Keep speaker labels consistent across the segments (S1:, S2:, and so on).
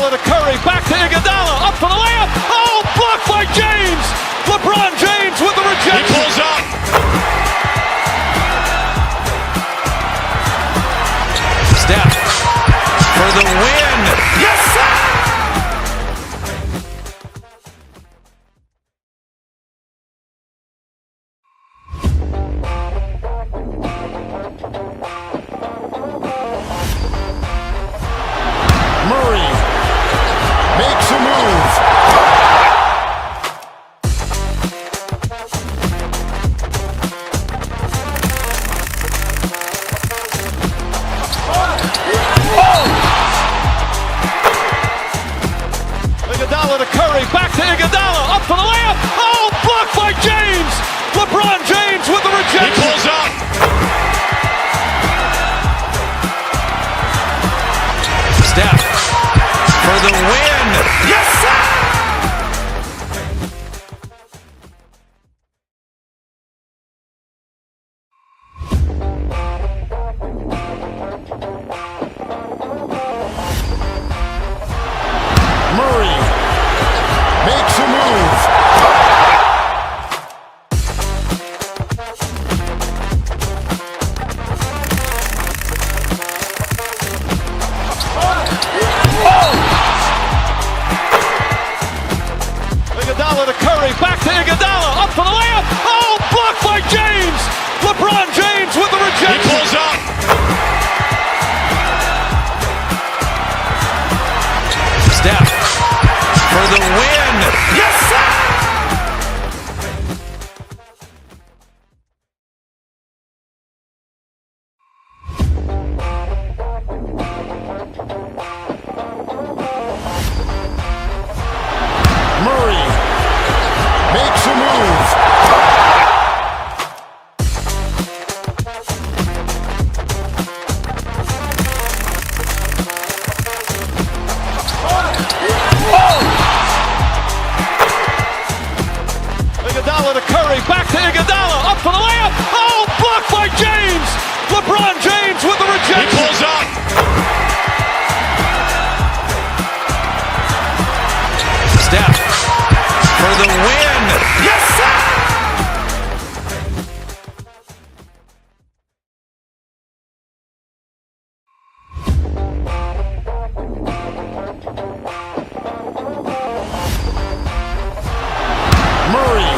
S1: Iguodala to Curry, back to Iguodala, up for the layup. Oh, blocked by James. LeBron James with the rejection.
S2: He pulls up.
S3: Steph for the win.
S2: Yes, sir!
S4: Murray makes a move.
S1: Iguodala to Curry, back to Iguodala, up for the layup. Oh, blocked by James. LeBron James with the
S2: He
S1: rejection.
S2: pulls up.
S3: Steph for the win.
S2: Yes, sir!
S4: Murray makes a move.
S1: Iguodala to Curry, back to Iguodala, up for the layup. Oh, blocked by James. LeBron James with the
S2: He
S1: rejection.
S2: pulls up.
S3: Steph for the win.
S2: Yes, sir!
S4: Murray makes a move.
S1: Iguodala to Curry, back to Iguodala, up for the layup. Oh, blocked by James. LeBron James with the
S2: He
S1: rejection.
S2: pulls up.
S3: Steph for the win.
S2: Yes, sir!
S4: Murray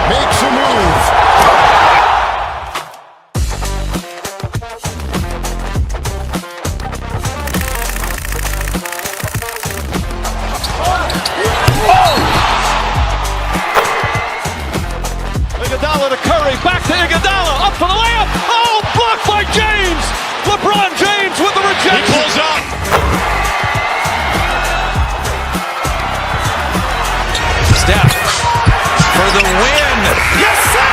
S4: makes a move.
S1: Iguodala to Curry, back to Iguodala, up for the layup. Oh, blocked by James. LeBron James with the
S2: He
S1: rejection.
S2: pulls up.
S3: Steph for the win.
S2: Yes, sir!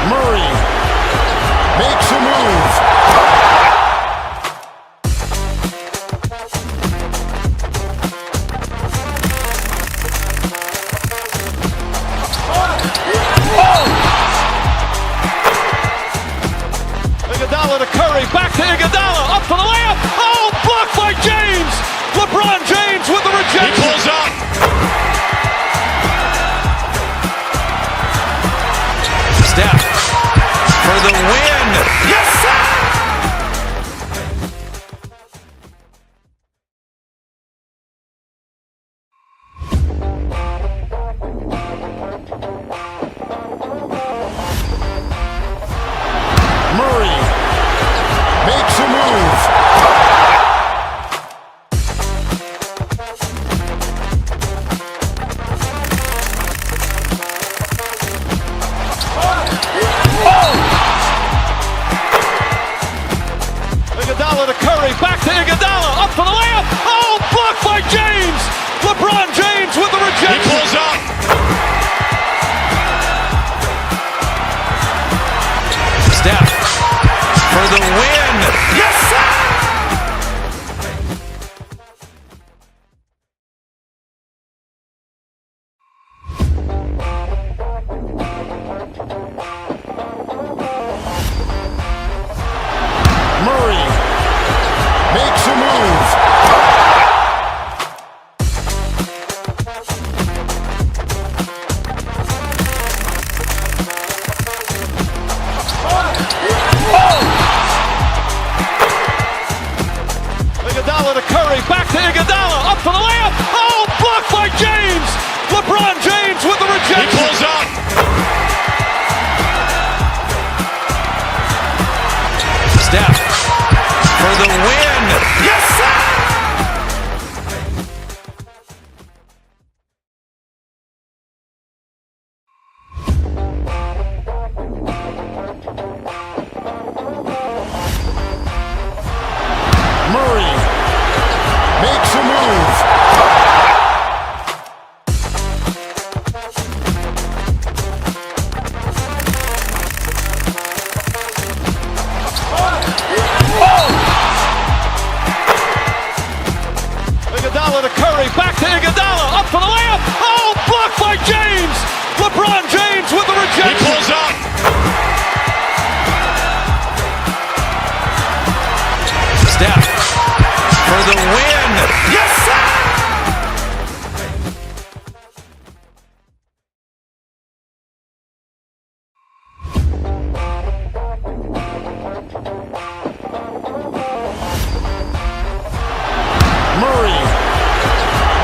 S4: Murray makes a move.
S1: Iguodala to Curry, back to Iguodala, up for the layup. Oh, blocked by James. LeBron James with the
S2: He
S1: rejection.
S2: pulls up.
S3: Steph for the win.
S2: Yes, sir!
S4: Murray makes a move.
S1: Iguodala to Curry, back to Iguodala, up for the layup. Oh, blocked by James. LeBron James with the rejection.
S3: He pulls up. Steph for the win.
S2: Yes, sir!
S4: Murray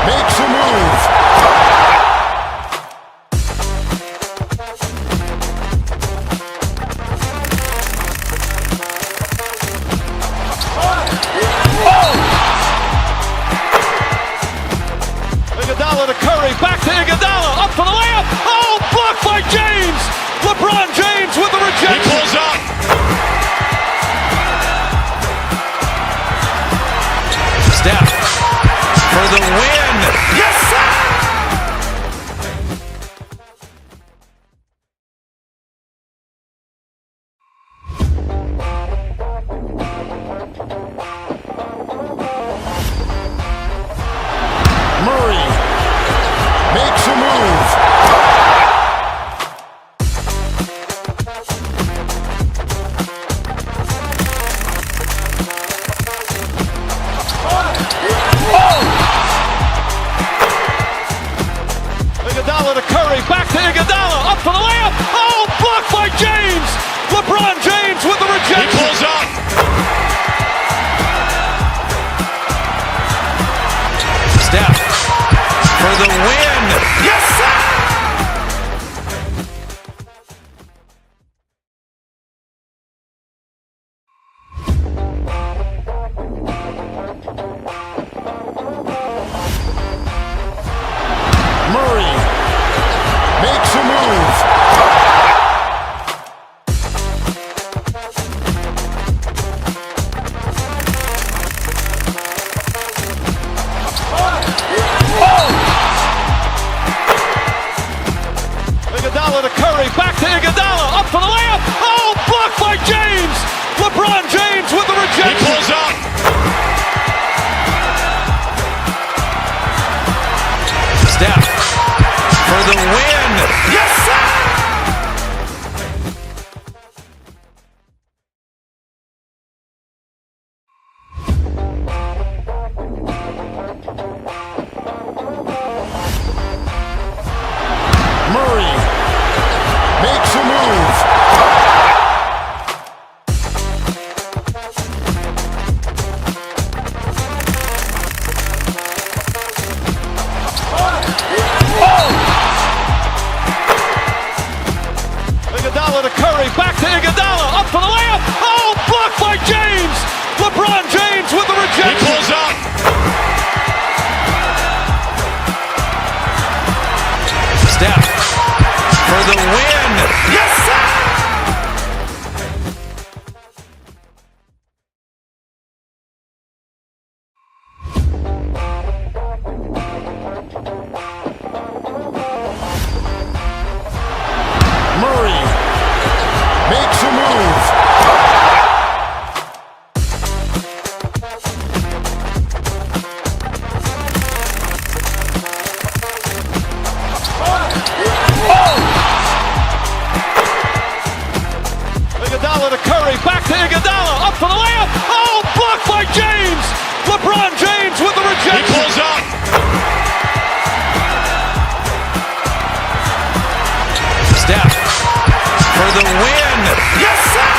S4: makes a move.
S1: Iguodala to Curry, back to Iguodala, up for the layup. Oh, blocked by James. LeBron James with the
S3: He
S1: rejection.
S3: pulls up. Steph for the win.
S2: Yes, sir!
S4: Murray makes a move.
S1: Iguodala to Curry, back to Iguodala, up for the layup. Oh, blocked by James. LeBron James with the
S3: He
S1: rejection.
S3: pulls up. Steph for the win.
S2: Yes, sir!
S4: Murray makes a move.
S1: Iguodala to Curry, back to Iguodala, up for the layup. Oh, blocked by James. LeBron James with the
S3: He
S1: rejection.
S3: pulls up. Steph for the win.
S2: Yes, sir!
S4: Murray makes a move.
S1: Iguodala to Curry, back to Iguodala, up for the layup. Oh, blocked by James. LeBron James with the
S3: He
S1: rejection.
S3: pulls up. Steph for the win.
S2: Yes, sir!
S4: Murray makes a move.
S1: Iguodala to Curry, back to Iguodala, up for the layup. Oh, blocked by James. LeBron James with the
S3: He
S1: rejection.
S3: pulls up. Steph for the win.
S2: Yes, sir!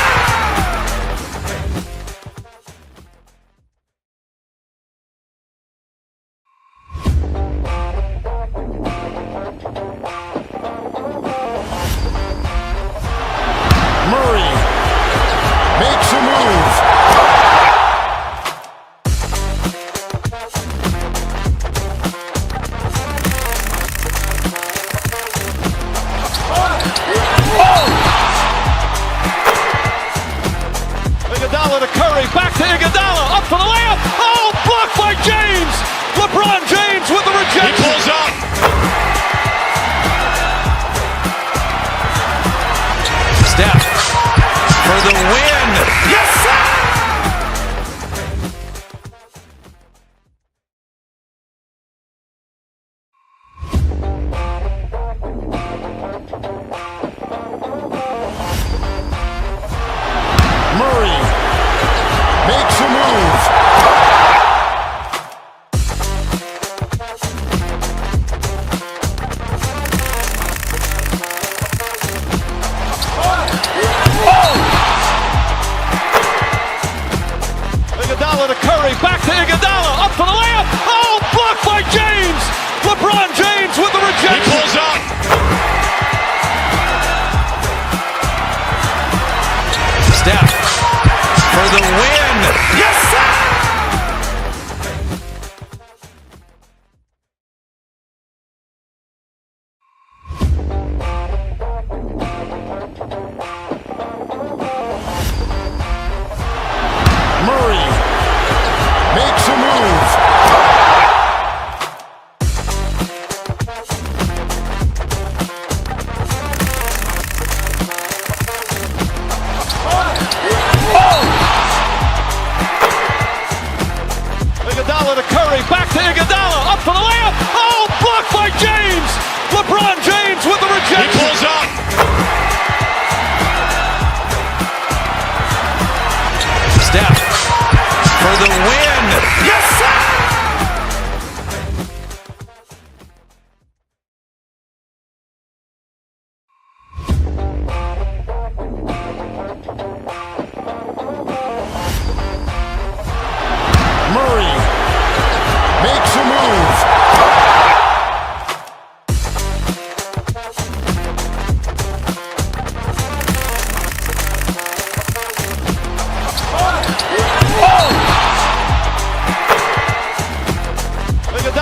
S4: Murray makes a move.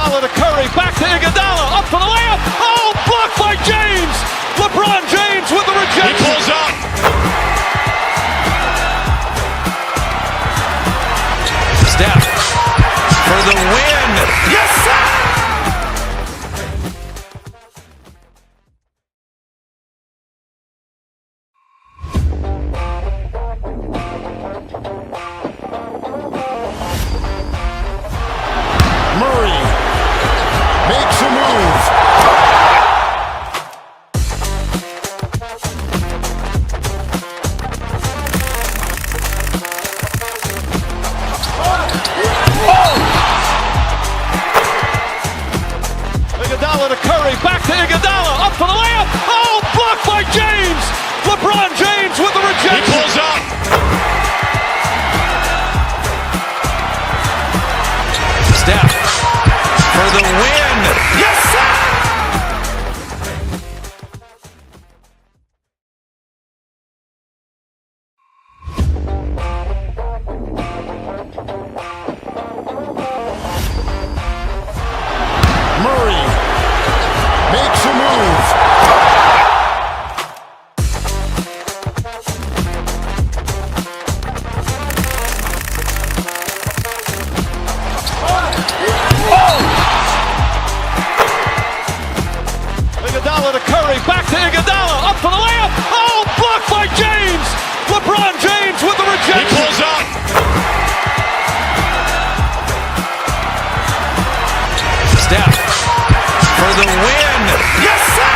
S1: Iguodala to Curry, back to Iguodala, up for the layup. Oh, blocked by James. LeBron James with the rejection.
S3: He pulls up. Steph for the win.
S2: Yes, sir!
S4: Murray makes a move.
S1: Iguodala to Curry, back to Iguodala, up for the layup. Oh, blocked by James. LeBron James with the
S3: He
S1: rejection.
S3: pulls up. Steph for the win.
S2: Yes, sir!
S4: Murray makes a move.
S1: Iguodala to Curry, back to Iguodala, up for the layup. Oh, blocked by James. LeBron James with the
S3: He
S1: rejection.
S3: pulls up. Steph for the win.
S2: Yes, sir!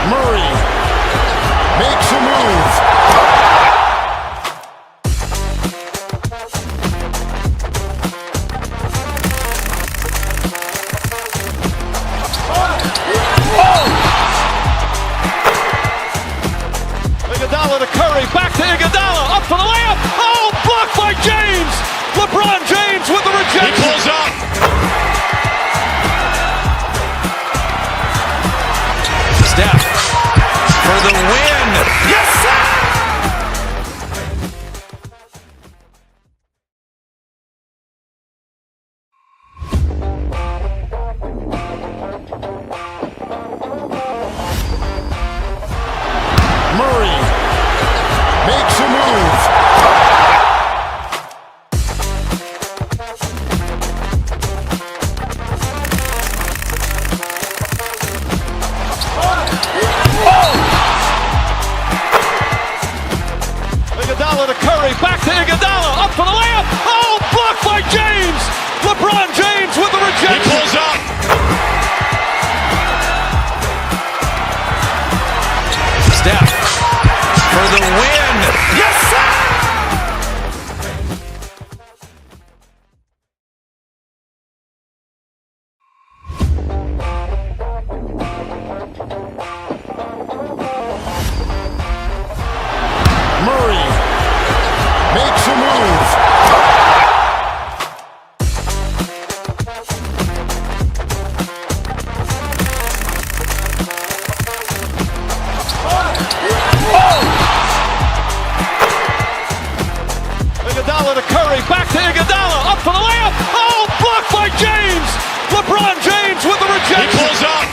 S4: Murray makes a move.
S1: Iguodala to Curry, back to Iguodala, up for the layup. Oh, blocked by James. LeBron James with the
S3: He
S1: rejection.
S3: pulls up. Steph for the win.
S2: Yes, sir!
S4: Murray makes a move.
S1: Iguodala to Curry, back to Iguodala, up for the layup. Oh, blocked by James. LeBron James with the
S3: He
S1: rejection.
S3: pulls up. Steph for the win.
S2: Yes, sir!
S4: Murray makes a move.
S1: Iguodala to Curry, back to Iguodala, up for the layup. Oh, blocked by James. LeBron James with the
S3: He
S1: rejection.
S3: pulls up.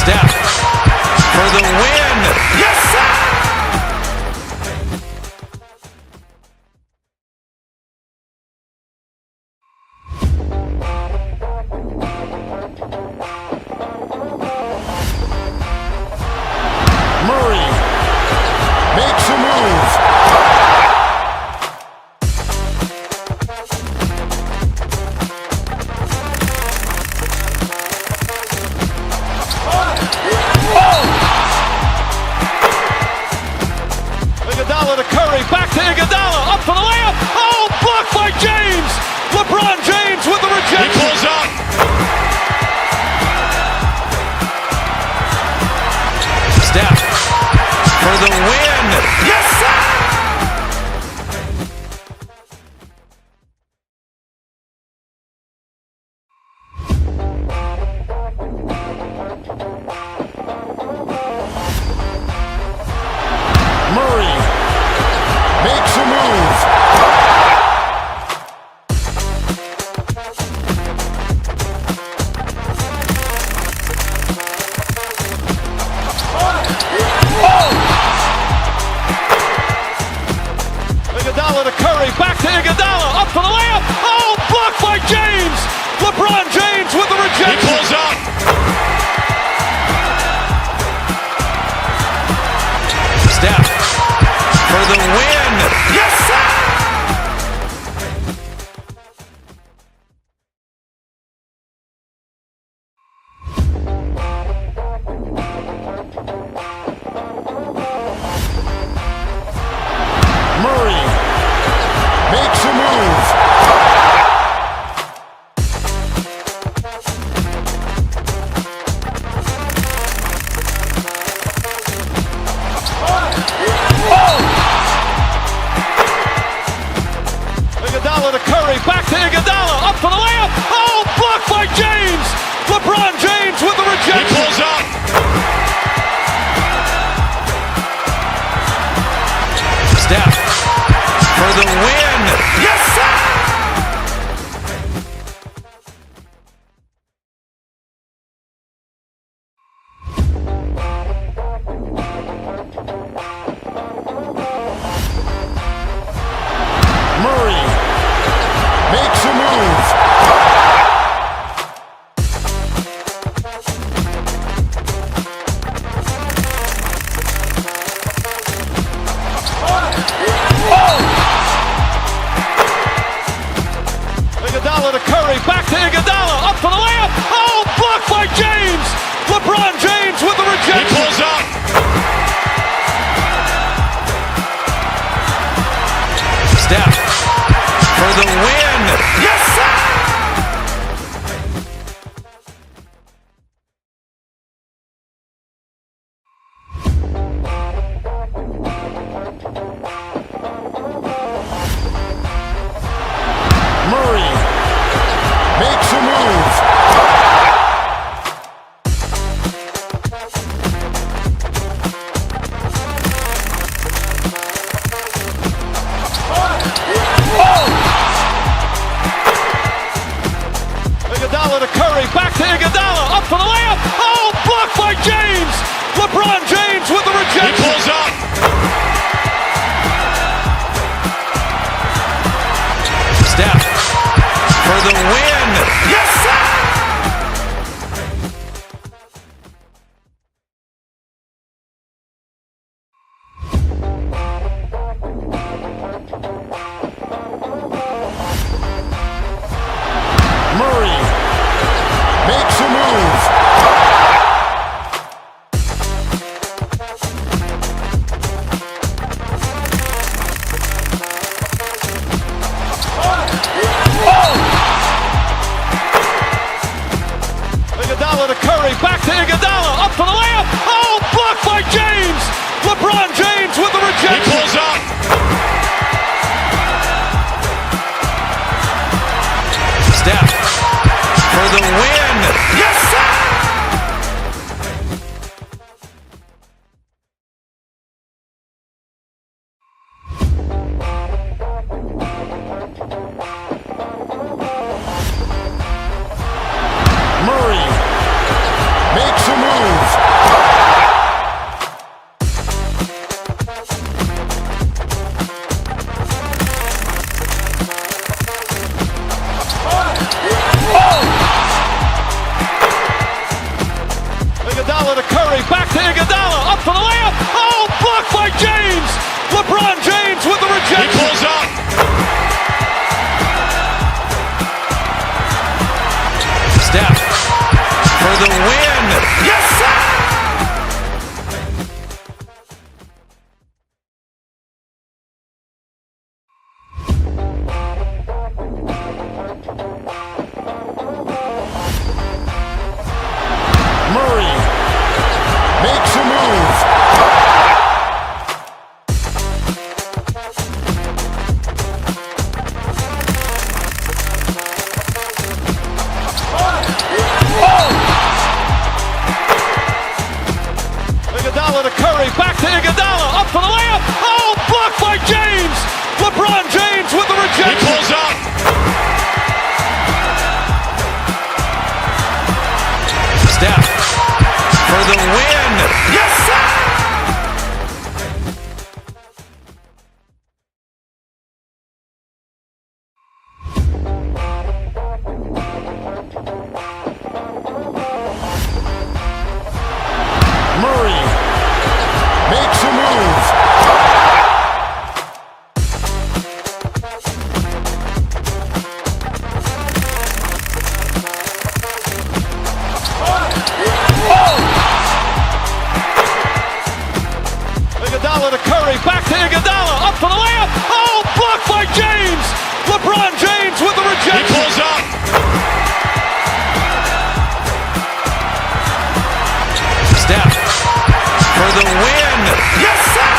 S3: Steph for the win.
S2: Yes, sir!
S4: Murray makes a move.
S1: Iguodala to Curry, back to Iguodala, up for the layup. Oh, blocked by James. LeBron James with the
S3: He
S1: rejection.
S3: pulls up. Steph for the win.
S2: Yes, sir!
S1: Iguodala, up for the layup. Oh, blocked by James. LeBron James with the rejection.
S3: He pulls up. Steph for the win.
S2: Yes, sir!
S4: Murray makes a move.
S1: Iguodala to Curry, back to Iguodala, up for the layup. Oh, blocked by James. LeBron James with the
S3: He
S1: rejection.
S3: pulls up. Steph for the win.
S2: Yes, sir!
S4: Murray makes a move.
S1: Iguodala to Curry, back to Iguodala, up for the layup. Oh, blocked by James. LeBron James with the
S3: He
S1: rejection.
S3: pulls up. Steph for the win.
S2: Yes, sir!
S4: Murray makes a move.
S1: Iguodala to Curry, back to Iguodala, up for the layup. Oh, blocked by James. LeBron James with the
S3: He
S1: rejection.
S3: pulls up. Steph for the win.
S2: Yes, sir!
S4: Murray makes a move.
S1: Iguodala to Curry, back to Iguodala, up for the layup. Oh, blocked by James. LeBron James with the
S3: He
S1: rejection.
S3: pulls up. Steph for the win.
S2: Yes, sir!
S4: Murray makes a move.
S1: Iguodala to Curry, back to Iguodala, up for the layup. Oh, blocked by James. LeBron James with the
S3: He
S1: rejection.
S3: pulls up. Steph for the win.
S2: Yes, sir!
S4: Murray makes a move.
S1: Iguodala, up for the layup. Oh, blocked by James. LeBron James with the rejection.
S3: He pulls up. Steph for the win.
S2: Yes, sir!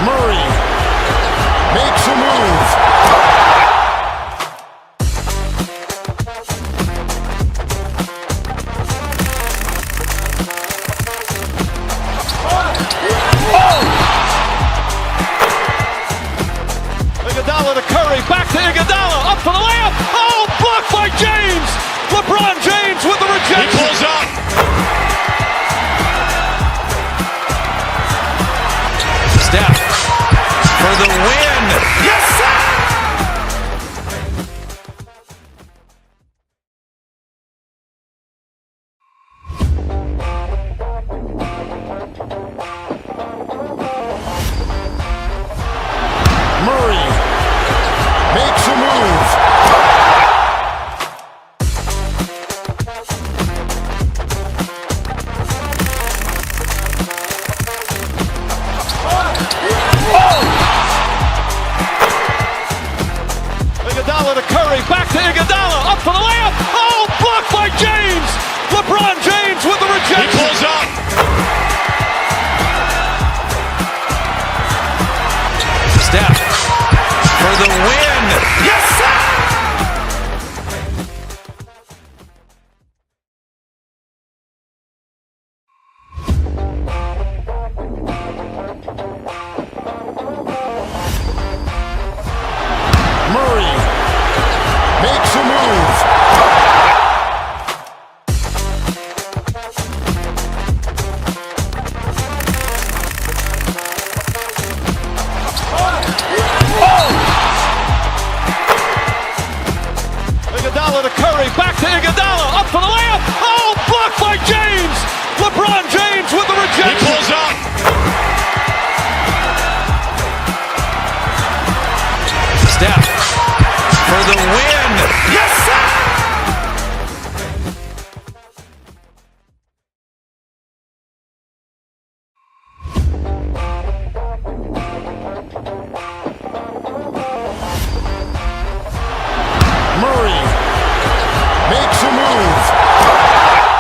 S4: Murray makes a move.
S1: Iguodala to Curry, back to Iguodala, up for the layup. Oh, blocked by James. LeBron James with the
S3: He
S1: rejection.
S3: pulls up. Steph for the win.
S2: Yes, sir!
S4: Murray makes a move.
S1: Iguodala to Curry, back to Iguodala, up for the layup. Oh, blocked by James. LeBron James with the
S3: He
S1: rejection.
S3: pulls up. Steph for the win.
S2: Yes, sir!
S4: Murray makes a move.
S1: Iguodala to Curry, back to Iguodala, up for the layup. Oh, blocked by James. LeBron James with the
S3: He
S1: rejection.
S3: pulls up. Steph for the win.
S2: Yes, sir!
S4: Murray makes a move.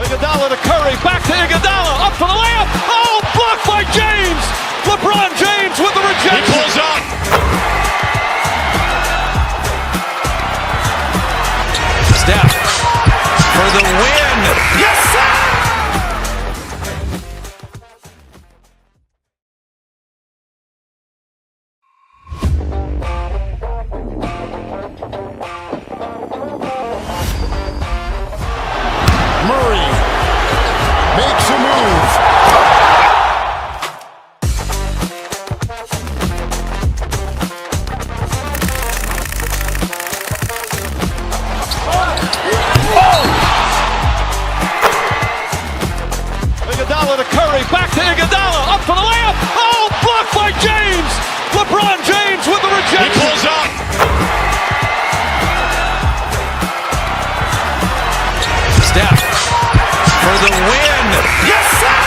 S1: Iguodala to Curry, back to Iguodala, up for the layup. Oh, blocked by James. LeBron James with the
S3: He
S1: rejection.
S3: pulls up. Steph for the win.
S2: Yes, sir!
S4: Murray makes a move.
S1: Iguodala to Curry, back to Iguodala, up for the layup. Oh, blocked by James. LeBron James with the
S3: He
S1: rejection.
S3: pulls up. Steph for the win.
S2: Yes, sir!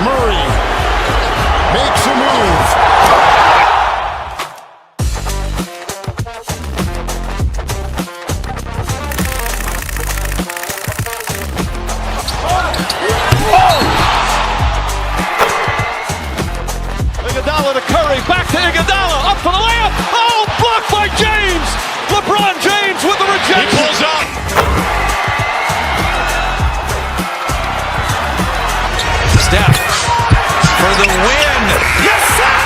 S4: Murray makes a move.
S1: Iguodala to Curry, back to Iguodala, up for the layup. Oh, blocked by James. LeBron James with the
S3: He
S1: rejection.
S3: pulls up. Steph for the win.
S2: Yes, sir!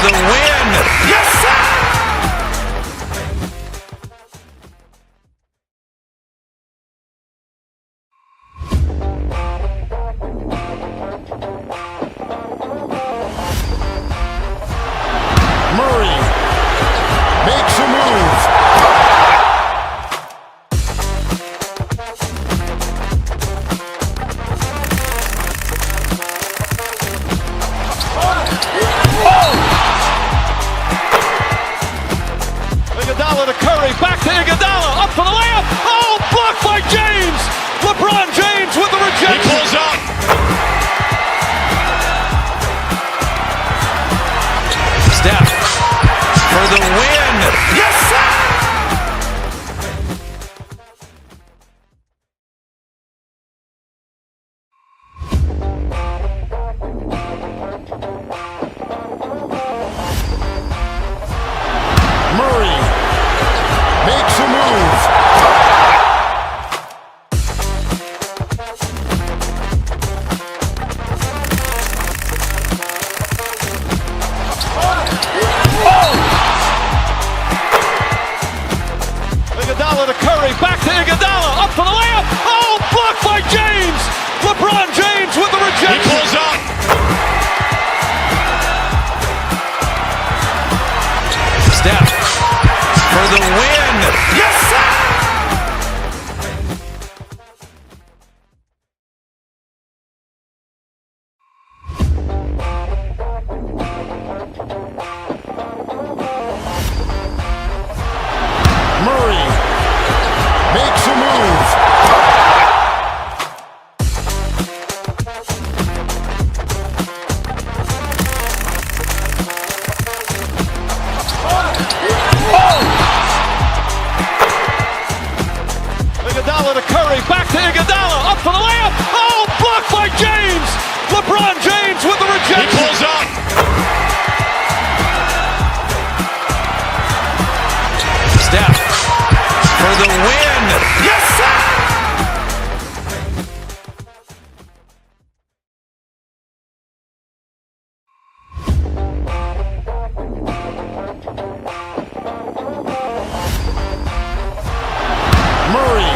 S3: the win.
S2: Yes, sir!
S4: Murray makes a move.
S1: Iguodala to Curry, back to Iguodala, up for the layup. Oh, blocked by James. LeBron James with the rejection.
S3: He pulls up. Steph for the win.
S2: Yes, sir!
S4: Murray makes a move.
S1: Iguodala to Curry, back to Iguodala, up for the layup. Oh, blocked by James. LeBron James with the
S3: He
S1: rejection.
S3: pulls up. Steph for the win.
S2: Yes, sir!
S4: Murray makes a move.
S1: Iguodala to Curry, back to Iguodala, up for the layup. Oh, blocked by James. LeBron James with the
S3: He
S1: rejection.
S3: pulls up. Steph for the win.
S2: Yes, sir!
S4: Murray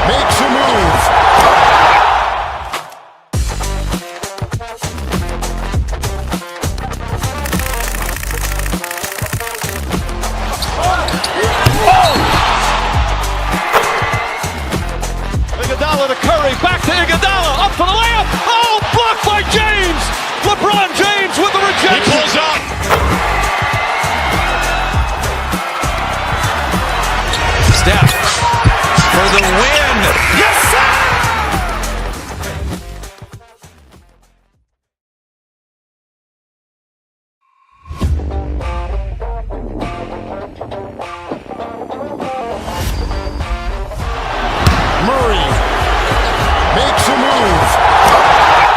S4: makes a move.
S1: Iguodala to Curry, back to Iguodala, up for the layup. Oh, blocked by James. LeBron James with the
S3: He
S1: rejection.
S3: pulls up. Steph for the win.
S2: Yes, sir!
S4: Murray makes a move.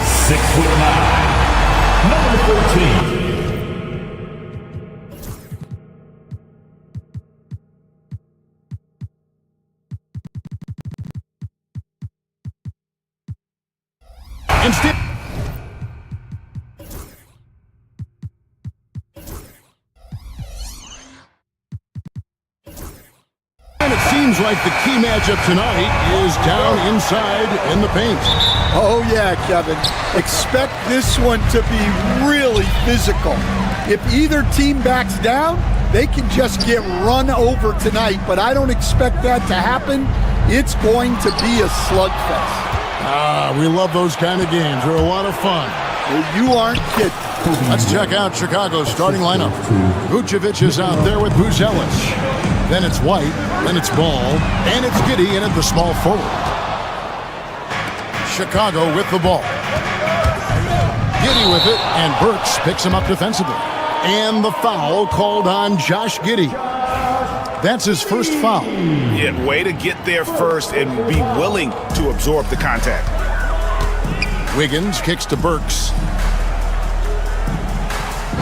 S5: 6'9", number 14.
S4: Instead, and it seems like the key matchup tonight is down inside in the paint.
S6: Oh, yeah, Kevin. Expect this one to be really physical. If either team backs down, they can just get run over tonight, but I don't expect that to happen. It's going to be a slugfest.
S4: Ah, we love those kind of games. They're a lot of fun.
S6: You aren't kidding.
S4: Let's check out Chicago's starting lineup. Vucevic is out there with Buzelis. Then it's White, then it's Ball, and it's Giddey in at the small forward. Chicago with the ball. Giddey with it, and Burks picks him up defensively. And the foul called on Josh Giddey. That's his first foul.
S7: Yeah, way to get there first and be willing to absorb the contact.
S4: Wiggins kicks to Burks.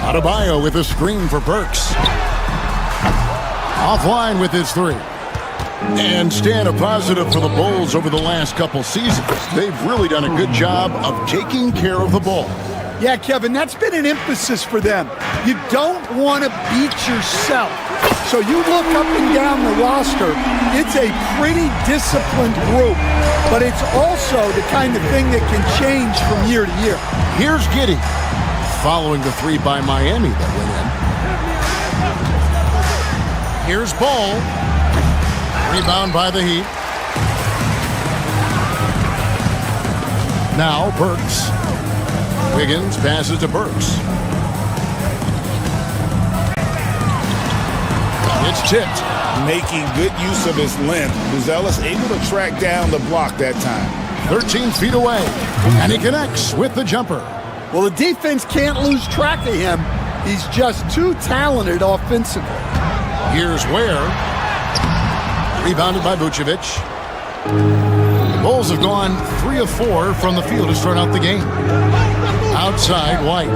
S4: Adebayo with a screen for Burks. Offline with his three. And staying a positive for the Bulls over the last couple seasons. They've really done a good job of taking care of the ball.
S6: Yeah, Kevin, that's been an emphasis for them. You don't want to beat yourself. So you look up and down the roster, it's a pretty disciplined group, but it's also the kind of thing that can change from year to year.
S4: Here's Giddey, following the three by Miami that went in. Here's Ball. Rebound by the Heat. Now Burks. Wiggins passes to Burks. It's tipped.
S7: Making good use of his length. Buzelis able to track down the block that time.
S4: 13 feet away. And he connects with the jumper.
S6: Well, the defense can't lose track of him. He's just too talented offensively.
S4: Here's Ware. Rebounded by Vucevic. The Bulls have gone 3 of 4 from the field to start out the game. Outside, White.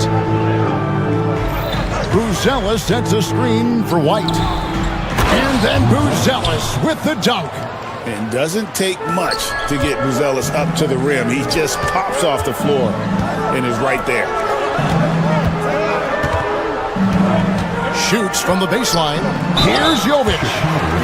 S4: Buzelis sets a screen for White. And then Buzelis with the dunk.
S7: And doesn't take much to get Buzelis up to the rim. He just pops off the floor and is right there.
S4: Shoots from the baseline. Here's Jovic.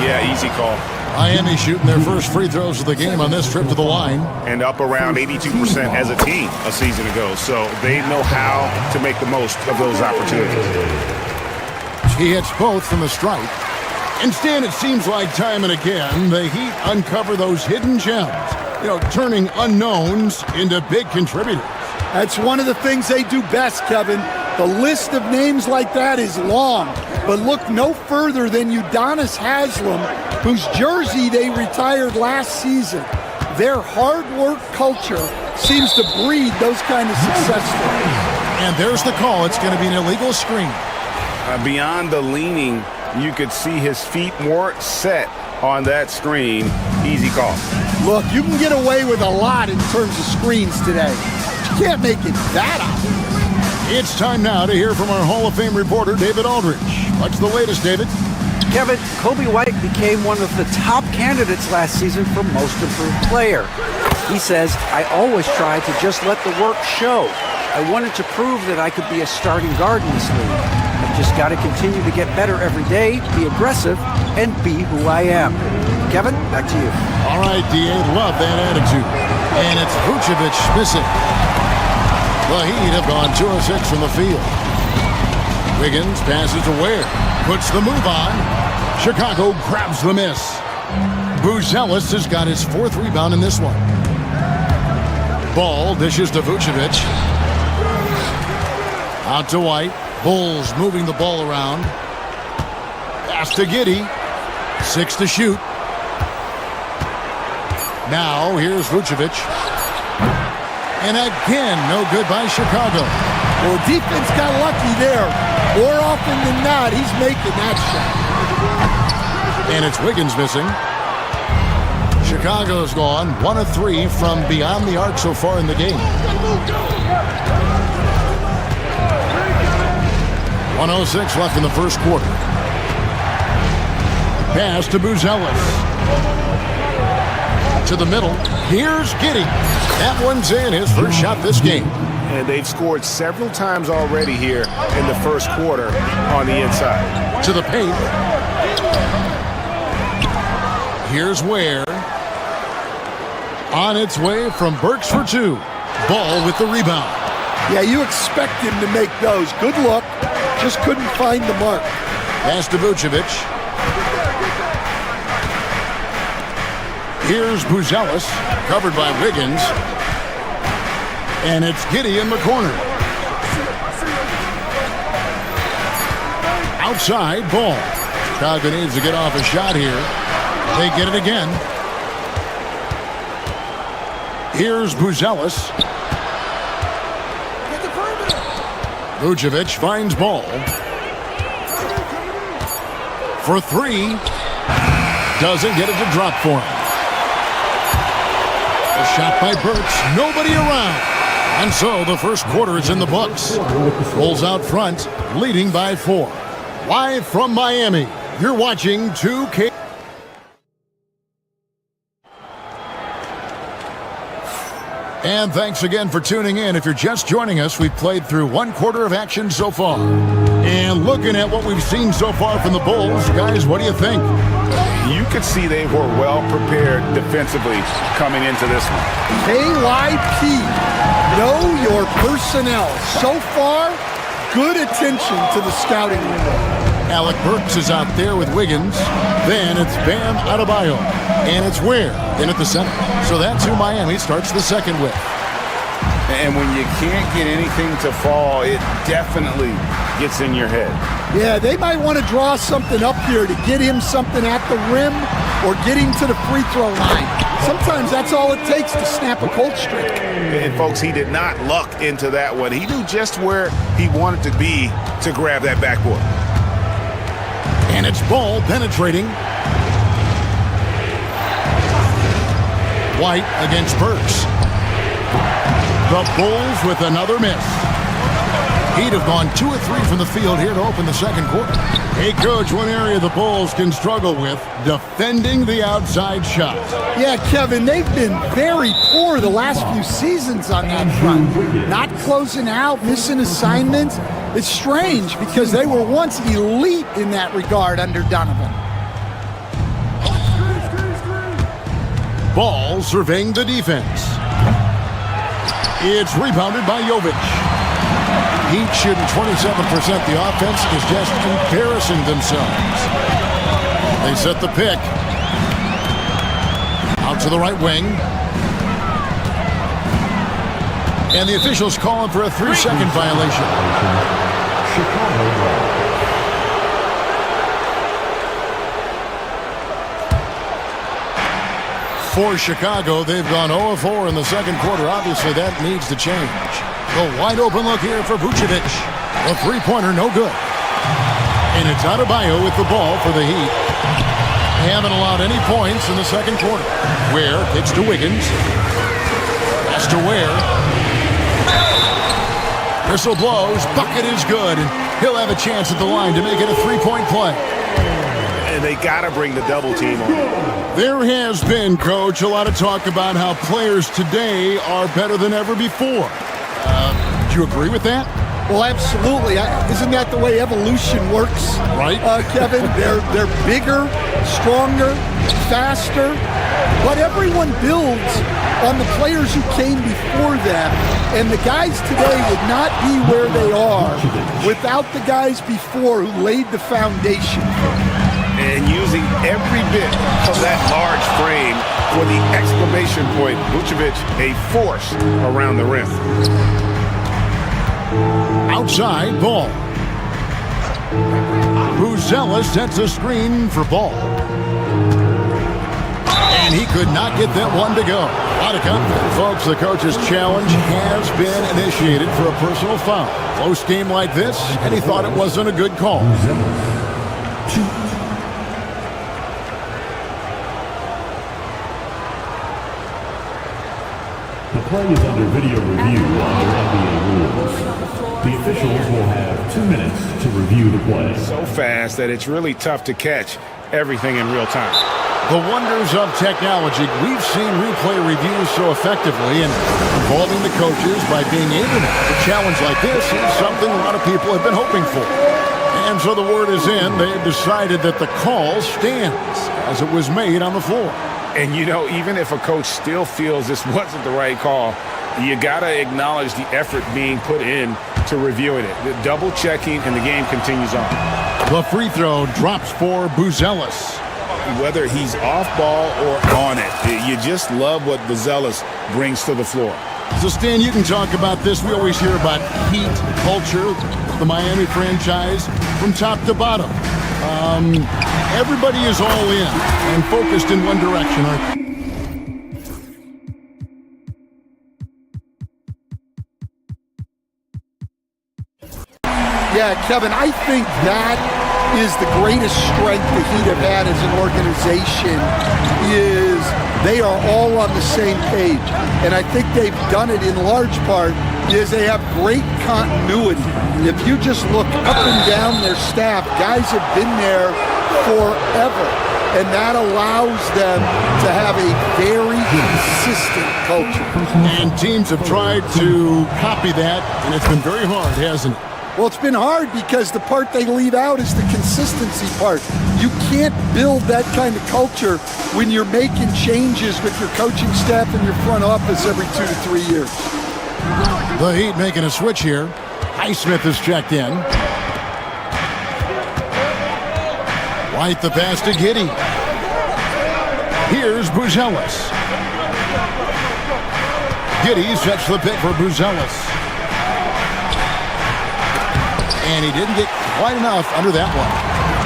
S7: Yeah, easy call.
S4: Miami shooting their first free throws of the game on this trip to the line.
S7: And up around 82% as a team a season ago. So they know how to make the most of those opportunities.
S4: He hits both from the stripe. Instead, it seems like time and again, the Heat uncover those hidden gems, turning unknowns into big contributors.
S6: That's one of the things they do best, Kevin. The list of names like that is long, but look no further than Udonis Haslem, whose jersey they retired last season. Their hard work culture seems to breed those kind of success stories.
S4: And there's the call. It's going to be an illegal screen.
S7: Beyond the leaning, you could see his feet more set on that screen. Easy call.
S6: Look, you can get away with a lot in terms of screens today. You can't make it that obvious.
S4: It's time now to hear from our Hall of Fame reporter, David Aldridge. What's the latest, David?
S8: Kevin, Kobe White became one of the top candidates last season for Most Improved Player. He says, I always try to just let the work show. I wanted to prove that I could be a starting guard in this league. I've just got to continue to get better every day, be aggressive, and be who I am. Kevin, back to you.
S4: All right, D.A., love that attitude. And it's Vucevic missing. The Heat have gone 2 of 6 from the field. Wiggins passes to Ware. Puts the move on. Chicago grabs the miss. Buzelis has got his 4th rebound in this one. Ball dishes to Vucevic. Out to White. Bulls moving the ball around. Pass to Giddey. 6 to shoot. Now here's Vucevic. And again, no good by Chicago.
S6: Well, defense got lucky there. More often than not, he's making that shot.
S4: And it's Wiggins missing. Chicago's gone 1 of 3 from beyond the arc so far in the game. 1:06 left in the first quarter. Pass to Buzelis. To the middle. Here's Giddey. That one's in, his first shot this game.
S7: And they've scored several times already here in the first quarter on the inside.
S4: To the paint. Here's Ware. On its way from Burks for 2. Ball with the rebound.
S6: Yeah, you expect him to make those. Good look. Just couldn't find the mark.
S4: Pass to Vucevic. Here's Buzelis, covered by Wiggins. And it's Giddey in the corner. Outside, Ball. Chicago needs to get off a shot here. They get it again. Here's Buzelis. Vucevic finds Ball. For 3. Doesn't get it to drop for him. A shot by Burks. Nobody around. And so the first quarter is in the books. Bulls out front, leading by 4. Live from Miami, you're watching 2K. And thanks again for tuning in. If you're just joining us, we've played through one quarter of action so far. And looking at what we've seen so far from the Bulls, guys, what do you think?
S7: You could see they were well prepared defensively coming into this one.
S6: KYP, know your personnel. So far, good attention to the scouting window.
S4: Alec Burks is out there with Wiggins. Then it's Bam Adebayo. And it's Ware in at the center. So that's who Miami starts the second with.
S7: And when you can't get anything to fall, it definitely gets in your head.
S6: Yeah, they might want to draw something up here to get him something at the rim or get him to the free throw line. Sometimes that's all it takes to snap a cold streak.
S7: And folks, he did not luck into that one. He knew just where he wanted to be to grab that backboard.
S4: And it's Ball penetrating. White against Burks. The Bulls with another miss. He'd have gone 2 or 3 from the field here to open the second quarter. Hey, Coach, one area the Bulls can struggle with, defending the outside shot.
S6: Yeah, Kevin, they've been very poor the last few seasons on that front. Not closing out, missing assignments. It's strange because they were once elite in that regard under Donovan.
S4: Ball surveying the defense. It's rebounded by Jovic. Heat shooting 27%. The offense is just embarrassing themselves. They set the pick. Out to the right wing. And the officials calling for a 3-second violation.
S5: Chicago.
S4: For Chicago, they've gone 0-4 in the second quarter. Obviously, that needs to change. The wide open look here for Vucevic. The three-pointer, no good. And it's Adebayo with the ball for the Heat. They haven't allowed any points in the second quarter. Ware kicks to Wiggins. Pass to Ware. Whistle blows. Bucket is good. And he'll have a chance at the line to make it a three-point play.
S7: And they got to bring the double team on.
S4: There has been, Coach, a lot of talk about how players today are better than ever before. Do you agree with that?
S6: Well, absolutely. Isn't that the way evolution works?
S4: Right.
S6: Kevin, they're bigger, stronger, faster, but everyone builds on the players who came before them, and the guys today would not be where they are without the guys before who laid the foundation.
S7: And using every bit of that large frame for the exclamation point, Vucevic, a force around the rim.
S4: Outside, Ball. Buzella sets a screen for Ball. And he could not get that one to go. Out of confidence. Folks, the coach's challenge has been initiated for a personal foul. Close game like this, and he thought it wasn't a good call.
S5: The play is under video review under NBA rules. The officials will have 2 minutes to review the play.
S7: So fast that it's really tough to catch everything in real time.
S4: The wonders of technology. We've seen replay reviews so effectively and involving the coaches by being able to a challenge like this is something a lot of people have been hoping for. And so the word is in. They have decided that the call stands as it was made on the floor.
S7: And, you know, even if a coach still feels this wasn't the right call, you got to acknowledge the effort being put in to reviewing it. The double checking, and the game continues on.
S4: The free throw drops for Buzelis.
S7: Whether he's off ball or on it, you just love what Buzelis brings to the floor.
S4: So, Stan, you can talk about this. We always hear about Heat culture, the Miami franchise, from top to bottom. Everybody is all in and focused in one direction, aren't they?
S6: Yeah, Kevin, I think that is the greatest strength the Heat have had as an organization is they are all on the same page. And I think they've done it in large part is they have great continuity. If you just look up and down their staff, guys have been there forever. and that allows them to have a very consistent culture.
S4: And teams have tried to copy that, and it's been very hard, hasn't it?
S6: Well, it's been hard because the part they leave out is the consistency part. You can't build that kind of culture when you're making changes with your coaching staff and your front office every 2 to 3 years.
S4: The Heat making a switch here. Highsmith is checked in. White the pass to Giddey. Here's Buzelis. Giddey sets the pick for Buzelis. And he didn't get quite enough under that one.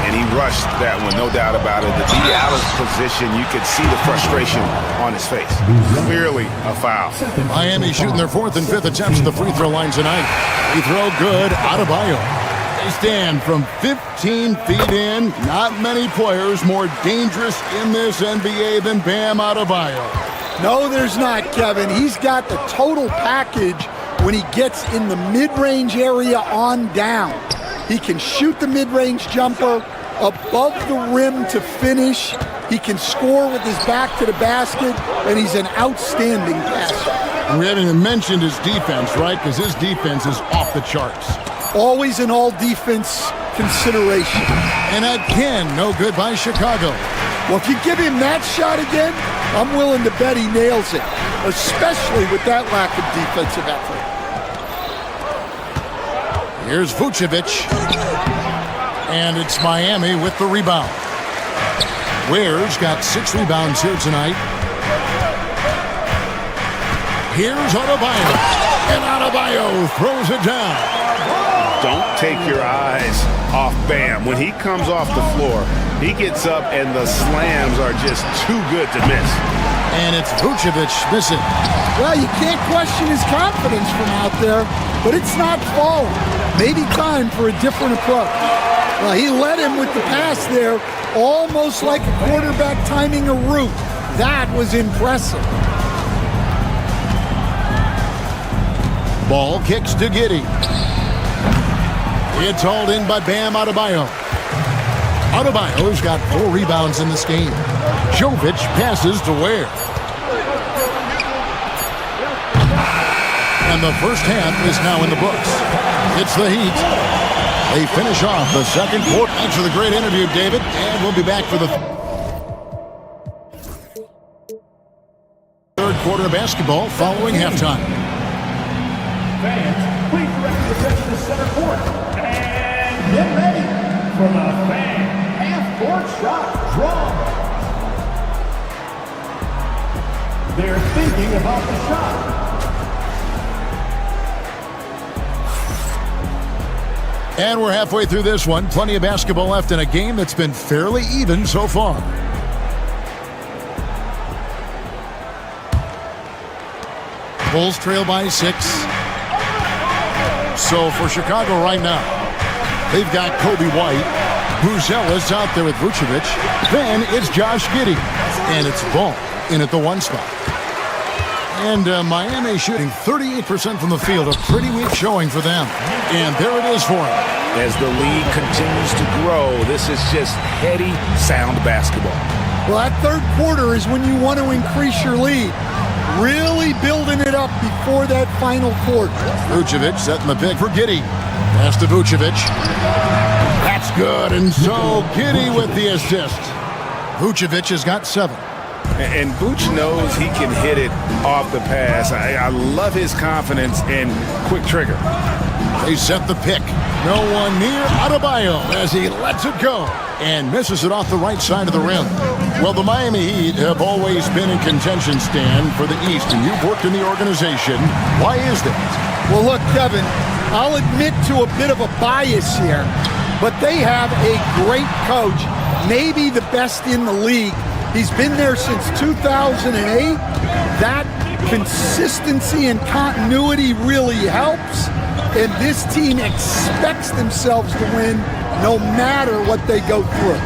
S7: And he rushed that one, no doubt about it. The D. Allen's position, you could see the frustration on his face. Clearly a foul.
S4: Miami shooting their 4th and 5th attempts at the free throw line tonight. Free throw good. Adebayo. They stand from 15 feet in. Not many players more dangerous in this NBA than Bam Adebayo.
S6: No, there's not, Kevin. He's got the total package when he gets in the mid-range area on down. He can shoot the mid-range jumper above the rim to finish. He can score with his back to the basket, and he's an outstanding passer.
S4: And we haven't even mentioned his defense, right? Because his defense is off the charts.
S6: Always an all-defense consideration.
S4: And again, no good by Chicago.
S6: Well, if you give him that shot again, I'm willing to bet he nails it, especially with that lack of defensive effort.
S4: Here's Vucevic. And it's Miami with the rebound. Ware's got 6 rebounds here tonight. Here's Adebayo. And Adebayo throws it down.
S7: Don't take your eyes off Bam. When he comes off the floor, he gets up and the slams are just too good to miss.
S4: And it's Vucevic missing.
S6: Well, you can't question his confidence from out there, but it's not falling. Maybe time for a different approach. Well, he led him with the pass there, almost like a quarterback timing a route. That was impressive.
S4: Ball kicks to Giddey. It's hauled in by Bam Adebayo. Adebayo's got 4 rebounds in this game. Jovic passes to Ware. And the first half is now in the books. It's the Heat. They finish off the second quarter. Thanks for the great interview, David. And we'll be back for the third quarter of basketball following halftime.
S5: Fans, please direct your attention to center court. And get ready for the fan half-court shot draw. They're thinking about the shot.
S4: And we're halfway through this one. Plenty of basketball left in a game that's been fairly even so far. Bulls trail by 6. So for Chicago right now, they've got Kobe White. Buzelis out there with Vucevic. Then it's Josh Giddey. And it's Ball in at the 1 spot. And Miami shooting 38% from the field. A pretty weak showing for them. And there it is for them.
S7: As the league continues to grow, this is just heady, sound basketball.
S6: Well, that third quarter is when you want to increase your lead. Really building it up before that final quarter.
S4: Vucevic setting the pick for Giddey. Pass to Vucevic. That's good. And so Giddey with the assist. Vucevic has got 7.
S7: And Vooch knows he can hit it off the pass. I love his confidence and quick trigger.
S4: They set the pick. No one near Adebayo as he lets it go and misses it off the right side of the rim. Well, the Miami Heat have always been in contention, Stan, for the East, and you've worked in the organization. Why is that?
S6: Well, look, Kevin, I'll admit to a bit of a bias here, but they have a great coach, maybe the best in the league. He's been there since 2008. That consistency and continuity really helps. And this team expects themselves to win no matter what they go through.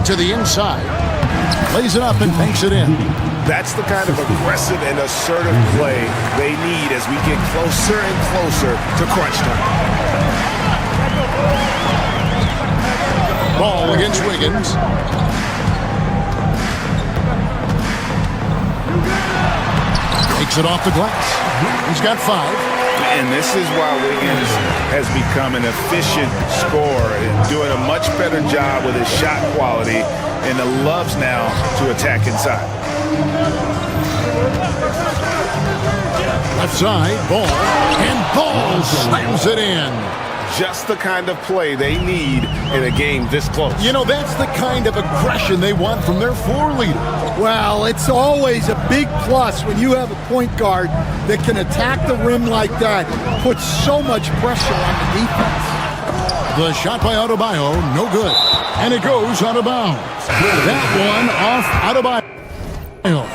S4: To the inside. Lays it up and banks it in.
S7: That's the kind of aggressive and assertive play they need as we get closer and closer to crunch time.
S4: Ball against Wiggins. Takes it off the glass. He's got 5.
S7: And this is why Wiggins has become an efficient scorer, doing a much better job with his shot quality, and loves now to attack inside.
S4: Left side, Ball, and Ball slams it in.
S7: Just the kind of play they need in a game this close.
S4: You know, that's the kind of aggression they want from their floor leader.
S6: Well, it's always a big plus when you have a point guard that can attack the rim like that, puts so much pressure on the defense.
S4: The shot by Adebayo, no good. And it goes out of bounds. That one off Adebayo.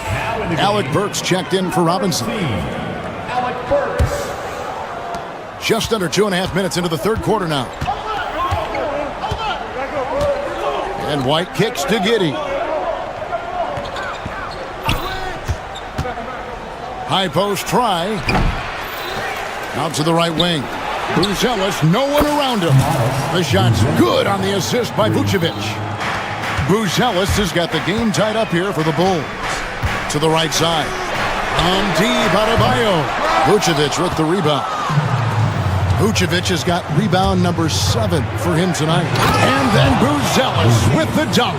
S4: Alec Burks checked in for Robinson. Just under 2.5 minutes into the third quarter now. And White kicks to Giddey. High post try. Out to the right wing. Buzelis, no one around him. The shot's good on the assist by Vucevic. Buzelis has got the game tied up here for the Bulls. To the right side. On deep, Adebayo. Vucevic with the rebound. Vucevic has got rebound number 7 for him tonight. And then Buzelis with the dunk.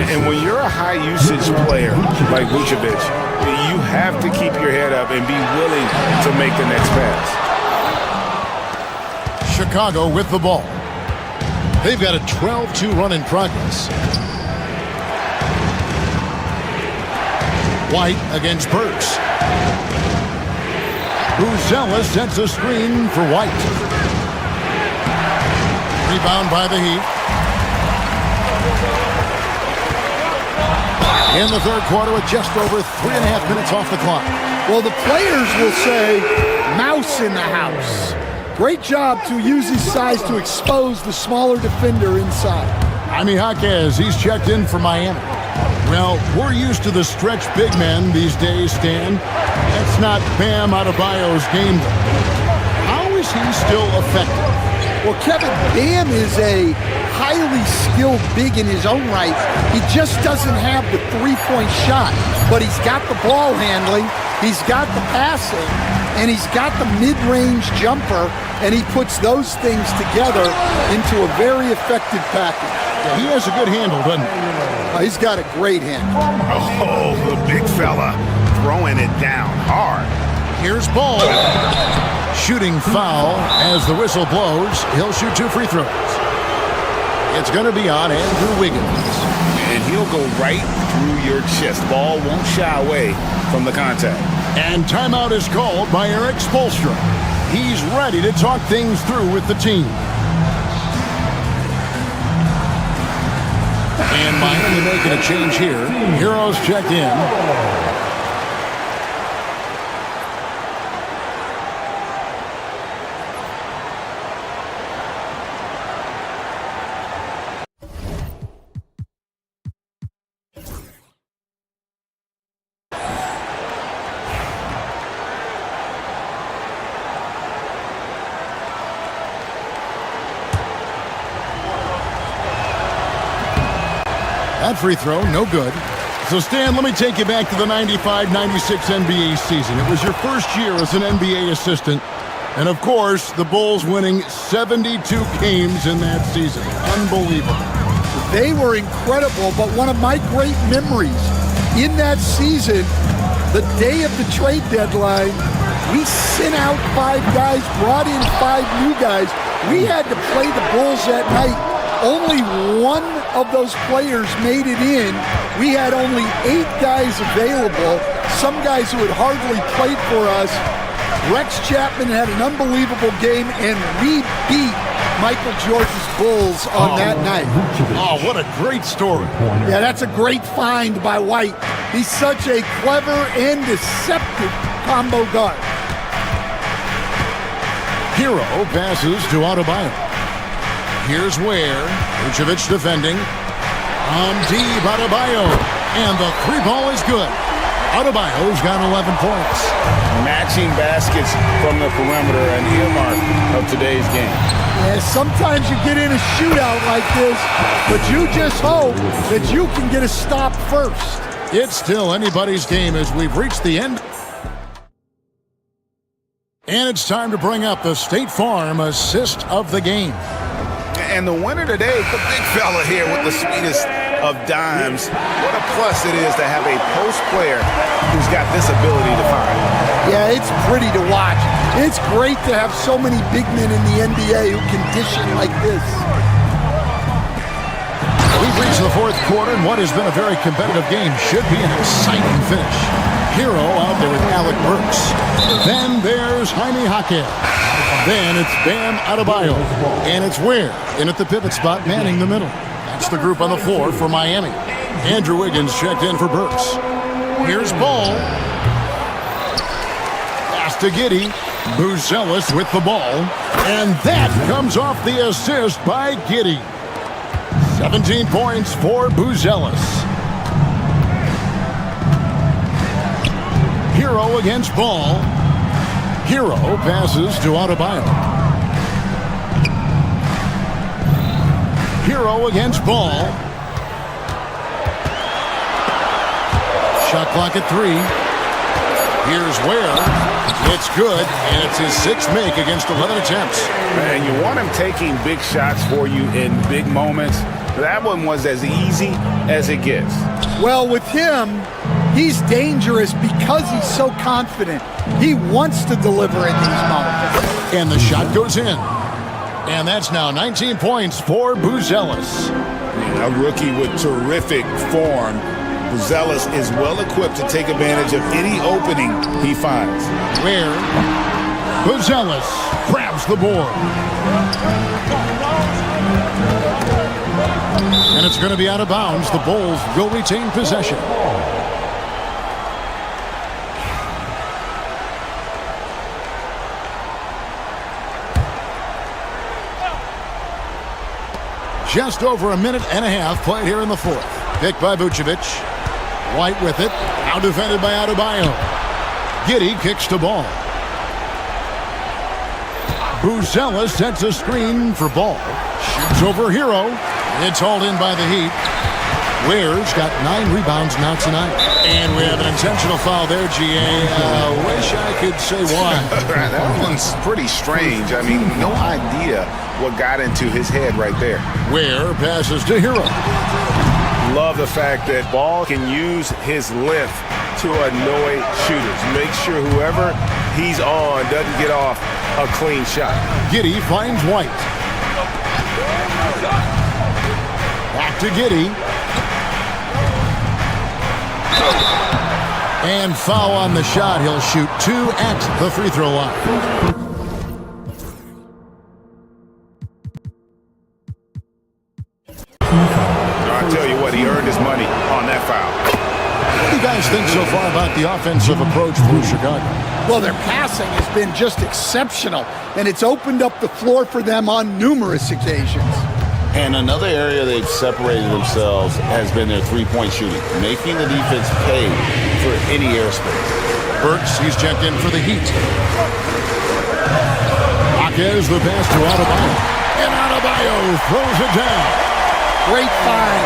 S7: And when you're a high-usage player like Vucevic, you have to keep your head up and be willing to make the next pass.
S4: Chicago with the ball. They've got a 12-2 run in progress. White against Burks. Buzelis sets a screen for White. Rebound by the Heat. In the third quarter with just over 3.5 minutes off the clock.
S6: Well, the players will say, mouse in the house. Great job to use his size to expose the smaller defender inside.
S4: Jaime Jaquez, he's checked in for Miami. Well, we're used to the stretch big men these days, Stan. That's not Bam Adebayo's game. How is he still effective?
S6: Well, Kevin, Bam is a highly skilled big in his own right. He just doesn't have the three-point shot, but he's got the ball handling, he's got the passing, and he's got the mid-range jumper, and he puts those things together into a very effective package.
S4: Yeah, he has a good handle, doesn't he?
S6: He's got a great handle.
S7: Oh, the big fella throwing it down hard.
S4: Here's Ball. Shooting foul as the whistle blows. He'll shoot 2 free throws. It's going to be on Andrew Wiggins.
S7: And he'll go right through your chest. Ball won't shy away from the contact.
S4: And timeout is called by Eric Spoelstra. He's ready to talk things through with the team. And Miami making a change here. Heroes checked in. That free throw, no good. So, Stan, let me take you back to the 95-96 NBA season. It was your first year as an NBA assistant. And, of course, the Bulls winning 72 games in that season. Unbelievable.
S6: They were incredible, but one of my great memories in that season, the day of the trade deadline, we sent out 5 guys, brought in 5 new guys. We had to play the Bulls that night. Only one of those players made it in. We had only 8 guys available, some guys who had hardly played for us. Rex Chapman had an unbelievable game, and we beat Michael Jordan's Bulls on that night.
S4: Oh, what a great story.
S6: Yeah, that's a great find by White. He's such a clever and deceptive combo guard.
S4: Hero passes to Adebayo. Here's Ware. Vucevic defending. On deep, Adebayo. And the 3 ball is good. Adebayo's got 11 points.
S7: Matching baskets from the perimeter, an earmark of today's game.
S6: Yeah, sometimes you get in a shootout like this, but you just hope that you can get a stop first.
S4: It's still anybody's game as we've reached the end. And it's time to bring up the State Farm assist of the game.
S9: And the winner today, the big fella here with the sweetest of dimes. What a plus it is to have a post player who's got this ability to find.
S6: Yeah, it's pretty to watch. It's great to have so many big men in the NBA who can dish it like this.
S4: We've reached the fourth quarter, and what has been a very competitive game should be an exciting finish. Hero out there with Alec Burks. Then there's Jaime Jaquez. Then it's Bam Adebayo. And it's Ware in at the pivot spot, manning the middle. That's the group on the floor for Miami. Andrew Wiggins checked in for Burks. Here's Ball. Pass to Giddey. Buzelis with the ball. And that comes off the assist by Giddey. 17 points for Buzelis. Hero against Ball. Hero passes to Adebayo. Hero against Ball. Shot clock at 3. Here's Ware. It's good, and it's his sixth make against 11 attempts.
S7: Man, you want him taking big shots for you in big moments. That one was as easy as it gets.
S6: Well, with him, he's dangerous because he's so confident. He wants to deliver in these moments.
S4: And the shot goes in. And that's now 19 points for Buzelis.
S9: A rookie with terrific form. Buzelis is well equipped to take advantage of any opening he finds.
S4: Where Buzelis grabs the board. And it's going to be out of bounds. The Bulls will retain possession. Just over a minute and a half played here in the fourth. Picked by Vucevic. White with it. Now defended by Adebayo. Giddey kicks to Ball. Buzelis sets a screen for Ball. Shoots over Hero. It's hauled in by the Heat. Ware's got 9 rebounds now tonight. And we have an intentional foul there, GA. Wish I could say why.
S9: That one's pretty strange. I mean, no idea what got into his head right there.
S4: Ware passes to Hero.
S7: Love the fact that Ball can use his length to annoy shooters. Make sure whoever he's on doesn't get off a clean shot.
S4: Giddey finds White. Back to Giddey. And foul on the shot. He'll shoot 2 at the free throw line.
S7: I tell you what, he earned his money on that foul.
S4: What do you guys think so far about the offensive approach for Chicago?
S6: Well, their passing has been just exceptional, and it's opened up the floor for them on numerous occasions.
S10: And another area they've separated themselves has been their three-point shooting, making the defense pay for any airspace.
S4: Burks, he's checked in for the Heat. Jaquez, the pass to Adebayo. And Adebayo throws it down.
S6: Great find,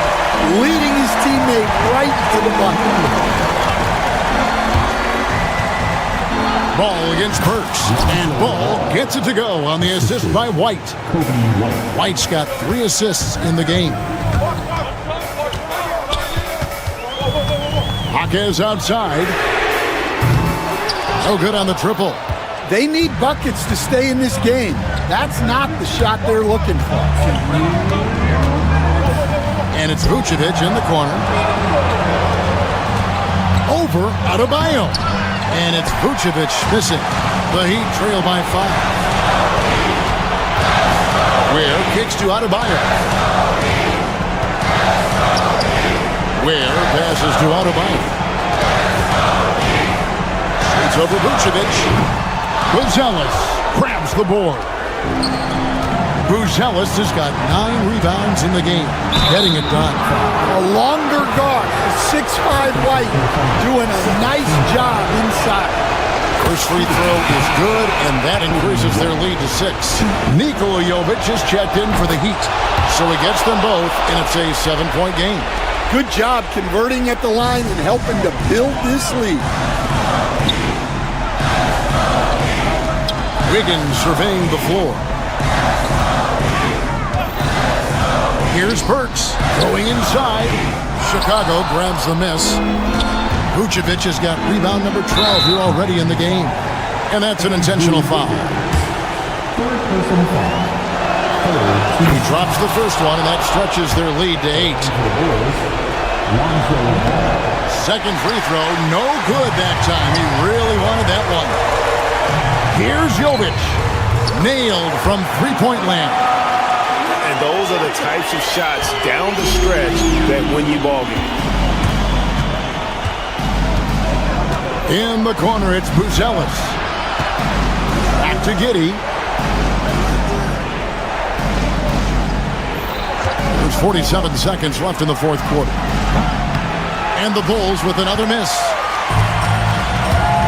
S6: leading his teammate right to the bucket.
S4: Ball against Burks, and Ball gets it to go on the assist by White. White's got 3 assists in the game. Jaquez outside. No good on the triple.
S6: They need buckets to stay in this game. That's not the shot they're looking for.
S4: And it's Vucevic in the corner. Over Adebayo. And it's Vucevic missing. The Heat trail by 5. Ware kicks to Adebayo. Ware passes to Adebayo. Shoots over Vucevic. Buzelis grabs the board. Buzelis has got 9 rebounds in the game, getting it done.
S6: A longer guard, a 6'5" White, doing a nice job inside.
S4: First free throw is good, and that increases their lead to 6. Nikola Jovic has checked in for the Heat, so he gets them both, and it's a 7-point game.
S6: Good job converting at the line and helping to build this lead.
S4: Wiggins surveying the floor. Here's Burks going inside. Chicago grabs the miss. Vucevic has got rebound number 12 here already in the game. And that's an intentional foul. He drops the first one, and that stretches their lead to 8. Second free throw, no good that time. He really wanted that one. Here's Jovic. Nailed from three-point land.
S7: And those are the types of shots down the stretch that win you ball games.
S4: In the corner, it's Buzelis. Back to Giddey. There's 47 seconds left in the fourth quarter. And the Bulls with another miss.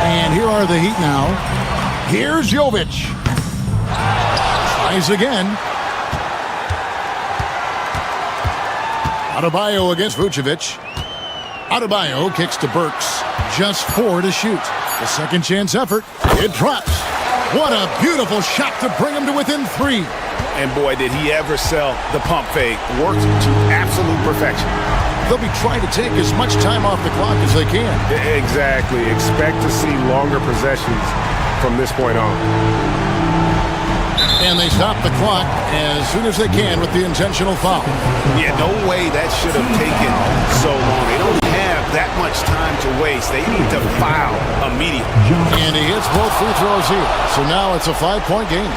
S4: And here are the Heat now. Here's Jovic. Tries again. Adebayo against Vucevic. Adebayo kicks to Burks. Just 4 to shoot. The second chance effort. It drops. What a beautiful shot to bring him to within 3.
S7: And boy, did he ever sell the pump fake. Worked to absolute perfection.
S4: They'll be trying to take as much time off the clock as they can.
S7: Exactly. Expect to see longer possessions from this point on.
S4: And they stop the clock as soon as they can with the intentional foul.
S7: Yeah, no way that should have taken so long. They don't have that much time to waste. They need to foul immediately.
S4: And he hits both free throws here. So now it's a 5-point game.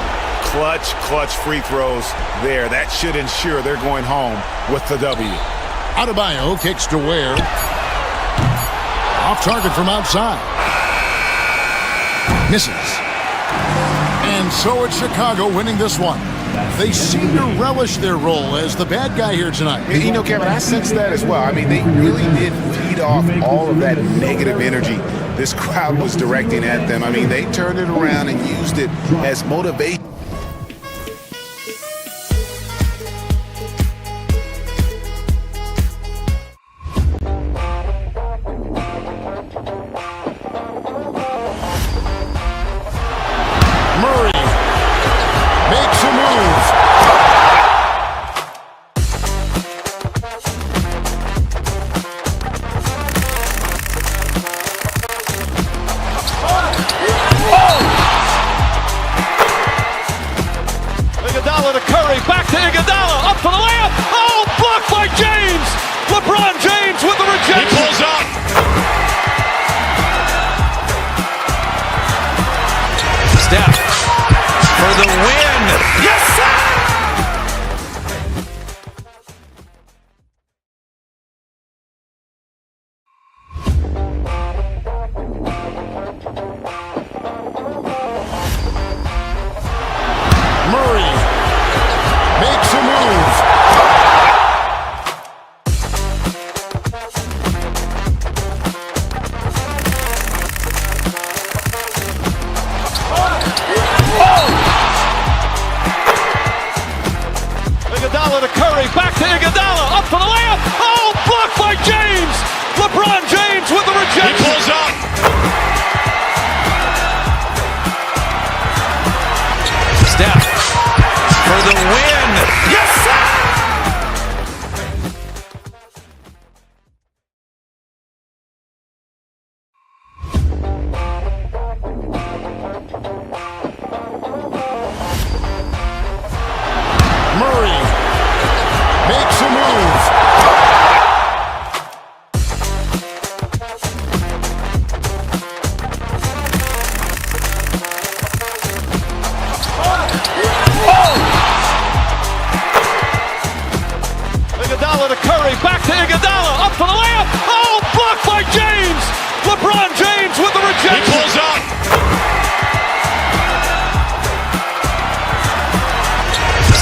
S7: Clutch free throws there. That should ensure they're going home with the W.
S4: Adebayo kicks to Ware. Off target from outside. Misses. And so it's Chicago winning this one. They seem to relish their role as the bad guy here tonight.
S7: You know, Kevin, I sense that as well. I mean, they really did feed off all of that negative energy this crowd was directing at them. I mean, they turned it around and used it as motivation.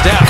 S3: Steph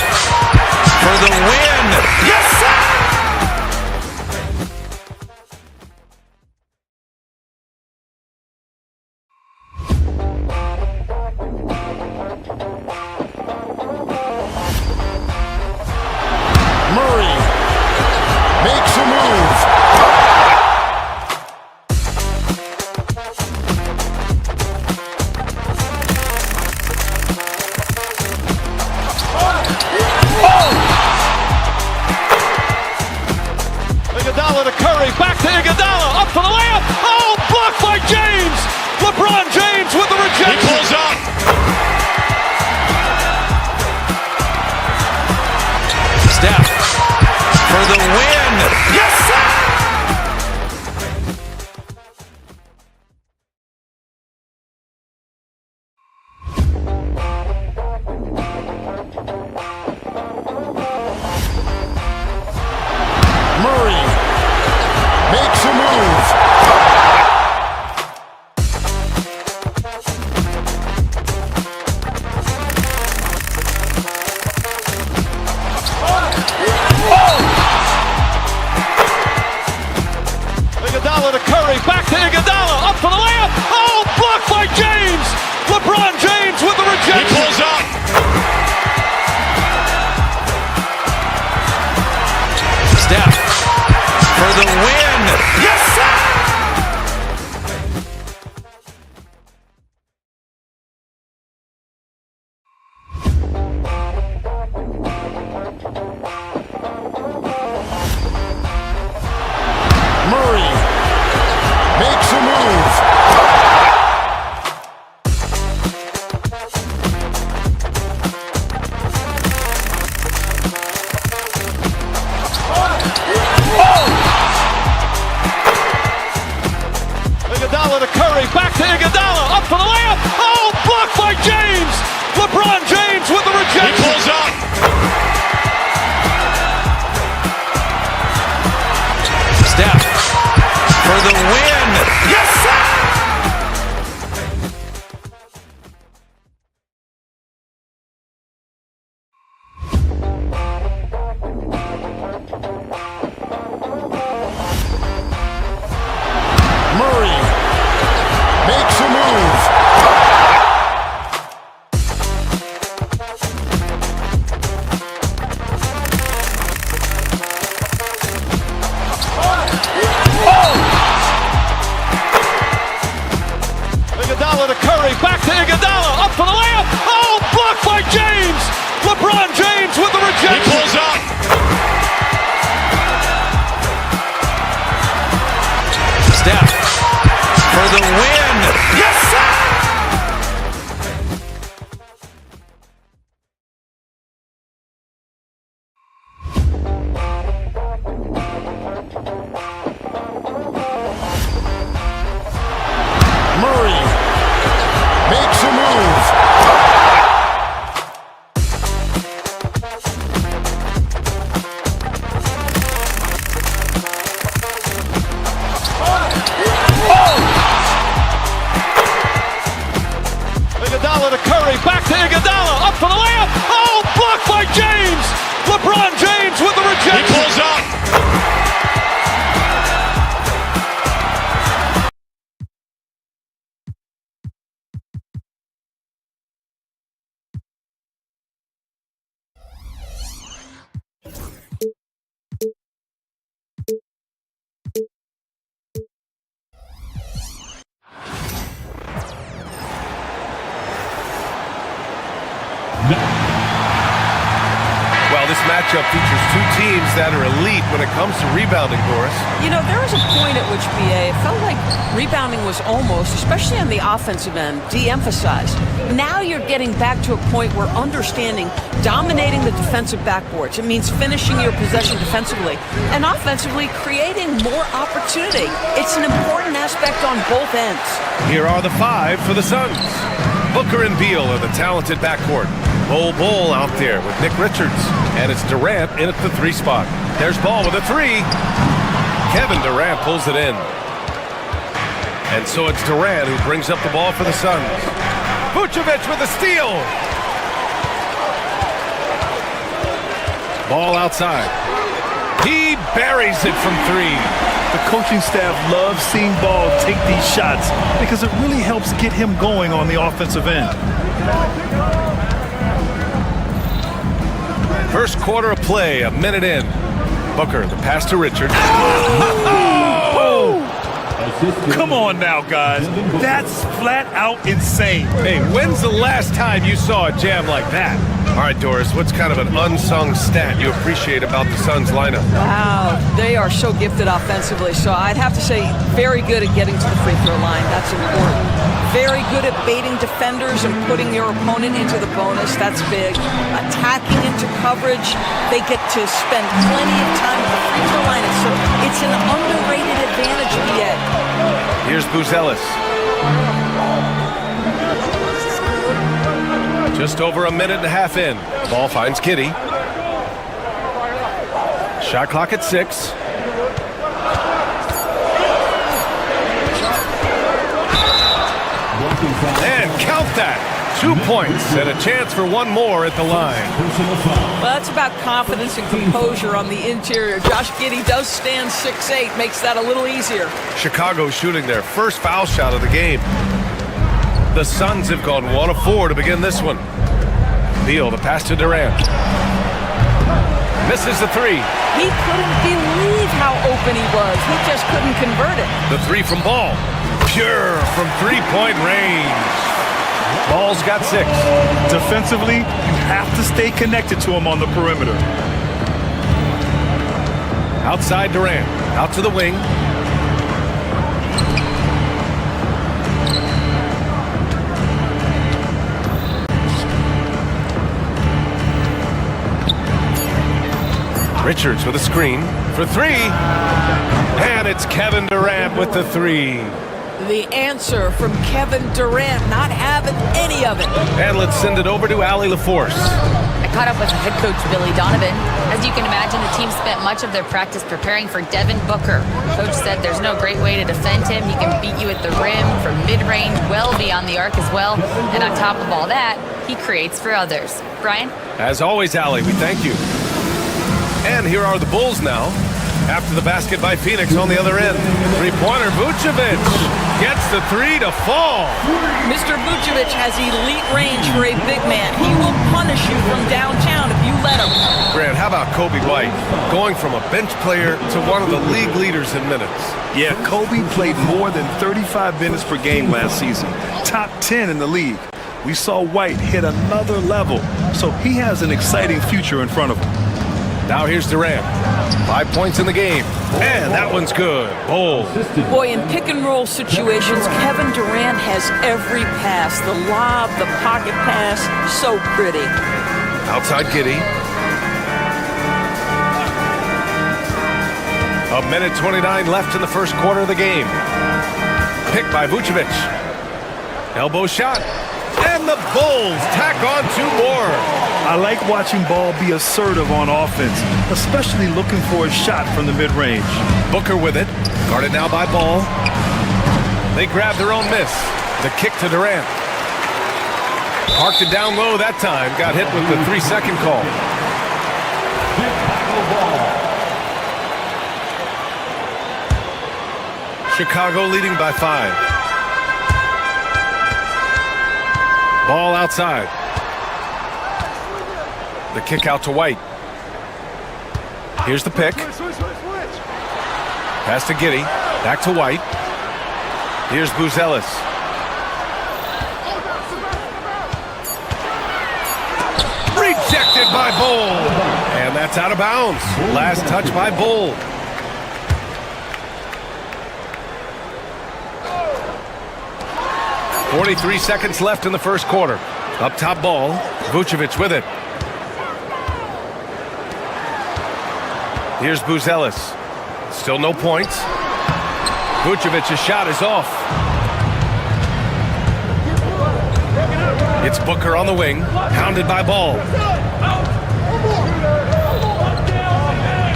S1: Iguodala to Curry, back to Iguodala, up for the layup. Oh, blocked by James. LeBron James with the rejection.
S3: He pulls up. Steph for the win.
S2: Yes, sir!
S4: Murray makes a move.
S1: Iguodala to Curry, back to Iguodala, up for the layup. Oh, blocked by James. LeBron James with the rejection.
S3: He pulls up. Steph for the win.
S2: Yes, sir!
S4: Murray makes a move.
S1: Iguodala to Curry, back to Iguodala, up for the layup. Oh, blocked by James. LeBron James with the
S3: He
S1: rejection.
S3: pulls up.
S11: Well, this matchup features two teams that are elite when it comes to rebounding, Doris.
S12: You know, there was a point at which, BA, it felt like rebounding was almost, especially on the offensive end, de-emphasized. Now you're getting back to a point where understanding dominating the defensive backboards. It means finishing your possession defensively and offensively creating more opportunity. It's an important aspect on both ends.
S11: Here are the five for the Suns. Booker and Beal are the talented backcourt. Bol out there with Nick Richards. And it's Durant in at the three spot. There's Ball with a three. Kevin Durant pulls it in. And so it's Durant who brings up the ball for the Suns. Vucevic with a steal. Ball outside. He buries it from three.
S13: The coaching staff loves seeing Ball take these shots because it really helps get him going on the offensive end.
S11: First quarter of play, a minute in. Booker, the pass to Richards.
S13: Oh! Come on now, guys. That's flat out insane.
S11: Hey, when's the last time you saw a jam like that? All right, Doris, what's kind of an unsung stat you appreciate about the Suns lineup?
S12: Wow, they are so gifted offensively. So I'd have to say very good at getting to the free throw line. That's important. Very good at baiting defenders and putting your opponent into the bonus. That's big. Attacking into coverage. They get to spend plenty of time at the free throw line. So it's an underrated advantage, BA.
S11: Here's Buzelis. Just over a minute and a half in. Ball finds Kitty. Shot clock at 6. And count that. 2 points and a chance for one more at the line.
S12: Well, that's about confidence and composure on the interior. Josh Giddey does stand 6'8", makes that a little easier.
S11: Chicago shooting their first foul shot of the game. The Suns have gone 1 of 4 to begin this one. Beal, the pass to Durant. Misses the three.
S12: He couldn't believe how open he was. He just couldn't convert it.
S11: The three from Ball. Pure from three-point range. Ball's got 6.
S13: Defensively, you have to stay connected to him on the perimeter.
S11: Outside Durant. Out to the wing. Richards with a screen for 3. And it's Kevin Durant with the 3.
S12: The answer from Kevin Durant, not having any of it.
S11: And let's send it over to Allie LaForce.
S14: I caught up with head coach Billy Donovan. As you can imagine, the team spent much of their practice preparing for Devin Booker. Coach said there's no great way to defend him. He can beat you at the rim, from mid-range, well beyond the arc as well. And on top of all that, he creates for others. Brian?
S11: As always, Allie, we thank you. And here are the Bulls now. After the basket by Phoenix on the other end. Three-pointer, Vucevic gets the three to fall.
S12: Mr. Vucevic has elite range for a big man. He will punish you from downtown if you let him.
S11: Grant, how about Kobe White going from a bench player to one of the league leaders in minutes?
S13: Yeah, Kobe played more than 35 minutes per game last season. Top 10 in the league. We saw White hit another level, so he has an exciting future in front of him.
S11: Now here's Durant. 5 points in the game. And that one's good. Bold.
S12: Boy, in pick-and-roll situations, Kevin Durant has every pass. The lob, the pocket pass, so pretty.
S11: Outside Giddey. A minute 29 left in the first quarter of the game. Pick by Vucevic. Elbow shot. And the Bulls tack on 2 more.
S13: I like watching Ball be assertive on offense, especially looking for a shot from the mid-range.
S11: Booker with it. Guarded now by Ball. They grab their own miss. The kick to Durant. Parked it down low that time. Got hit with the 3-second call. Chicago leading by 5. Ball outside. The kick out to White. Here's the pick. Pass to Giddey. Back to White. Here's Buzelis. Rejected by Bull. And that's out of bounds. Last touch by Bull. .43 seconds left in the first quarter. Up top Ball. Vucevic with it. Here's Buzelis. Still no points. Vucevic's shot is off. It's Booker on the wing. Hounded by Ball.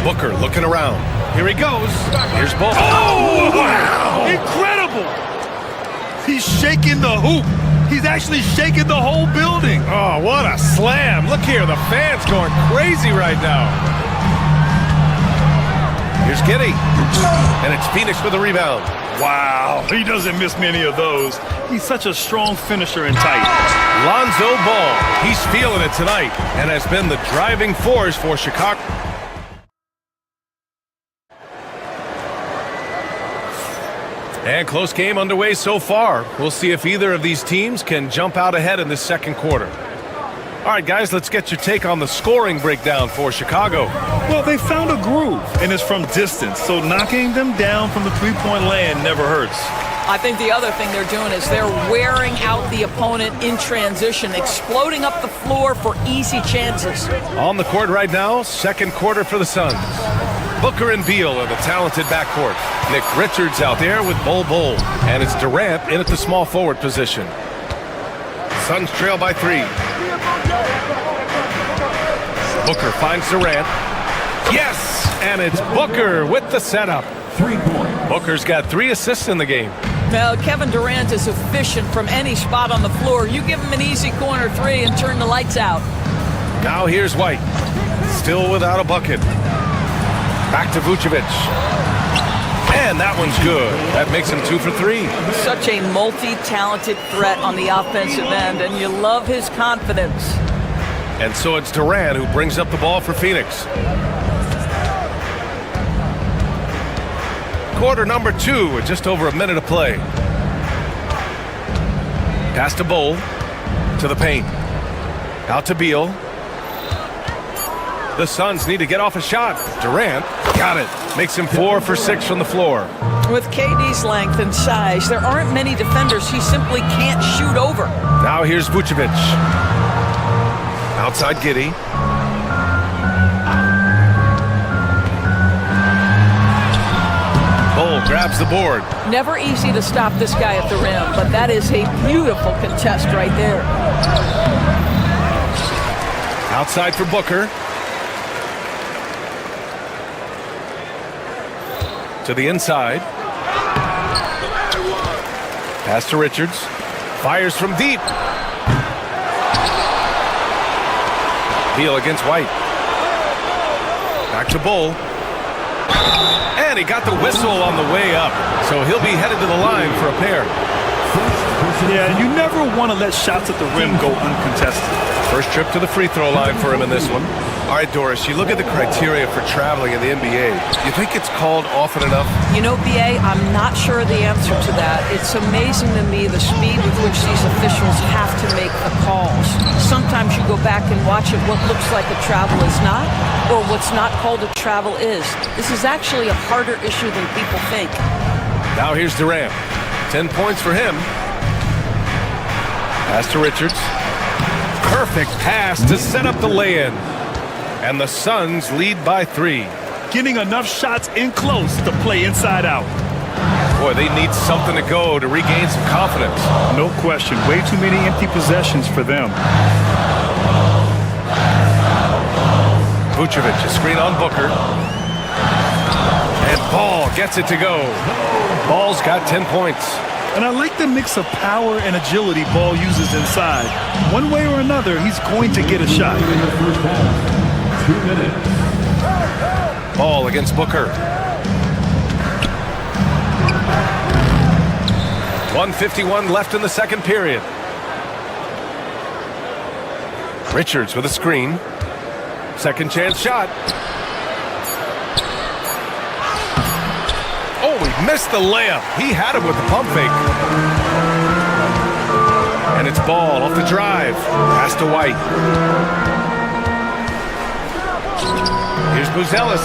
S11: Booker looking around. Here he goes. Here's Ball.
S13: Oh, wow! Incredible! He's shaking the hoop. He's actually shaking the whole building.
S11: Oh, what a slam. Look here, the fans going crazy right now. Here's Giddey. And it's Phoenix with the rebound.
S13: Wow, he doesn't miss many of those. He's such a strong finisher and tight.
S11: Lonzo Ball. He's feeling it tonight and has been the driving force for Chicago. And close game underway so far. We'll see if either of these teams can jump out ahead in this second quarter. All right, guys, let's get your take on the scoring breakdown for Chicago.
S13: Well, they found a groove, and it's from distance, so knocking them down from the three-point land never hurts.
S12: I think the other thing they're doing is they're wearing out the opponent in transition, exploding up the floor for easy chances.
S11: On the court right now, second quarter for the Suns. Booker and Beal are the talented backcourt. Nick Richards out there with Bol Bol. And it's Durant in at the small forward position. Suns trail by 3. Booker finds Durant. Yes! And it's Booker with the setup.
S5: 3-point.
S11: Booker's got 3 assists in the game.
S12: Now, Kevin Durant is efficient from any spot on the floor. You give him an easy corner 3 and turn the lights out.
S11: Now here's White. Still without a bucket. Back to Vucevic. And that one's good. That makes him 2 for 3.
S12: Such a multi-talented threat on the offensive end, and you love his confidence.
S11: And so it's Durant who brings up the ball for Phoenix. Quarter number 2 with just over a minute to play. Pass to Bol. To the paint. Out to Beal. The Suns need to get off a shot. Durant got it. Makes him 4 for 6 from the floor.
S12: With KD's length and size, there aren't many defenders he simply can't shoot over.
S11: Now here's Vucevic. Outside Giddey. Bol grabs the board.
S12: Never easy to stop this guy at the rim, but that is a beautiful contest right there.
S11: Outside for Booker. To the inside. Pass to Richards. Fires from deep. Beal against White. Back to Bull. And he got the whistle on the way up. So he'll be headed to the line for a pair.
S13: Yeah, you never want to let shots at the rim go uncontested.
S11: First trip to the free throw line for him in this one.
S15: All right, Doris, you look at the criteria for traveling in the NBA. You think it's called often enough?
S12: You know, BA, I'm not sure the answer to that. It's amazing to me the speed with which these officials have to make the calls. Sometimes you go back and watch it, what looks like a travel is not, or what's not called a travel is. This is actually a harder issue than people think.
S11: Now here's Durant. 10 points for him. Pass to Richards. Perfect pass to set up the lay-in. And the Suns lead by 3.
S13: Getting enough shots in close to play inside out.
S11: Boy, they need something to go to regain some confidence.
S13: No question. Way too many empty possessions for them.
S11: Vucevic, a screen on Booker. And Ball gets it to go. Ball's got 10 points.
S13: And I like the mix of power and agility Ball uses inside. One way or another, he's going to get a shot.
S5: 2 minutes.
S11: Ball against Booker. 1:51 left in the second period. Richards with a screen. Second chance shot. Oh, he missed the layup. He had him with the pump fake. And it's Ball off the drive. Pass to White. Here's Buzelis.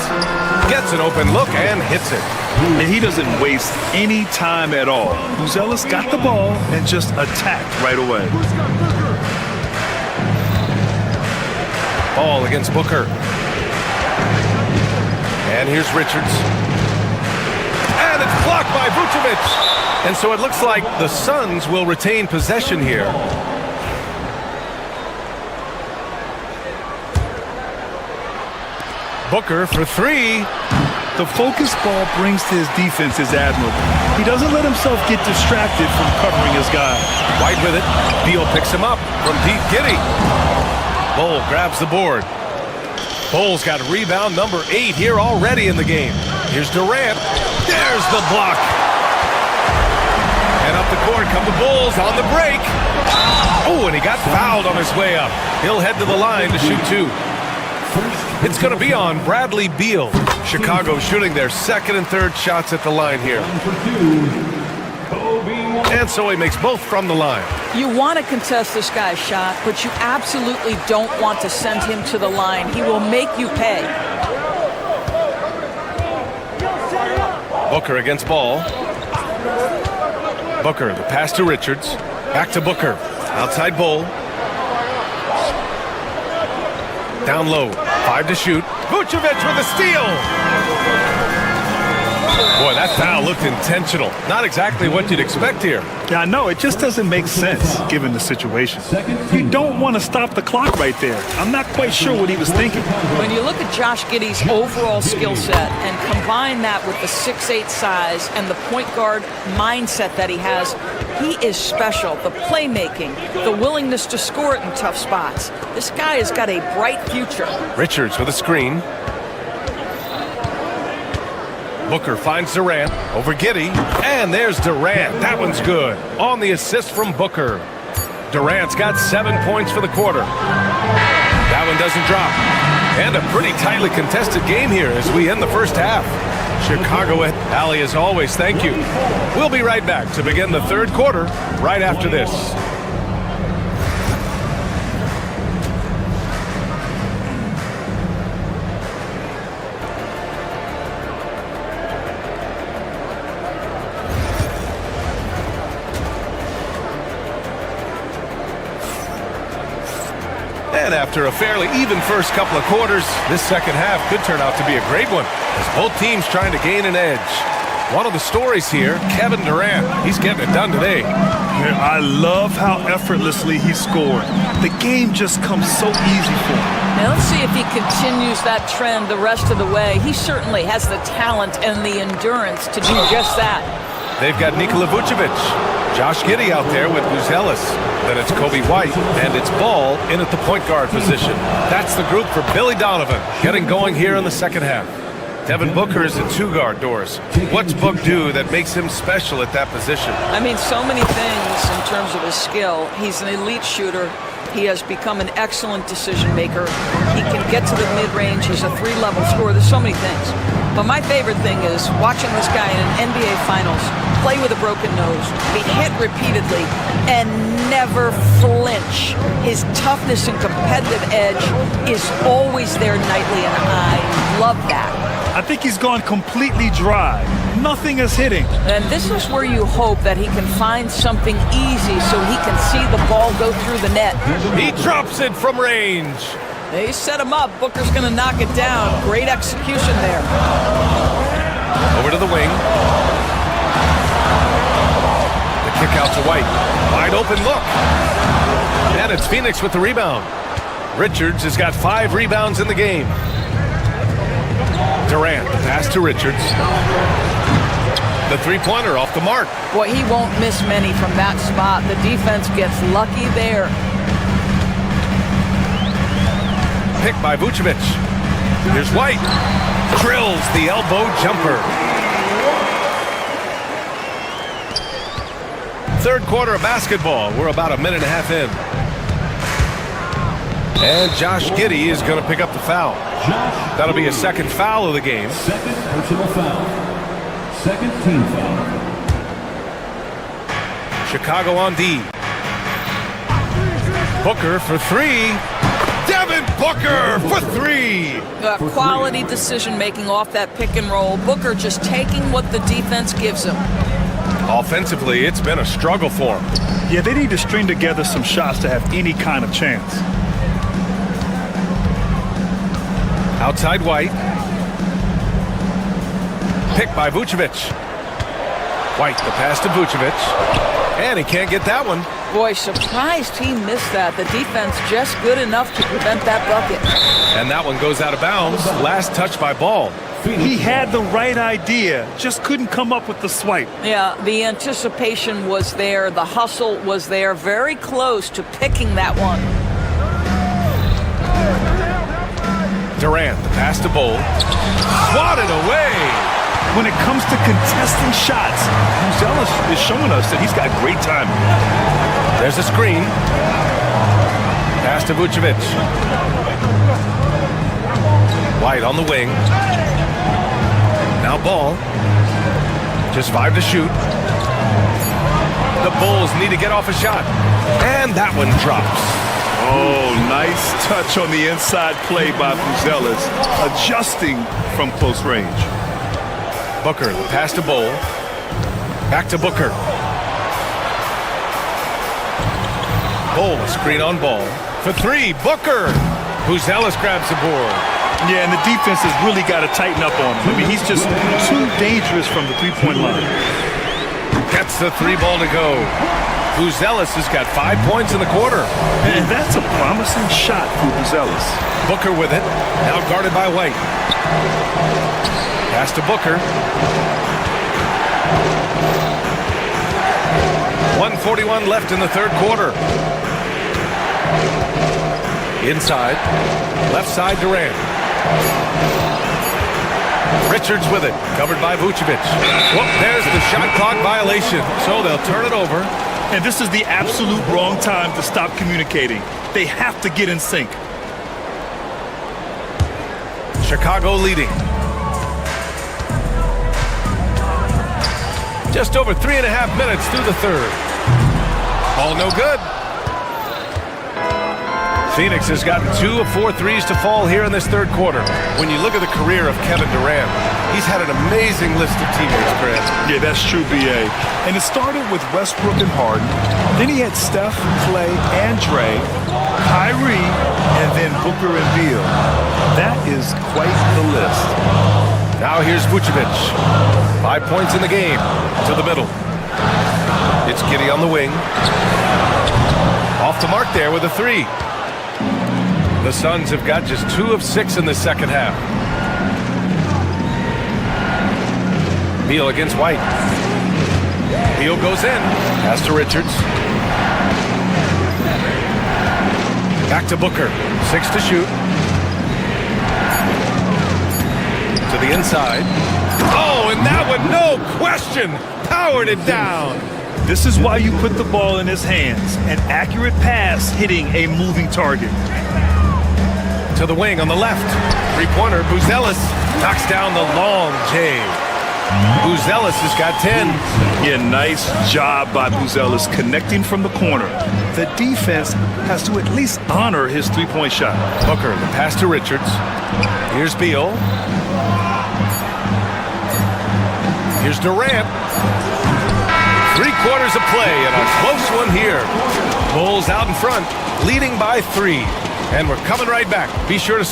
S11: Gets an open look and hits it.
S13: And he doesn't waste any time at all. Buzelis got the ball and just attacked right away.
S11: Ball against Booker. And here's Richards. And it's blocked by Vucevic. And so it looks like the Suns will retain possession here. Booker for 3.
S13: The focus Ball brings to his defense is admirable. He doesn't let himself get distracted from covering his guy.
S11: White with it. Beal picks him up from deep. Giddy. Bull grabs the board. Bull's got rebound number 8 here already in the game. Here's Durant. There's the block. And up the court come the Bulls on the break. Oh, and he got fouled on his way up. He'll head to the line to shoot 2. It's going to be on Bradley Beal. Chicago shooting their second and third shots at the line here. And so he makes both from the line.
S12: You want to contest this guy's shot, but you absolutely don't want to send him to the line. He will make you pay.
S11: Booker against Ball. Booker, the pass to Richards. Back to Booker. Outside Bull. Down low. 5 to shoot. Vucevic with a steal. Boy, that foul looked intentional. Not exactly what you'd expect here.
S13: Yeah, I know. It just doesn't make sense given the situation. You don't want to stop the clock right there. I'm not quite sure what he was thinking.
S12: When you look at Josh Giddey's overall skill set and combine that with the 6'8" size and the point guard mindset that he has, he is special. The playmaking, the willingness to score it in tough spots. This guy has got a bright future.
S11: Richards with a screen. Booker finds Durant over Giddey, and there's Durant. That one's good. On the assist from Booker. Durant's got 7 points for the quarter. That one doesn't drop. And a pretty tightly contested game here as we end the first half. Chicago, Allie, as always, thank you. We'll be right back to begin the third quarter right after this. And after a fairly even first couple of quarters, this second half could turn out to be a great one as both teams trying to gain an edge. One of the stories here, Kevin Durant. He's getting it done today.
S13: Yeah, I love how effortlessly he scored. The game just comes so easy for him.
S12: Now let's see if he continues that trend the rest of the way. He certainly has the talent and the endurance to do just that.
S11: They've got Nikola Vucevic, Josh Giddey out there with Buzelis. Then it's Kobe White, and it's Ball in at the point guard position. That's the group for Billy Donovan, getting going here in the second half. Devin Booker is the two-guard, Doris. What's Book do that makes him special at that position?
S12: I mean, so many things in terms of his skill. He's an elite shooter. He has become an excellent decision maker. He can get to the mid-range. He's a three-level scorer. There's so many things. But my favorite thing is watching this guy in an NBA Finals play with a broken nose, be hit repeatedly, and never flinch. His toughness and competitive edge is always there nightly, and I love that.
S13: I think he's gone completely dry. Nothing is hitting.
S12: And this is where you hope that he can find something easy so he can see the ball go through the net.
S11: He drops it from range.
S12: They set him up. Booker's going to knock it down. Great execution there.
S11: Over to the wing. The kick out to White. Wide open look. And it's Phoenix with the rebound. Richards has got 5 rebounds in the game. Durant, the pass to Richards. The three-pointer off the mark.
S12: Boy, he won't miss many from that spot. The defense gets lucky there.
S11: Pick by Vucevic. Here's White. Drills the elbow jumper. Third quarter of basketball. We're about a minute and a half in. And Josh Giddey is going to pick up the foul. That'll be a second foul of the game.
S5: Second personal foul. Second team foul.
S11: Chicago on D. Booker for 3. Devin Booker for 3.
S12: Quality decision-making off that pick and roll. Booker just taking what the defense gives him.
S11: Offensively, it's been a struggle for him.
S13: Yeah, they need to string together some shots to have any kind of chance.
S11: Outside White. Pick by Vucevic. White, the pass to Vucevic. And he can't get that one.
S12: Boy, surprised he missed that. The defense just good enough to prevent that bucket.
S11: And that one goes out of bounds. Last touch by Ball.
S13: He had the right idea, just couldn't come up with the swipe.
S12: Yeah, the anticipation was there. The hustle was there. Very close to picking that one.
S11: Durant, the pass to Ball. Swatted away.
S13: When it comes to contesting shots, Buzelis is showing us that he's got great timing.
S11: There's a screen. Pass to Vucevic. White on the wing. Now Ball. Just 5 to shoot. The Bulls need to get off a shot. And that one drops.
S13: Oh, nice touch on the inside play by Buzelis, adjusting from close range.
S11: Booker, the pass to Ball. Back to Booker. Ball, a screen on Ball. For 3, Booker. Buzelis grabs the board.
S13: Yeah, and the defense has really got to tighten up on him. I mean, he's just too dangerous from the three-point line.
S11: Gets the 3 ball to go. Buzelis has got 5 points in the quarter.
S13: And that's a promising shot for Buzelis.
S11: Booker with it. Now guarded by White. Pass to Booker. 1:41 left in the third quarter. Inside. Left side Durant. Richards with it. Covered by Vucevic. Whoop, there's the shot clock violation. So they'll turn it over.
S13: And this is the absolute wrong time to stop communicating. They have to get in sync.
S11: Chicago leading. Just over 3.5 minutes through the third. All no good. Phoenix has gotten 2 of 4 threes to fall here in this third quarter. When you look at the career of Kevin Durant, he's had an amazing list of teammates, Grant.
S13: Yeah, that's true, B.A. And it started with Westbrook and Harden. Then he had Steph, Clay, and Dre, Kyrie, and then Booker and Beal. That is quite the list.
S11: Now here's Vucevic. 5 points in the game. To the middle. It's Giddey on the wing. Off the mark there with a 3. The Suns have got just 2 of 6 in the second half. Beal against White. Beal goes in. Pass to Richards. Back to Booker. 6 to shoot. To the inside. Oh, and that one, no question, powered it down.
S13: This is why you put the ball in his hands. An accurate pass hitting a moving target.
S11: To the wing on the left. Three-pointer, Buzelis knocks down the long J. Buzelis has got 10.
S13: Yeah, nice job by Buzelis connecting from the corner. The defense has to at least honor his three-point shot.
S11: Booker, the pass to Richards. Here's Beal. Here's Durant. 3/4 of play and a close one here. Bulls out in front, leading by 3. And we're coming right back. Be sure to...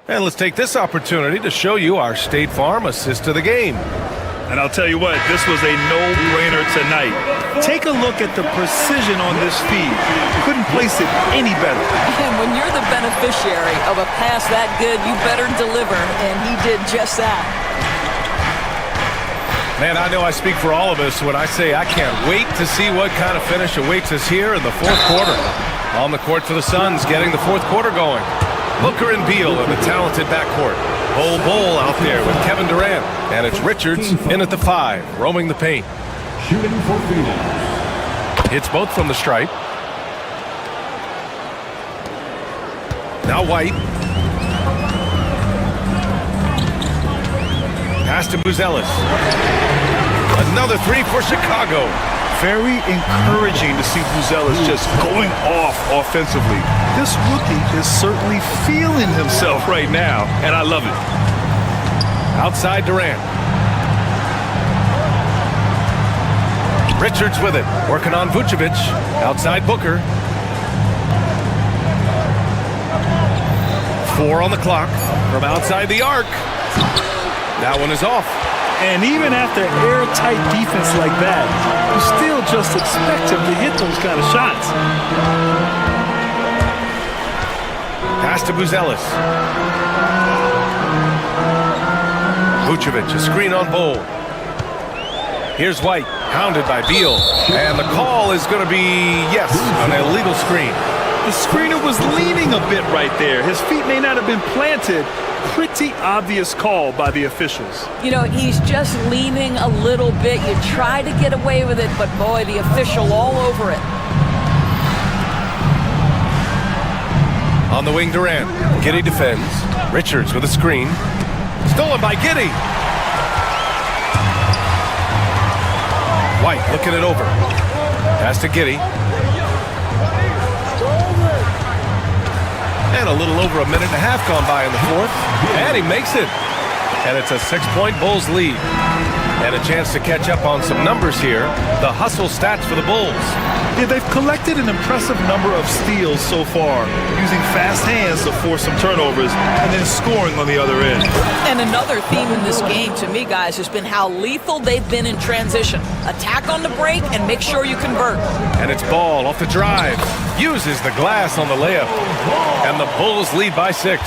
S11: And let's take this opportunity to show you our State Farm assist to the game.
S13: And I'll tell you what, this was a no-brainer tonight. Take a look at the precision on this feed. Couldn't place it any better.
S12: And when you're the beneficiary of a pass that good, you better deliver, and he did just that.
S11: Man, I know I speak for all of us when I say I can't wait to see what kind of finish awaits us here in the fourth quarter. On the court for the Suns, getting the fourth quarter going. Booker and Beal in the talented backcourt. Bol out there with Kevin Durant. And it's Richards in at the 5, roaming the paint.
S5: Shooting for Phoenix.
S11: Hits both from the stripe. Now White. Pass to Buzelis. Another 3 for Chicago.
S13: Very encouraging to see Buzelis just going off offensively. This rookie is certainly feeling himself right now, and I love it.
S11: Outside Durant. Richards with it, working on Vucevic. Outside Booker. 4 on the clock from outside the arc. That one is off.
S13: And even after airtight defense like that, you still just expect him to hit those kind of shots.
S11: Pass to Buzelis. Vucevic, a screen on Bol. Here's White, hounded by Beal. And the call is going to be, yes, an illegal screen.
S13: The screener was leaning a bit right there. His feet may not have been planted. Pretty obvious call by the officials.
S12: You know, he's just leaning a little bit. You try to get away with it, but boy, the official all over it.
S11: On the wing, Durant. Giddey defends. Richards with a screen. Stolen by Giddey. White looking it over. Pass to Giddey. And a little over a minute and a half gone by in the fourth. And he makes it. And it's a 6-point Bulls lead. And a chance to catch up on some numbers here. The hustle stats for the Bulls.
S13: Yeah, they've collected an impressive number of steals so far, using fast hands to force some turnovers and then scoring on the other end.
S12: And another theme in this game to me, guys, has been how lethal they've been in transition. Attack on the break and make sure you convert.
S11: And it's Ball off the drive. Uses the glass on the layup. And the Bulls lead by 6.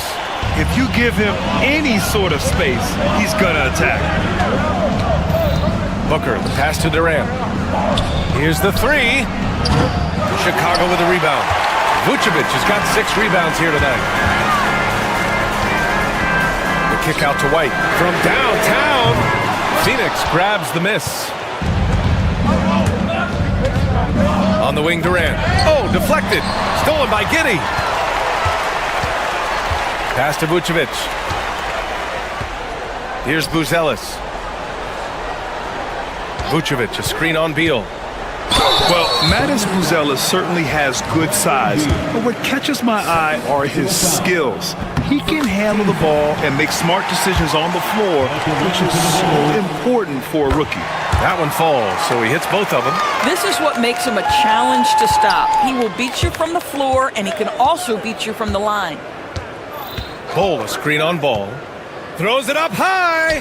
S13: If you give him any sort of space, he's gonna attack.
S11: Booker, the pass to Durant. Here's the 3. Chicago with a rebound. Vucevic has got 6 rebounds here tonight. The kick out to White. From downtown, Phoenix grabs the miss. On the wing, Durant. Oh, deflected. Stolen by Giddey. Pass to Vucevic. Here's Buzelis. Vucevic, a screen on Beal.
S13: Well, Mattis Buzelis certainly has good size, but what catches my eye are his skills. He can handle the ball and make smart decisions on the floor, which is so important for a rookie.
S11: That one falls, so he hits both of them.
S12: This is what makes him a challenge to stop. He will beat you from the floor, and he can also beat you from the line.
S11: Bol, a screen on ball. Throws it up high.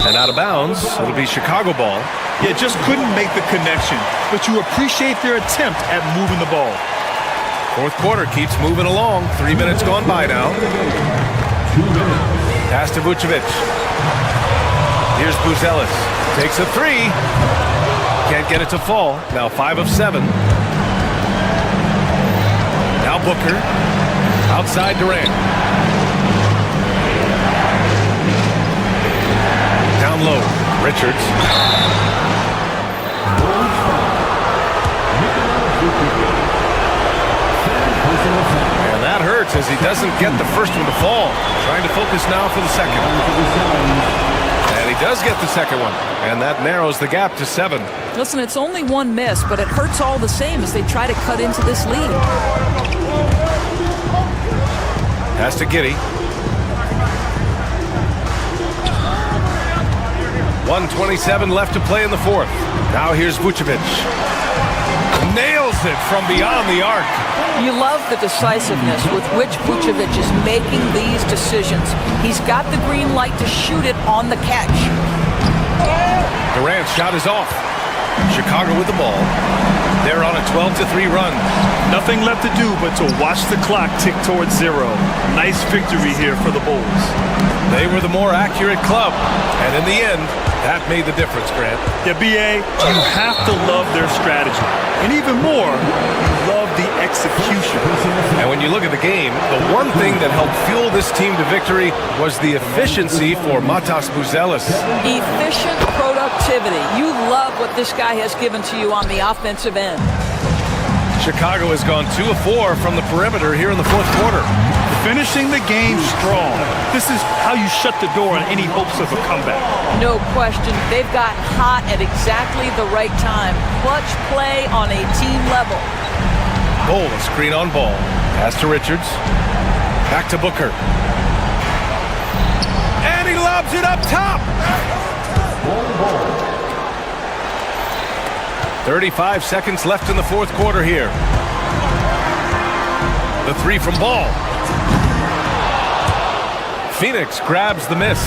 S11: And out of bounds. It'll be Chicago ball.
S13: Yeah, just couldn't make the connection, but you appreciate their attempt at moving the ball.
S11: Fourth quarter keeps moving along. 3 minutes gone by now. Pass to Vucevic. Here's Buzelis. Takes a three. Can't get it to fall. Now 5 of 7. Now Booker. Outside Durant. Down low. Richards. And that hurts as he doesn't get the first one to fall. Trying to focus now for the second. And he does get the second one. And that narrows the gap to 7.
S12: Listen, it's only one miss, but it hurts all the same as they try to cut into this lead.
S11: Pass to Giddey. 1:27 left to play in the fourth. Now here's Vucevic. Nails it from beyond the arc.
S12: You love the decisiveness with which Vucevic is making these decisions. He's got the green light to shoot it on the catch.
S11: Durant's shot is off. Chicago with the ball. They're on a 12-3 run.
S13: Nothing left to do but to watch the clock tick towards 0. Nice victory here for the Bulls.
S11: They were the more accurate club. And in the end, that made the difference, Grant.
S13: Yeah, B.A., you have to love their strategy. And even more, you love the execution.
S11: And when you look at the game, the one thing that helped fuel this team to victory was the efficiency for Matas Buzelis.
S12: Efficient productivity. You love what this guy has given to you on the offensive end.
S11: Chicago has gone 2 of 4 from the perimeter here in the fourth quarter.
S13: Finishing the game strong. This is how you shut the door on any hopes of a comeback.
S12: No question. They've gotten hot at exactly the right time. Clutch play on a team level.
S11: Bol, a screen on ball. Pass to Richards. Back to Booker. And he lobs it up top. 35 seconds left in the fourth quarter here. The three from Ball. Phoenix grabs the miss.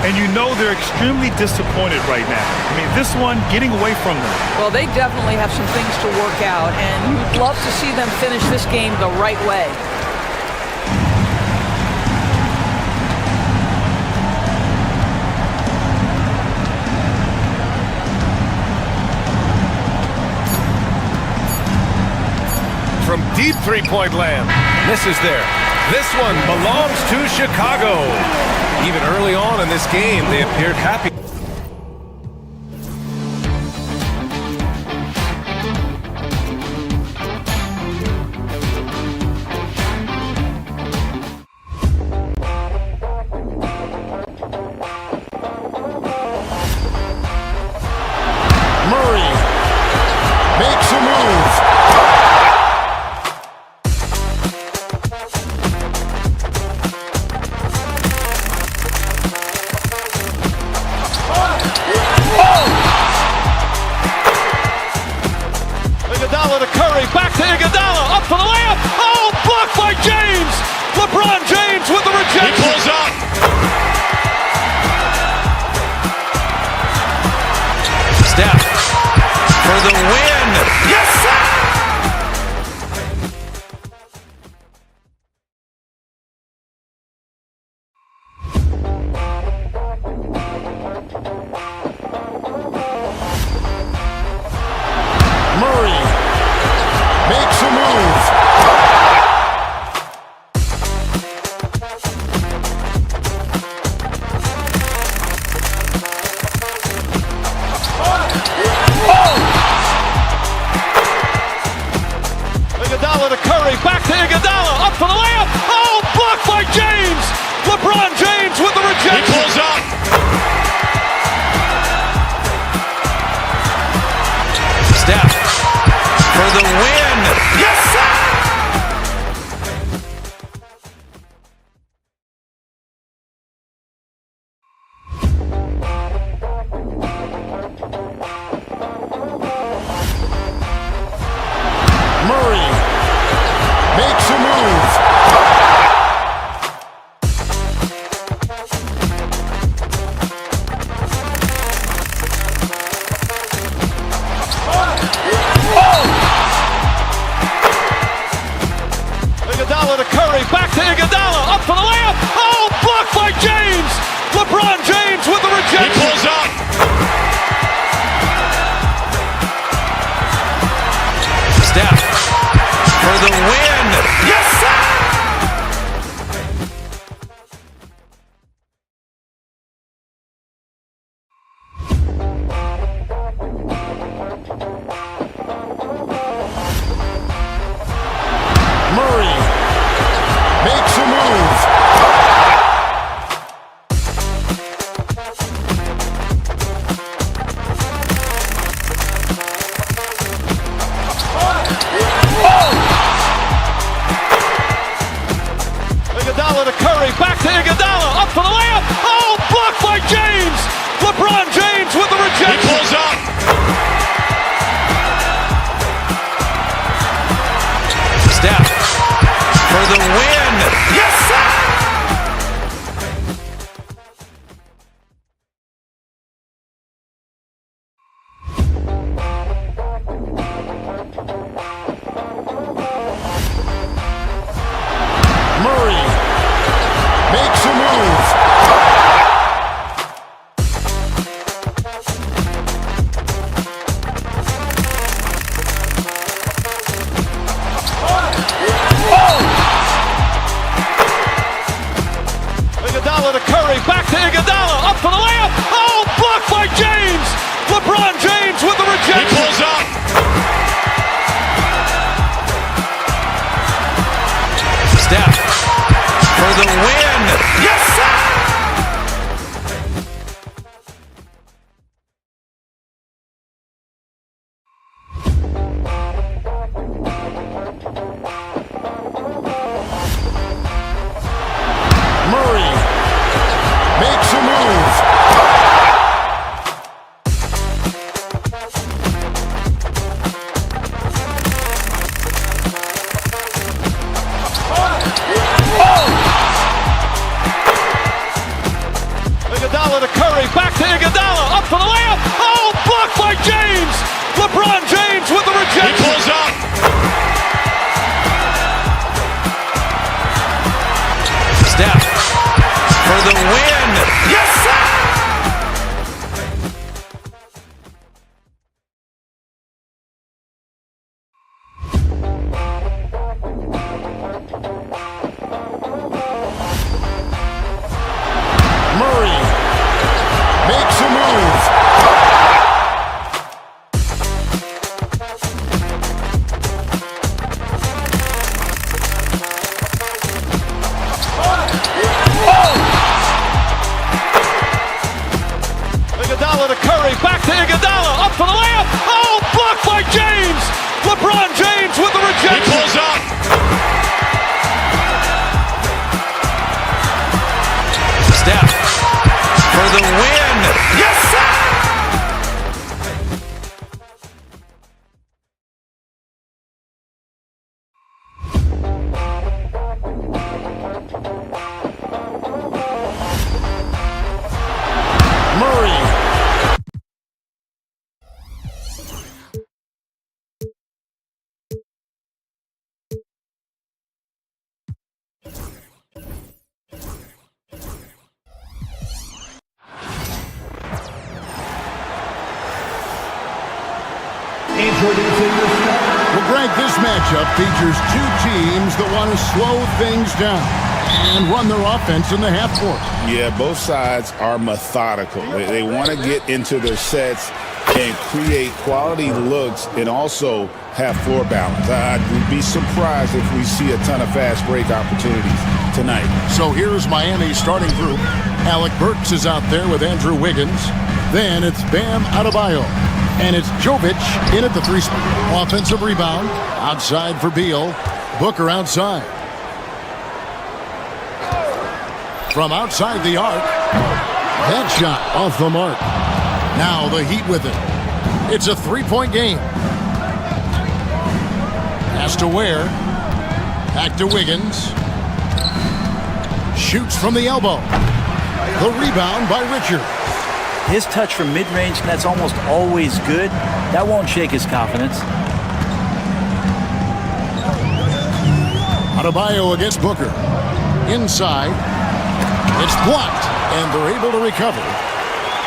S13: And you know they're extremely disappointed right now. I mean, this one getting away from them.
S12: Well, they definitely have some things to work out, and you'd love to see them finish this game the right way.
S11: From deep three-point land. Misses there. This one belongs to Chicago. Even early on in this game, they appeared happy.
S4: Murray makes a move.
S1: Iguodala to Curry, back to Iguodala, up for the layup. Oh, blocked by James. LeBron James with the rejection. He pulls up.
S3: Steph for the win.
S2: Yes, sir!
S4: Murray makes a move.
S1: Iguodala to Curry, back to Iguodala, up for the layup. Oh, blocked by James. LeBron James with the rejection. He pulls up.
S3: Steph for the win.
S2: Yes, sir!
S4: Murray makes a move.
S1: Iguodala to Curry, back to Iguodala, up for the layup. Oh, blocked by James. LeBron James with the rejection.
S3: He pulls up. Steph for the win.
S2: Yes, sir!
S4: Murray makes a move.
S1: Iguodala to Curry, back to Iguodala, up for the layup. Oh, blocked by James. LeBron James with the rejection.
S3: He pulls up. Steph for the win.
S2: Yes, sir!
S4: Murray makes a move.
S1: Iguodala to Curry, back to Iguodala, up for the layup. Oh, blocked by James. LeBron James with the
S3: He
S1: rejection.
S3: pulls up. Steph for the win.
S2: Yes, sir!
S4: Murray makes a move.
S1: Iguodala to Curry, back to Iguodala, up for the layup. Oh, blocked by James. LeBron James with the
S3: He
S1: rejection.
S3: pulls up. Steph for the win.
S2: Yes, sir!
S4: Murray makes a move.
S1: Iguodala to Curry, back to Iguodala, up for the layup. Oh, blocked by James. LeBron James with the
S3: He
S1: rejection.
S3: pulls up. Steph for the win.
S2: Yes, sir!
S4: Murray Well, Greg, this matchup features two teams that want to slow things down and run their offense in the half court.
S7: Yeah, both sides are methodical. They want to get into their sets and create quality looks and also have floor balance. I'd be surprised if we see a ton of fast break opportunities tonight.
S4: So here's Miami's starting group. Alec Burks is out there with Andrew Wiggins. Then it's Bam Adebayo. And it's Jovic in at the three spot. Offensive rebound. Outside for Beal. Booker outside. From outside the arc. Headshot off the mark. Now the Heat with it. It's a three-point game. Pass to Ware. Back to Wiggins. Shoots from the elbow. The rebound by Richard.
S16: His touch from mid-range, that's almost always good. That won't shake his confidence.
S4: Adebayo against Booker. Inside. It's blocked, and they're able to recover.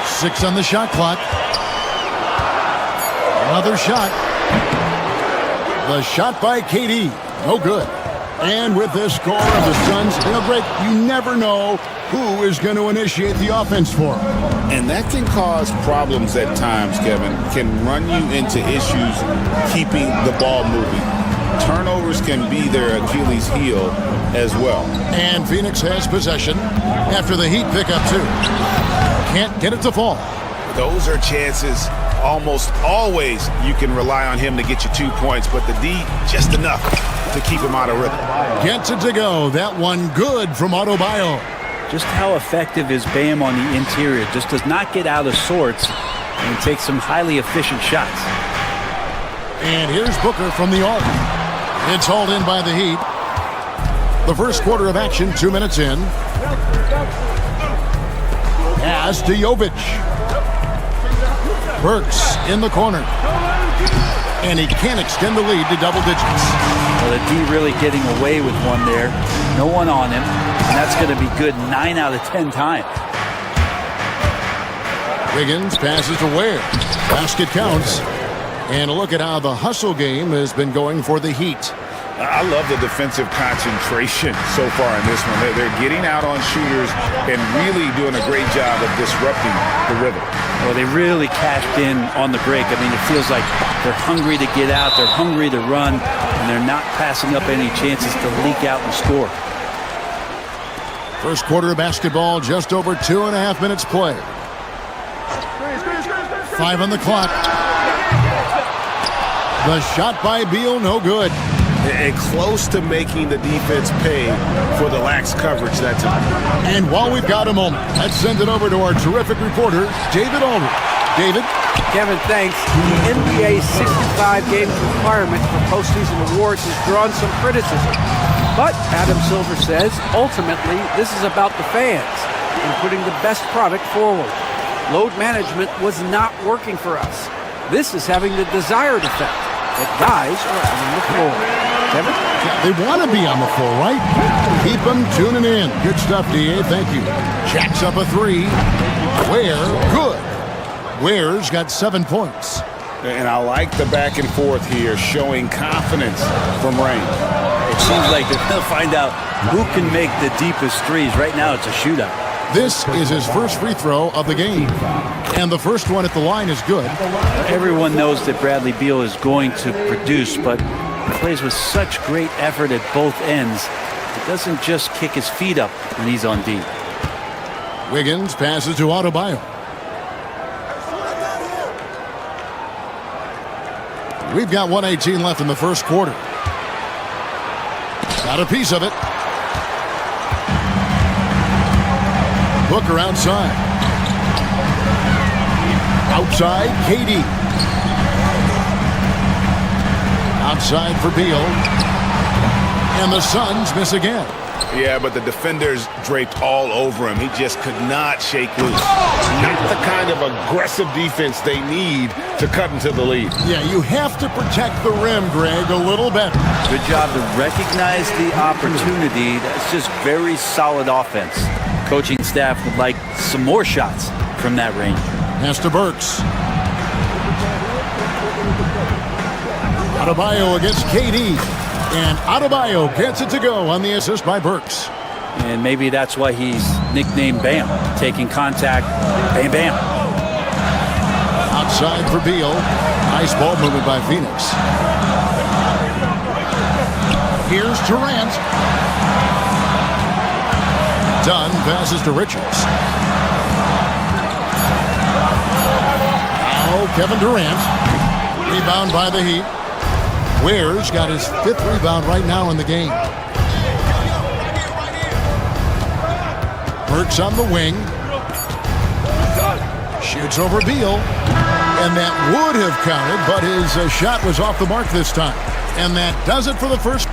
S4: 6 on the shot clock. Another shot. The shot by KD. No good. And with this score of the Suns, Greg, you never know who is going to initiate the offense for them.
S7: And that can cause problems at times, Kevin. Can run you into issues keeping the ball moving. Turnovers can be their Achilles heel as well.
S4: And Phoenix has possession after the Heat pick up 2. Can't get it to fall.
S9: Those are chances. Almost always you can rely on him to get you 2 points, but the D, just enough to keep him out of rhythm.
S4: Gets it to go. That one good from Adebayo.
S16: Just how effective is Bam on the interior? Just does not get out of sorts and takes some highly efficient shots.
S4: And here's Booker from the arc. It's hauled in by the Heat. The first quarter of action, 2 minutes in. Pass to Jovic. Burks in the corner. And he can't extend the lead to double digits.
S16: Well, the D really getting away with one there. No one on him. And that's going to be good 9 out of 10 times.
S4: Wiggins passes to Ware. Basket counts. And a look at how the hustle game has been going for the Heat.
S7: I love the defensive concentration so far in this one. They're getting out on shooters and really doing a great job of disrupting the rhythm.
S16: Well, they really cashed in on the break. I mean, it feels like they're hungry to get out, they're hungry to run, and they're not passing up any chances to leak out and score.
S4: First quarter of basketball, just over 2.5 minutes play. 5 on the clock. The shot by Beal, no good.
S9: And close to making the defense pay for the lax coverage that time.
S4: And while we've got a moment, let's send it over to our terrific reporter, David Aldridge. David?
S8: Kevin, thanks. The NBA's 65-game requirement for postseason awards has drawn some criticism. But Adam Silver says, ultimately, this is about the fans and putting the best product forward. Load management was not working for us. This is having the desired effect that guys are out on the floor. Kevin?
S4: They want to be on the floor, right? Keep them tuning in. Good stuff, D.A. Thank you. Jacks up a 3. Ware, good. Ware's got 7 points.
S7: And I like the back and forth here, showing confidence from range.
S16: It seems like they're going to find out who can make the deepest threes. Right now, it's a shootout.
S4: This is his first free throw of the game. And the first one at the line is good.
S16: Everyone knows that Bradley Beal is going to produce, but he plays with such great effort at both ends. It doesn't just kick his feet up when he's on D.
S4: Wiggins passes to Adebayo. We've got 1:18 left in the first quarter. Got a piece of it. Booker outside. Outside, KD. Outside for Beal. And the Suns miss again.
S9: Yeah, but the defenders draped all over him. He just could not shake loose. Not the kind of aggressive defense they need to cut into the lead.
S4: Yeah, you have to protect the rim, Greg, a little better.
S16: Good job to recognize the opportunity. That's just very solid offense. Coaching staff would like some more shots from that range.
S4: Pass to Burks. Adebayo against KD. And Adebayo gets it to go on the assist by Burks.
S16: And maybe that's why he's nicknamed Bam. Taking contact, bam, bam.
S4: Outside for Beal. Nice ball movement by Phoenix. Here's Durant. Dunn passes to Richards. Now Kevin Durant. Rebound by the Heat. Ware's got his 5th rebound right now in the game. Burks on the wing. Shoots over Beal. And that would have counted, but his shot was off the mark this time. And that does it for the first.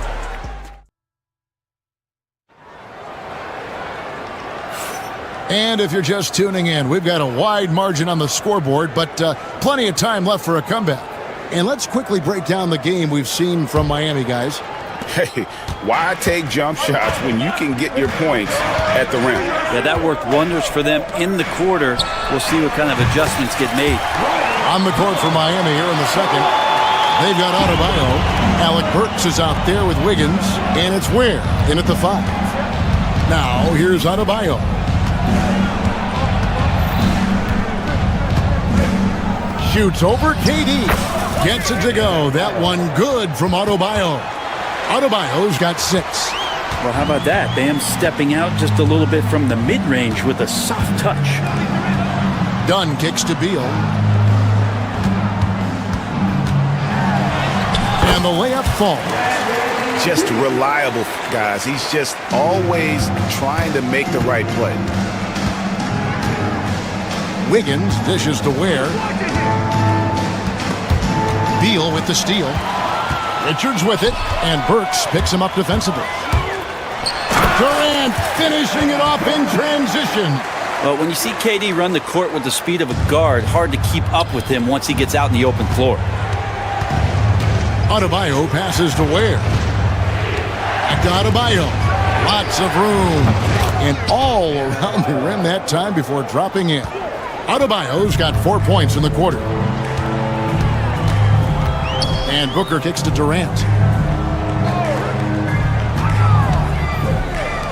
S4: And if you're just tuning in, we've got a wide margin on the scoreboard, but plenty of time left for a comeback. And let's quickly break down the game we've seen from Miami, guys.
S7: Hey, why take jump shots when you can get your points at the rim?
S16: Yeah, that worked wonders for them in the quarter. We'll see what kind of adjustments get made.
S4: On the court for Miami here in the second. They've got Adebayo. Alec Burks is out there with Wiggins. And it's Ware in at the 5. Now, here's Adebayo. Shoots over KD. Gets it to go. That one good from Adebayo. Adebayo's got 6.
S16: Well, how about that? Bam stepping out just a little bit from the mid-range with a soft touch.
S4: Dunn kicks to Beal. And the layup falls.
S9: Just reliable, guys. He's just always trying to make the right play.
S4: Wiggins dishes to Ware. Beal with the steal. Richards with it, and Burks picks him up defensively. Durant finishing it off in transition.
S16: Well, when you see KD run the court with the speed of a guard, hard to keep up with him once he gets out in the open floor.
S4: Adebayo passes to Ware. Back to Adebayo. Lots of room. And all around the rim that time before dropping in. Adebayo's got 4 points in the quarter. And Booker kicks to Durant.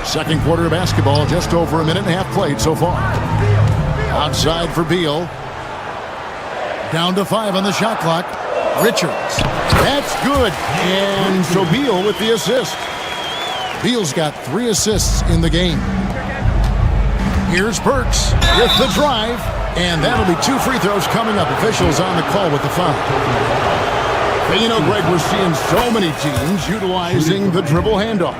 S4: Second quarter of basketball, just over a minute and a half played so far. Outside for Beal. Down to 5 on the shot clock. Richards. That's good. And so Beal with the assist. Beal's got 3 assists in the game. Here's Burks with the drive. And that'll be 2 free throws coming up. Officials on the call with the foul. And you know, Greg, we're seeing so many teams utilizing the dribble handoff.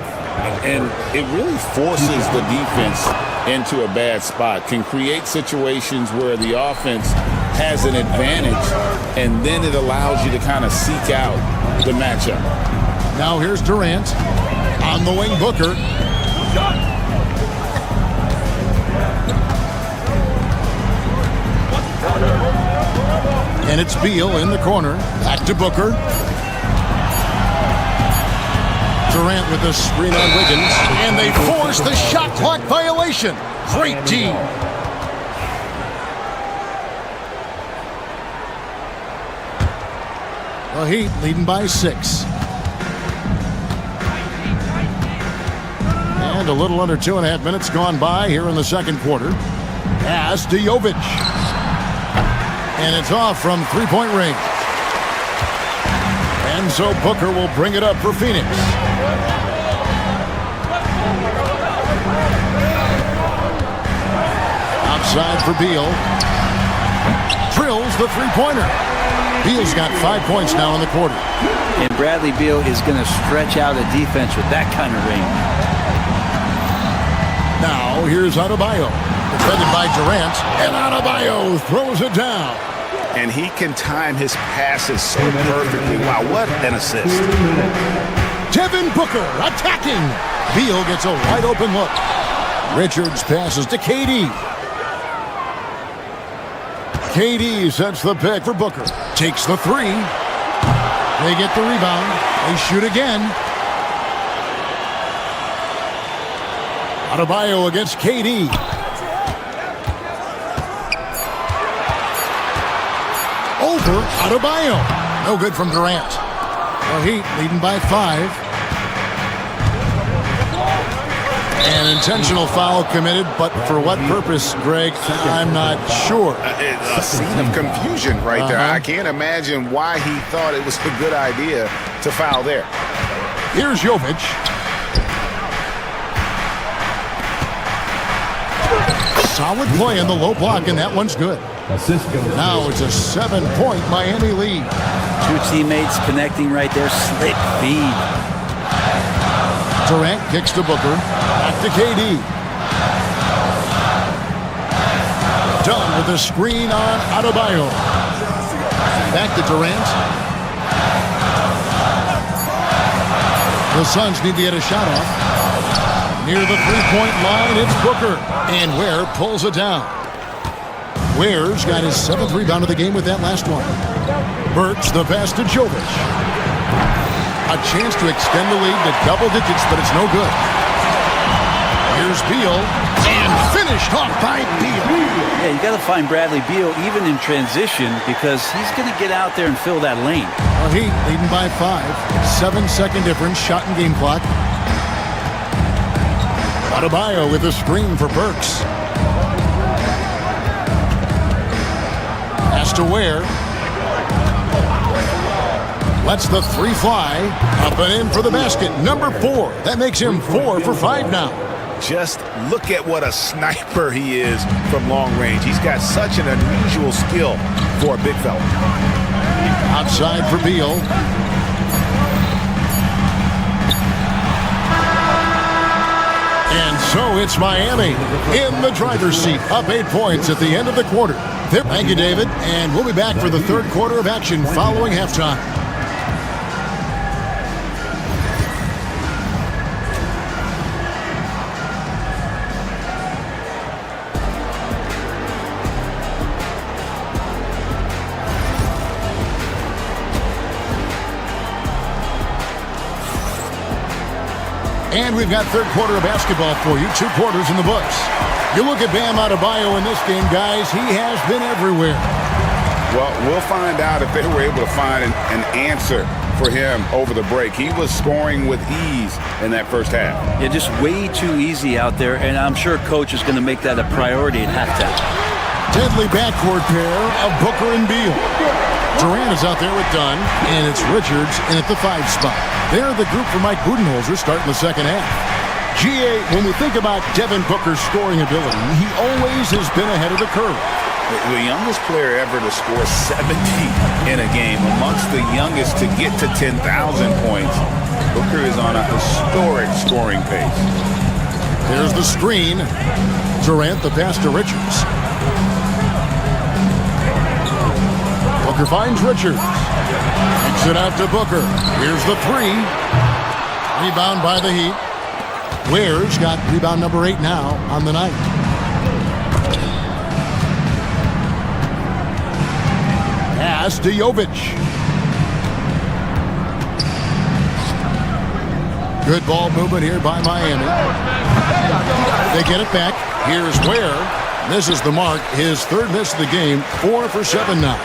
S10: And it really forces the defense into a bad spot. Can create situations where the offense has an advantage, and then it allows you to kind of seek out the matchup.
S4: Now here's Durant. On the wing, Booker. And it's Beal in the corner. Back to Booker. Durant with the screen on Wiggins. And they force the shot clock violation. Great team. The Heat leading by 6. And a little under 2.5 minutes gone by here in the second quarter. Pass to Jovic. And it's off from three-point range. And so Booker will bring it up for Phoenix. Outside for Beal. Drills the three-pointer. Beal's got 5 points now in the quarter.
S16: And Bradley Beal is going to stretch out a defense with that kind of range.
S4: Now here's Adebayo. Defended by Durant. And Adebayo throws it down.
S9: And he can time his passes so perfectly. Wow, what an assist.
S4: Devin Booker attacking. Beal gets a wide open look. Richards passes to KD. KD sets the pick for Booker. Takes the 3. They get the rebound. They shoot again. Adebayo against KD. Over Adebayo. No good from Durant. The Heat leading by 5. An intentional foul committed, but for what purpose, Greg, I'm not sure.
S9: A scene of confusion right there. I can't imagine why he thought it was a good idea to foul there.
S4: Here's Jovic. Solid play in the low block, and that one's good. Now it's a 7-point Miami lead.
S16: 2 teammates connecting right there. Slick feed.
S4: Durant kicks to Booker. Back to KD. Done with the screen on Adebayo. Back to Durant. The Suns need to get a shot off. Near the three-point line, it's Booker. And Ware pulls it down. Ware's got his 7th rebound of the game with that last one. Burks the pass to Jovic. A chance to extend the lead to double digits, but it's no good. Here's Beal, and finished off by Beal.
S16: Yeah, you got to find Bradley Beal even in transition because he's going to get out there and fill that lane.
S4: Well, Heat leading by 5. 7-second difference, shot and game clock. Adebayo with a screen for Burks. Pass to Ware. Lets the 3 fly. Up and in for the basket. Number 4. That makes him 4 for 5 now.
S9: Just look at what a sniper he is from long range. He's got such an unusual skill for a big fella.
S4: Outside for Beal. And so it's Miami in the driver's seat, up 8 points at the end of the quarter. Thank you, David, and we'll be back for the third quarter of action following halftime. And we've got third quarter of basketball for you. 2 quarters in the books. You look at Bam Adebayo in this game, guys. He has been everywhere.
S7: Well, we'll find out if they were able to find an answer for him over the break. He was scoring with ease in that first half.
S16: Yeah, just way too easy out there, and I'm sure Coach is going to make that a priority at halftime.
S4: Deadly backcourt pair of Booker and Beal. Durant is out there with Dunn, and it's Richards in at the 5 spot. They're the group for Mike Budenholzer starting the second half. GA, when we think about Devin Booker's scoring ability, he always has been ahead of the curve.
S7: The youngest player ever to score 70 in a game, amongst the youngest to get to 10,000 points. Booker is on a historic scoring pace.
S4: There's the screen. Durant, the pass to Richards. Booker finds Richards. Kicks it out to Booker. Here's the 3. Rebound by the Heat. Ware's got rebound number 8 now on the night. Pass to Jovic. Good ball movement here by Miami. They get it back. Here's Ware. Misses the mark. His third miss of the game. 4 for 7 now.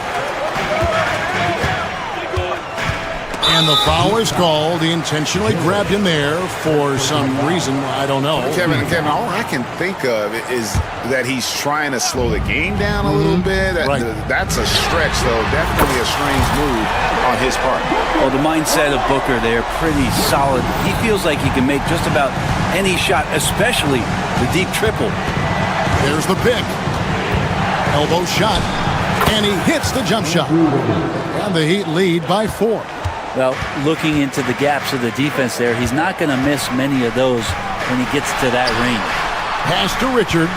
S4: And the foul is called. He intentionally grabbed him there for some reason. I don't know.
S7: Kevin, all I can think of is that he's trying to slow the game down a little bit.
S4: Right.
S7: That's a stretch, though. Definitely a strange move on his part.
S16: Well, the mindset of Booker there, pretty solid. He feels like he can make just about any shot, especially the deep triple.
S4: There's the pick. Elbow shot. And he hits the jump shot. And the Heat lead by 4.
S16: Well, looking into the gaps of the defense there, he's not going to miss many of those when he gets to that range.
S4: Pass to Richards.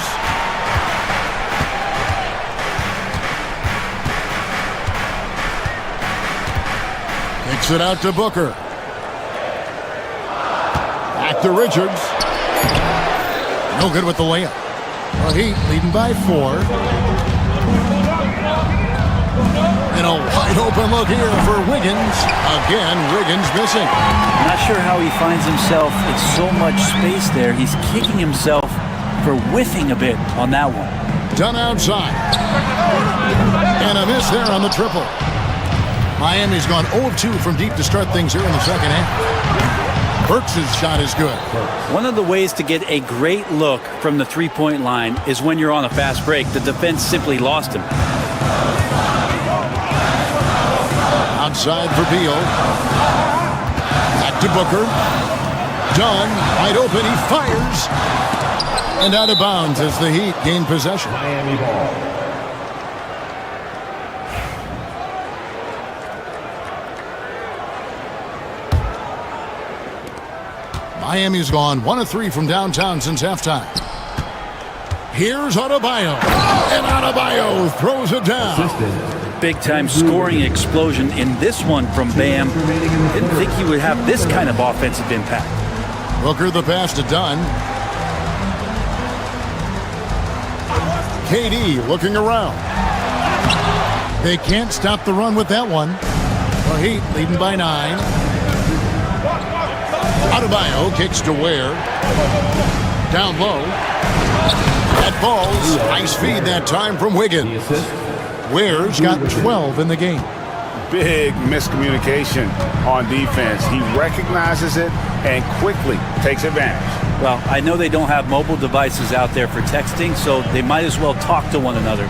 S4: Kicks it out to Booker. Back to Richards. No good with the layup. Well, Heat leading by 4. And a wide open look here for Wiggins. Again, Wiggins missing.
S16: Not sure how he finds himself in so much space there. He's kicking himself for whiffing a bit on that one.
S4: Done outside. And a miss there on the triple. Miami's gone 0 of 2 from deep to start things here in the second half. Burks' shot is good.
S16: One of the ways to get a great look from the three-point line is when you're on a fast break. The defense simply lost him.
S4: Outside for Beal. Back to Booker. Dunn, wide open, he fires. And out of bounds as the Heat gain possession.
S5: Miami ball.
S4: Miami's gone 1 of 3 from downtown since halftime. Here's Adebayo. And Adebayo throws it down.
S16: Big-time scoring explosion in this one from Bam. Didn't think he would have this kind of offensive impact.
S4: Booker the pass to Dunn. KD looking around. They can't stop the run with that one. Well, Heat leading by 9. Adebayo kicks to Ware. Down low. That falls. Nice feed that time from Wiggins. Ware's got 12 in the game.
S7: Big miscommunication on defense. He recognizes it and quickly takes advantage.
S16: Well, I know they don't have mobile devices out there for texting, so they might as well talk to one another.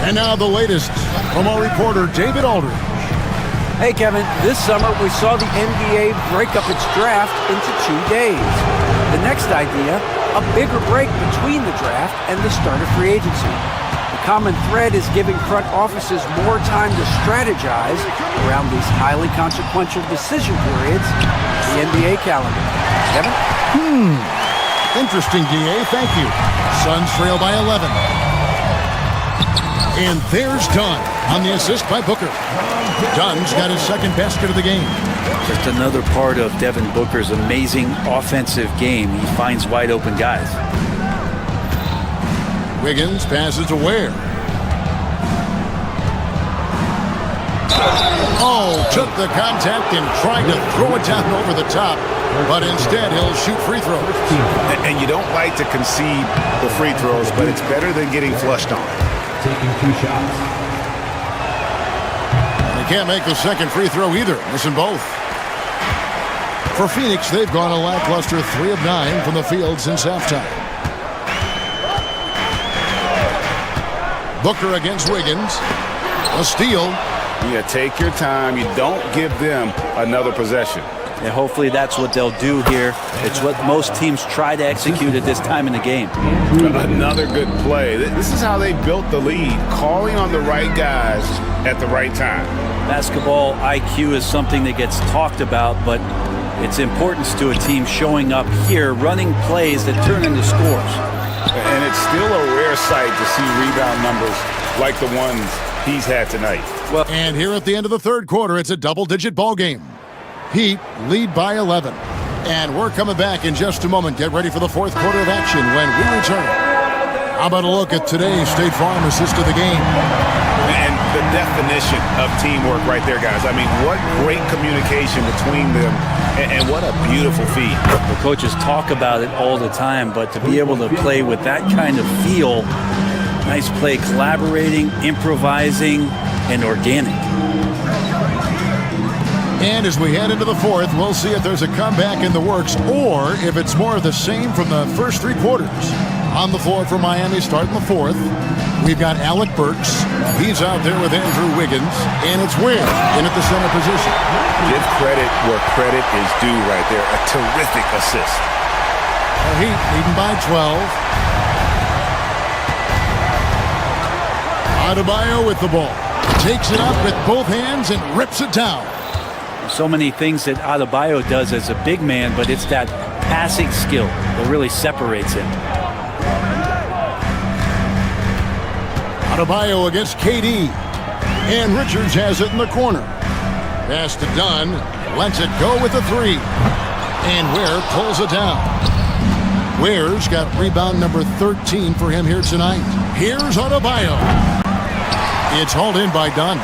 S4: And now the latest from our reporter, David Aldridge.
S8: Hey, Kevin, this summer we saw the NBA break up its draft into 2 days. The next idea, a bigger break between the draft and the start of free agency. The common thread is giving front offices more time to strategize around these highly consequential decision periods in the NBA calendar. Kevin?
S4: Interesting, DA. Thank you. Suns trail by 11. And there's Dunn on the assist by Booker. Dunn's got his second basket of the game.
S16: Just another part of Devin Booker's amazing offensive game. He finds wide open guys.
S4: Wiggins passes to Ware. Oh, took the contact and tried to throw it down over the top, but instead he'll shoot free throws.
S9: And you don't like to concede the free throws, but it's better than getting flushed on.
S5: Taking 2 shots.
S4: They can't make the second free throw either, missing both. For Phoenix, they've gone a lackluster 3 of 9 from the field since halftime. Booker against Wiggins. A steal.
S9: You take your time. You don't give them another possession.
S16: And hopefully that's what they'll do here. It's what most teams try to execute at this time in the game.
S9: Another good play. This is how they built the lead, calling on the right guys at the right time.
S16: Basketball IQ is something that gets talked about, but its importance to a team showing up here, running plays that turn into scores.
S9: And it's still a rare sight to see rebound numbers like the ones he's had tonight.
S4: Well, and here at the end of the third quarter, it's a double-digit ball game. Heat lead by 11. And we're coming back in just a moment. Get ready for the fourth quarter of action when we return. How about a look at today's State Farm assist of the game?
S9: And the definition of teamwork right there, guys. I mean, what great communication between them, and what a beautiful feat.
S16: The coaches talk about it all the time, but to be able to play with that kind of feel, nice play, collaborating, improvising, and organic.
S4: And as we head into the fourth, we'll see if there's a comeback in the works or if it's more of the same from the first 3 quarters. On the floor for Miami starting the fourth, we've got Alec Burks. He's out there with Andrew Wiggins, and it's Ware in at the center position.
S9: Give credit where credit is due right there. A terrific assist.
S4: The Heat leading by 12. Adebayo with the ball. Takes it up with both hands and rips it down.
S16: So many things that Adebayo does as a big man, but it's that passing skill that really separates him.
S4: Adebayo against KD. And Richards has it in the corner. Pass to Dunn. Lets it go with a 3. And Ware pulls it down. Ware's got rebound number 13 for him here tonight. Here's Adebayo. It's hauled in by Dunn.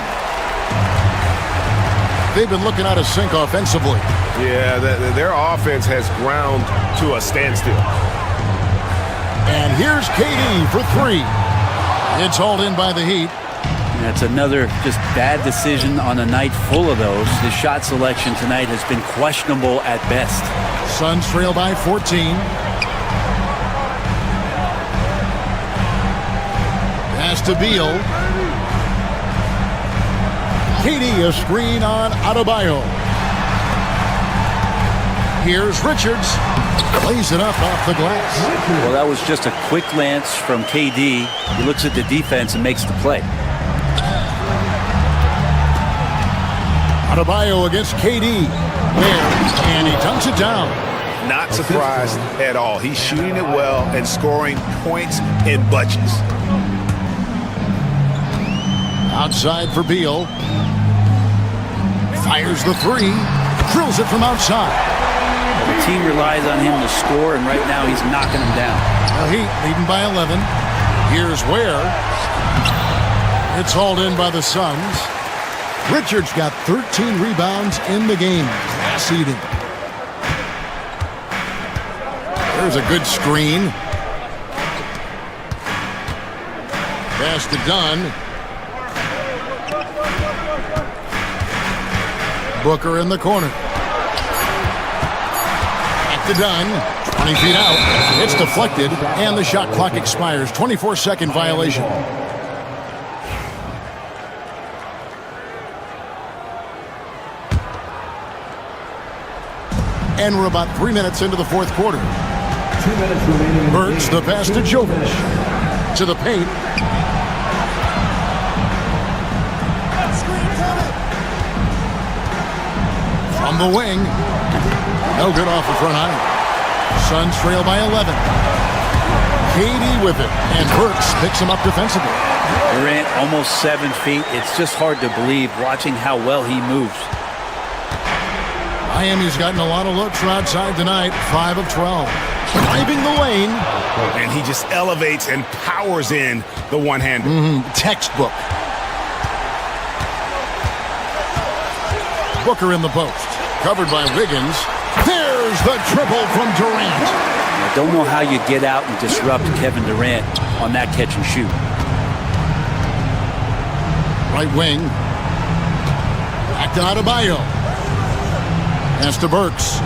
S4: They've been looking out of sync offensively.
S15: Yeah, their offense has ground to a standstill.
S4: And here's KD for 3. It's hauled in by the Heat.
S16: That's another just bad decision on a night full of those. The shot selection tonight has been questionable at best.
S4: Suns trail by 14. Pass to Beal. KD, a screen on Adebayo. Here's Richards. Plays it up off the glass.
S16: Well, that was just a quick glance from KD. He looks at the defense and makes the play.
S4: Adebayo against KD. There, and he dunks it down.
S9: Not surprised at all. He's shooting it well and scoring points in bunches.
S4: Outside for Beal. Fires the 3. Drills it from outside.
S16: The team relies on him to score, and right now he's knocking them down.
S4: The Heat leading by 11. Here's Ware. It's hauled in by the Suns. Richards got 13 rebounds in the game. Class eating. There's a good screen. Pass to Dunn. Booker in the corner. Back to Dunn. 20 feet out. It's deflected, and the shot clock expires. 24-second violation. And we're about 3 minutes into the fourth quarter.
S5: 2 minutes remaining.
S4: Burks the pass to Jovic. To the paint. From the wing. No good off the front iron. Suns trail by 11. KD with it. And Burks picks him up defensively.
S16: Durant almost 7 feet. It's just hard to believe watching how well he moves.
S4: Miami's gotten a lot of looks from outside tonight. 5 of 12. Driving the lane.
S9: And he just elevates and powers in the one-hander.
S4: Textbook. Booker in the post. Covered by Wiggins. There's the triple from Durant.
S16: I don't know how you get out and disrupt Kevin Durant on that catch and shoot.
S4: Right wing. Back to Adebayo. Pass to Burks.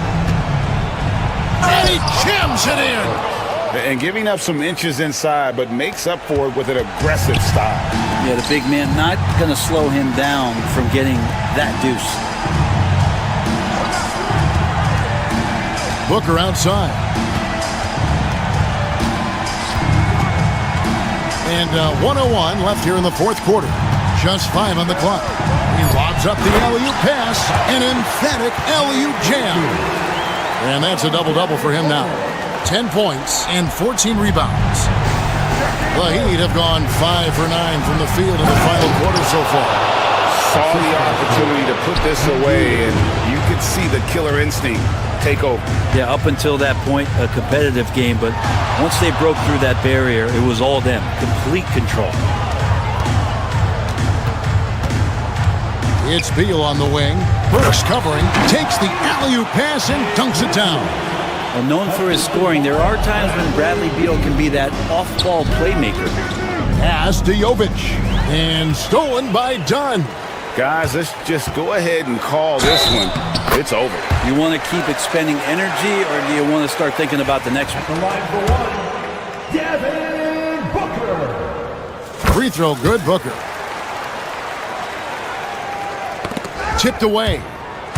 S4: And he jams it in.
S9: And giving up some inches inside, but makes up for it with an aggressive style.
S16: Yeah, the big man not going to slow him down from getting that deuce.
S4: Booker outside. And 1:01 left here in the fourth quarter. Just 5 on the clock. He lobs up the alley-oop pass. An emphatic alley-oop jam. And that's a double-double for him now. 10 points and 14 rebounds. The Heat have gone 5 for 9 from the field in the final quarter so far.
S9: Saw the opportunity to put this away, and you could see the killer instinct take over.
S16: Yeah, up until that point, a competitive game, but once they broke through that barrier, it was all them. Complete control.
S4: It's Beal on the wing. Burks covering, takes the alley-oop pass and dunks it down.
S16: Well, known for his scoring, there are times when Bradley Beal can be that off-ball playmaker.
S4: Pass to Jovic. And stolen by Dunn.
S9: Guys, let's just go ahead and call this one. It's over.
S16: You want to keep expending energy, or do you want to start thinking about the next one?
S5: The line for one, Devin Booker.
S4: Free throw good, Booker. Tipped away.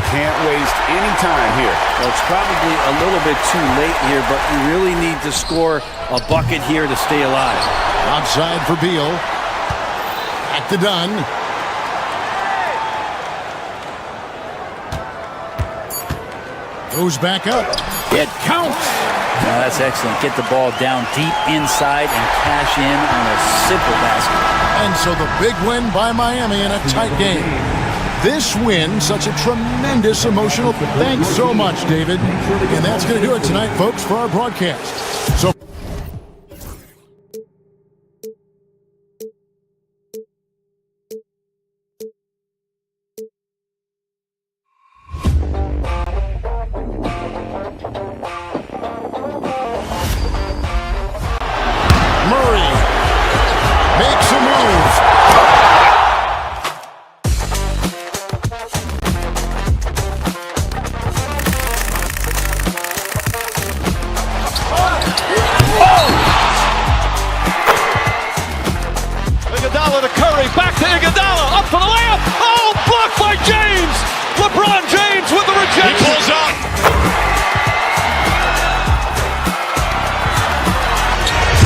S9: Can't waste any time here.
S16: Well, it's probably a little bit too late here, but you really need to score a bucket here to stay alive.
S4: Outside for Beal. Back to Dunn. Goes back up. It counts.
S16: Now that's excellent. Get the ball down deep inside and cash in on a simple basket.
S4: And so the big win by Miami in a tight game. This win, such a tremendous emotional. Thanks so much, David. And that's going to do it tonight, folks, for our broadcast. So. Murray makes a move.
S1: Iguodala to Curry, back to Iguodala, up for the layup. Oh, blocked by James. LeBron James with the rejection. He pulls up.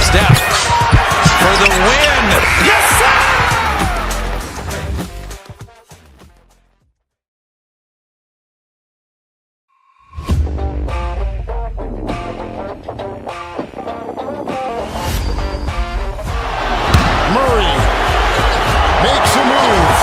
S3: Steph for the win.
S2: Yes, sir!
S4: Murray makes a move.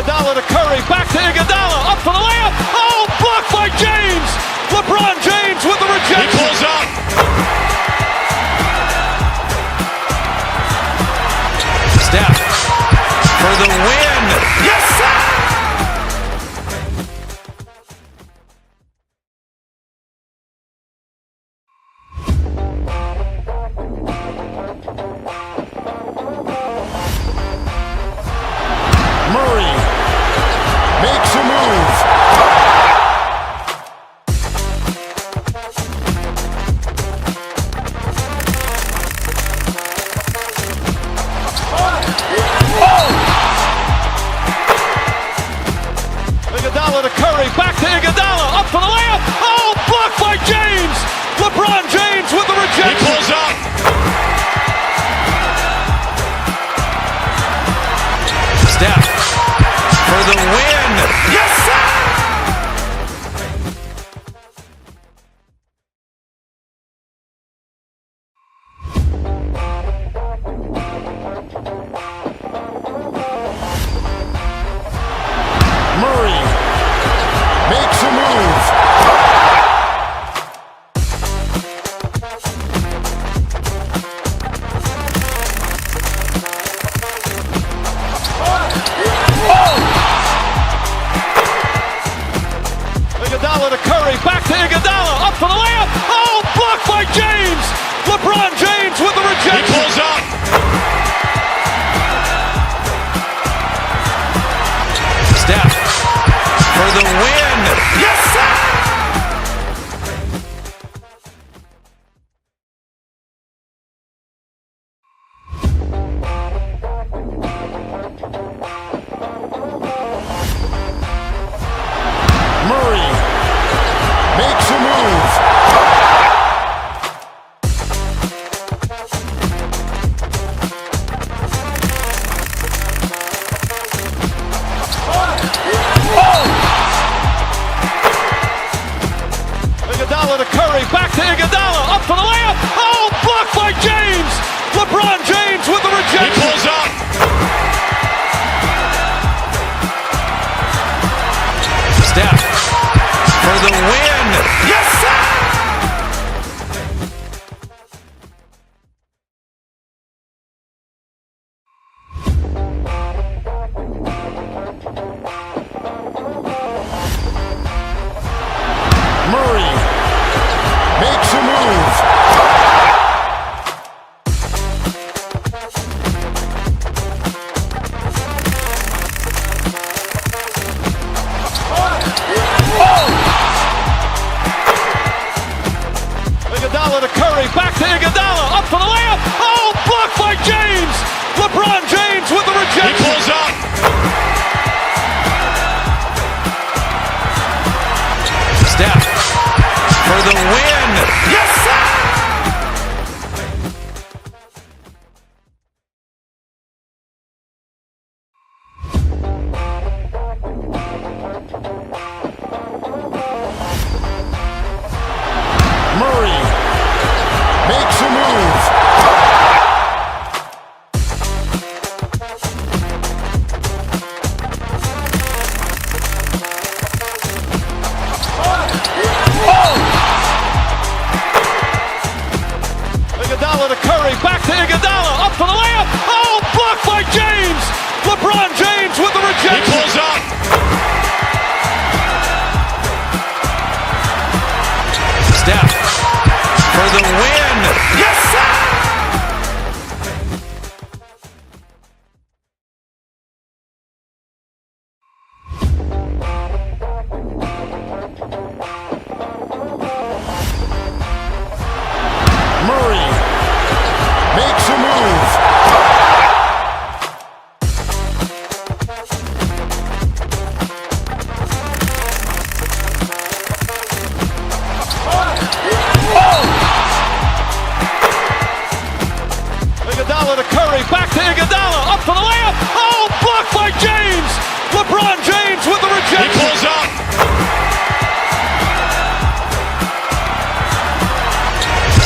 S1: Iguodala to Curry, back to Iguodala, up for the layup. Oh, blocked by James. LeBron James with the rejection.
S3: He pulls up. Steph for the win.
S2: Yes, sir!
S4: Murray makes a move.
S1: Iguodala to Curry, back to Iguodala, up for the layup. Oh, blocked by James. LeBron James with the rejection.
S3: He pulls up. Steph for the win.
S2: Yes, sir!
S4: Murray makes a move.
S1: Iguodala to Curry, back to Iguodala, up for the layup. Oh, blocked by James. LeBron James with the rejection.
S3: He pulls up. Steph for the win.
S2: Yes, sir!
S4: Murray makes a move.
S1: Iguodala to Curry, back to Iguodala, up for the layup. Oh, blocked by James. LeBron James with the
S3: He
S1: rejection.
S3: pulls up. Steph for the win.
S2: Yes, sir!
S4: Murray makes a move.
S1: Iguodala to Curry, back to Iguodala, up for the layup. Oh, blocked by James. LeBron James with the
S3: He
S1: rejection.
S3: pulls up. Steph for the win.
S2: Yes, sir!
S4: Murray makes a move.
S1: Iguodala to Curry, back to Iguodala, up for the layup. Oh, blocked by James. LeBron James with the
S3: He
S1: rejection.
S3: pulls up. Steph for the win.
S2: Yes, sir!
S4: Murray makes a move.
S1: Iguodala to Curry, back to Iguodala, up for the layup. Oh, blocked by James. LeBron James with the
S3: He
S1: rejection.
S3: pulls up.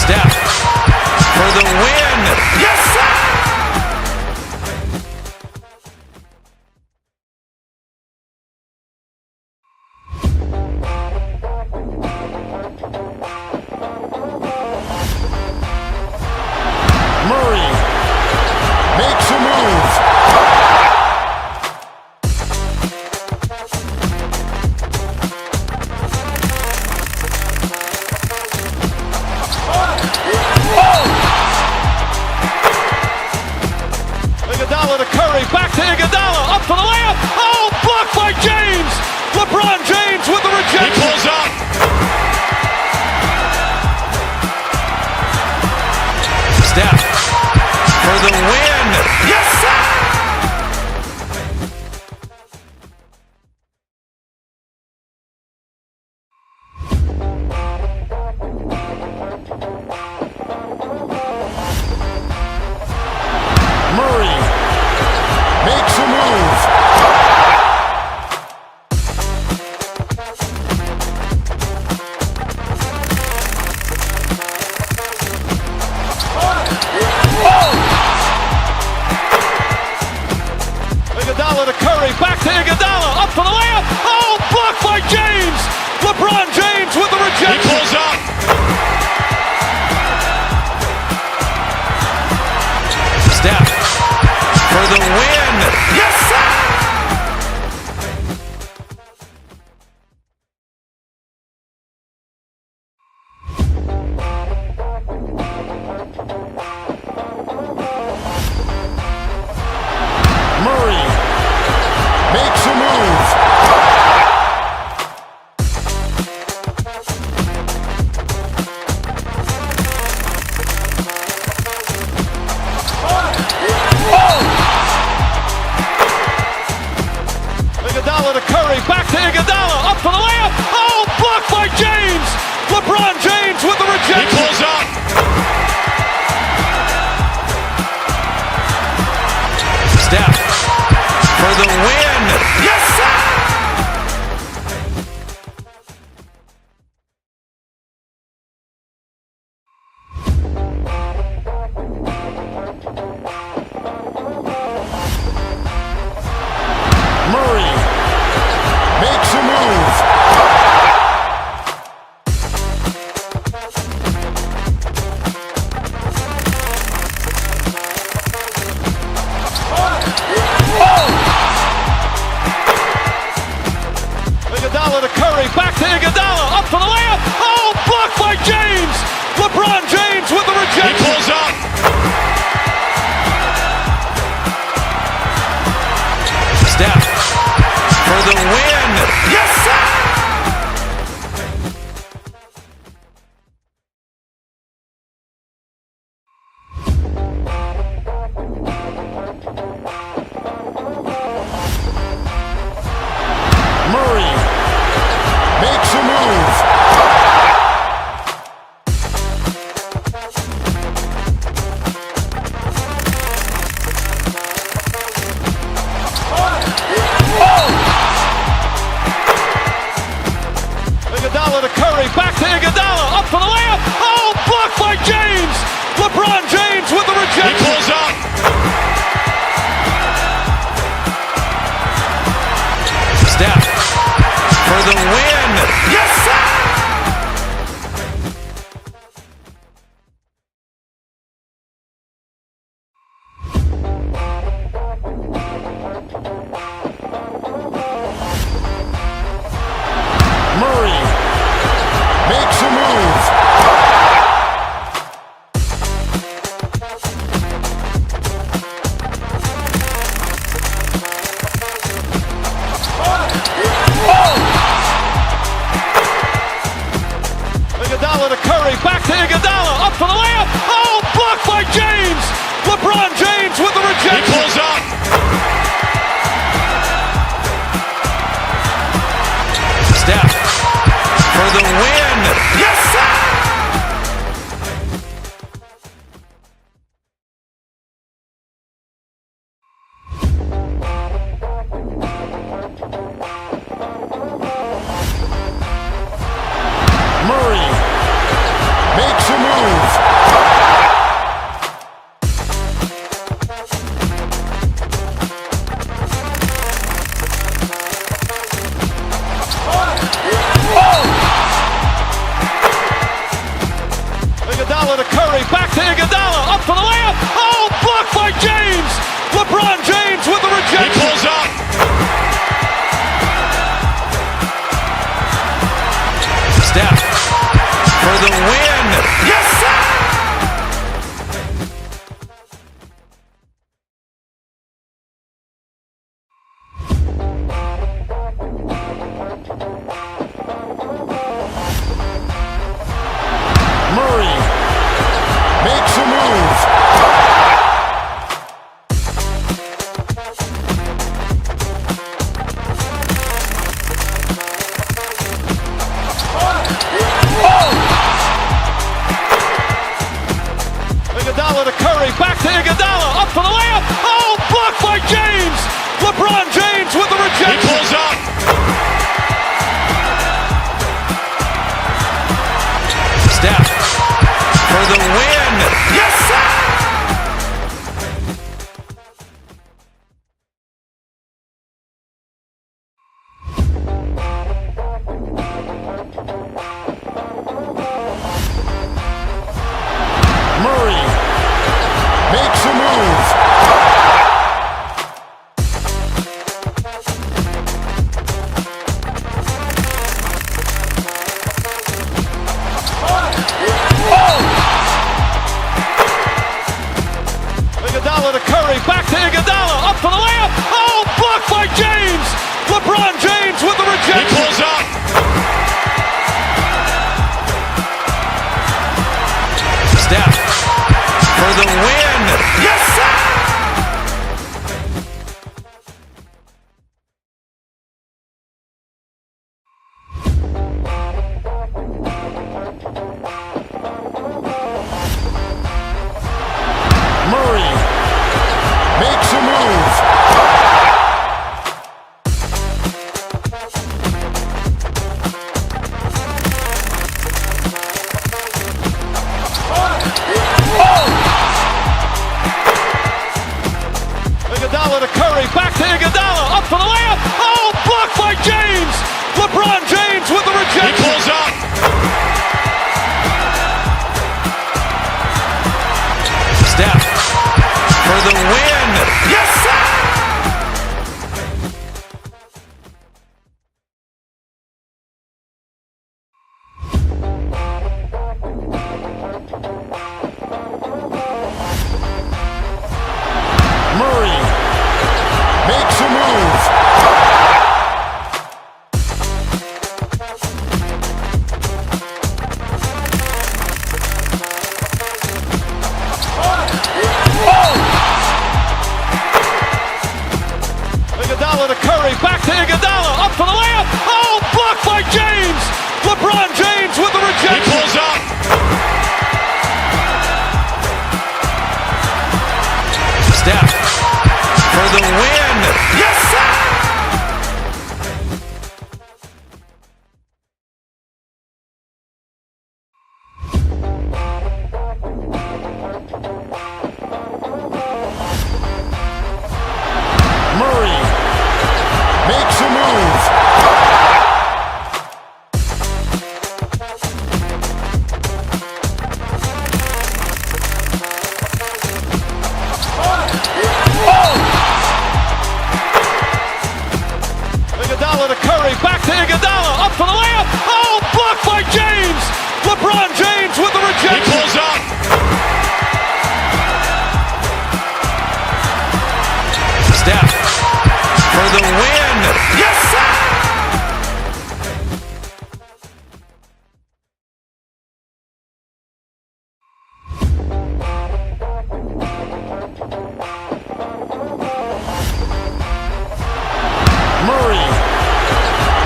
S3: Steph for the win.
S2: Yes, sir!
S1: Curry, back to Iguodala, up for the layup. Oh, blocked by James. LeBron James with the rejection. He pulls up.
S3: Steph for the win.
S2: Yes, sir!
S4: Murray makes a move.
S1: Iguodala to Curry, back to Iguodala, up for the layup. Oh, blocked by James. LeBron James with the rejection. He pulls up.
S3: Steph for the win.
S2: Yes, sir!
S4: Murray makes a move.
S1: Iguodala to Curry, back to Iguodala, up for the layup. Oh, blocked by James. LeBron James with the rejection. He pulls up.
S3: Steph for the win.
S2: Yes, sir!
S4: Murray makes a move.
S1: Iguodala to Curry, back to Iguodala, up for the layup. Oh, blocked by James. LeBron James with the rejection. He pulls up.
S3: Steph for the win.
S2: Yes, sir!
S4: Murray makes a move.
S1: Iguodala to Curry, back to Iguodala, up for the layup. Oh, blocked by James. LeBron James with the rejection. He pulls up.
S3: Steph for the win.
S2: Yes, sir!
S4: Murray makes a move.
S1: Curry, back to Iguodala, up for the layup. Oh, blocked by James. LeBron James with the rejection. He pulls up.
S3: Steph for the win.
S2: Yes, sir!
S4: Murray makes a move.
S1: Iguodala to Curry, back to Iguodala, up for the layup. Oh, blocked by James. LeBron James with the rejection. He pulls up.
S3: Steph for the win.
S2: Yes, sir!
S4: Murray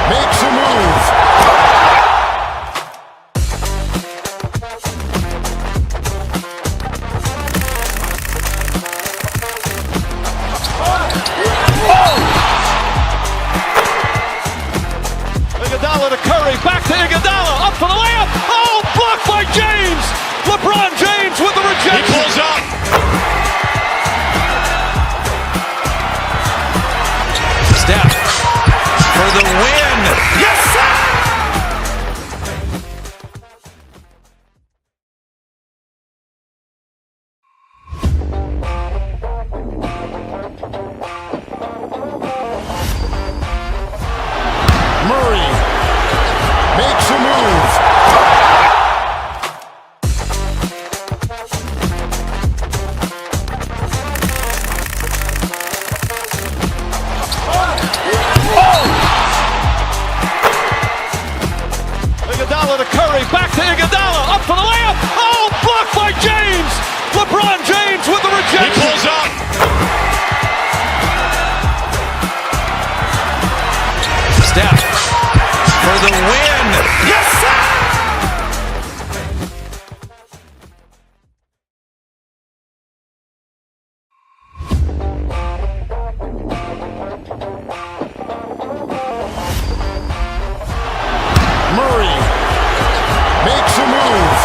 S4: makes a move.
S1: Iguodala to Curry, back to Iguodala, up for the layup. Oh, blocked by James. LeBron James with the rejection. He pulls up.
S3: Steph for the win.
S2: Yes, sir!
S4: Murray makes a move.
S1: Iguodala to Curry, back to Iguodala, up for the layup. Oh, blocked by James. LeBron James with the rejection. He pulls up.
S3: Steph for the win.
S2: Yes, sir!
S4: Murray makes a move.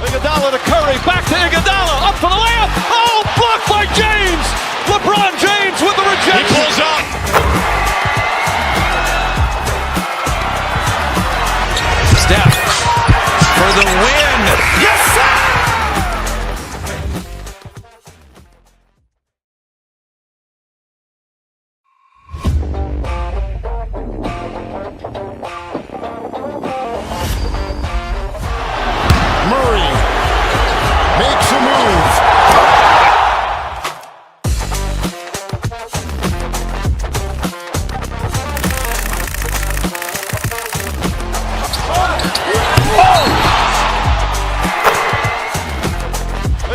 S1: Iguodala to Curry, back to Iguodala, up for the layup. Oh, blocked by James. LeBron James with the rejection. He pulls up.
S3: Steph for the win.
S2: Yes, sir!
S4: Murray makes a move.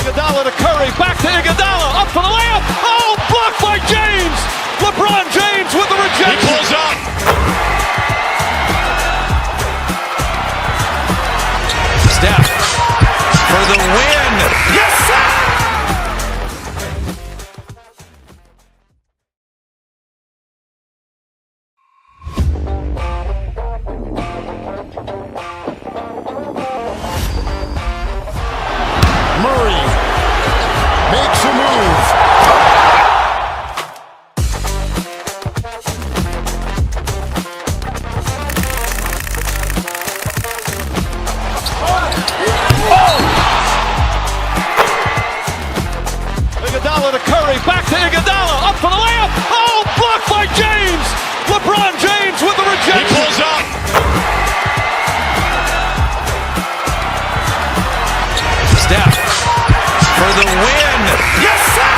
S1: Iguodala to Curry, back to Iguodala, up for the layup. Oh, blocked by James. LeBron James with the rejection. He pulls up.
S3: Steph for the win.
S2: Yes, sir!
S4: Murray makes a move.
S1: Iguodala to Curry, back to Iguodala, up for the layup. Oh, blocked by James. LeBron James with the rejection. He pulls up.
S3: Steph for the win.
S2: Yes, sir!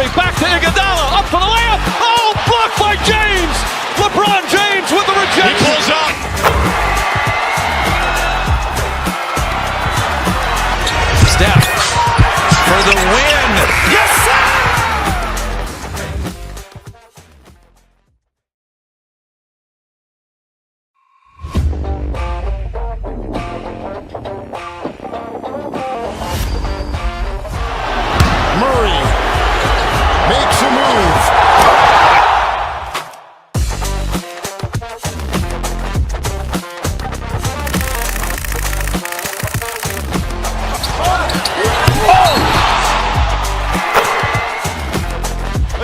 S1: Curry, back to Iguodala, up for the layup. Oh, blocked by James. LeBron James with the rejection.
S3: He pulls up. Steph for the win.
S2: Yes, sir!
S4: Murray makes a move.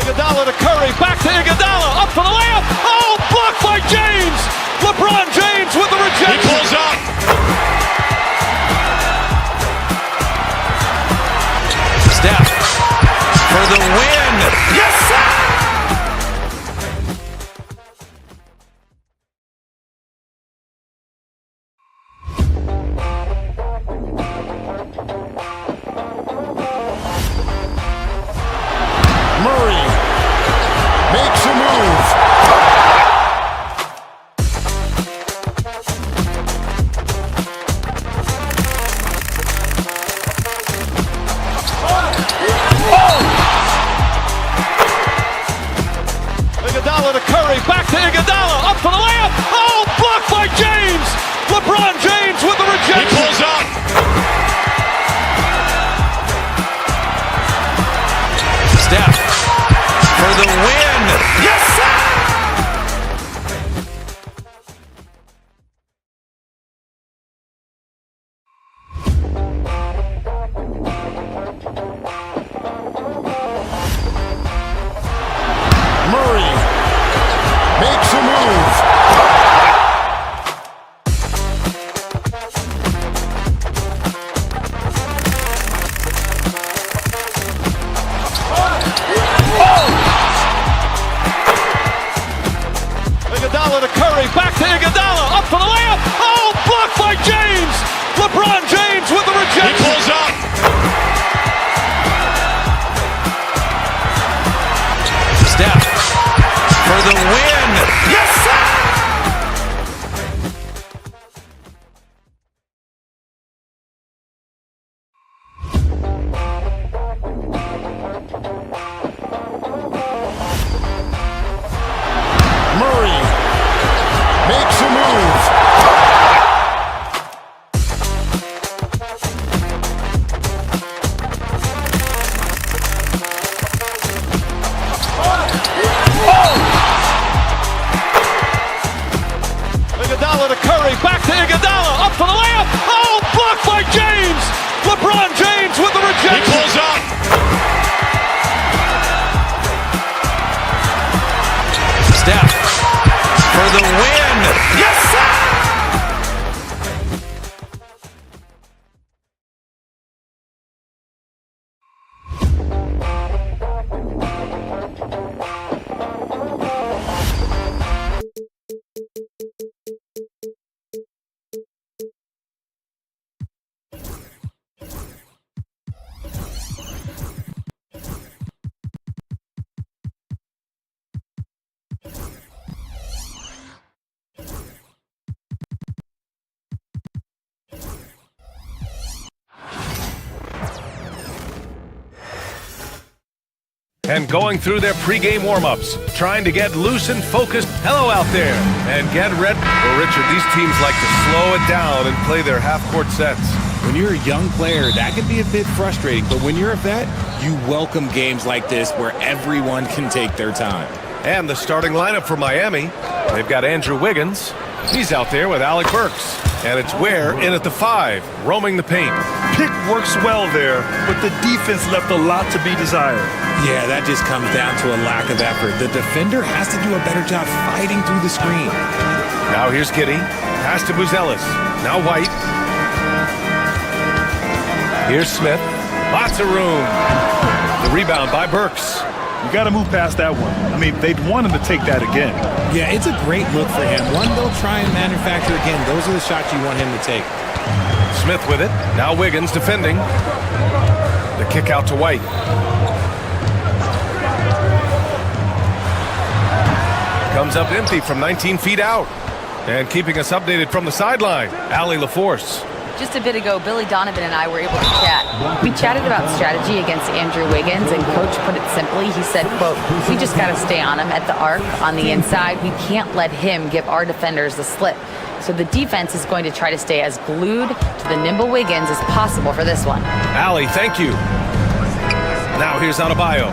S1: Iguodala to Curry, back to Iguodala, up for the layup. Oh, blocked by James. LeBron James with the rejection.
S3: He pulls up. Steph for the win.
S2: Yes, sir!
S4: Murray makes a move.
S1: Iguodala to Curry, back to Iguodala, up for the layup. Oh, blocked by James. LeBron James with the
S3: He
S1: rejection.
S3: pulls up. Steph for the win.
S2: Yes, sir!
S4: Murray makes a move.
S1: Iguodala to Curry, back to Iguodala, up for the layup. Oh, blocked by James. LeBron James with the
S3: He
S1: rejection.
S3: pulls up. Steph for the win.
S2: Yes, sir!
S4: Murray makes a move.
S1: Iguodala to Curry, back to Iguodala, up for the layup. Oh, blocked by James. LeBron James with the
S3: He
S1: rejection.
S3: pulls up. Steph for the win.
S2: Yes, sir!
S11: And going through their pregame warm-ups, trying to get loose and focused. Hello out there, and get ready. Well, Richard, these teams like to slow it down and play their half-court sets.
S17: When you're a young player, that can be a bit frustrating, but when you're a vet, you welcome games like this where everyone can take their time.
S11: And the starting lineup for Miami, they've got Andrew Wiggins. He's out there with Alec Burks. And it's Ware in at the 5, roaming the paint.
S13: Pick works well there, but the defense left a lot to be desired.
S17: Yeah, that just comes down to a lack of effort. The defender has to do a better job fighting through the screen.
S11: Now here's Giddey. Pass to Buzelis. Now White. Here's Smith. Lots of room. The rebound by Burks.
S13: You got to move past that one. I mean, they'd want him to take that again.
S17: Yeah, it's a great look for him. One they'll try and manufacture again. Those are the shots you want him to take.
S11: Smith with it. Now Wiggins defending. The kick out to White. Comes up empty from 19 feet out. And keeping us updated from the sideline, Allie LaForce.
S14: Just a bit ago, Billy Donovan and I were able to chat. We chatted about strategy against Andrew Wiggins, and Coach put it simply. He said, quote, we just got to stay on him at the arc, on the inside. We can't let him give our defenders the slip. So the defense is going to try to stay as glued to the nimble Wiggins as possible for this one.
S11: Allie, thank you. Now here's Adebayo.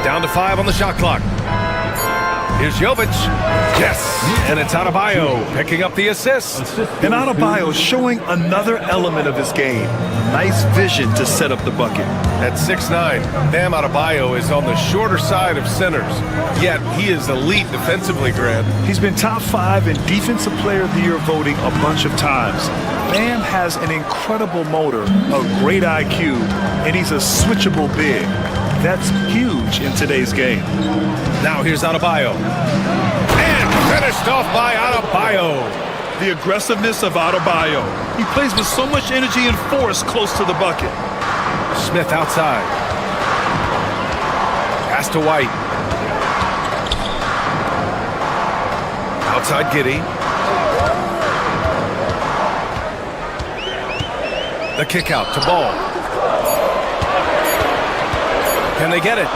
S11: Down to 5 on the shot clock. Here's Jovic. Yes, and it's Adebayo picking up the assist.
S13: And Adebayo showing another element of his game. Nice vision to set up the bucket.
S11: At 6'9", Bam Adebayo is on the shorter side of centers, yet he is elite defensively, Grant.
S13: He's been top 5 in Defensive Player of the Year voting a bunch of times. Bam has an incredible motor, a great IQ, and he's a switchable big. That's huge in today's game.
S11: Now here's Adebayo. And finished off by Adebayo.
S13: The aggressiveness of Adebayo. He plays with so much energy and force close to the bucket.
S11: Smith outside. Pass to White. Outside Giddey. The kick out to Ball. Can they get it?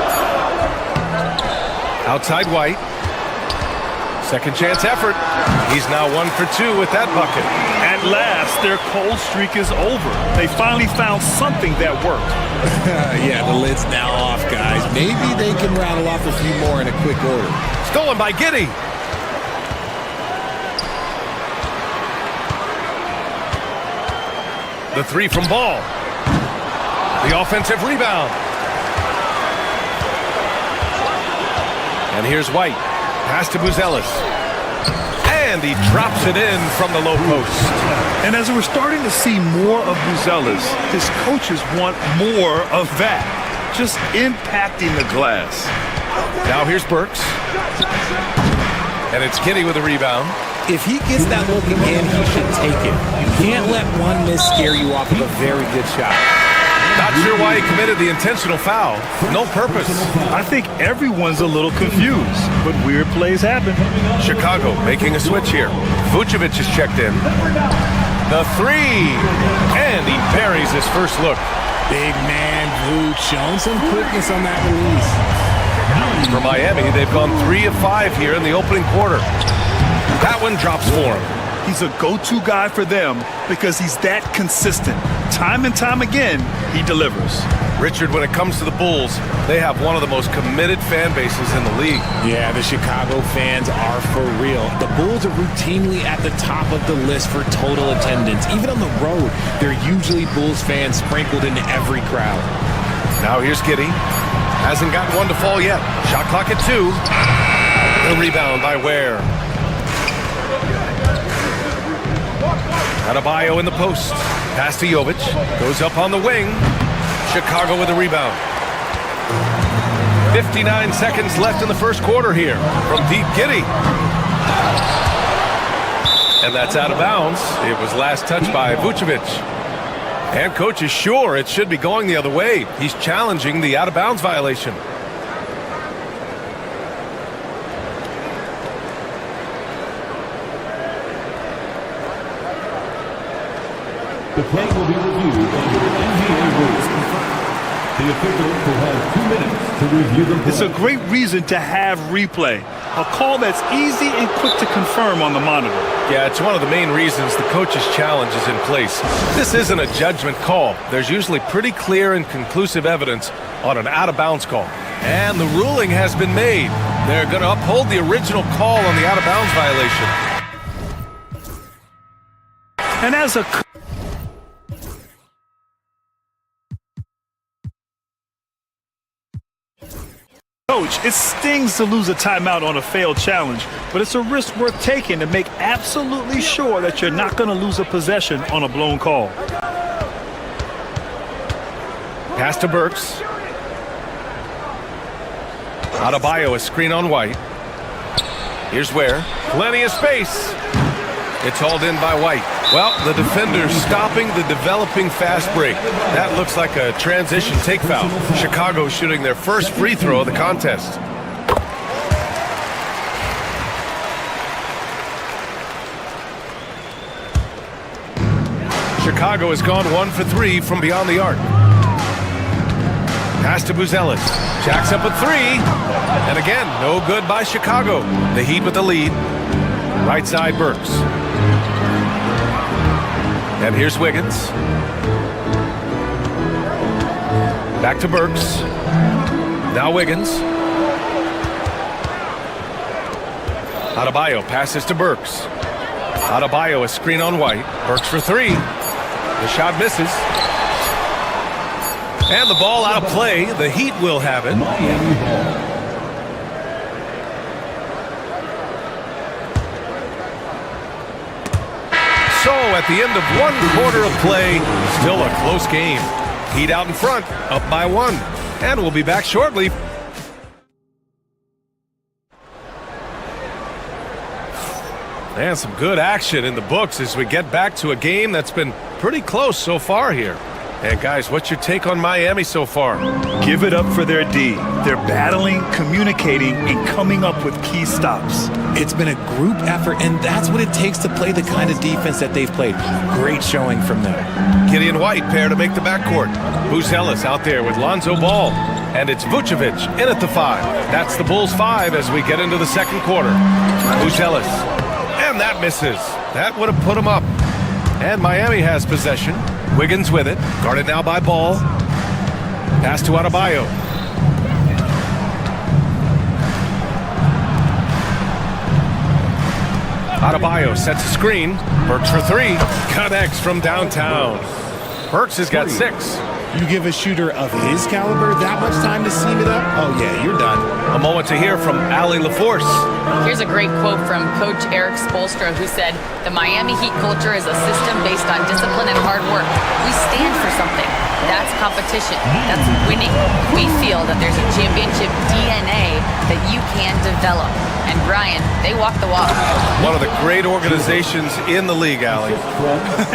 S11: Outside White. Second chance effort. He's now 1 for 2 with that bucket.
S13: At last, their cold streak is over. They finally found something that worked.
S17: Yeah, the lid's now off, guys. Maybe they can rattle off a few more in a quick order.
S11: Stolen by Giddey. The 3 from Ball. The offensive rebound. And here's White. Pass to Buzelis. And he drops it in from the low post.
S13: And as we're starting to see more of Buzelis, his coaches want more of that. Just impacting the glass.
S11: Now here's Burks. And it's Giddey with a rebound.
S17: If he gets that look again, he should take it. You can't let one miss scare you off of a very good shot.
S11: Not sure why he committed the intentional foul. No purpose.
S13: I think everyone's a little confused, but weird plays happen.
S11: Chicago making a switch here. Vucevic is checked in. The 3. And he buries his first look.
S17: Big man Vooch showing some quickness on that release.
S11: For Miami, they've gone 3 of 5 here in the opening quarter. That one drops for him.
S13: He's a go-to guy for them because he's that consistent. Time and time again, he delivers.
S11: Richard, when it comes to the Bulls, they have one of the most committed fan bases in the league.
S17: Yeah, the Chicago fans are for real. The Bulls are routinely at the top of the list for total attendance. Even on the road, there are usually Bulls fans sprinkled into every crowd.
S11: Now here's Giddey. Hasn't gotten one to fall yet. Shot clock at 2. The rebound by Ware. Adebayo in the post. Pass to Jovic. Goes up on the wing. Chicago with a rebound. 59 seconds left in the first quarter here from deep Giddey. And that's out of bounds. It was last touched by Vucevic. And coach is sure it should be going the other way. He's challenging the out of bounds violation.
S5: The play will be reviewed under NBA rules. The officials will have 2 minutes to review the play.
S13: It's a great reason to have replay. A call that's easy and quick to confirm on the monitor.
S11: Yeah, it's one of the main reasons the coach's challenge is in place. This isn't a judgment call. There's usually pretty clear and conclusive evidence on an out-of-bounds call. And the ruling has been made. They're going to uphold the original call on the out-of-bounds violation.
S13: And as a coach, it stings to lose a timeout on a failed challenge, but it's a risk worth taking to make absolutely sure that you're not going to lose a possession on a blown call.
S11: Pass to Burks. Adebayo, a screen on White. Here's Ware. Plenty of space. It's hauled in by White. Well, the defender's stopping the developing fast break. That looks like a transition take foul. Chicago shooting their first free throw of the contest. Chicago has gone 1 for 3 from beyond the arc. Pass to Buzelis. Jacks up a 3. And again, no good by Chicago. The Heat with the lead. Right side, Burks. And here's Wiggins. Back to Burks. Now Wiggins. Adebayo passes to Burks. Adebayo, a screen on White. Burks for 3. The shot misses. And the ball out of play. The Heat will have it. So at the end of 1 quarter of play, still a close game. Heat out in front, up by 1. And we'll be back shortly. And some good action in the books as we get back to a game that's been pretty close so far here. And guys, what's your take on Miami so far?
S13: Give it up for their D. They're battling, communicating, and coming up with key stops.
S17: It's been a group effort, and that's what it takes to play the kind of defense that they've played. Great showing from them.
S11: Giddey and White pair to make the backcourt. Buzelis out there with Lonzo Ball. And it's Vucevic in at the 5. That's the Bulls 5 as we get into the second quarter. Buzelis. And that misses. That would have put him up. And Miami has possession. Wiggins with it. Guarded now by Ball. Pass to Adebayo. Adebayo sets a screen. Burks for 3. Connects from downtown. Burks has got 6.
S17: You give a shooter of his caliber that much time to seam it up? Oh, yeah, you're done.
S11: A moment to hear from Allie LaForce.
S14: Here's a great quote from Coach Eric Spoelstra, who said, "The Miami Heat culture is a system based on discipline and hard work. We stand for something. That's competition. That's winning. We feel that there's a championship DNA that you can develop." And Brian, they walk the walk.
S11: One of the great organizations in the league, Allie.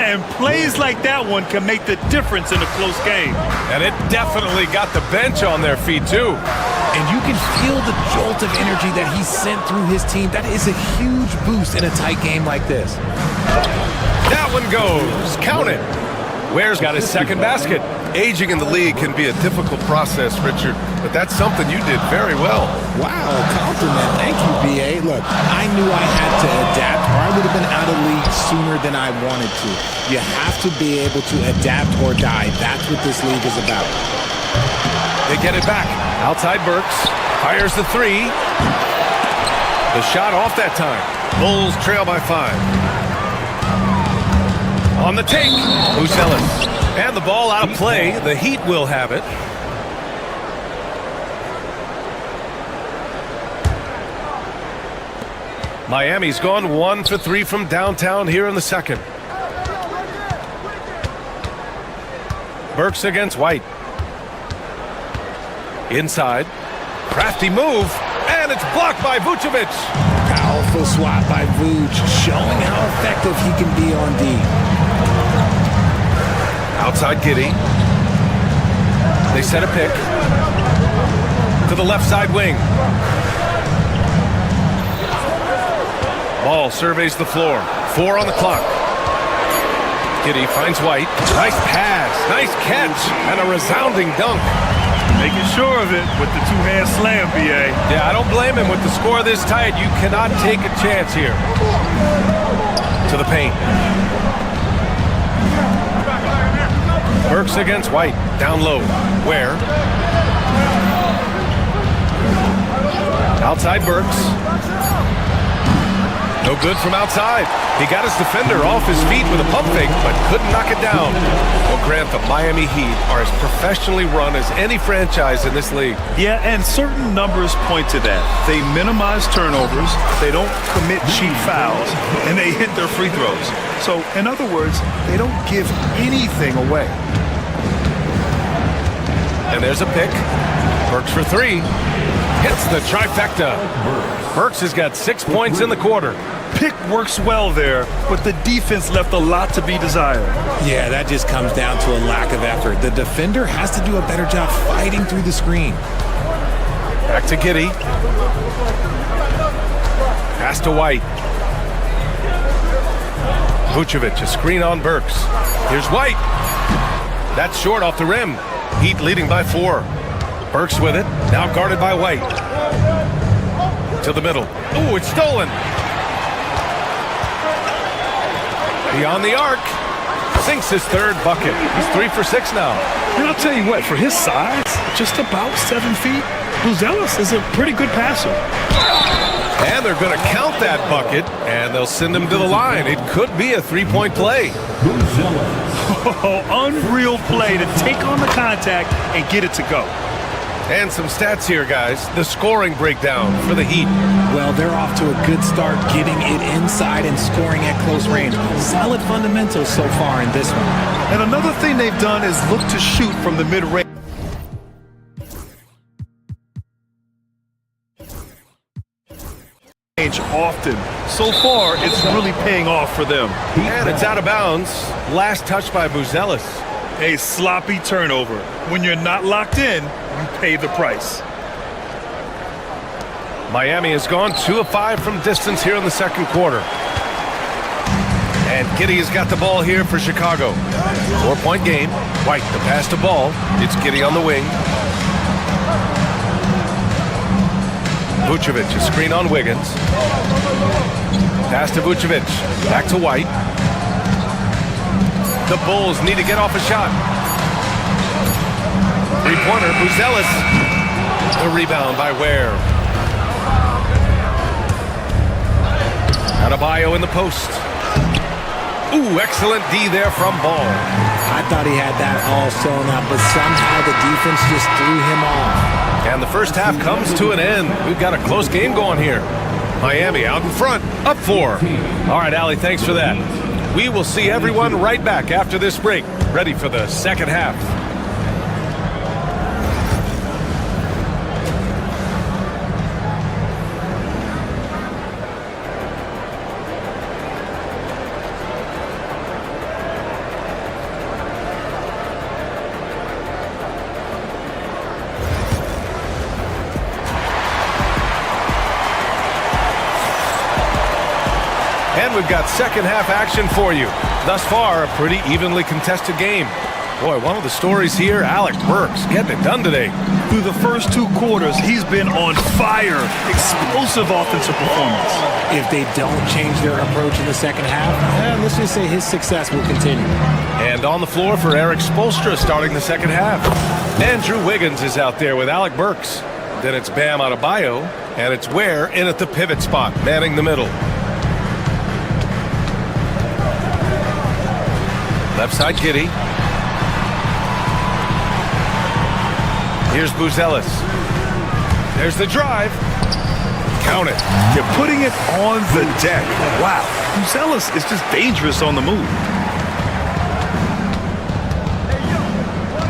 S13: And plays like that one can make the difference in a close game.
S11: And it definitely got the bench on their feet, too.
S17: And you can feel the jolt of energy that he sent through his team. That is a huge boost in a tight game like this.
S11: That one goes. Count it. Ware's got his second basket. Aging in the league can be a difficult process, Richard, but that's something you did very well.
S17: Wow, compliment. Thank you, B.A. Look, I knew I had to adapt, or I would have been out of league sooner than I wanted to. You have to be able to adapt or die. That's what this league is about.
S11: They get it back. Outside Burks. Fires the 3. The shot off that time. Bulls trail by 5. On the take. Buzelis. And the ball out of play. The Heat will have it. Miami's gone 1 for 3 from downtown here in the second. Burks against White. Inside. Crafty move. And it's blocked by Vucevic.
S17: Powerful swat by Vuce, showing how effective he can be on D.
S11: Outside Giddey. They set a pick. To the left side wing. Ball surveys the floor. 4 on the clock. Giddey finds White. Nice pass. Nice catch. And a resounding dunk.
S13: Making sure of it with the two-hand slam, B.A.
S11: Yeah, I don't blame him. With the score this tight, you cannot take a chance here. To the paint. Burks against White. Down low. Ware. Outside Burks. No good from outside. He got his defender off his feet with a pump fake, but couldn't knock it down. Well, Grant, the Miami Heat are as professionally run as any franchise in this league.
S13: Yeah, and certain numbers point to that. They minimize turnovers, they don't commit cheap fouls, and they hit their free throws. So, in other words, they don't give anything away.
S11: And there's a pick. Burks for 3. Hits the trifecta. Burks has got 6 points in the quarter.
S13: pick works well there, but the defense left a lot to be desired.
S17: Yeah, that just comes down to a lack of effort. The defender has to do a better job fighting through the screen.
S11: Back to Giddey. Pass to White. Vucevic, a screen on Burks. Here's White. That's short off the rim. Heat leading by 4. Burks with it, now guarded by White. To the middle. Ooh, it's stolen. Beyond the arc. Sinks his third bucket. He's 3 for 6 now.
S13: And I'll tell you what, for his size, just about 7 feet, Buzelis is a pretty good passer.
S11: And they're going to count that bucket, and they'll send him to the line. It could be a 3-point play.
S13: Oh, unreal play to take on the contact and get it to go.
S11: And some stats here, guys. The scoring breakdown for the Heat.
S17: Well, they're off to a good start getting it inside and scoring at close range. Solid fundamentals so far in this one.
S13: And another thing they've done is look to shoot from the mid-range. Often. So far, it's really paying off for them.
S11: And it's out of bounds. Last touch by Buzelis.
S13: A sloppy turnover. When you're not locked in, you pay the price.
S11: Miami has gone 2 of 5 from distance here in the second quarter. And Giddey has got the ball here for Chicago. 4-point game. White, the pass to Ball. It's Giddey on the wing. Vucevic, a screen on Wiggins. Pass to Vucevic. Back to White. The Bulls need to get off a shot. Three-pointer, Buzelis. The rebound by Ware. Adebayo in the post. Ooh, excellent D there from Ball.
S17: I thought he had that all sewn up, but somehow the defense just threw him off.
S11: And the first half comes to an end. We've got a close game going here. Miami out in front, up 4. All right, Allie, thanks for that. We will see everyone right back after this break, ready for the second half. And we've got second half action for you. Thus far, a pretty evenly contested game. Boy, one of the stories here, Alec Burks getting it done today.
S13: Through the first 2 quarters, he's been on fire. Explosive offensive performance.
S17: If they don't change their approach in the second half, let's just say his success will continue.
S11: And on the floor for Eric Spoelstra starting the second half. Andrew Wiggins is out there with Alec Burks. Then it's Bam Adebayo, and it's Ware in at the pivot spot, manning the middle. Left side, Giddey. Here's Buzelis. There's the drive. Count it.
S13: You're putting it on the deck. Wow. Buzelis is just dangerous on the move.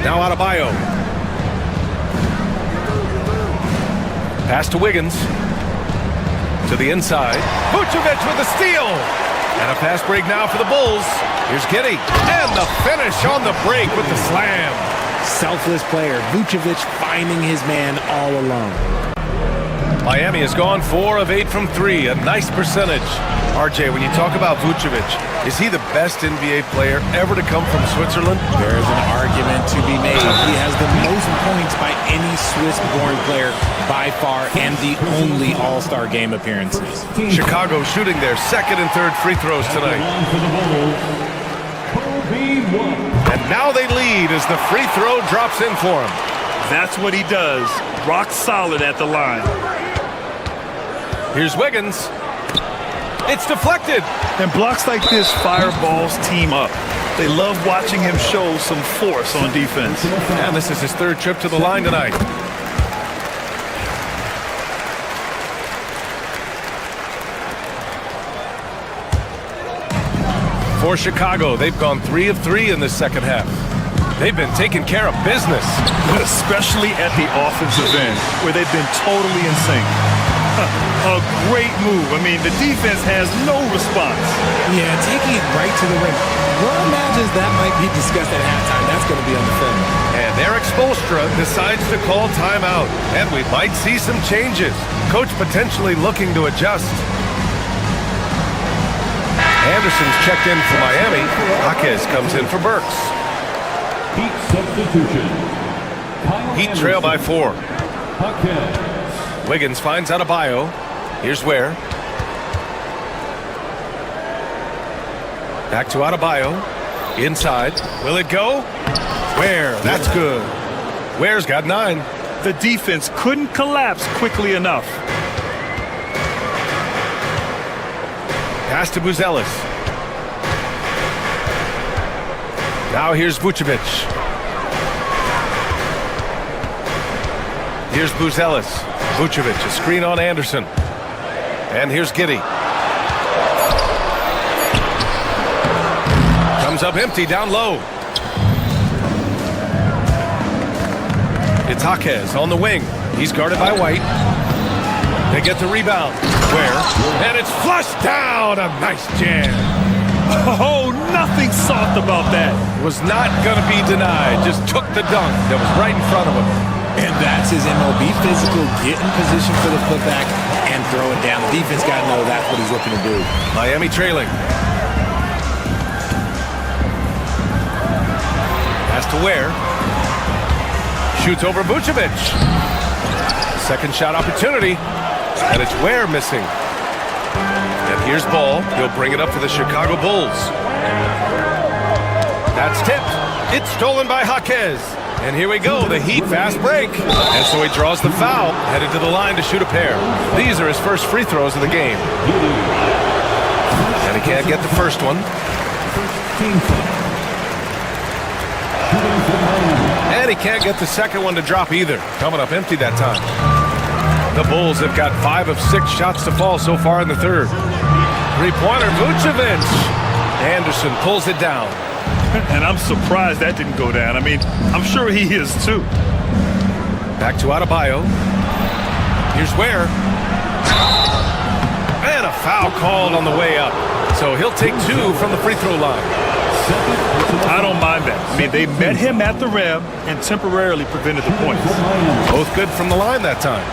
S11: Now Adebayo. Pass to Wiggins. To the inside. Vucevic with the steal. And a fast break now for the Bulls. Here's Giddey. And the finish on the break with the slam.
S17: Selfless player. Vucevic finding his man all alone.
S11: Miami has gone 4 of 8 from 3. A nice percentage. RJ, when you talk about Vucevic, is he the best NBA player ever to come from Switzerland?
S17: There is an argument to be made. He has the most points by any Swiss-born player by far and the only All-Star game appearances.
S11: Chicago shooting their second and third free throws tonight. And now they lead as the free throw drops in for him.
S13: That's what he does. Rock solid at the line.
S11: Here's Wiggins. It's deflected.
S13: And blocks like this fire balls team up. They love watching him show some force on defense.
S11: And this is his third trip to the line tonight. For Chicago, they've gone 3 of 3 in this second half. They've been taking care of business.
S13: Especially at the offensive end, where they've been totally in sync. A great move. I mean, the defense has no response.
S17: Yeah, taking it right to the rim. One imagines that might be discussed at halftime. That's going to be on the film.
S11: And Eric Spoelstra decides to call timeout. And we might see some changes. Coach potentially looking to adjust. Anderson's checked in for Miami. Jaquez comes in for Burks.
S5: Heat substitution.
S11: Heat trail by 4. Wiggins finds Adebayo. Here's Ware. Back to Adebayo. Inside. Will it go? Ware. That's good. Ware's got 9.
S13: The defense couldn't collapse quickly enough.
S11: Pass to Buzelis. Now here's Vucevic. Here's Buzelis. Vucevic, a screen on Anderson. And here's Giddey. Comes up empty down low. It's Jaquez on the wing. He's guarded by White. They get the rebound. Ware. And it's flushed down. A nice jam.
S13: Oh, nothing soft about that.
S11: Was not going to be denied. Just took the dunk that was right in front of him.
S17: And that's his MO. Be physical, get in position for the putback, and throw it down. The defense got to know that's what he's looking to do.
S11: Miami trailing. Pass to Ware. Shoots over Vucevic. Second shot opportunity. And it's Ware missing. And here's Ball. He'll bring it up for the Chicago Bulls. That's tipped. It's stolen by Jaquez. And here we go, the Heat fast break. And so he draws the foul, headed to the line to shoot a pair. These are his first free throws of the game. And he can't get the first one. And he can't get the second one to drop either. Coming up empty that time. The Bulls have got 5 of 6 shots to fall so far in the third. Three-pointer, Vucevic. Anderson pulls it down.
S13: And I'm surprised that didn't go down. I mean, I'm sure he is too.
S11: Back to Adebayo. Here's Ware. And a foul called on the way up. So he'll take 2 from the free throw line.
S13: I don't mind that. I mean, they met him at the rim and temporarily prevented the points.
S11: Both good from the line that time.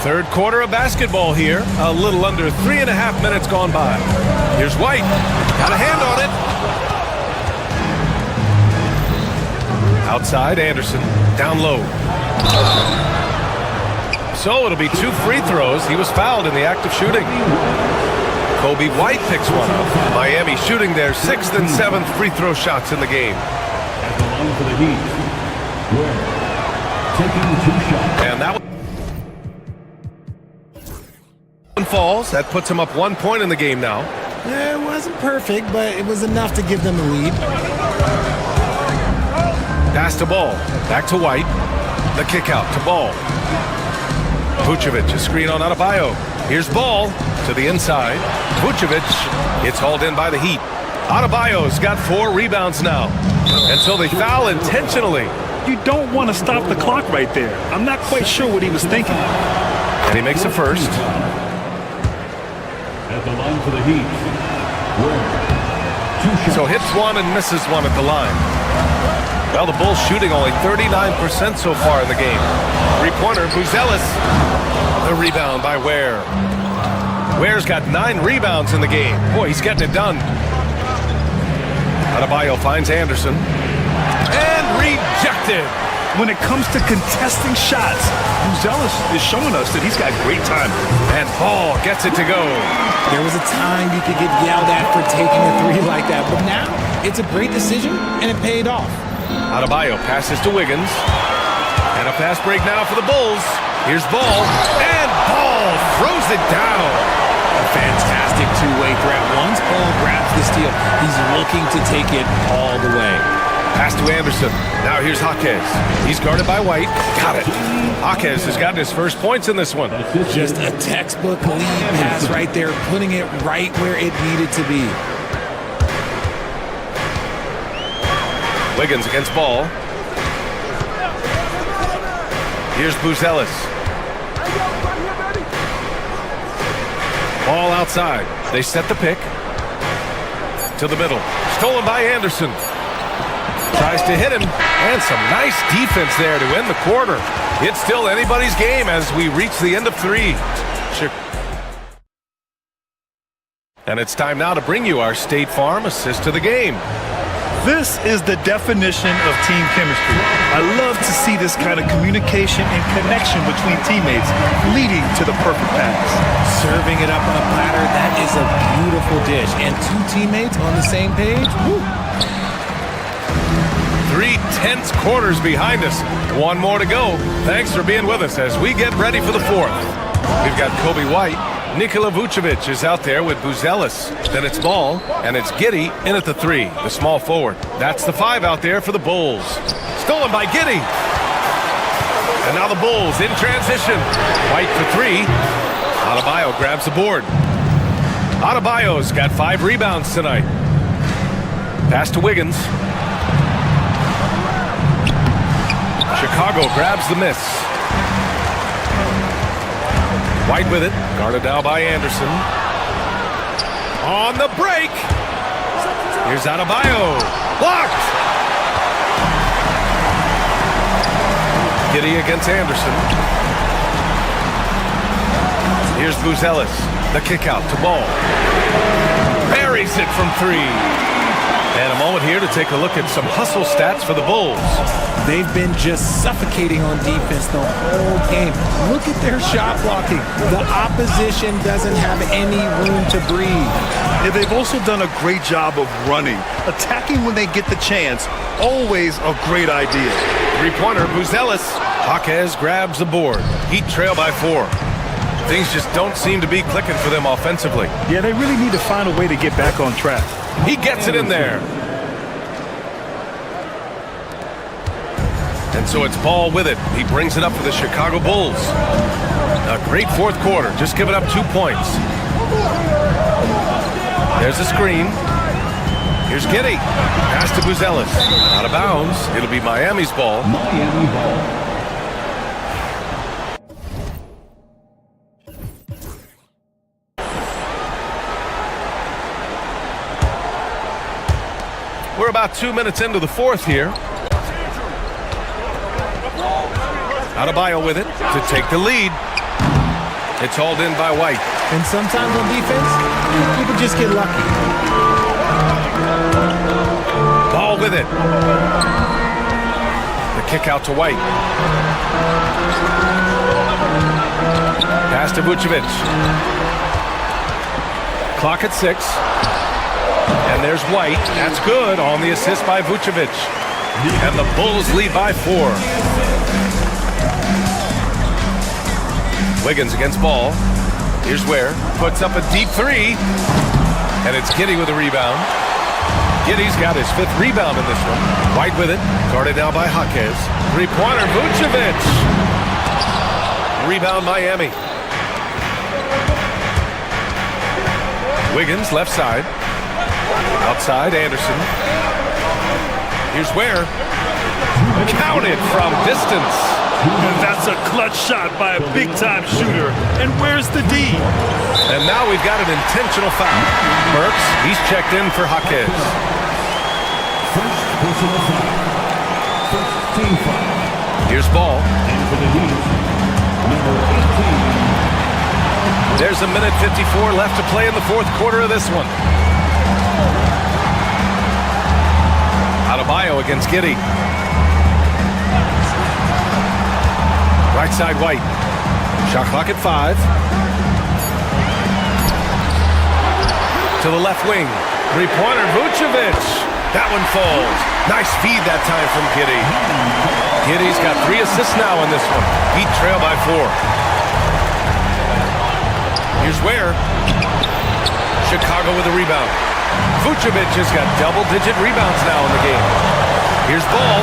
S11: Third quarter of basketball here. A little under 3.5 minutes gone by. Here's White. Got a hand on it. Outside, Anderson. Down low. So it'll be 2 free throws. He was fouled in the act of shooting. Kobe White picks one up. Miami shooting their 6th and 7th free throw shots in the game.
S5: At the line for the Heat. Ware taking 2 shots.
S11: And that one falls. That puts him up 1 point in the game now.
S17: Yeah, it wasn't perfect, but it was enough to give them the lead.
S11: Pass to Ball. Back to White. The kick out to Ball. Vucevic, a screen on Adebayo. Here's Ball to the inside. Vucevic, it's hauled in by the Heat. Adebayo's got 4 rebounds now. And so they foul intentionally.
S13: You don't want to stop the clock right there. I'm not quite sure what he was thinking.
S11: And he makes a first.
S5: At the line for the Heat. Ware. 2 shots.
S11: So hits 1 and misses 1 at the line. Well, the Bulls shooting only 39% so far in the game. Three-pointer, Buzelis. The rebound by Ware. Ware's got 9 rebounds in the game. Boy, he's getting it done. Adebayo finds Anderson. And rejected.
S13: When it comes to contesting shots, Buzelis is showing us that he's got great time.
S11: And Ball gets it to go.
S17: There was a time you could get yelled at for taking a 3 like that, but now it's a great decision, and it paid off.
S11: Adebayo passes to Wiggins. And a fast break now for the Bulls. Here's Ball. And Ball throws it down.
S17: A fantastic 2-way threat. Once Ball grabs the steal, he's looking to take it all the way.
S11: Pass to Anderson. Now here's Jaquez. He's guarded by White. Got it. Jaquez has gotten his first points in this one.
S17: Just a textbook lead pass right there, putting it right where it needed to be.
S11: Wiggins against Ball. Here's Buzelis. Ball outside. They set the pick. To the middle. Stolen by Anderson. Tries to hit him. And some nice defense there to end the quarter. It's still anybody's game as we reach the end of 3. And it's time now to bring you our State Farm assist to the game.
S13: This is the definition of team chemistry. I love to see this kind of communication and connection between teammates leading to the perfect pass.
S17: Serving it up on a platter, that is a beautiful dish. And 2 teammates on the same page, woo.
S11: 3 tense quarters behind us. 1 more to go. Thanks for being with us as we get ready for the 4th. We've got Kobe White. Nikola Vucevic is out there with Buzelis. Then it's Ball, and it's Giddey in at the 3, the small forward. That's the 5 out there for the Bulls. Stolen by Giddey. And now the Bulls in transition. White for 3. Adebayo grabs the board. Adebayo's got 5 rebounds tonight. Pass to Wiggins. Chicago grabs the miss. White with it, guarded now by Anderson. On the break. Here's Adebayo. Blocked. Giddey against Anderson. Here's Buzelis. The kick out to Ball. Buries it from 3. And a moment here to take a look at some hustle stats for the Bulls.
S17: They've been just suffocating on defense the whole game. Look at their shot blocking. The opposition doesn't have any room to breathe.
S13: Yeah, they've also done a great job of running. Attacking when they get the chance, always a great idea.
S11: 3-pointer, Buzelis. Jaquez grabs the board. Heat trail by 4. Things just don't seem to be clicking for them offensively.
S13: Yeah, they really need to find a way to get back on track.
S11: He gets it in there. And so it's Ball with it. He brings it up for the Chicago Bulls. A great 4th quarter, just giving up 2 points. There's the screen. Here's Giddey. Pass to Buzelis. Out of bounds. It'll be Miami's ball.
S5: Miami ball.
S11: We're about 2 minutes into the 4th here. Adebayo with it to take the lead. It's hauled in by White.
S17: And sometimes on defense, you can just get lucky.
S11: Ball with it. The kick out to White. Pass to Vucevic. Clock at 6. And there's White. That's good on the assist by Vucevic. And the Bulls lead by 4. Wiggins against Ball. Here's Ware. Puts up a deep 3. And it's Giddey with a rebound. Giddey's got his 5th rebound in this one. White with it. Guarded now by Jaquez. 3-pointer, Vucevic. Rebound, Miami. Wiggins, left side. Outside, Anderson. Here's Ware. Counted from distance.
S13: And that's a clutch shot by a big-time shooter. And where's the D?
S11: And now we've got an intentional foul. Burks, he's checked in for Jaquez.
S5: First personal foul. First team foul.
S11: Here's Ball.
S5: And for the Heat, number 18.
S11: There's a minute 54 left to play in the 4th quarter of this one. Adebayo against Giddey. Right side, White. Shot clock at 5. To the left wing. 3-pointer, Vucevic. That one falls. Nice feed that time from Giddey. Giddey's got 3 assists now in this one. Heat trail by 4. Here's Ware. Chicago with a rebound. Vucevic has got double-digit rebounds now in the game. Here's Ball.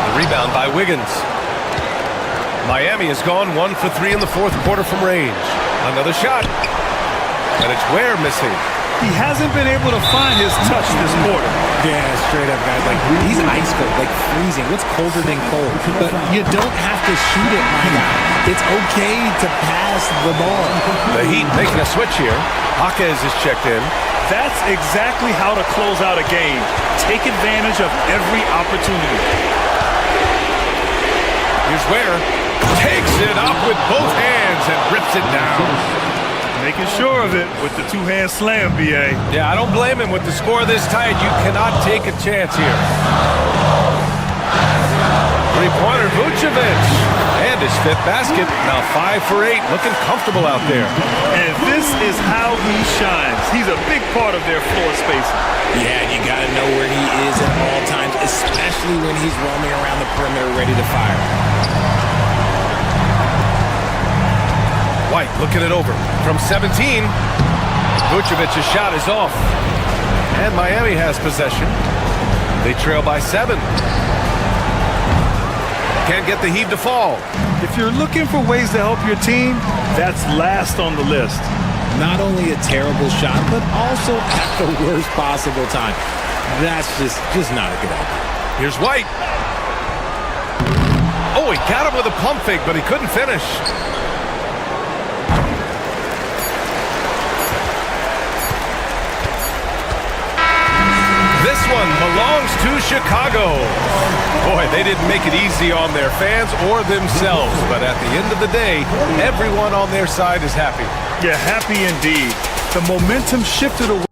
S11: The rebound by Wiggins. Miami has gone 1 for 3 in the 4th quarter from range. Another shot. And it's Ware missing.
S13: He hasn't been able to find his touch this quarter.
S17: Yeah, straight up, guys. Like, he's ice cold, like freezing. What's colder than cold? But you don't have to shoot it, my guy. It's okay to pass the ball.
S11: The Heat making a switch here. Jaquez is checked in.
S13: That's exactly how to close out a game. Take advantage of every opportunity.
S11: Here's Ware. Takes it up with both hands and rips it down.
S13: Making sure of it with the two-hand slam, B.A.
S11: Yeah, I don't blame him. With the score this tight, you cannot take a chance here. Three-pointer, Vucevic. And his fifth basket. Now 5 for 8. Looking comfortable out there.
S13: And this is how he shines. He's a big part of their floor spacing.
S17: Yeah, you got to know where he is at all times, especially when he's roaming around the perimeter ready to fire.
S11: White looking it over from 17. Vucevic's shot is off. And Miami has possession. They trail by 7. Can't get the Heat to fall.
S13: If you're looking for ways to help your team, that's last on the list.
S17: Not only a terrible shot, but also at the worst possible time. That's just not a good idea.
S11: Here's White. Oh, he got him with a pump fake, but he couldn't finish. This one belongs to Chicago. Boy, they didn't make it easy on their fans or themselves, but at the end of the day, everyone on their side is happy.
S13: Yeah, happy indeed. The momentum shifted away.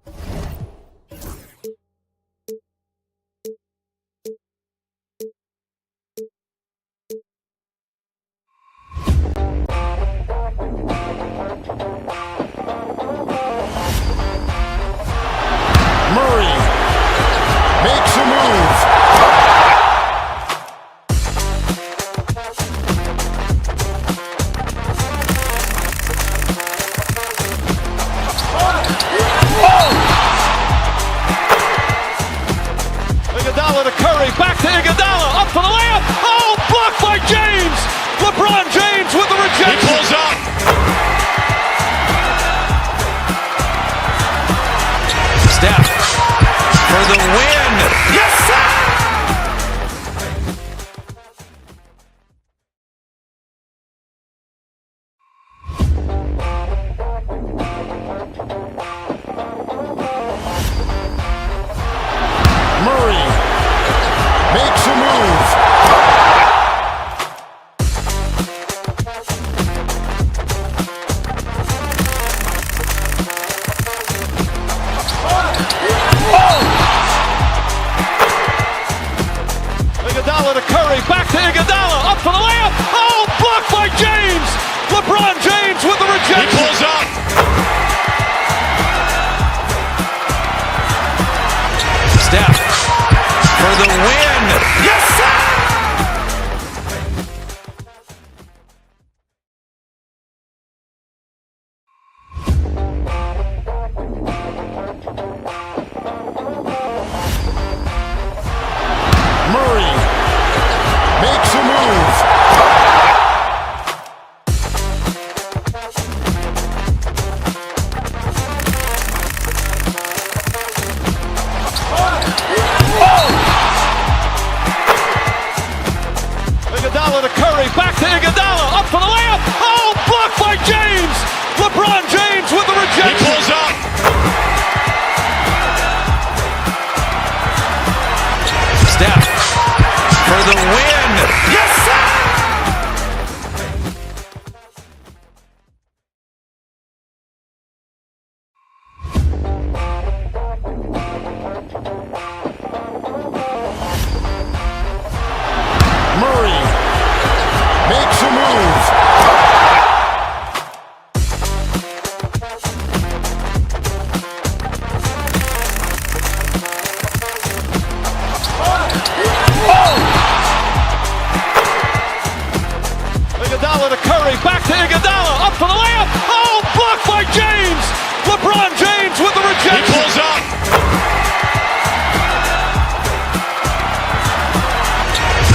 S4: Murray makes a move.
S1: Iguodala to Curry, back to Iguodala, up for the layup. Oh, blocked by James. LeBron James with the rejection. He pulls up.
S3: Steph for the win.
S2: Yes, sir!
S4: Murray makes a move.
S1: Iguodala to Curry, back to Iguodala, up for the layup. Oh, blocked by James. LeBron James with the rejection. He pulls up.
S3: Steph for the win.
S2: Yes, sir!
S4: Murray makes a move.
S1: Iguodala to Curry, back to Iguodala, up for the layup. Oh, blocked by James. LeBron James with the rejection. He pulls up.
S3: Steph for the win.
S2: Yes, sir!
S4: Murray makes a move.
S1: Iguodala to Curry, back to Iguodala, up for the layup. Oh, blocked by James. LeBron James with the rejection. He pulls up.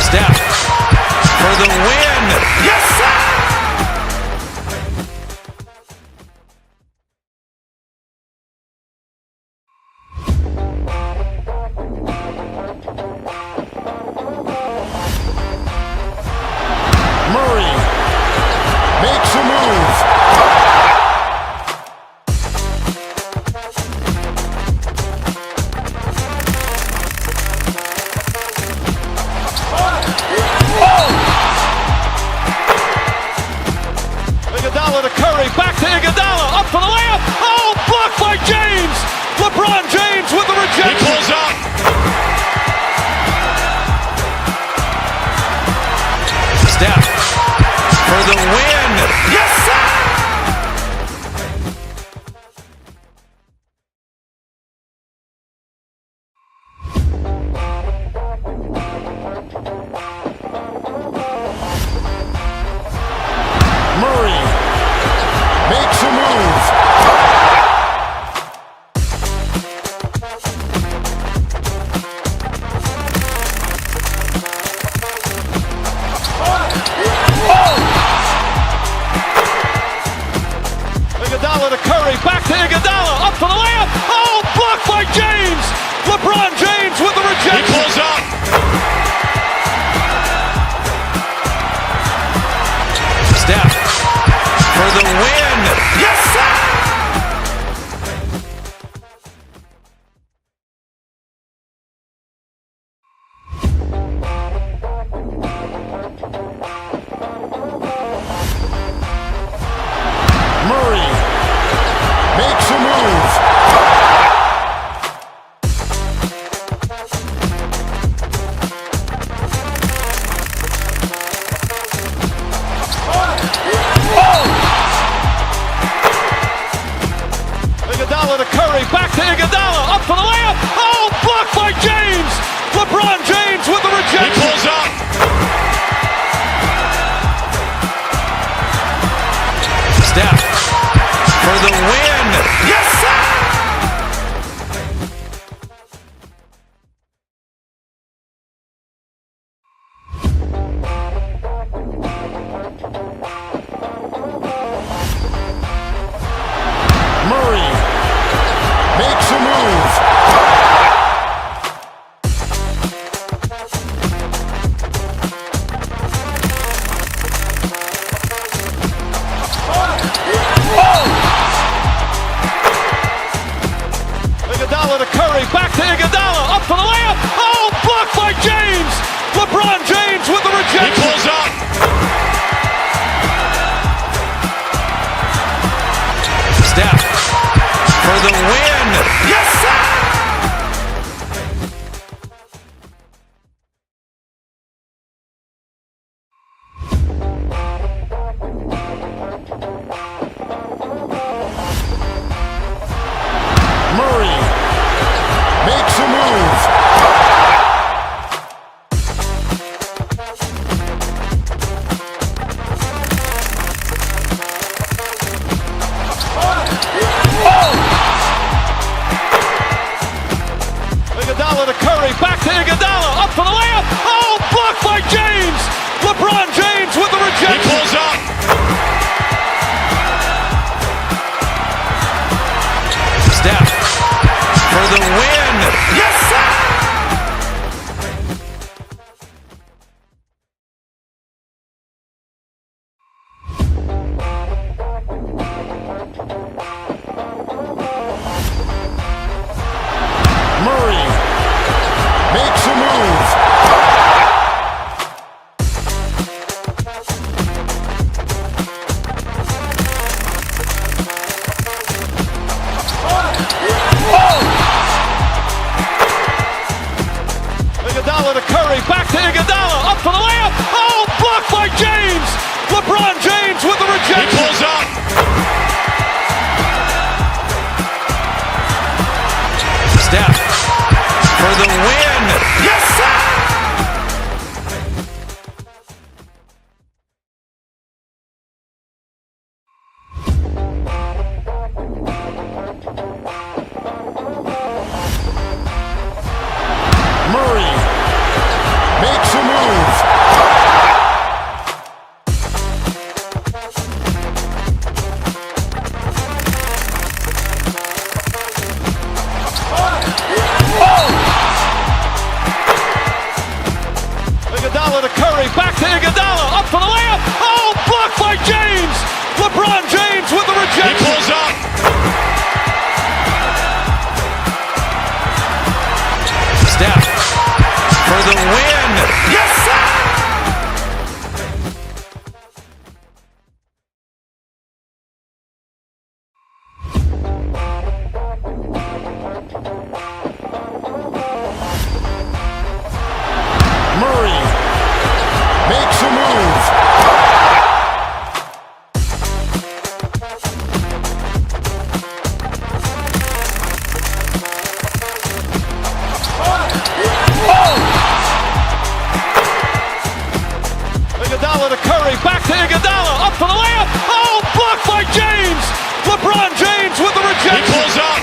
S3: Steph for the win.
S2: Yes, sir!
S1: back to Iguodala, up for the layup. Oh, blocked by James. LeBron James with the rejection.
S3: He pulls up. Steph for the win.
S2: Yes, sir!
S4: Murray makes a move.
S1: Iguodala to Curry, back to Iguodala, up for the layup. Oh, blocked by James. LeBron James with the rejection.
S3: He pulls up. Steph for the win.
S2: Yes, sir!
S4: Murray makes a move.
S1: Iguodala to Curry, back to Iguodala, up for the layup. Oh, blocked by James. LeBron James with the
S3: He
S1: rejection.
S3: pulls up. Steph for the win.
S2: Yes, sir!
S4: Murray makes a move.
S1: Iguodala to Curry, back to Iguodala, up for the layup. Oh, blocked by James. LeBron James with the
S3: He
S1: rejection.
S3: pulls up. Steph for the win.
S2: Yes, sir!
S4: Murray makes a move.
S1: Iguodala to Curry, back to Iguodala, up for the layup. Oh, blocked by James. LeBron James with the
S3: He
S1: rejection.
S3: pulls up. Steph for the win.
S2: Yes, sir!
S4: Murray makes a move.
S1: Iguodala to Curry, back to Iguodala, up for the layup. Oh, blocked by James. LeBron James with the
S3: He
S1: rejection.
S3: pulls up. Steph for the win.
S2: Yes, sir!
S4: Murray makes a move.
S1: Iguodala to Curry, back to Iguodala, up for the layup. Oh, blocked by James. LeBron James with the
S3: He
S1: rejection.
S3: pulls up. Steph for the win.
S2: Yes, sir!
S1: Iguodala to Curry, back to Iguodala, up for the layup. Oh, blocked by James. LeBron James with the rejection.
S3: He pulls up.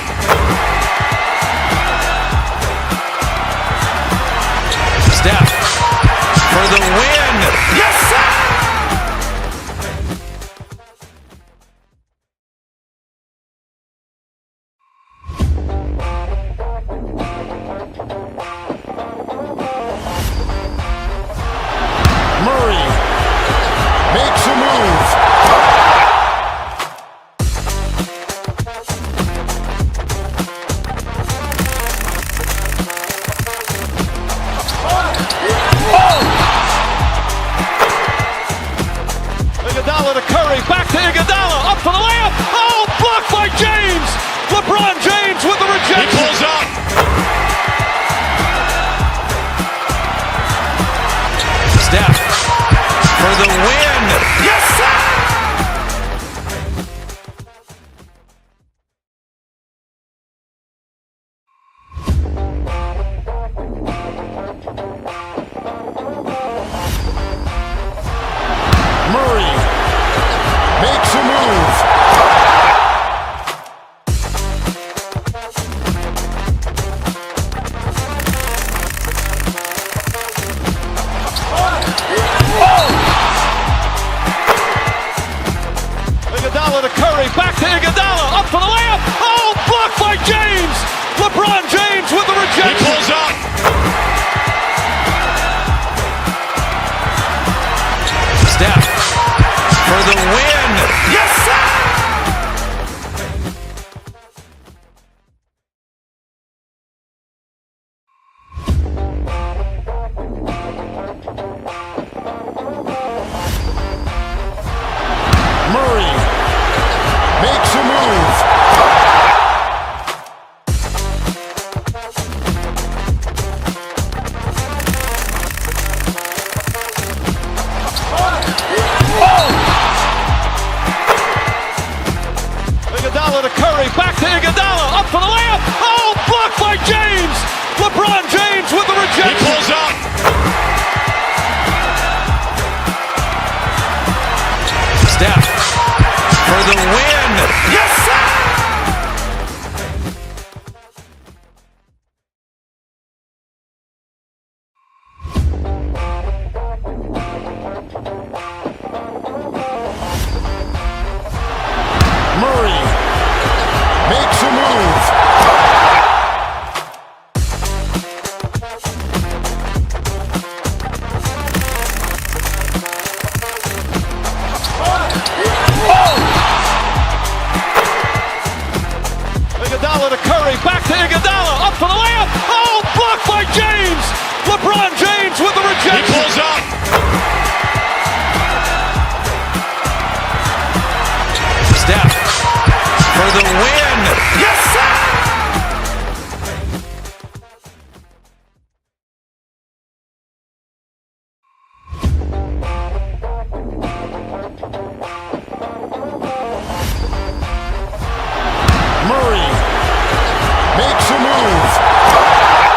S3: Steph for the win.
S2: Yes, sir!
S4: Murray makes a move.
S1: Iguodala to Curry, back to Iguodala, up for the layup. Oh, blocked by James. LeBron James with the rejection.
S3: He pulls up. Steph for the win.
S2: Yes, sir!
S4: Murray makes a move.
S1: Iguodala to Curry, back to Iguodala, up for the layup. Oh, blocked by James. LeBron James with the
S3: He
S1: rejection.
S3: pulls up. Steph for the win.
S2: Yes, sir!
S4: Murray makes a move.
S1: Iguodala to Curry, back to Iguodala, up for the layup. Oh, blocked by James. LeBron James with the
S3: He
S1: rejection.
S3: pulls up. Steph for the win.
S2: Yes, sir!
S4: Murray makes a move.
S1: Iguodala to Curry, back to Iguodala, up for the layup. Oh, blocked by James. LeBron James with the
S3: He
S1: rejection.
S3: pulls up. Steph for the win.
S2: Yes, sir!
S4: Murray makes a move.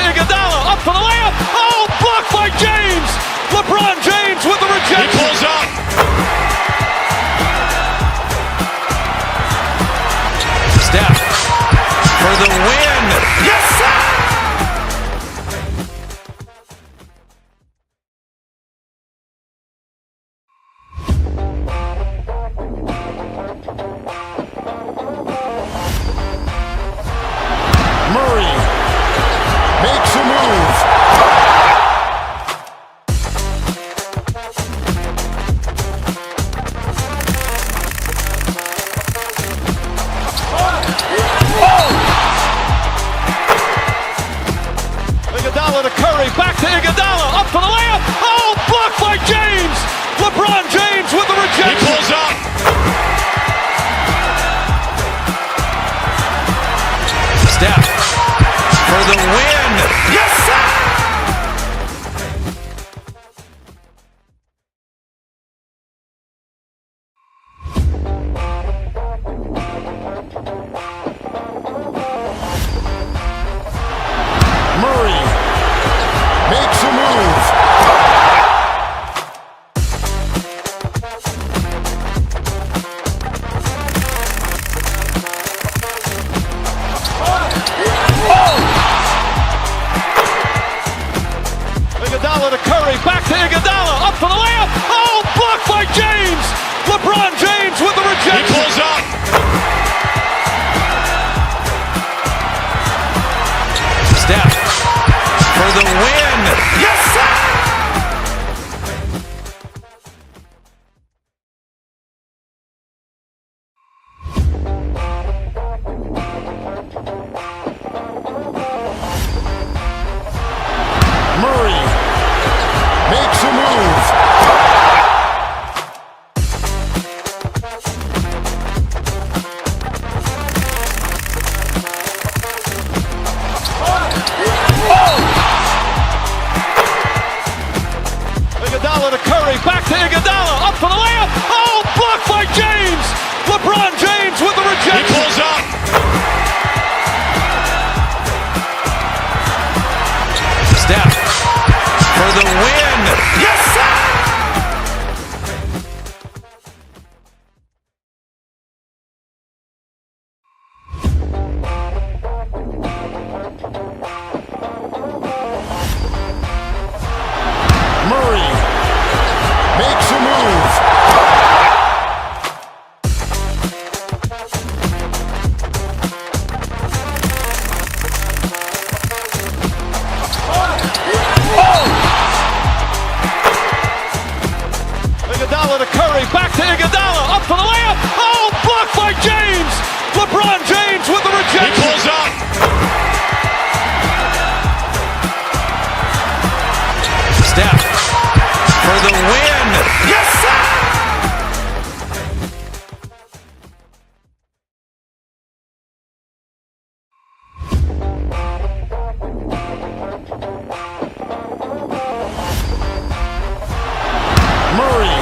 S1: Iguodala, up for the layup. Oh, blocked by James. LeBron James with the rejection.
S3: He pulls up. Steph for the win.
S2: Yes, sir!
S4: Murray makes a move.
S1: Iguodala to Curry, back to Iguodala, up for the layup. Oh, blocked by James. LeBron James with the rejection.
S3: He pulls up. Steph for the win.
S2: Yes, sir!
S4: Murray makes a move.
S1: Iguodala to Curry, back to Iguodala, up for the layup. Oh, blocked by James. LeBron James with the
S3: He
S1: rejection.
S3: pulls up. Steph for the win.
S2: Yes, sir!
S4: Murray makes a move.
S1: Iguodala to Curry, back to Iguodala, up for the layup. Oh, blocked by James. LeBron James with the
S3: He
S1: rejection.
S3: pulls up. Steph for the win.
S2: Yes, sir!
S4: Murray makes a move.
S1: Iguodala to Curry, back to Iguodala, up for the layup. Oh, blocked by James. LeBron James with the
S3: He
S1: rejection.
S3: pulls up. Steph for the win.
S2: Yes, sir!
S4: Murray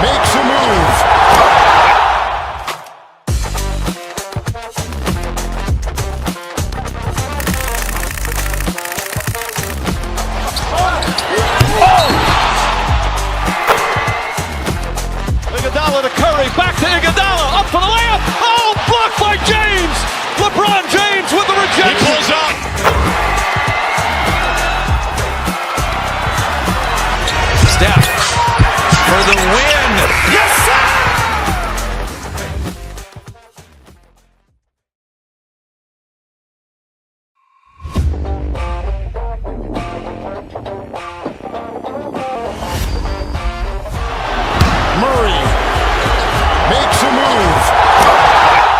S4: makes a move.
S1: Iguodala to Curry, back to Iguodala, up for the layup. Oh, blocked by James. LeBron James with the
S3: He
S1: rejection.
S3: pulls up. Steph for the win.
S2: Yes, sir!
S4: Murray makes a move.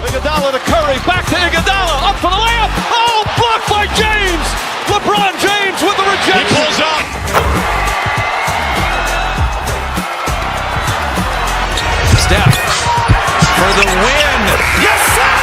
S1: Iguodala to Curry, back to Iguodala, up for the layup. Oh, blocked by James. LeBron James with the
S3: He
S1: rejection.
S3: pulls up. Steph for the win.
S2: Yes, sir!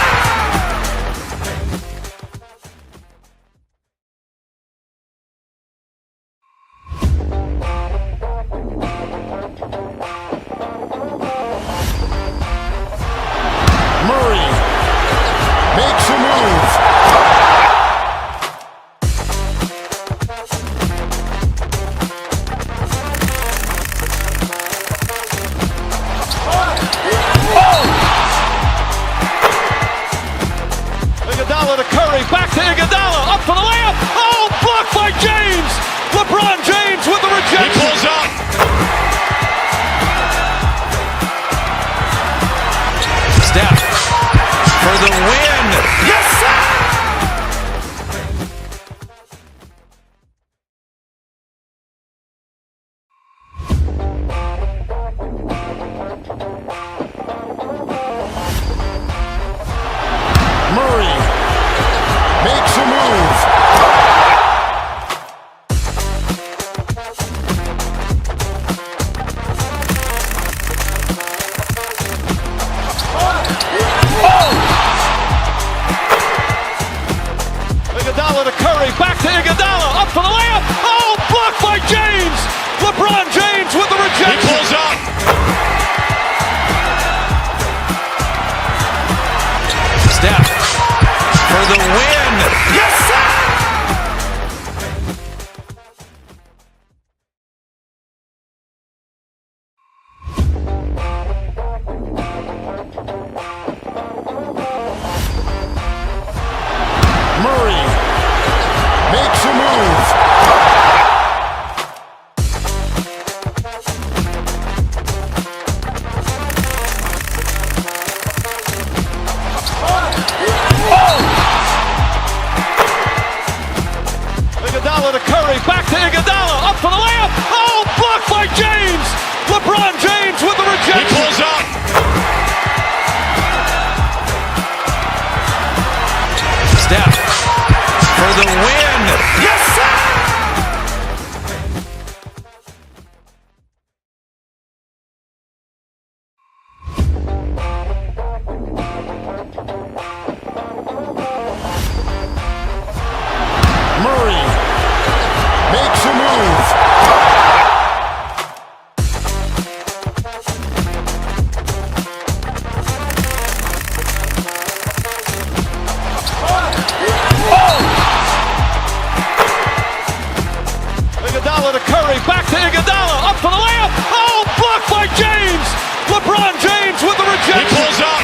S1: Iguodala to Curry, back to Iguodala, up for the layup. Oh, blocked by James. LeBron James with the rejection.
S3: He pulls up.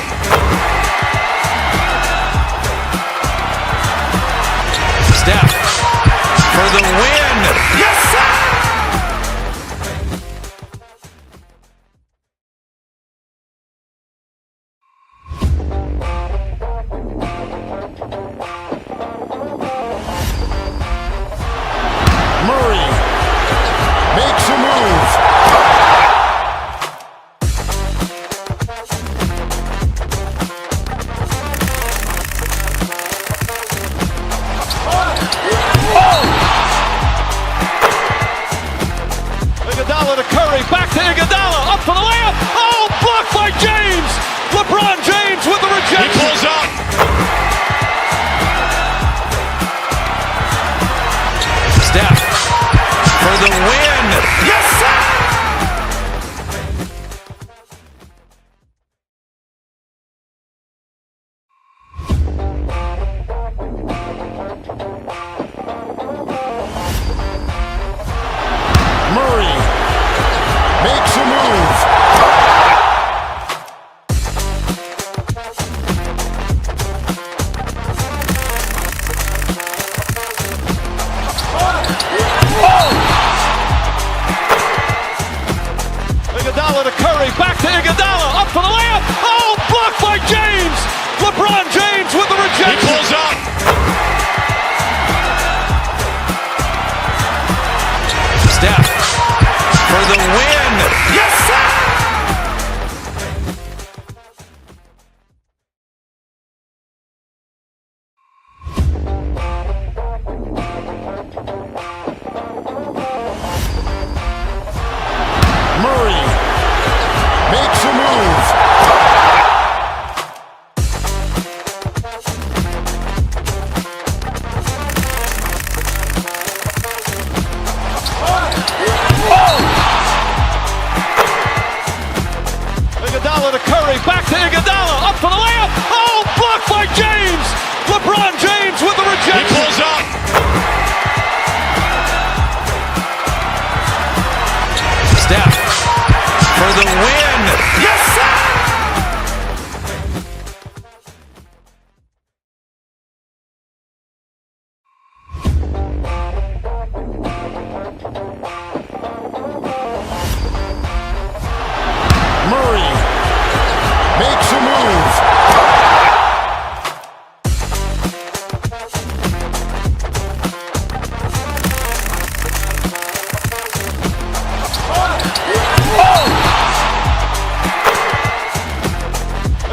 S3: Steph for the win.
S2: Yes, sir!
S4: Murray makes a move.
S1: Iguodala to Curry, back to Iguodala, up for the layup. Oh, blocked by James. LeBron James with the rejection.
S3: He pulls up. Steph for the win.
S2: Yes, sir!
S4: Murray makes a move.
S1: Iguodala to Curry, back to Iguodala, up for the layup. Oh, blocked by James. LeBron James with the
S3: He
S1: rejection.
S3: pulls up. Steph for the win.
S2: Yes, sir!
S4: Murray makes a move.
S1: Iguodala to Curry, back to Iguodala, up for the layup. Oh, blocked by James. LeBron James with the
S3: He
S1: rejection.
S3: pulls up. Steph for the win.
S2: Yes, sir!
S4: Murray makes a move.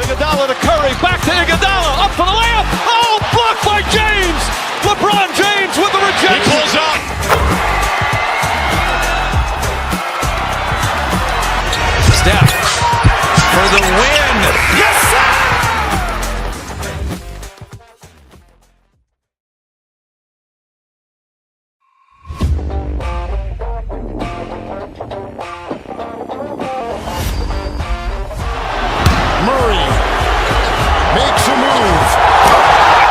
S1: Iguodala to Curry, back to Iguodala, up for the layup. Oh, blocked by James. LeBron James with the
S3: He
S1: rejection.
S3: pulls up. Steph for the win.
S2: Yes, sir!
S4: Murray makes a move.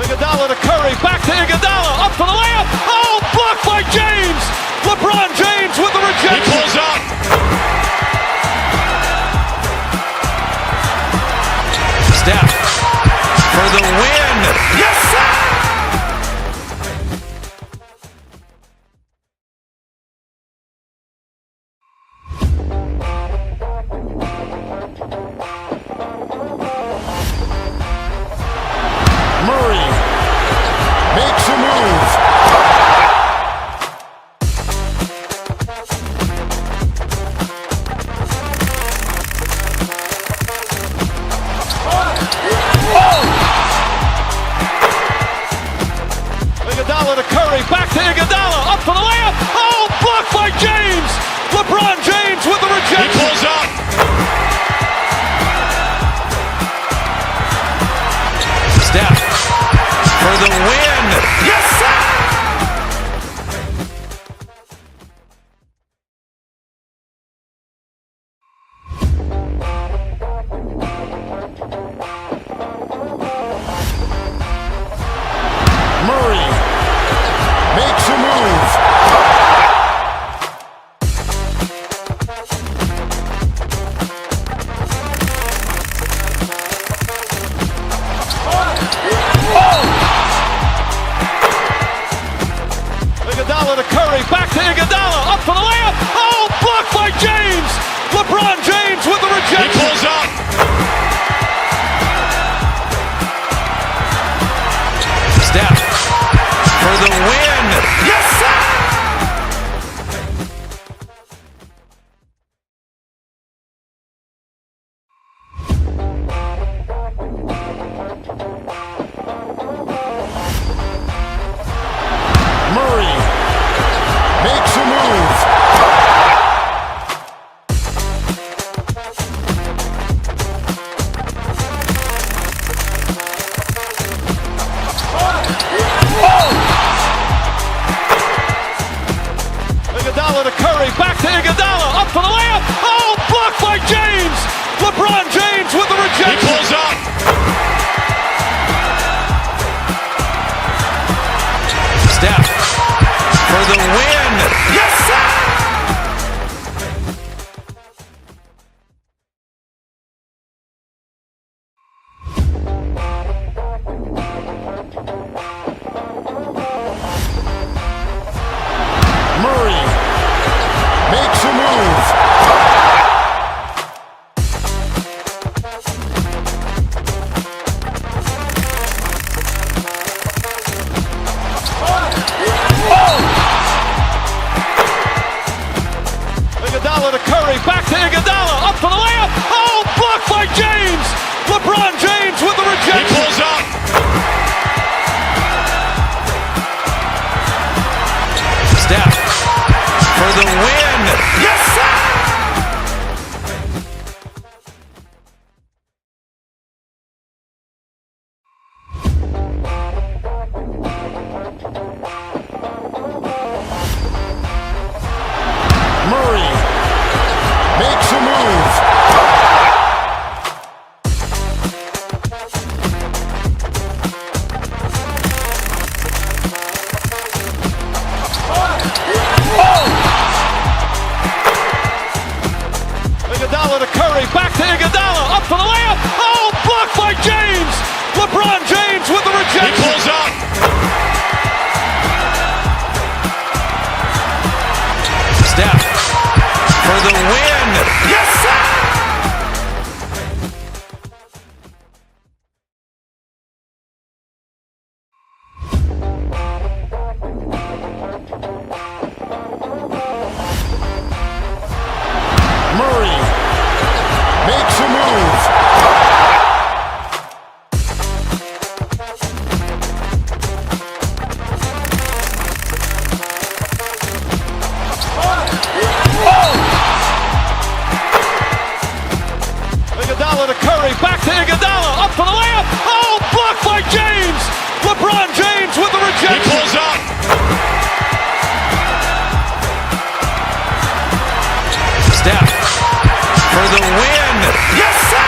S1: Iguodala to Curry, back to Iguodala, up for the layup. Oh, blocked by James. LeBron James with the
S3: He
S1: rejection.
S3: pulls up. Steph for the win.
S2: Yes, sir!
S4: Murray makes a move.
S1: Iguodala to Curry, back to Iguodala, up for the layup. Oh, blocked by James. LeBron James with the
S3: He
S1: rejection.
S3: pulls up. Steph for the win.
S2: Yes, sir!
S1: Iguodala to Curry, back to Iguodala, up for the layup. Oh, blocked by James. LeBron James with the rejection. He pulls up.
S3: Steph for the win.
S2: Yes, sir!
S4: Murray makes a move.
S1: Iguodala to Curry, back to Iguodala, up for the layup. Oh, blocked by James. LeBron James with the rejection. He pulls up.
S3: Steph for the win.
S2: Yes, sir!
S4: Murray makes a move.
S1: Iguodala to Curry, back to Iguodala, up for the layup. Oh, blocked by James. LeBron James with the rejection. He pulls up.
S3: Steph for the win.
S2: Yes, sir!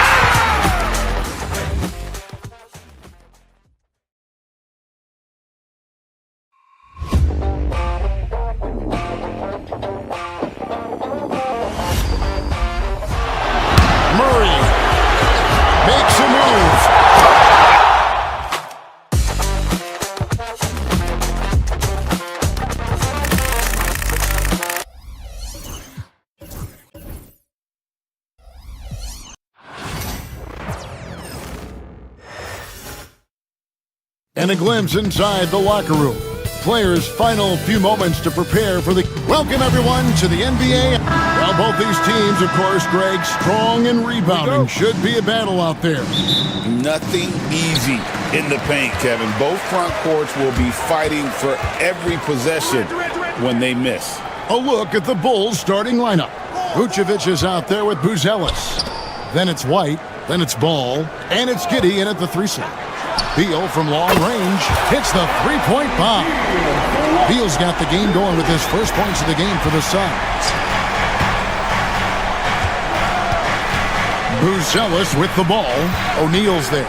S4: Murray makes a move. And a glimpse inside the locker room. Players' final few moments to prepare for the... Welcome, everyone, to the NBA. Well, both these teams, of course, Greg, strong and rebounding. Should be a battle out there.
S7: Nothing easy in the paint, Kevin. Both front courts will be fighting for every possession when they miss.
S4: A look at the Bulls' starting lineup. Vucevic is out there with Buzelis. Then it's White. Then it's Ball. And it's Giddey in at the 3-slot. Beal from long range hits the three-point bomb. Beal's got the game going with his first points of the game for the Suns. Buzelis with the ball. O'Neal's there.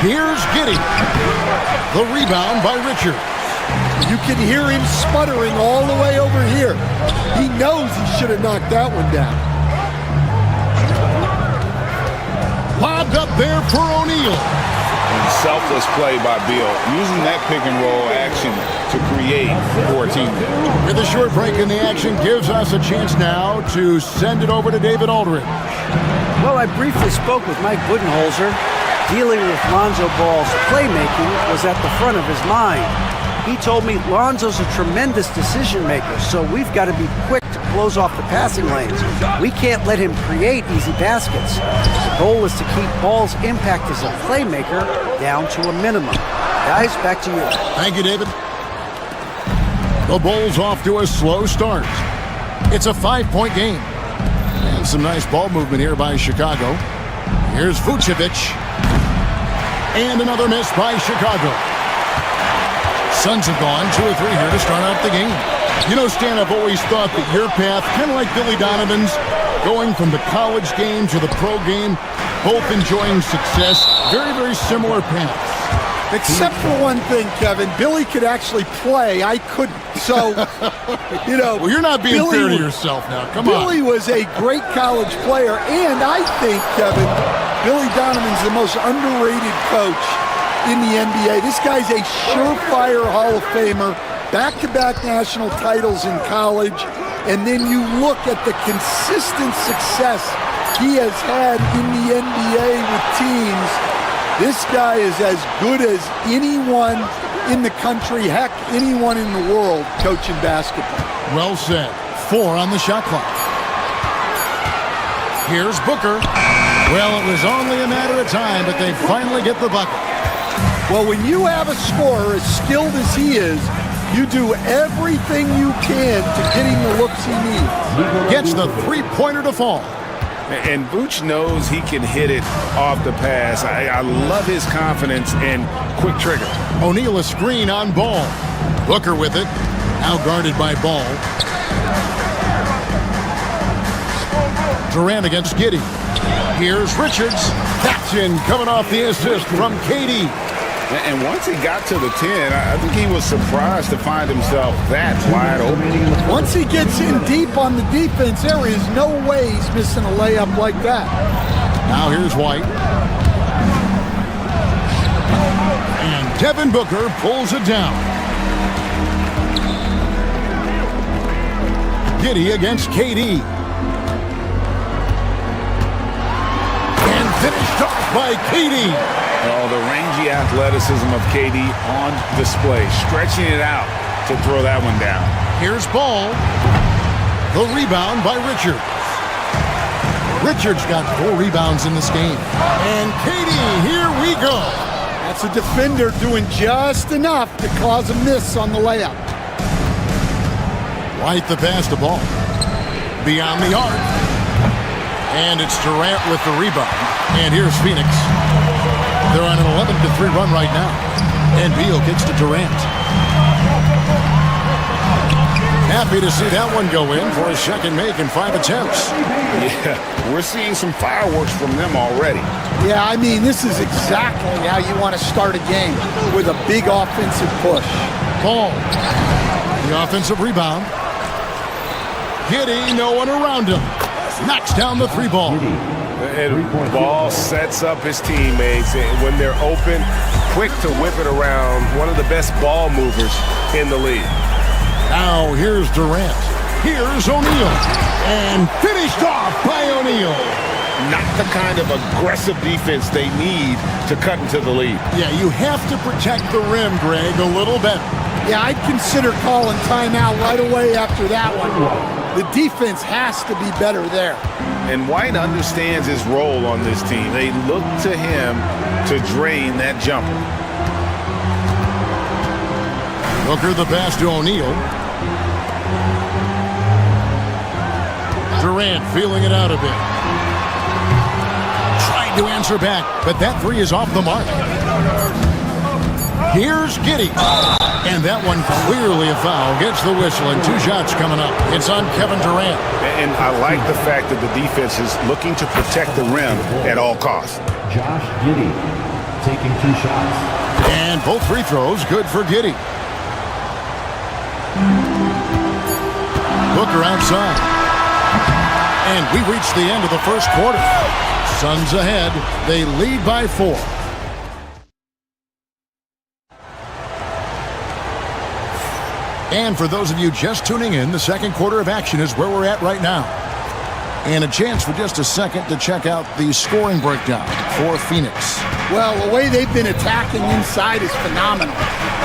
S4: Here's Giddey. The rebound by Richards.
S6: You can hear him sputtering all the way over here. He knows he should have knocked that one down.
S4: Lobbed up there for O'Neal.
S7: Selfless play by Beal, using that pick and roll action to create for a team there.
S4: With a short break in the action gives us a chance now to send it over to David Aldridge.
S8: Well, I briefly spoke with Mike Budenholzer. Dealing with Lonzo Ball's playmaking was at the front of his mind. He told me Lonzo's a tremendous decision maker, so we've got to be quick to close off the passing lanes. We can't let him create easy baskets. The goal is to keep Ball's impact as a playmaker down to a minimum. Guys, back to you.
S4: Thank you, David. The Bulls off to a slow start. It's a 5-point game. And some nice ball movement here by Chicago. Here's Vucevic. And another miss by Chicago. Suns have gone 2 or 3 here to start out the game. You know, Stan, I've always thought that your path, kind of like Billy Donovan's, going from the college game to the pro game, both enjoying success, very, very similar paths.
S6: Except for one thing, Kevin. Billy could actually play. I couldn't. So, you know.
S4: Well, you're not being fair to yourself now. Come on.
S6: Billy was a great college player. And I think, Kevin, Billy Donovan's the most underrated coach in the NBA. This guy's a surefire Hall of Famer. Back-to-back national titles in college. And then you look at the consistent success he has had in the NBA with teams. This guy is as good as anyone in the country, heck, anyone in the world coaching basketball.
S4: Well said. 4 on the shot clock. Here's Booker. Well, it was only a matter of time, but they finally get the bucket.
S6: Well, when you have a scorer as skilled as he is, you do everything you can to get him the looks he needs.
S4: Gets the three-pointer to fall.
S7: And Vooch knows he can hit it off the pass. I love his confidence and quick trigger.
S4: O'Neal a screen on Ball. Booker with it. Now guarded by Ball. Durant against Giddey. Here's Richards. That's in, coming off the assist from KD.
S7: And once he got to the 10, I think he was surprised to find himself that wide open.
S6: Once he gets in deep on the defense, there is no way he's missing a layup like that.
S4: Now here's White. And Devin Booker pulls it down. Giddey against KD. And finished off by KD.
S7: Oh, the rangy athleticism of KD on display, stretching it out to throw that one down.
S4: Here's Ball. The rebound by Richards. Richards got 4 rebounds in this game. And KD, here we go.
S6: That's a defender doing just enough to cause a miss on the layup.
S4: White the pass to Ball. Beyond the arc. And it's Durant with the rebound. And here's Phoenix. They're on an 11-3 run right now. And Beal kicks to Durant. Happy to see that one go in for a second make in 5 attempts.
S7: Yeah, we're seeing some fireworks from them already.
S6: Yeah, I mean, this is exactly how you want to start a game, with a big offensive push.
S4: Ball. The offensive rebound. Giddey, no one around him. Knocks down the 3-ball.
S15: And Ball sets up his teammates, and when they're open, quick to whip it around. One of the best ball movers in the league.
S4: Now here's Durant. Here's O'Neal. And finished off by O'Neal.
S7: Not the kind of aggressive defense they need to cut into the lead.
S4: Yeah, you have to protect the rim, Greg, a little better.
S6: Yeah, I'd consider calling timeout right away after that one. The defense has to be better there.
S7: And White understands his role on this team. They look to him to drain that jumper.
S4: Booker the pass to O'Neal. Durant feeling it out a bit. Trying to answer back, but that 3 is off the mark. Here's Giddey. And that one clearly a foul. Gets the whistle, and 2 shots coming up. It's on Kevin Durant.
S7: And I like the fact that the defense is looking to protect the rim at all costs.
S5: Josh Giddey taking 2 shots.
S4: And both free throws good for Giddey. Booker outside. And we reach the end of the first quarter. Suns ahead. They lead by 4. And for those of you just tuning in, the second quarter of action is where we're at right now. And a chance for just a second to check out the scoring breakdown for Phoenix.
S6: Well, the way they've been attacking inside is phenomenal.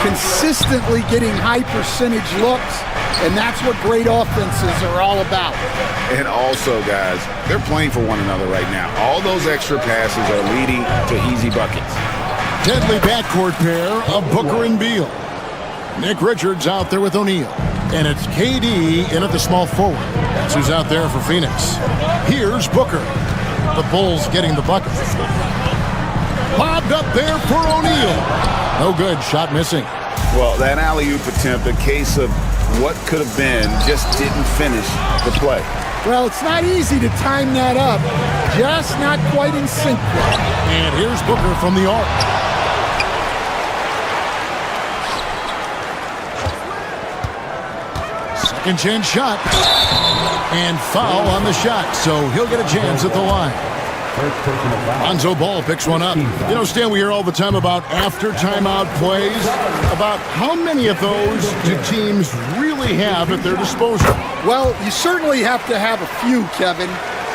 S6: Consistently getting high percentage looks, and that's what great offenses are all about.
S7: And also, guys, they're playing for one another right now. All those extra passes are leading to easy buckets.
S4: Deadly backcourt pair of Booker and Beal. Nick Richards out there with O'Neal. And it's KD in at the small forward. That's who's out there for Phoenix. Here's Booker. The Bulls getting the bucket. Bobbed up there for O'Neal. No good. Shot missing.
S7: Well, that alley-oop attempt, a case of what could have been, just didn't finish the play.
S6: Well, it's not easy to time that up. Just not quite in sync.
S4: And here's Booker from the arc. Second chance shot. And foul on the shot, so he'll get a chance at the line. Lonzo Ball picks one up. You know, Stan, we hear all the time about after timeout plays. About how many of those do teams really have at their disposal?
S6: Well, you certainly have to have a few, Kevin.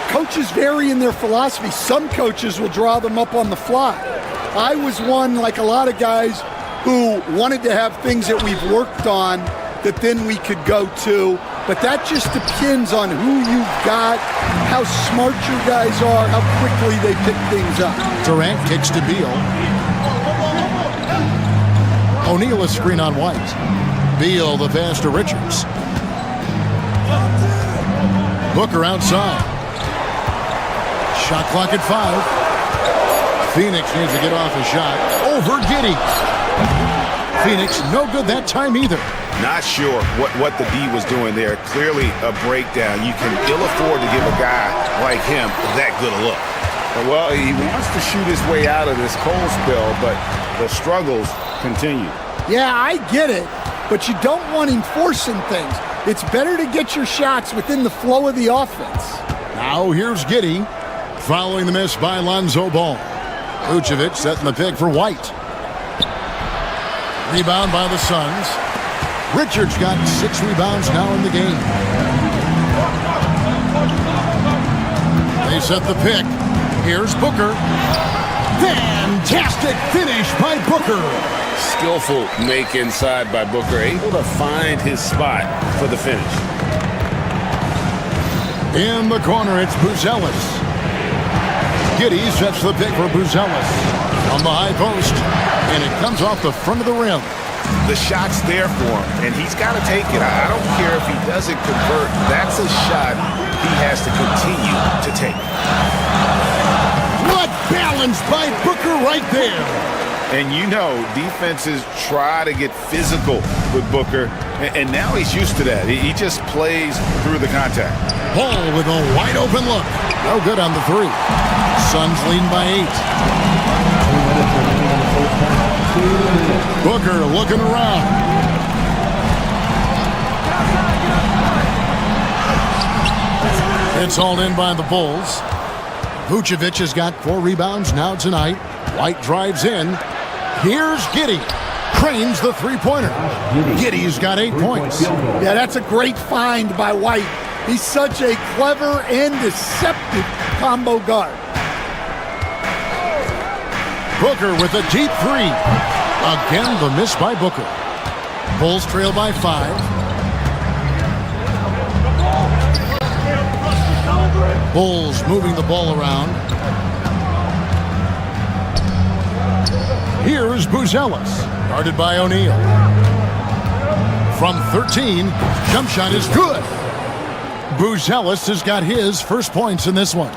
S6: Coaches vary in their philosophy. Some coaches will draw them up on the fly. I was one, like a lot of guys, who wanted to have things that we've worked on that then we could go to. But that just depends on who you've got, how smart your guys are, how quickly they pick things up.
S4: Durant kicks to Beal. O'Neal a screen on White. Beal the pass to Richards. Booker outside. Shot clock at 5. Phoenix needs to get off a shot. Over Giddey. Phoenix no good that time either.
S9: Not sure what the D was doing there. Clearly a breakdown. You can ill afford to give a guy like him that good a look.
S7: Well, he wants to shoot his way out of this cold spell, but the struggles continue.
S6: Yeah, I get it, but you don't want him forcing things. It's better to get your shots within the flow of the offense.
S4: Now here's Giddey, following the miss by Lonzo Ball. Vucevic setting the pick for White. Rebound by the Suns. Richards got 6 rebounds now in the game. They set the pick. Here's Booker. Fantastic finish by Booker.
S7: Skillful make inside by Booker, able to find his spot for the finish.
S4: In the corner, it's Buzelis. Giddey sets the pick for Buzelis on the high post, and it comes off the front of the rim.
S9: The shot's there for him, and he's got to take it. I don't care if he doesn't convert. That's a shot he has to continue to take.
S4: What balance by Booker right there.
S9: And you know, defenses try to get physical with Booker, and now he's used to that. He just plays through the contact.
S4: Ball with a wide open look. No good on the 3. Suns lead by 8. Booker looking around. It's hauled in by the Bulls. Vucevic has got 4 rebounds now tonight. White drives in. Here's Giddey. Cranes the three-pointer. Giddey's got 8 points.
S6: Yeah, that's a great find by White. He's such a clever and deceptive combo guard.
S4: Booker with a deep 3. Again, the miss by Booker. Bulls trail by 5. Bulls moving the ball around. Here's Buzelis, guarded by O'Neal. From 13, jump shot is good. Buzelis has got his first points in this one.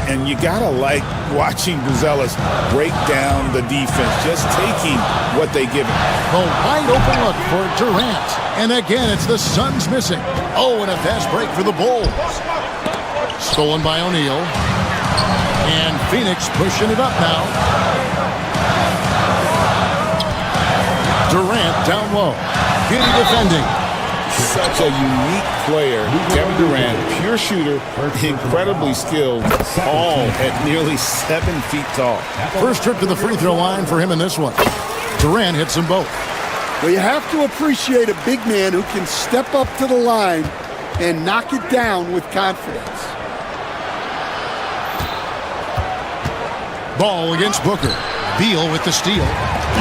S7: And you gotta like watching Buzelis break down the defense, just taking what they give him.
S4: The wide open look for Durant. And again, it's the Suns missing. Oh, and a fast break for the Bulls. Stolen by O'Neal. And Phoenix pushing it up now. Durant down low. Giddey defending.
S7: Such a unique player. Kevin Durant, pure shooter, incredibly skilled, all at nearly 7 feet tall.
S4: First trip to the free throw line for him in this one. Durant hits them both.
S6: Well, you have to appreciate a big man who can step up to the line and knock it down with confidence.
S4: Ball against Booker. Beal with the steal.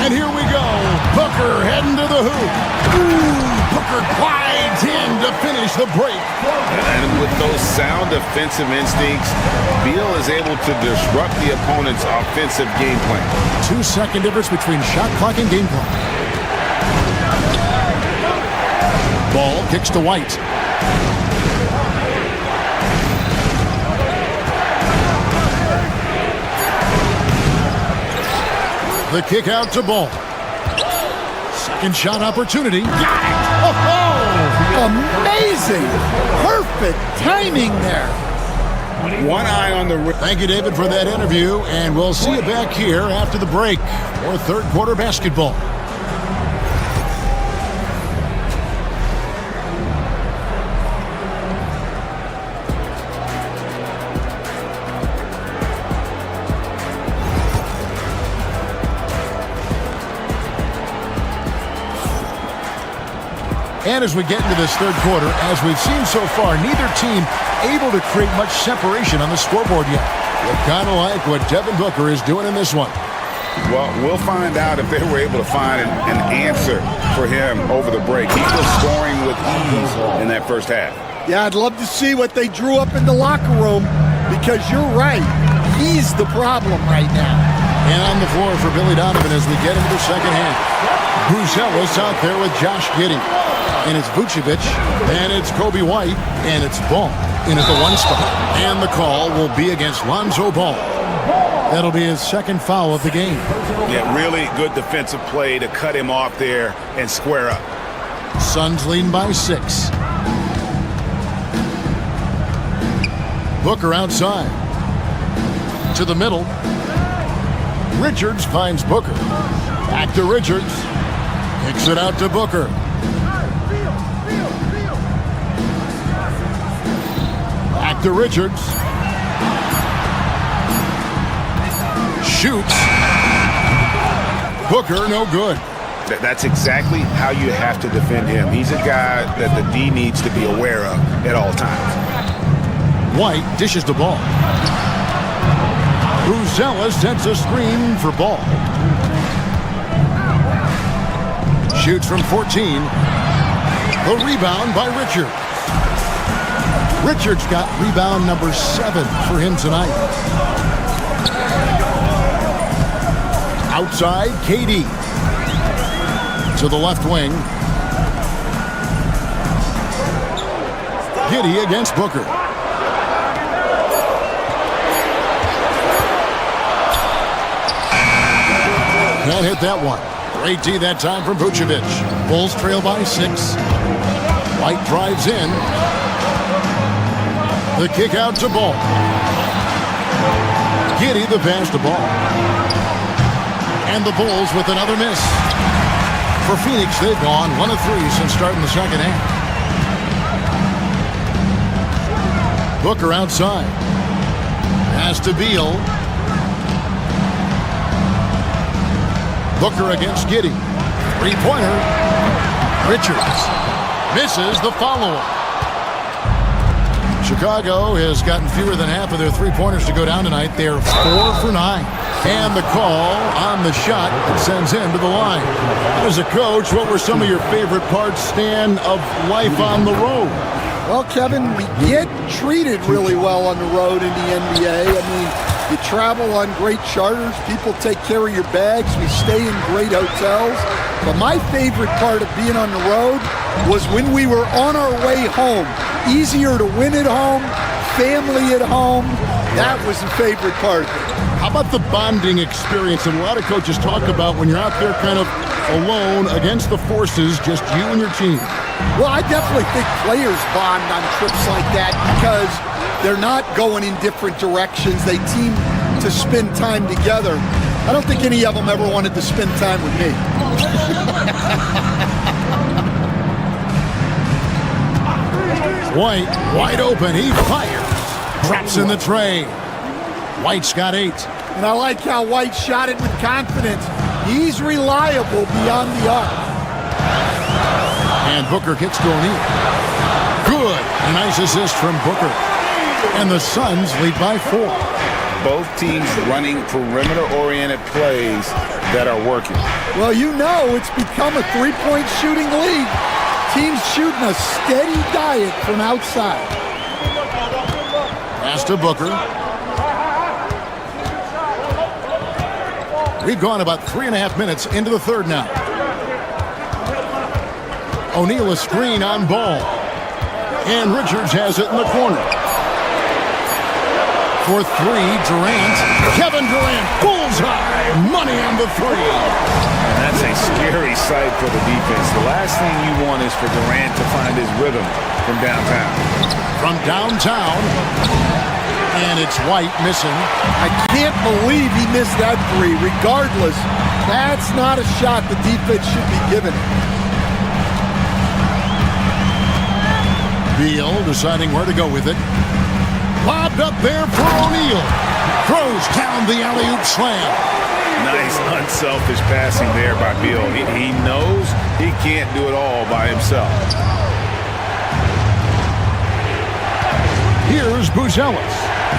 S4: And here we go. Booker heading to the hoop. Ooh, Booker glides in to finish the break.
S7: And with those sound defensive instincts, Beal is able to disrupt the opponent's offensive game plan.
S4: 2-second difference between shot clock and game clock. Ball kicks to White. The kick out to Ball. Second shot opportunity. Got it!
S6: Oh, amazing! Perfect timing there.
S7: One eye on the rim.
S4: Thank you, David, for that interview, and we'll see you back here after the break for third quarter basketball. And as we get into this third quarter, as we've seen so far, neither team able to create much separation on the scoreboard yet. We're kind of like what Devin Booker is doing in this one.
S7: Well, we'll find out if they were able to find an answer for him over the break. He was scoring with ease in that first half.
S6: Yeah, I'd love to see what they drew up in the locker room because you're right. He's the problem right now.
S4: And on the floor for Billy Donovan as we get into the second half. Buzelis out there with Josh Giddey. And it's Vucevic, and it's Kobe White, and it's Ball in at the 1 spot. And the call will be against Lonzo Ball. That'll be his second foul of the game.
S9: Yeah, really good defensive play to cut him off there and square up.
S4: Suns leading by 6. Booker outside. To the middle. Richards finds Booker. Back to Richards. Kicks it out to Booker. Back to Richards. Shoots. Booker, no good.
S9: That's exactly how you have to defend him. He's a guy that the D needs to be aware of at all times.
S4: White dishes the ball. Buzelis sets a screen for Ball. Shoots from 14. The rebound by Richards. Richards got rebound number 7 for him tonight. Outside, KD. To the left wing. Giddey against Booker. Can't hit that one. Great D that time from Vucevic. Bulls trail by 6. White drives in. The kick out to Ball. Giddey the pass to Ball. And the Bulls with another miss. For Phoenix, they've gone 1 of 3 since starting the second half. Booker outside. Pass to Beal. Booker against Giddey. 3-pointer. Richards misses the follow-up. Chicago has gotten fewer than half of their 3-pointers to go down tonight. They're 4 for 9. And the call on the shot that sends him to the line. As a coach, what were some of your favorite parts, Stan, of life on the road?
S6: Well, Kevin, we get treated really well on the road in the NBA. I mean, you travel on great charters. People take care of your bags. We stay in great hotels. But my favorite part of being on the road was when we were on our way home. Easier to win at home, family at home. That was the favorite part.
S4: How about the bonding experience that a lot of coaches talk about when you're out there kind of alone against the forces, just you and your team?
S6: Well, I definitely think players bond on trips like that because they're not going in different directions. They team to spend time together. I don't think any of them ever wanted to spend time with me.
S4: White, wide open, he fires. Drops in the tray. White's got 8.
S6: And I like how White shot it with confidence. He's reliable beyond the arc.
S4: And Booker kicks to O'Neal. Good. A nice assist from Booker. And the Suns lead by 4.
S9: Both teams running perimeter-oriented plays that are working.
S6: Well, you know it's become a 3-point shooting league. Teams shooting a steady diet from outside.
S4: Pass to Booker. We've gone about 3.5 minutes into the third now. O'Neal a screen on Ball. And Richards has it in the corner. For 3, Durant. Kevin Durant, bullseye. Money on the 3.
S9: And that's a scary sight for the defense. The last thing you want is for Durant to find his rhythm from downtown.
S4: From downtown. And it's White missing.
S6: I can't believe he missed that 3. Regardless, that's not a shot the defense should be giving.
S4: Beal deciding where to go with it. Lobbed up there for O'Neal. Throws down the alley-oop slam.
S9: Nice unselfish passing there by Beal. He knows he can't do it all by himself.
S4: Here's Buzelis.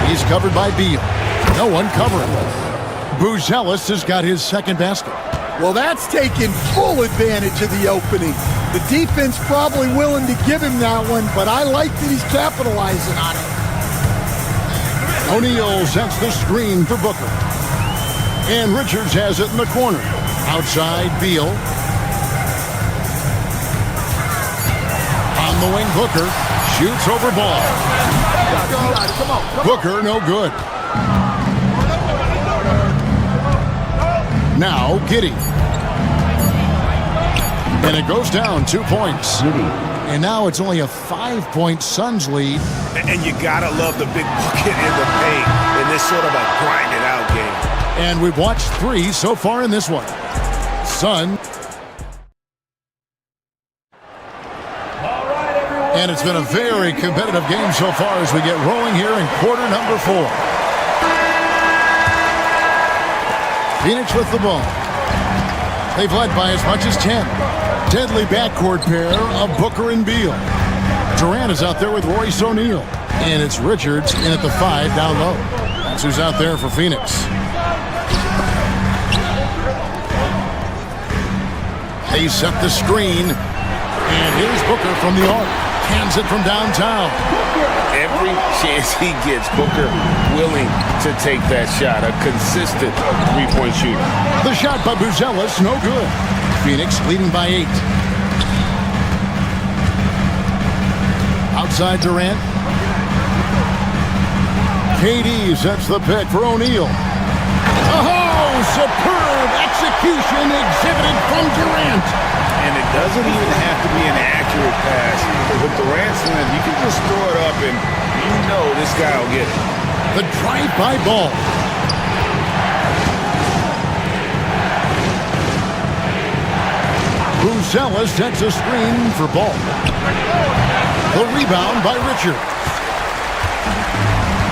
S4: He's covered by Beal. No one covering. Buzelis has got his second basket.
S6: Well, that's taking full advantage of the opening. The defense probably willing to give him that one, but I like that he's capitalizing on it.
S4: O'Neal sets the screen for Booker. And Richards has it in the corner. Outside, Beal. On the wing, Booker. Shoots over ball. Booker, no good. Now, Giddey. And it goes down 2 points. And now it's only a 5-point Suns lead.
S15: And you gotta love the big bucket in the paint in this sort of a grind-it-out game.
S4: And we've watched 3 so far in this one. Sun. And it's been a very competitive game so far as we get rolling here in quarter number 4. Phoenix with the ball. They've led by as much as 10. Deadly backcourt pair of Booker and Beal. Durant is out there with Royce O'Neal. And it's Richards in at the 5 down low. That's who's out there for Phoenix. They set the screen. And here's Booker from the arc. Hands it from downtown.
S10: Every chance he gets, Booker willing to take that shot. A consistent three-point shooter.
S4: The shot by Buzelis, no good. Phoenix leading by 8. Outside Durant. KD sets the pick for O'Neal. Oh, superb execution exhibited from Durant.
S15: And it doesn't even have to be an accurate pass. With Durant's length, you can just throw it up and you know this guy will get it.
S4: The drive-by ball. Buzelis sets a screen for ball. The rebound by Richards.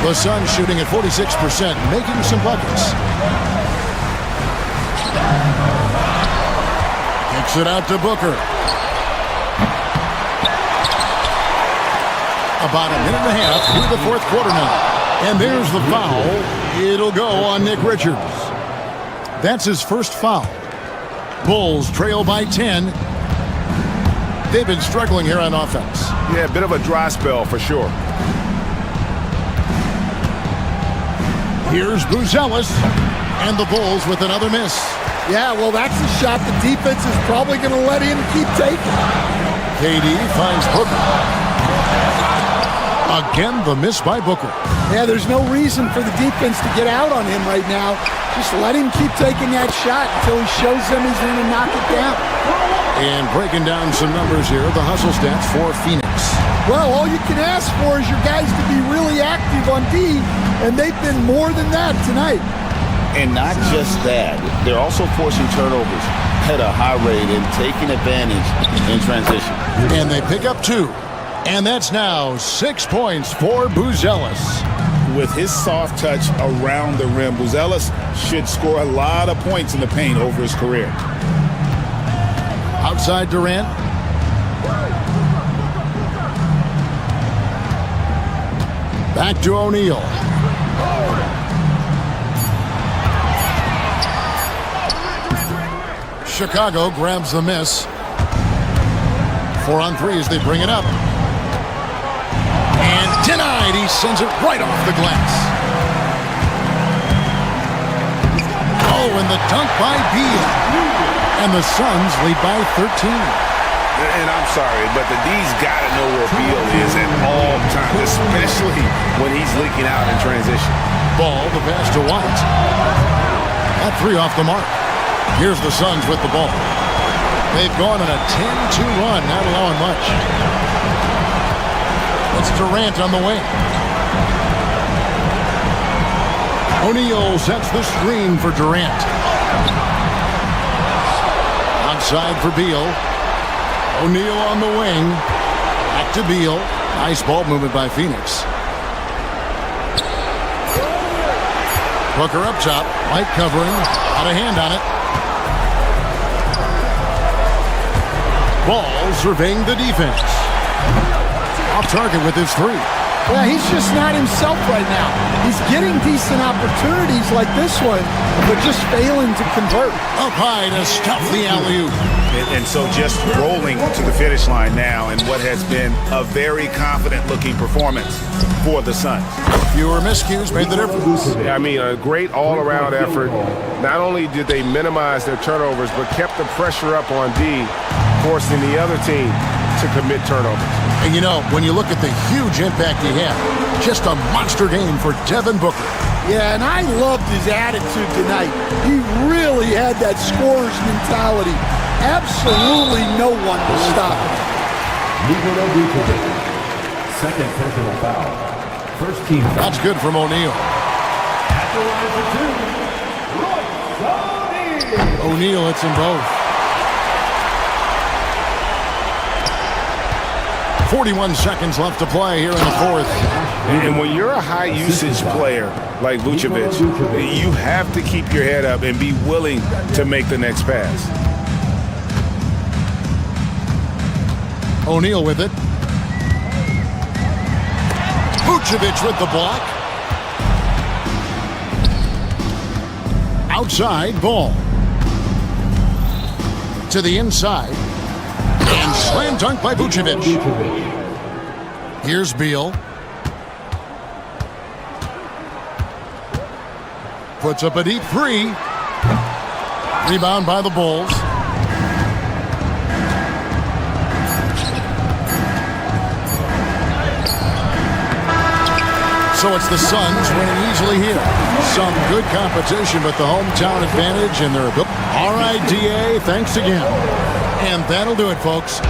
S4: The Suns shooting at 46%, making some buckets. Kicks it out to Booker. About a minute and a half through the fourth quarter now. And there's the foul. It'll go on Nick Richards. That's his first foul. Bulls trail by 10. They've been struggling here on offense.
S15: Yeah, a bit of a dry spell for sure.
S4: Here's Buzelis. And the Bulls with another miss.
S6: Yeah, well, that's a shot the defense is probably going to let him keep taking.
S4: KD finds Booker. Again, the miss by Booker.
S6: Yeah, there's no reason for the defense to get out on him right now. Just let him keep taking that shot until he shows them he's going to knock it down.
S4: And breaking down some numbers here, the hustle stats for Phoenix.
S6: Well, all you can ask for is your guys to be really active on D, and they've been more than that tonight.
S10: And not just that, they're also forcing turnovers at a high rate and taking advantage in transition.
S4: And they pick up 2. And that's now 6 points for Buzelis.
S7: With his soft touch around the rim, Buzelis should score a lot of points in the paint over his career.
S4: Outside Durant. Back to O'Neal. Chicago grabs the miss. 4 on 3 as they bring it up. And denied. He sends it right off the glass. Oh, and the dunk by Beal. And the Suns lead by 13.
S15: And I'm sorry, but the D's got to know where Beal is at all times, especially when he's leaking out in transition.
S4: Ball, the pass to White. That 3 off the mark. Here's the Suns with the ball. They've gone on a 10-2 run, not allowing much. It's Durant on the wing. O'Neal sets the screen for Durant. Onside for Beal. O'Neal on the wing. Back to Beal. Nice ball movement by Phoenix. Booker up top. White covering. Out of hand on it. Ball surveying the defense. Off target with his 3.
S6: Yeah, he's just not himself right now. He's getting decent opportunities like this one, but just failing to convert.
S4: Up high to stuff the alley-oop.
S9: And so just rolling to the finish line now in what has been a very confident-looking performance for the Suns.
S4: Fewer miscues made the difference.
S15: I mean, a great all-around effort. Not only did they minimize their turnovers, but kept the pressure up on D, forcing the other team to commit turnovers.
S4: And you know, when you look at the huge impact he had, just a monster game for Devin Booker.
S6: Yeah, and I loved his attitude tonight. He really had that scorer's mentality. Absolutely no one will stop him.
S5: Second personal foul. First team foul.
S4: That's good from O'Neal. O'Neal hits them both. 41 seconds left to play here in the fourth.
S15: And when you're a high-usage player like Vucevic, you have to keep your head up and be willing to make the next pass.
S4: O'Neal with it. Vucevic with the block. Outside ball. To the inside. And slam dunk by Vucevic. Here's Beal. Puts up a deep three. Rebound by the Bulls. So it's the Suns winning easily here. Some good competition, but the hometown advantage and their ability. All right, DA, thanks again. And that'll do it, folks.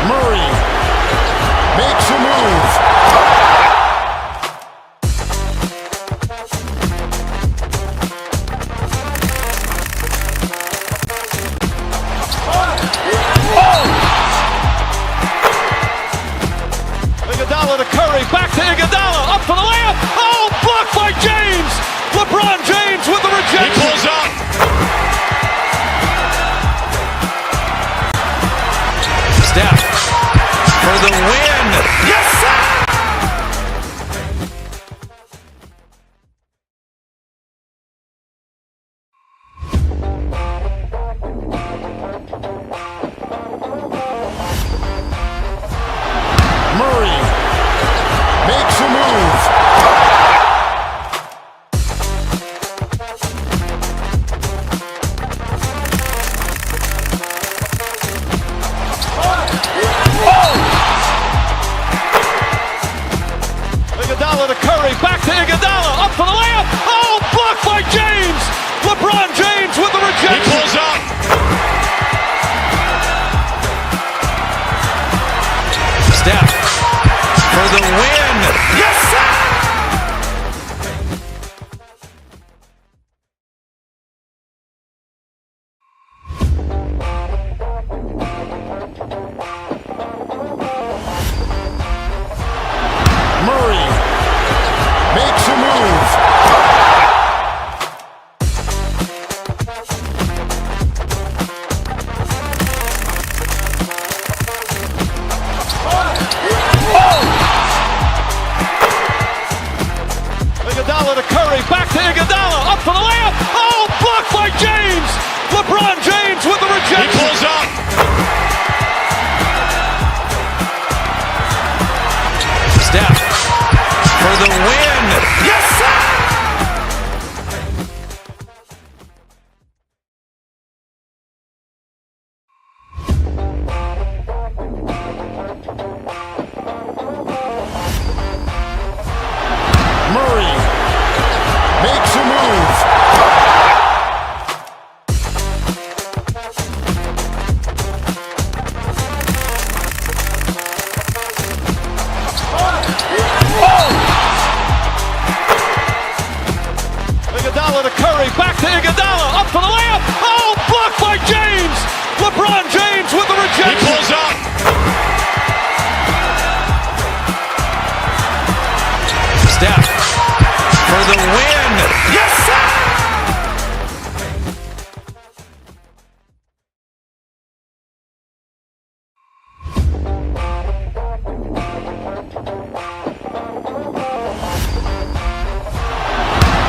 S4: Murray makes a move.
S1: Iguodala to Curry, back to Iguodala, up for the layup. Oh, blocked by James. LeBron James with the rejection. He pulls up.
S3: Steph for the win.
S2: Yes, sir!
S4: Murray makes a move.
S1: Iguodala to Curry, back to Iguodala, up for the layup. Oh, blocked by James. LeBron James with the rejection. He pulls up.
S3: Steph for the win.
S2: Yes, sir!
S4: Murray makes a move.
S1: Iguodala to Curry, back to Iguodala, up for the layup. Oh, blocked by James. LeBron James with the rejection. He pulls up.
S3: Steph for the win.
S2: Yes, sir!
S4: Murray makes a move.
S1: Iguodala to Curry, back to Iguodala, up for the layup. Oh, blocked by James. LeBron James with the rejection. He pulls up.
S3: the win.
S2: Yes, sir!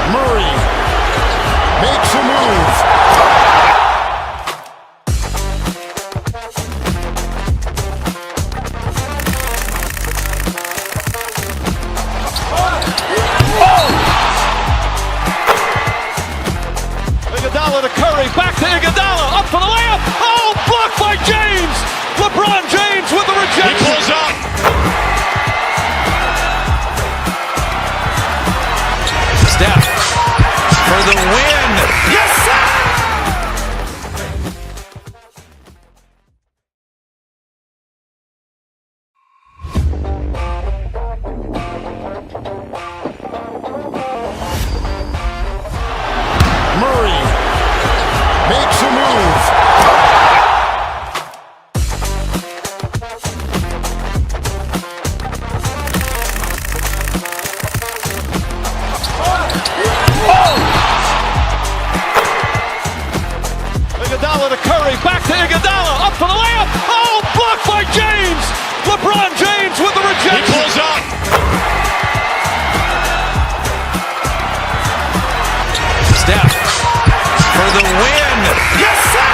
S4: Murray makes a move.
S1: Iguodala to Curry, back to Iguodala, up for the layup. Oh, blocked by James. LeBron James with the rejection.
S3: He pulls up. Steph for the win.
S2: Yes, sir!
S4: Murray makes a move.
S1: Iguodala to Curry, back to Iguodala, up for the layup. Oh, blocked by James. LeBron James with the rejection.
S3: He pulls up. Steph for the win.
S2: Yes, sir!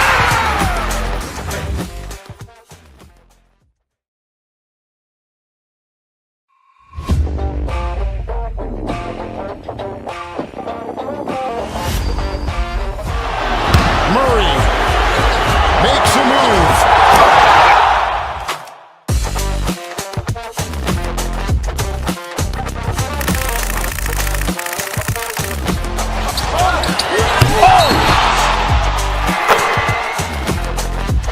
S4: Murray makes a move.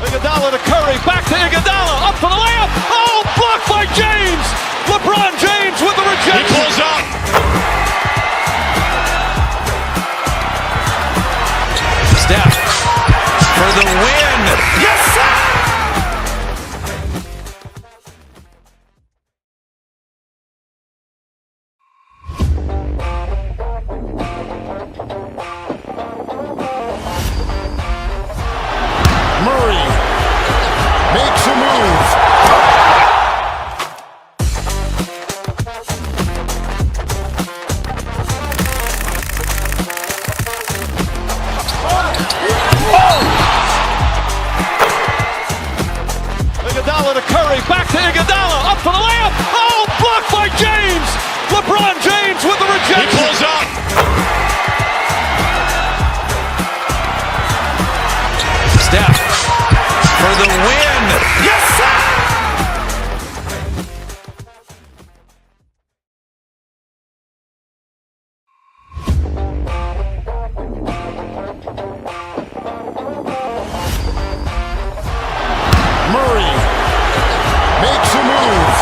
S1: Iguodala to Curry, back to Iguodala, up for the layup. Oh, blocked by James. LeBron James with the rejection.
S3: He pulls up. Steph for the win.
S2: Yes, sir!
S4: Murray makes a move.
S1: Iguodala to Curry, back to Iguodala, up for the layup. Oh, blocked by James. LeBron James with the
S3: He
S1: rejection.
S3: pulls up. Steph for the win.
S2: Yes, sir!
S4: Murray makes a move.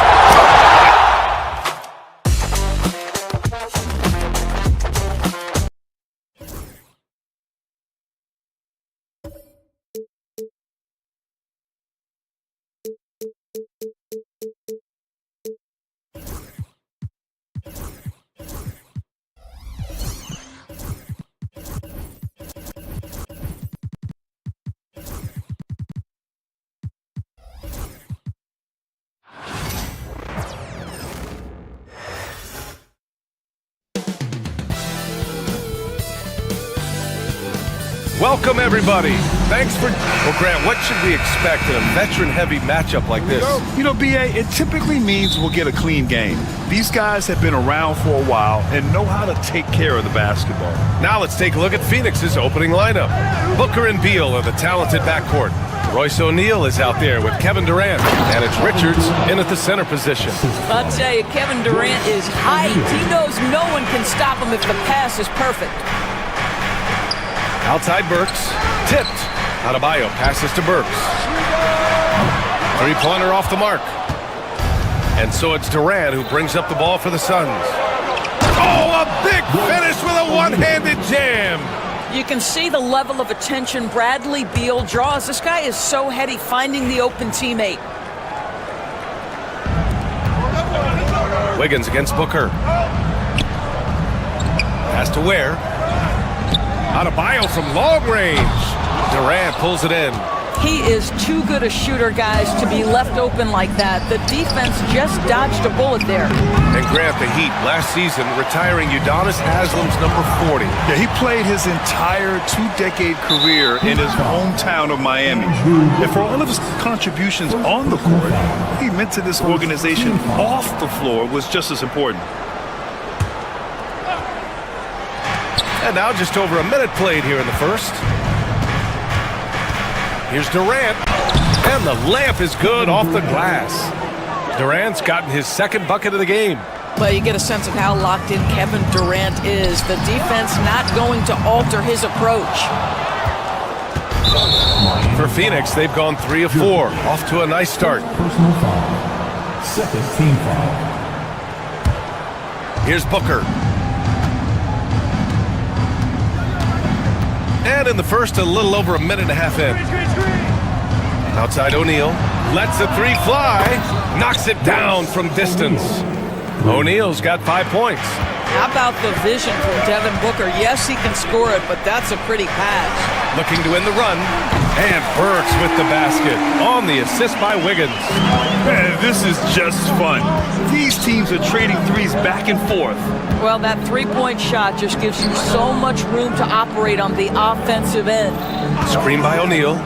S11: Welcome, everybody. Thanks for... Well, Grant, what should we expect in a veteran-heavy matchup like this?
S13: You know, BA, it typically means we'll get a clean game. These guys have been around for a while and know how to take care of the basketball.
S11: Now let's take a look at Phoenix's opening lineup. Booker and Beal are the talented backcourt. Royce O'Neal is out there with Kevin Durant, and it's Richards in at the center position.
S12: I'll tell you, Kevin Durant is hyped. He knows no one can stop him if the pass is perfect.
S11: Outside Burks, tipped. Adebayo passes to Burks. Three-pointer off the mark. And so it's Durant who brings up the ball for the Suns. Oh, a big finish with a one-handed jam.
S12: You can see the level of attention Bradley Beal draws. This guy is so heady finding the open teammate.
S11: Wiggins against Booker. Pass to Ware. Adebayo from long range. Durant pulls it in.
S12: He is too good a shooter, guys, to be left open like that. The defense just dodged a bullet there.
S11: And Grant, the Heat last season retiring Udonis Haslam's number 40.
S13: Yeah, he played his entire two-decade career in his hometown of Miami. And for all of his contributions on the court, he meant to this organization off the floor was just as important.
S11: And now just over a minute played here in the first. Here's Durant, and the layup is good off the glass. Durant's gotten his second bucket of the game.
S12: Well, you get a sense of how locked in Kevin Durant is. The defense not going to alter his approach.
S11: For Phoenix, they've gone 3 of 4, off to a nice start.
S5: Personal foul. Second team foul.
S11: Here's Booker. And in the first, a little over a minute and a half in. Outside O'Neal, lets the three fly, knocks it down from distance. O'Neal's got 5 points.
S12: How about the vision from Devin Booker? Yes, he can score it, but that's a pretty pass.
S11: Looking to win the run, and Burks with the basket on the assist by Wiggins.
S13: Man, this is just fun. These teams are trading threes back and forth.
S12: Well, that three-point shot just gives you so much room to operate on the offensive end.
S11: Screen by O'Neal.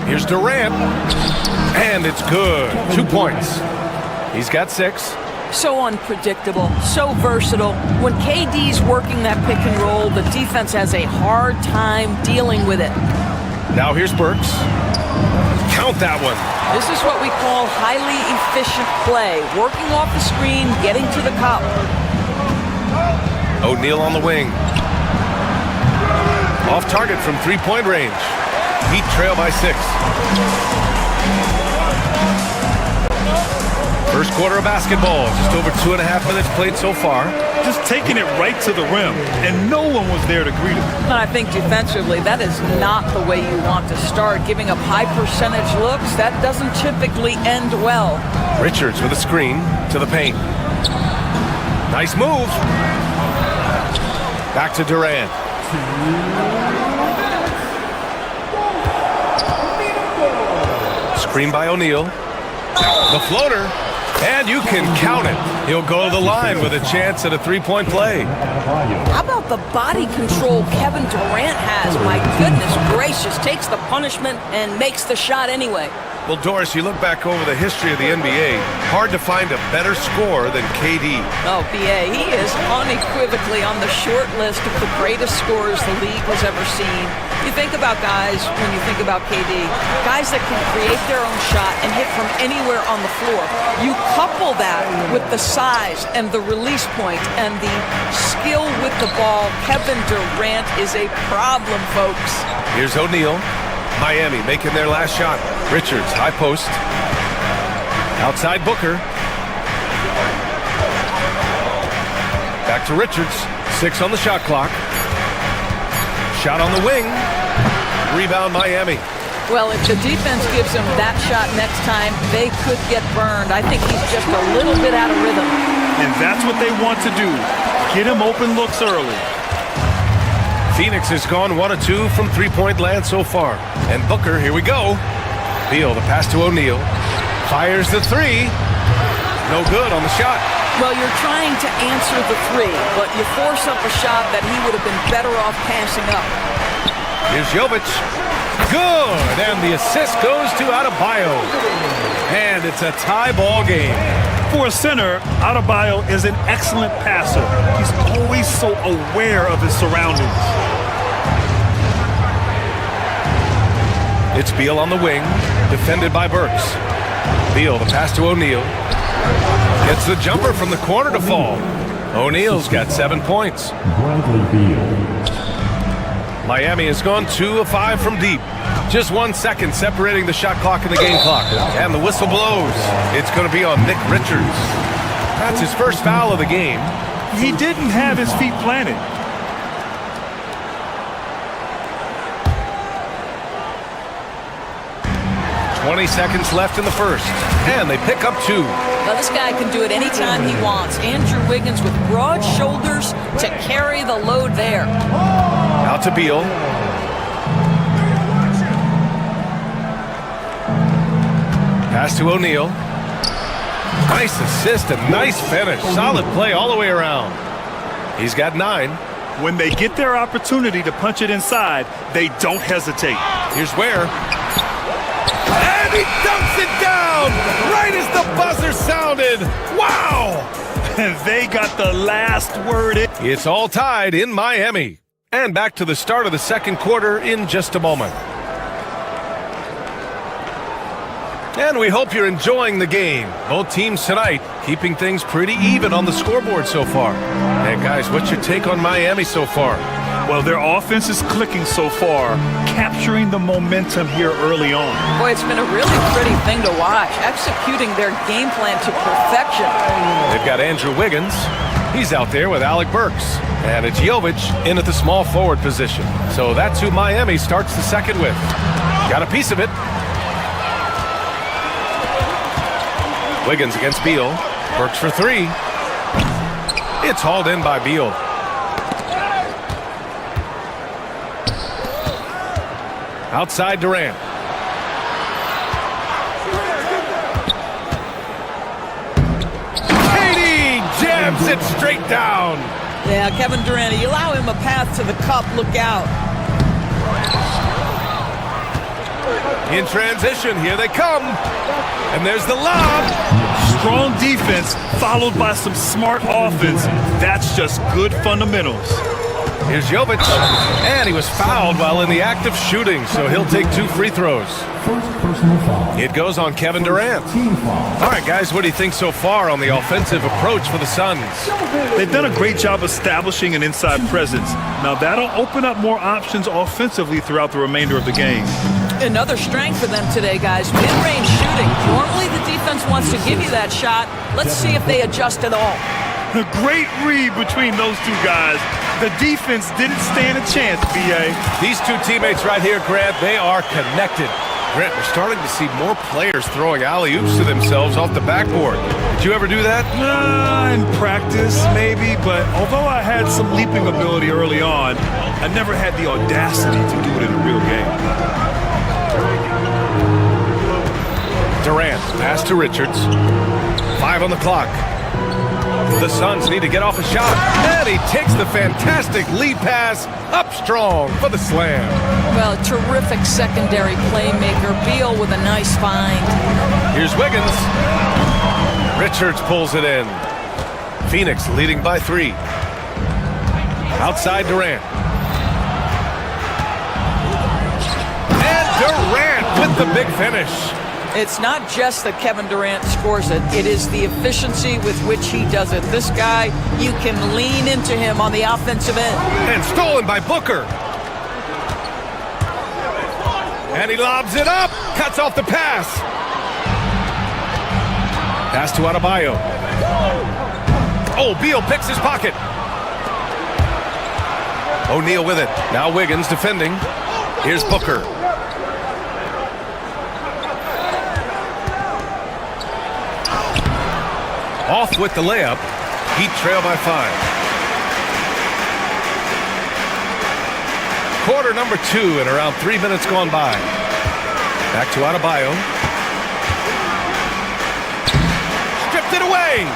S11: Here's Durant, and it's good. 2 points. He's got 6.
S12: So unpredictable, so versatile. When KD's working that pick and roll, the defense has a hard time dealing with it.
S11: Now here's Burks. Count that one.
S12: This is what we call highly efficient play. Working off the screen, getting to the cup.
S11: O'Neal on the wing. Off target from three-point range. Heat trail by 6. First quarter of basketball, just over 2.5 minutes played so far.
S13: Just taking it right to the rim, and no one was there to greet him.
S12: And I think defensively, that is not the way you want to start. Giving up high percentage looks, that doesn't typically end well.
S11: Richards with a screen to the paint. Nice move. Back to Durant. Screen by O'Neal. The floater. And you can count it. He'll go to the line with a chance at a three-point play.
S12: How about the body control Kevin Durant has? My goodness gracious. Takes the punishment and makes the shot anyway.
S11: Well, Doris, you look back over the history of the NBA, hard to find a better scorer than KD.
S12: Oh, B.A., he is unequivocally on the short list of the greatest scorers the league has ever seen. You think about guys, when you think about KD, guys that can create their own shot and hit from anywhere on the floor. You couple that with the size and the release point and the skill with the ball. Kevin Durant is a problem, folks.
S11: Here's O'Neal. Miami making their last shot. Richards, high post. Outside Booker. Back to Richards. 6 on the shot clock. Shot on the wing. Rebound Miami.
S12: Well, if the defense gives him that shot next time, they could get burned. I think he's just a little bit out of rhythm.
S13: And that's what they want to do. Get him open looks early.
S11: Phoenix has gone 1 of 2 from three-point land so far. And Booker, here we go. Beal, the pass to O'Neal. Fires the three. No good on the shot.
S12: Well, you're trying to answer the three, but you force up a shot that he would have been better off passing up.
S11: Here's Jovic. Good, and the assist goes to Adebayo. And it's a tie ball game.
S13: For a center, Adebayo is an excellent passer. He's always so aware of his surroundings.
S11: It's Beal on the wing, defended by Burks. Beal, the pass to O'Neal. Gets the jumper from the corner to fall. O'Neal's got 7 points.
S5: Bradley Beal.
S11: Miami has gone 2 of 5 from deep. Just 1 second separating the shot clock and the game clock. And the whistle blows. It's going to be on Nick Richards. That's his first foul of the game.
S13: He didn't have his feet planted.
S11: .20 seconds left in the first. And they pick up 2.
S12: Well, this guy can do it anytime he wants. Andrew Wiggins with broad shoulders to carry the load there.
S11: Out to Beal. Pass to O'Neal. Nice assist and nice finish. Solid play all the way around. He's got 9.
S13: When they get their opportunity to punch it inside, they don't hesitate.
S11: Here's Ware. And he dumps it down right as the buzzer sounded. Wow!
S13: And they got the last word in.
S11: It's all tied in Miami. And back to the start of the second quarter in just a moment. And we hope you're enjoying the game. Both teams tonight keeping things pretty even on the scoreboard so far. Hey guys, what's your take on Miami so far?
S13: Well, their offense is clicking so far, capturing the momentum here early on.
S12: Boy, it's been a really pretty thing to watch, executing their game plan to perfection.
S11: They've got Andrew Wiggins. He's out there with Alec Burks. And it's Jovic in at the small forward position. So that's who Miami starts the second with. Got a piece of it. Wiggins against Beal. Burks for 3. It's hauled in by Beal. Outside Durant. KD jams it straight down.
S12: Yeah, Kevin Durant, you allow him a path to the cup, look out.
S11: In transition, here they come. And there's the lob.
S13: Strong defense followed by some smart offense. That's just good fundamentals.
S11: Here's Jovic. And he was fouled while in the act of shooting, so he'll take 2 free throws. It goes on Kevin Durant. All right, guys, what do you think so far on the offensive approach for the Suns?
S13: They've done a great job establishing an inside presence. Now, that'll open up more options offensively throughout the remainder of the game.
S12: Another strength for them today, guys. Mid-range shooting. Normally the defense wants to give you that shot. Let's see if they adjust at all.
S13: A great read between those two guys. The defense didn't stand a chance, B.A.
S11: These two teammates right here, Grant, they are connected. Grant, we're starting to see more players throwing alley-oops to themselves off the backboard. Did you ever do that?
S13: In practice, maybe, but although I had some leaping ability early on, I never had the audacity to do it in a real game.
S11: Durant, pass to Richards. 5 on the clock. The Suns need to get off a shot. And he takes the fantastic lead pass up strong for the slam.
S12: Well, terrific secondary playmaker. Beal with a nice find.
S11: Here's Wiggins. Richards pulls it in. Phoenix leading by 3. Outside Durant. And Durant with the big finish.
S12: It's not just that Kevin Durant scores it. It is the efficiency with which he does it. This guy, you can lean into him on the offensive end.
S11: And stolen by Booker. And he lobs it up. Cuts off the pass. Pass to Adebayo. Oh, Beal picks his pocket. O'Neal with it. Now Wiggins defending. Here's Booker. Off with the layup. Heat trail by 5. Quarter number 2 and around 3 minutes gone by. Back to Adebayo. Stripped it away.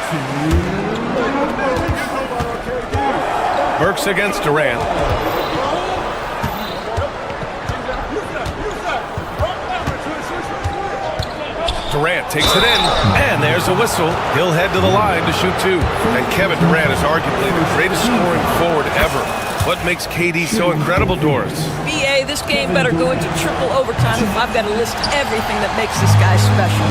S11: Burks against Durant. Durant takes it in, and there's a whistle. He'll head to the line to shoot 2. And Kevin Durant is arguably the greatest scoring forward ever. What makes KD so incredible, Doris?
S12: BA, this game better go into triple overtime if I've got to list everything that makes this guy special.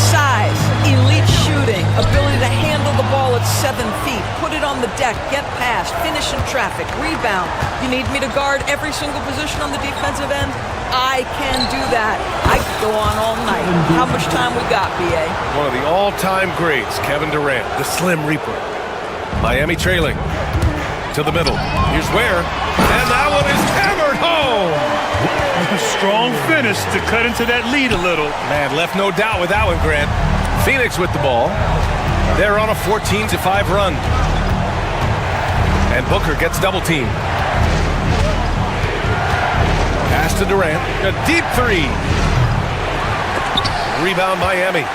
S12: Size, elite shooting, ability to handle the ball at 7 feet, put it on the deck, get past, finish in traffic, rebound. You need me to guard every single position on the defensive end? I can do that. I could go on all night. How much time we got, BA?
S11: One of the all-time greats, Kevin Durant, the Slim Reaper. Miami trailing to the middle. Here's Ware, and that one is hammered home.
S13: A strong finish to cut into that lead a little.
S11: Man, left no doubt with that one, Grant. Phoenix with the ball. They're on a 14-5 run. And Booker gets double teamed. Pass to Durant. A deep three. Rebound Miami.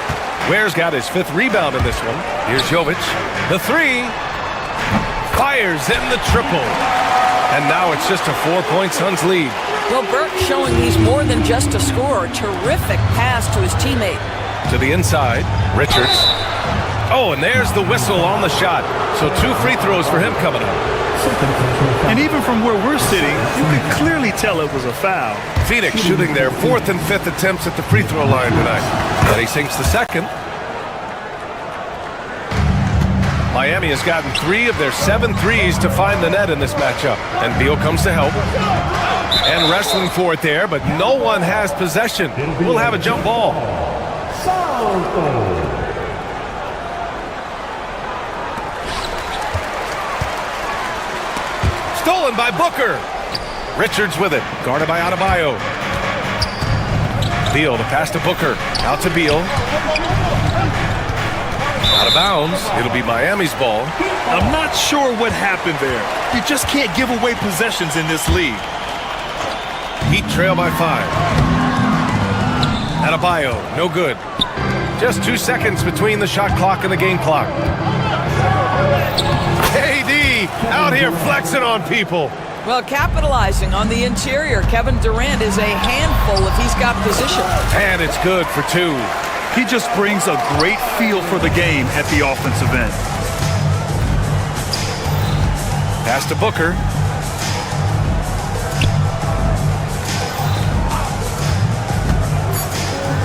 S11: Ware's got his 5th rebound in this one. Here's Jovic. The three. Fires in the triple. And now it's just a 4-point Suns lead.
S12: Well, Burke showing he's more than just a scorer. Terrific pass to his teammate.
S11: To the inside. Richards. Oh, and there's the whistle on the shot. So 2 free throws for him coming up.
S13: And even from where we're sitting, you can clearly tell it was a foul.
S11: Phoenix shooting their 4th and 5th attempts at the free throw line tonight. And he sinks the 2nd. Miami has gotten 3 of their 7 threes to find the net in this matchup. And Beal comes to help. And wrestling for it there, but no one has possession. We'll have a jump ball. Stolen by Booker. Richards with it. Guarded by Adebayo. Beal, the pass to Booker. Out to Beal. Out of bounds. It'll be Miami's ball.
S13: I'm not sure what happened there. You just can't give away possessions in this league.
S11: Heat trail by 5. Adebayo, no good. Just 2 seconds between the shot clock and the game clock. KD out here flexing on people.
S12: Well, capitalizing on the interior. Kevin Durant is a handful if he's got position.
S11: And it's good for 2.
S13: He just brings a great feel for the game at the offensive end.
S11: Pass to Booker.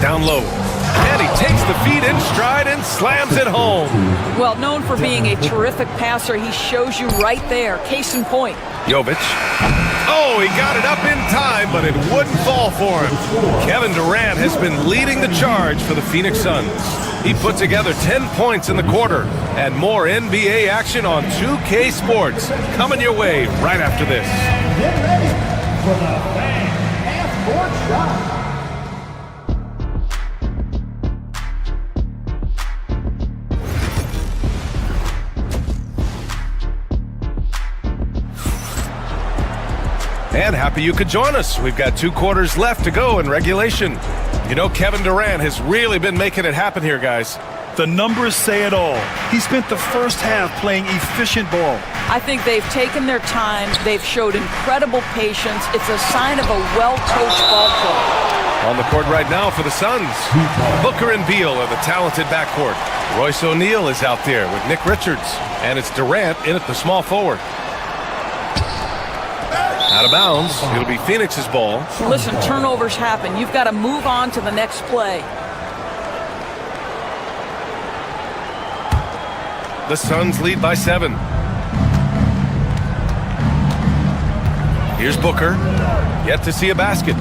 S11: Down low. And he takes the feed in stride and slams it home.
S12: Well, known for being a terrific passer, he shows you right there. Case in point.
S11: Jovic. Oh, he got it up in time, but it wouldn't fall for him. Kevin Durant has been leading the charge for the Phoenix Suns. He put together 10 points in the quarter. And more NBA action on 2K Sports coming your way right after this.
S2: Get ready for the fan half-court shot.
S11: And happy you could join us. We've got 2 quarters left to go in regulation. You know, Kevin Durant has really been making it happen here, guys.
S13: The numbers say it all. He spent the first half playing efficient ball.
S12: I think they've taken their time. They've showed incredible patience. It's a sign of a well-coached ball club.
S11: On the court right now for the Suns, Booker and Beal are the talented backcourt. Royce O'Neal is out there with Nick Richards. And it's Durant in at the small forward. Out of bounds. It'll be Phoenix's ball.
S12: Listen, turnovers happen. You've got to move on to the next play.
S11: The Suns lead by 7. Here's Booker. Yet to see a basket.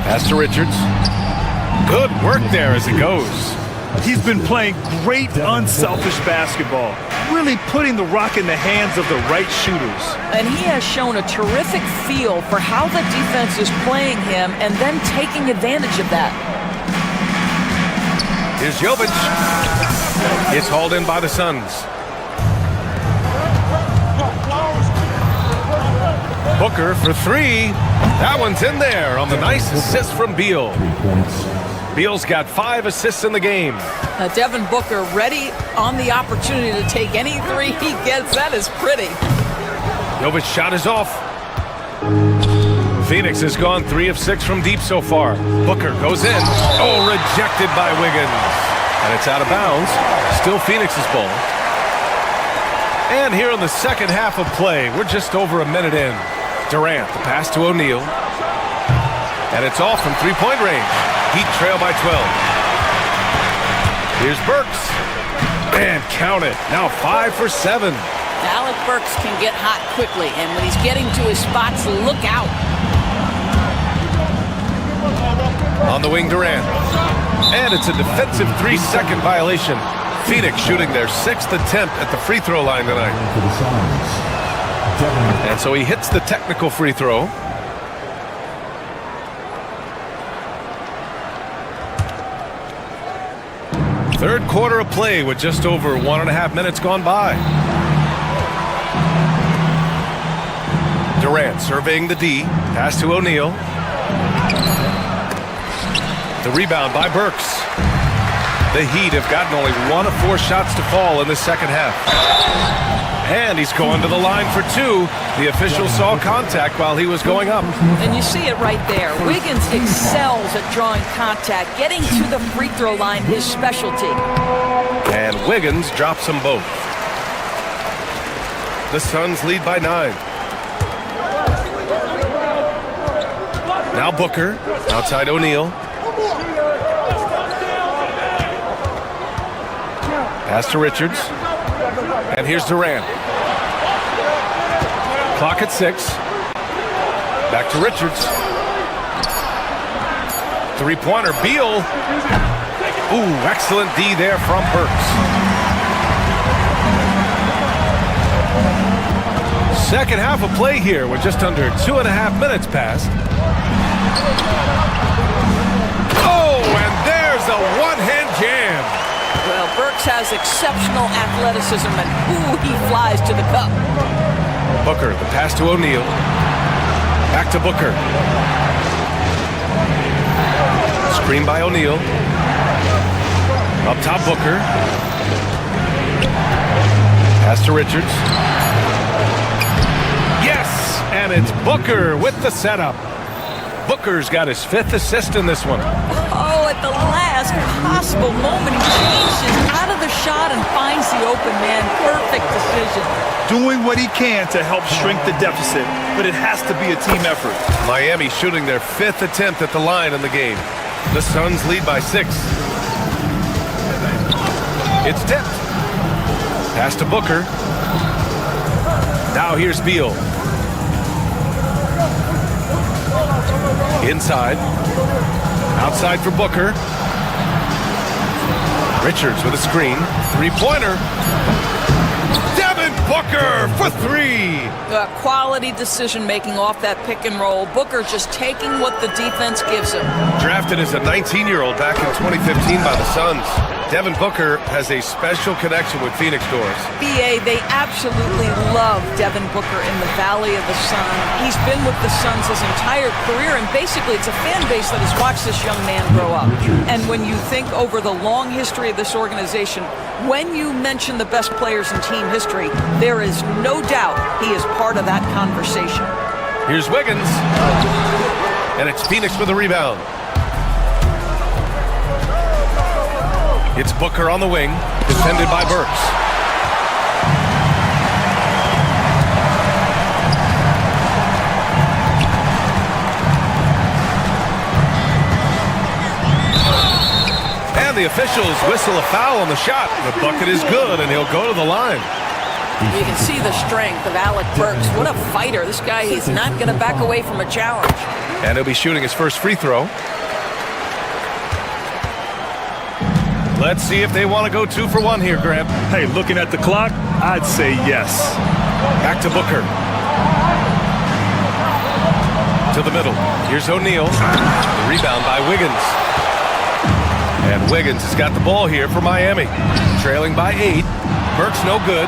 S11: Pass to Richards. Good work there as it goes.
S13: He's been playing great unselfish basketball, really putting the rock in the hands of the right shooters.
S12: And he has shown a terrific feel for how the defense is playing him and then taking advantage of that.
S11: Here's Jovic. It's hauled in by the Suns. Booker for 3. That one's in there on the nice assist from Beal. Beal's got 5 assists in the game.
S12: Devin Booker ready on the opportunity to take any 3 he gets. That is pretty.
S11: Jovic's shot is off. Phoenix has gone 3 of 6 from deep so far. Booker goes in. Oh, rejected by Wiggins. And it's out of bounds. Still Phoenix's ball. And here in the second half of play, we're just over a minute in. Durant, the pass to O'Neal. And it's off from 3-point range. Heat trail by 12. Here's Burks. And count it. Now 5 for 7.
S12: Alec Burks can get hot quickly, and when he's getting to his spots, look out.
S11: On the wing, Durant. And it's a defensive 3-second violation. Phoenix shooting their 6th attempt at the free throw line tonight. And so he hits the technical free throw. Third quarter of play with just over 1.5 minutes gone by. Durant surveying the D. Pass to O'Neal. The rebound by Burks. The Heat have gotten only 1 of 4 shots to fall in the second half. And he's going to the line for 2. The official saw contact while he was going up.
S12: And you see it right there. Wiggins excels at drawing contact. Getting to the free throw line is specialty.
S11: And Wiggins drops them both. The Suns lead by 9. Now Booker, outside O'Neal. Pass to Richards. And here's Durant. Clock at 6. Back to Richards. Three-pointer, Beal. Ooh, excellent D there from Burks. Second half of play here with just under 2.5 minutes passed. Oh, and there's a one-hand jam.
S12: Well, Burks has exceptional athleticism, and ooh, he flies to the cup.
S11: Booker, the pass to O'Neal. Back to Booker. Screen by O'Neal. Up top, Booker. Pass to Richards. Yes! And it's Booker with the setup. Booker's got his 5th assist in this one.
S12: Oh, at the last possible moment, he changes out of the shot and finds the open man. Perfect decision.
S13: Doing what he can to help shrink the deficit, but it has to be a team effort.
S11: Miami shooting their 5th attempt at the line in the game. The Suns lead by 6. It's tipped. Pass to Booker. Now here's Beal. Inside. Outside for Booker. Richards with a screen. Three-pointer. Devin Booker for 3.
S12: Quality decision-making off that pick and roll. Booker just taking what the defense gives him.
S11: Drafted as a 19-year-old back in 2015 by the Suns, Devin Booker has a special connection with Phoenix Doors.
S12: BA, they absolutely love Devin Booker in the Valley of the Sun. He's been with the Suns his entire career, and basically it's a fan base that has watched this young man grow up. And when you think over the long history of this organization, when you mention the best players in team history, there is no doubt he is part of that conversation.
S11: Here's Wiggins. And it's Phoenix for the rebound. It's Booker on the wing, defended by Burks. And the officials whistle a foul on the shot. The bucket is good, and he'll go to the line.
S12: You can see the strength of Alec Burks. What a fighter. This guy is not going to back away from a challenge.
S11: And he'll be shooting his first free throw. Let's see if they want to go 2 for 1 here, Graham.
S13: Hey, looking at the clock, I'd say yes.
S11: Back to Booker. To the middle. Here's O'Neal. The rebound by Wiggins. And Wiggins has got the ball here for Miami. Trailing by 8. Burks no good.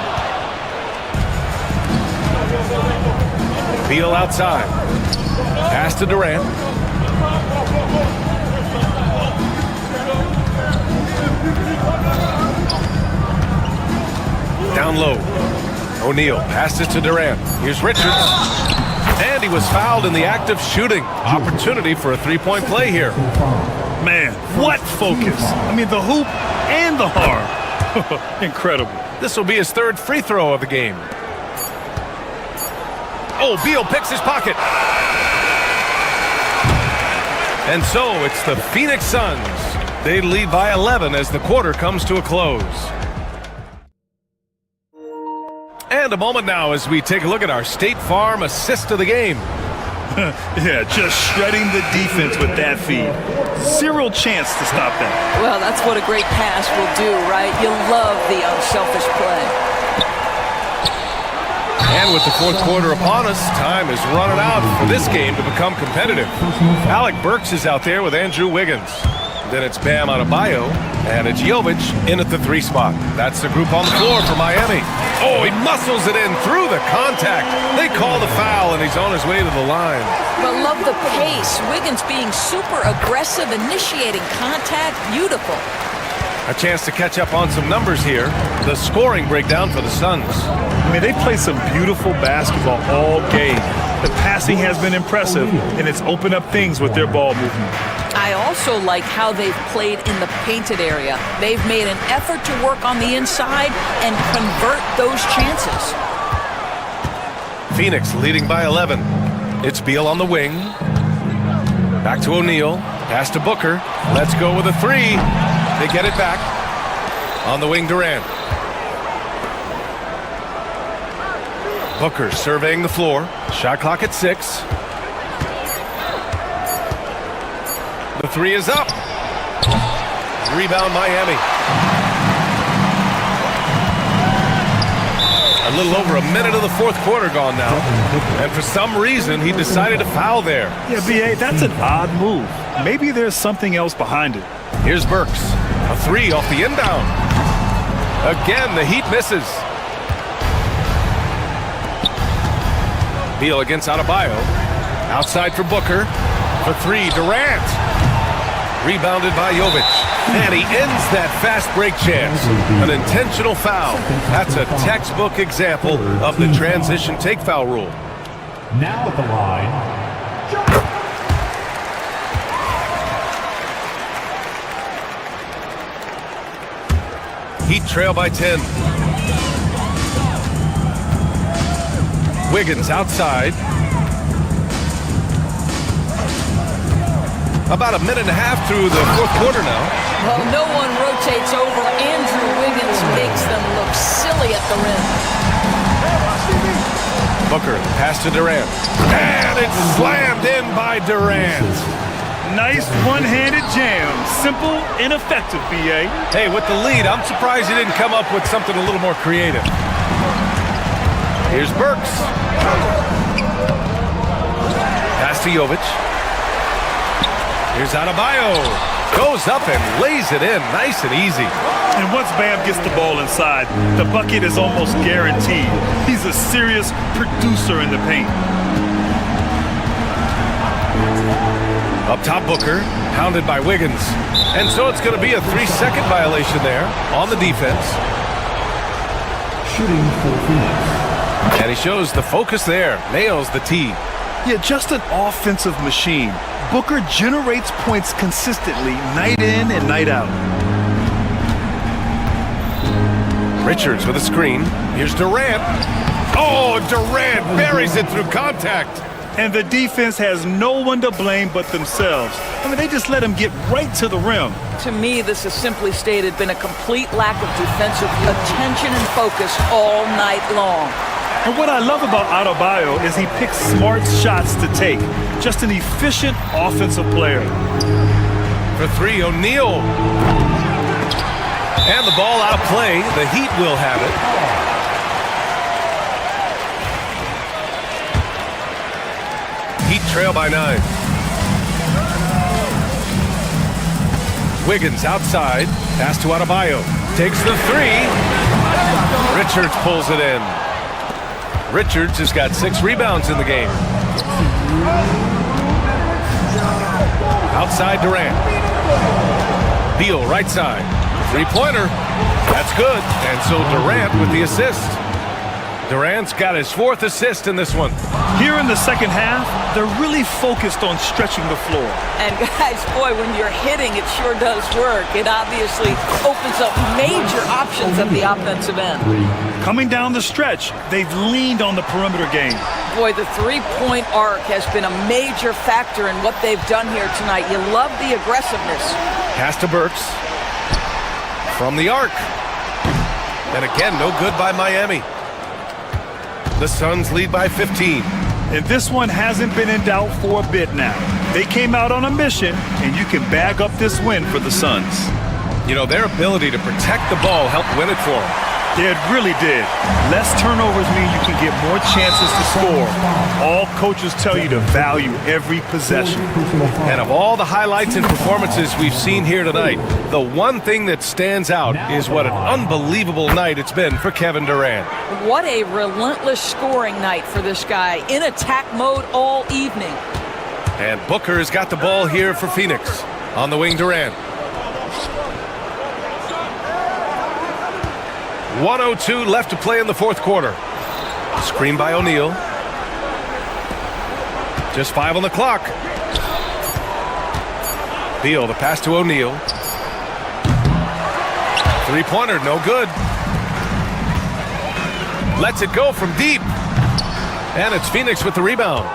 S11: Beal outside. Pass to Durant. Down low. O'Neal passes to Durant. Here's Richards. And he was fouled in the act of shooting. Opportunity for a 3-point play here.
S13: Man, what focus. I mean, the hoop and the arm. Incredible.
S11: This will be his 3rd free throw of the game. Oh, Beal picks his pocket. And so it's the Phoenix Suns. They lead by 11 as the quarter comes to a close. And a moment now as we take a look at our State Farm assist of the game.
S13: Yeah, just shredding the defense with that feed. Zero chance to stop that.
S12: Well, that's what a great pass will do, right? You love the unselfish play.
S11: And with the 4th quarter upon us, time is running out for this game to become competitive. Alec Burks is out there with Andrew Wiggins. Then it's Bam Adebayo And it's Jovic in at the 3 spot. That's the group on the floor for Miami. Oh, he muscles it in through the contact. They call the foul, and he's on his way to the line.
S12: But love the pace. Wiggins being super aggressive, initiating contact. Beautiful.
S11: A chance to catch up on some numbers here. The scoring breakdown for the Suns.
S13: I mean, they play some beautiful basketball all game. The passing has been impressive, and it's opened up things with their ball movement.
S12: I also like how they've played in the painted area. They've made an effort to work on the inside and convert those chances.
S11: Phoenix leading by 11. It's Beal on the wing. Back to O'Neal. Pass to Booker. Let's go with a 3. They get it back. On the wing, Durant. Booker surveying the floor. Shot clock at 6. The 3 is up. Rebound Miami. A little over a minute of the 4th quarter gone now. And for some reason, he decided to foul there.
S13: Yeah, B.A., that's an odd move. Maybe there's something else behind it.
S11: Here's Burks. A 3 off the inbound. Again, the Heat misses. Beal against Adebayo. Outside for Booker. For 3, Durant. Rebounded by Jovic. And he ends that fast break chance. An intentional foul. That's a textbook example of the transition take foul rule.
S5: Now at the line,
S11: Heat trail by 10. Wiggins outside. About a minute and a half through the 4th quarter now.
S12: Well, no one rotates over. Andrew Wiggins makes them look silly at the rim.
S11: Booker, pass to Durant. And it's slammed in by Durant.
S13: Nice one-handed jam. Simple and effective, B.A.
S11: Hey, with the lead, I'm surprised he didn't come up with something a little more creative. Here's Burks. Pass to Jovic. Here's Adebayo. Goes up and lays it in nice and easy.
S13: And once Bam gets the ball inside, the bucket is almost guaranteed. He's a serious producer in the paint.
S11: Up top, Booker, hounded by Wiggins. And so it's going to be a 3-second violation there on the defense.
S5: shooting for Phoenix.
S11: And he shows the focus there. Nails the tee.
S13: Yeah, just an offensive machine. Booker generates points consistently, night in and night out.
S11: Richards with a screen. Here's Durant. Oh, Durant buries it through contact.
S13: And the defense has no one to blame but themselves. I mean, they just let him get right to the rim.
S12: To me, this has simply stated been a complete lack of defensive attention and focus all night long.
S13: And what I love about Adebayo is he picks smart shots to take. Just an efficient offensive player.
S11: For three, O'Neal. And the ball out of play. The Heat will have it. Heat trail by 9. Wiggins outside. Pass to Adebayo. Takes the three. Richards pulls it in. Richards has got 6 rebounds in the game. Outside Durant. Beal right side. Three-pointer. That's good. And so Durant with the assist. Durant's got his 4th assist in this one.
S13: Here in the second half, they're really focused on stretching the floor.
S12: And guys, boy, when you're hitting, it sure does work. It obviously opens up major options at the offensive end.
S13: Coming down the stretch, they've leaned on the perimeter game.
S12: Boy, the three-point arc has been a major factor in what they've done here tonight. You love the aggressiveness.
S11: Pass to Burks. From the arc. And again, no good by Miami. The Suns lead by 15.
S13: And this one hasn't been in doubt for a bit now. They came out on a mission, and you can bag up this win for the Suns.
S11: You know, their ability to protect the ball helped win it for them.
S13: Yeah, it really did. Less turnovers mean you can get more chances to score. All coaches tell you to value every possession.
S11: And of all the highlights and performances we've seen here tonight, the one thing that stands out is what an unbelievable night it's been for Kevin Durant.
S12: What a relentless scoring night for this guy, in attack mode all evening.
S11: And Booker's got the ball here for Phoenix. On the wing, Durant. 1:02 left to play in the fourth quarter. Screen by O'Neal. Just 5 on the clock. Beal, the pass to O'Neal. Three-pointer, no good. Lets it go from deep. And it's Phoenix with the rebound.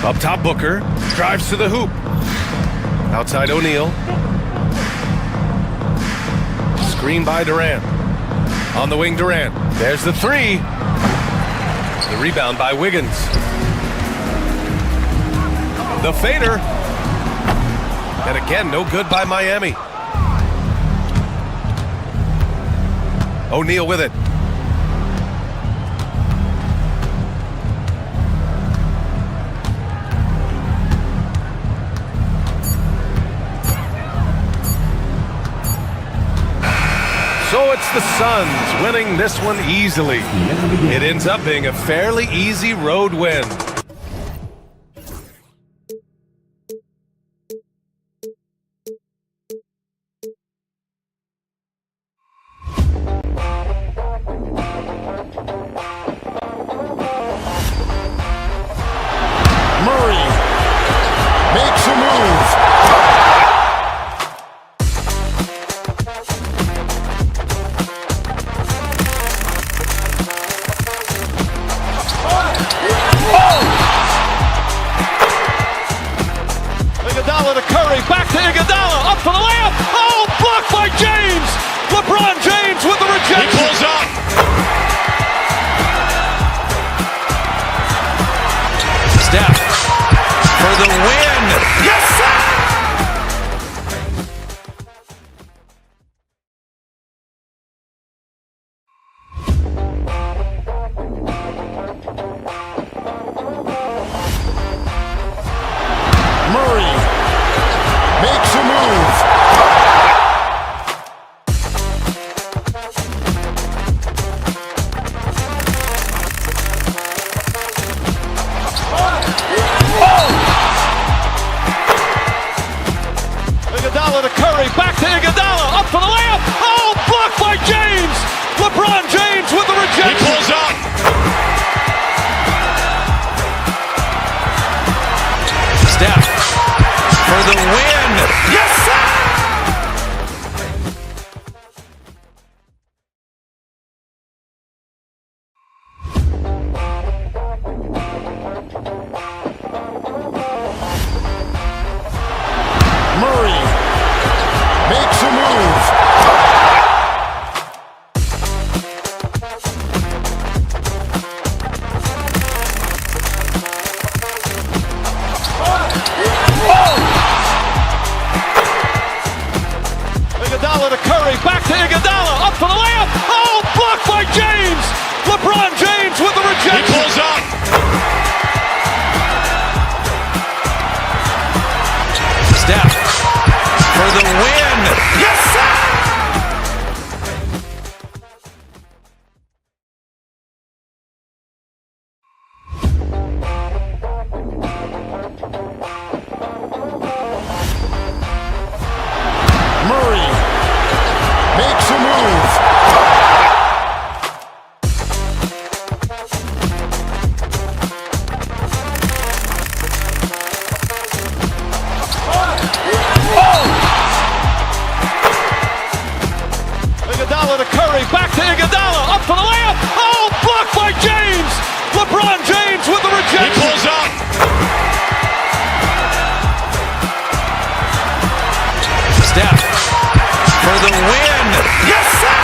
S11: Up top, Booker. Drives to the hoop. Outside O'Neal. Screen by Durant. On the wing, Durant. There's the three. The rebound by Wiggins. The fader. And again, no good by Miami. O'Neal with it. So it's the Suns winning this one easily. It ends up being a fairly easy road win.
S4: Murray makes a move.
S1: Iguodala to Curry, back to Iguodala, up for the layup. Oh, blocked by James. LeBron James with the rejection. He pulls up.
S3: Steph for the win.
S1: Yes, sir.
S4: Murray makes a move.
S1: Iguodala to Curry, back to Iguodala, up for the layup. Oh, blocked by James. LeBron James with the rejection. He pulls up.
S3: Steph for the win.
S1: Yes, sir.
S4: Murray makes a move.
S1: Iguodala to Curry, back to Iguodala, up for the layup. Oh, blocked by James. LeBron James with the rejection. He pulls up.
S3: Steph for the win.
S1: Yes, sir.
S4: Murray makes a move.
S1: Iguodala to Curry, back to Iguodala, up for the layup. Oh, blocked by James. LeBron James with the rejection. He pulls up.
S3: Steph for the win.
S1: Yes, sir.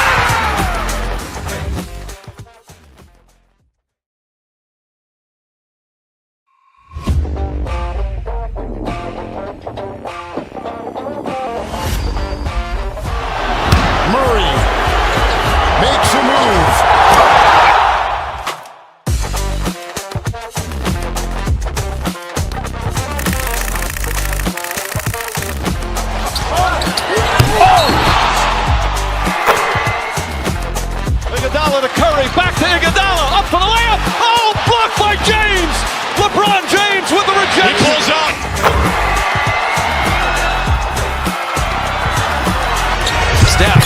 S3: Steph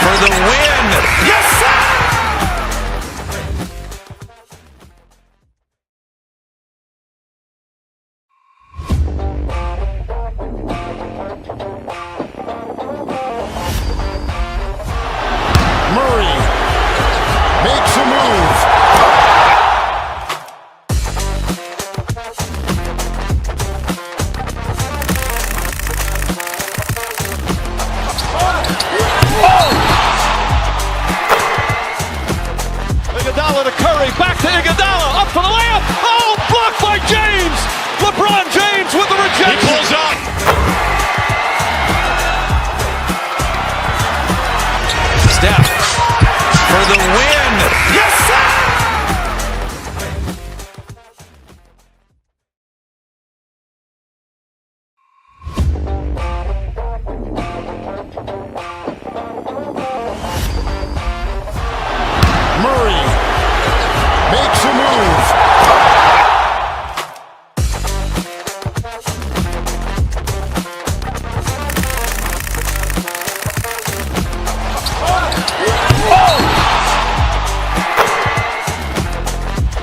S3: for the win. Yes, sir!
S4: Murray makes a move.
S1: Iguodala to Curry, back to Iguodala, up for the layup. Oh, blocked by James. LeBron James with the rejection. He pulls up.
S3: Steph for the win. Yes, sir!
S4: Murray makes a move.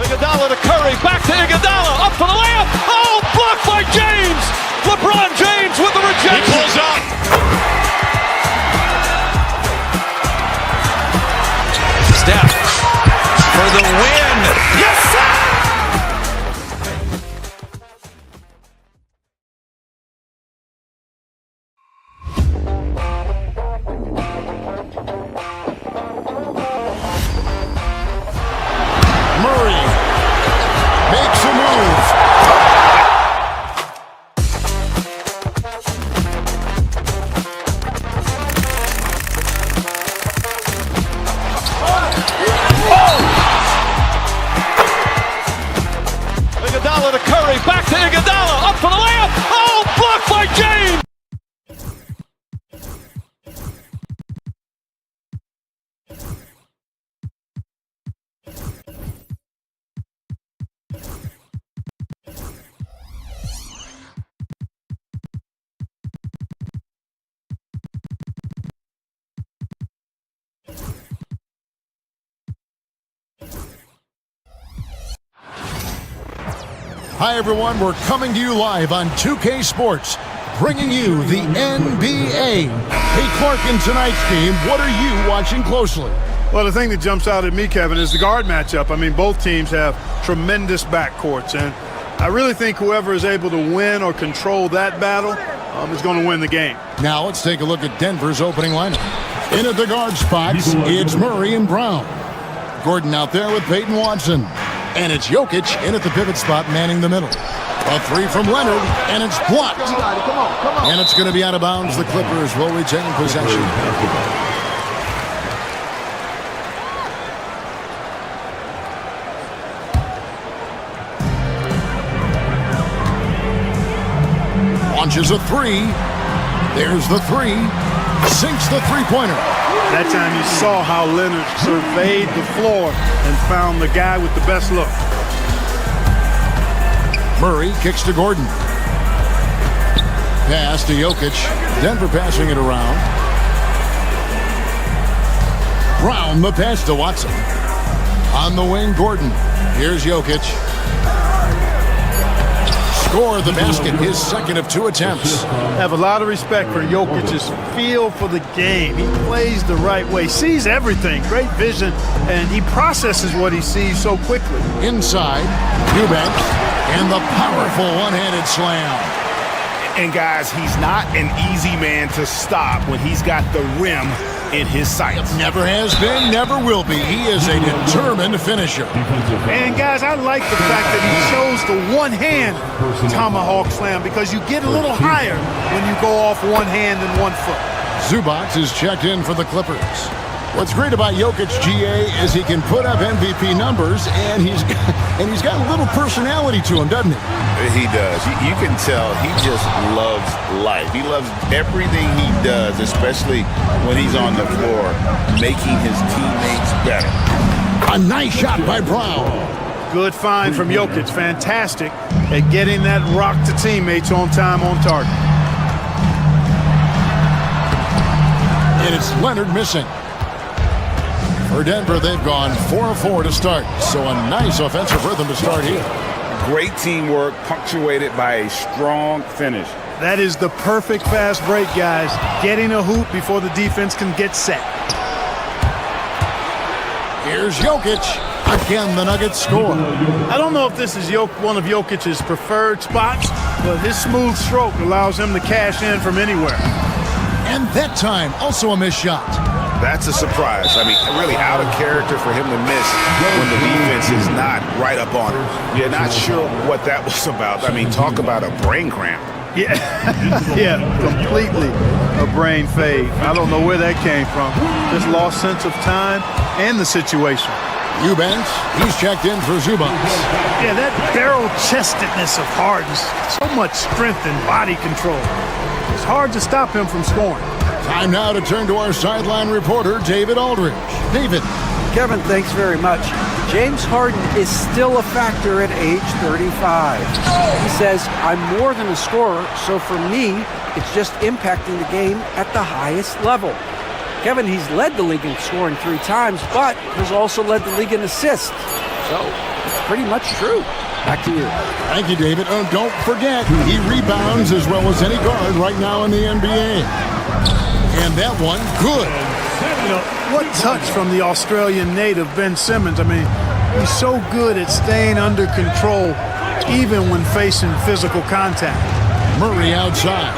S1: Iguodala to Curry, back to Iguodala, up for the layup. Oh, blocked by James. LeBron James with the rejection. He pulls up.
S3: Steph for the win. Yes, sir!
S4: Murray makes a move.
S1: Iguodala to Curry, back to Iguodala, up for the layup. Oh, blocked by James.
S4: Hi, everyone. We're coming to you live on 2K Sports, bringing you the NBA. Hey, Clark, in tonight's game, what are you watching closely?
S18: Well, the thing that jumps out at me, Kevin, is the guard matchup. I mean, both teams have tremendous backcourts, and I really think whoever is able to win or control that battle is going to win the game.
S4: Now let's take a look at Denver's opening lineup. In at the guard spots, it's Murray and Brown. Gordon out there with Peyton Watson. And it's Jokic in at the pivot spot, manning the middle. A three from Leonard, and it's blocked. And it's going to be out of bounds. The Clippers will retain possession. Launches a three. There's the three. Sinks the three-pointer.
S18: That time you saw how Leonard surveyed the floor and found the guy with the best look.
S4: Murray kicks to Gordon. Pass to Jokic. Denver passing it around. Brown the pass to Watson. On the wing, Gordon. Here's Jokic. Score the basket, his second of two attempts.
S18: I have a lot of respect for Jokic's feel for the game. He plays the right way, sees everything, great vision, and he processes what he sees so quickly.
S4: Inside, Eubanks, and the powerful one-handed slam.
S9: And guys, he's not an easy man to stop when he's got the rim in his sights.
S4: Never has been, never will be. He is a determined finisher.
S18: And guys, I like the fact that he chose the one-hand tomahawk slam because you get a little higher when you go off one hand and 1 foot.
S4: Zubac is checked in for the Clippers. What's great about Jokic, GA, is he can put up MVP numbers, and he's got a little personality to him, doesn't he?
S10: He does. You can tell he just loves life. He loves everything he does, especially when he's on the floor, making his teammates better.
S4: A nice shot by Brown.
S18: Good find from Jokic. Fantastic at getting that rock to teammates on time, on target.
S4: And it's Leonard missing. For Denver, they've gone 4-4 to start. So a nice offensive rhythm to start here.
S9: Great teamwork punctuated by a strong finish.
S18: That is the perfect fast break, guys. Getting a hoop before the defense can get set.
S4: Here's Jokic. Again, the Nuggets score.
S18: I don't know if this is one of Jokic's preferred spots, but his smooth stroke allows him to cash in from anywhere.
S4: And that time, also a missed shot.
S9: That's a surprise. I mean, really out of character for him to miss when the defense is not right up on him. You're not sure what that was about. I mean, talk about a brain cramp.
S18: Yeah, yeah, completely a brain fade. I don't know where that came from. Just lost sense of time and the situation.
S4: Eubanks, he's checked in for Zubats.
S18: Yeah, that barrel-chestedness of Harden's, so much strength and body control. It's hard to stop him from scoring.
S4: Time now to turn to our sideline reporter, David Aldridge. David.
S8: Kevin, thanks very much. James Harden is still a factor at age 35. He says, I'm more than a scorer, so for me, it's just impacting the game at the highest level. Kevin, he's led the league in scoring 3 times, but has also led the league in assists. So it's pretty much true. Back to you.
S4: Thank you, David. Oh, don't forget, he rebounds as well as any guard right now in the NBA. And that one, good.
S18: You know, what touch from the Australian native, Ben Simmons. I mean, he's so good at staying under control even when facing physical contact.
S4: Murray outside.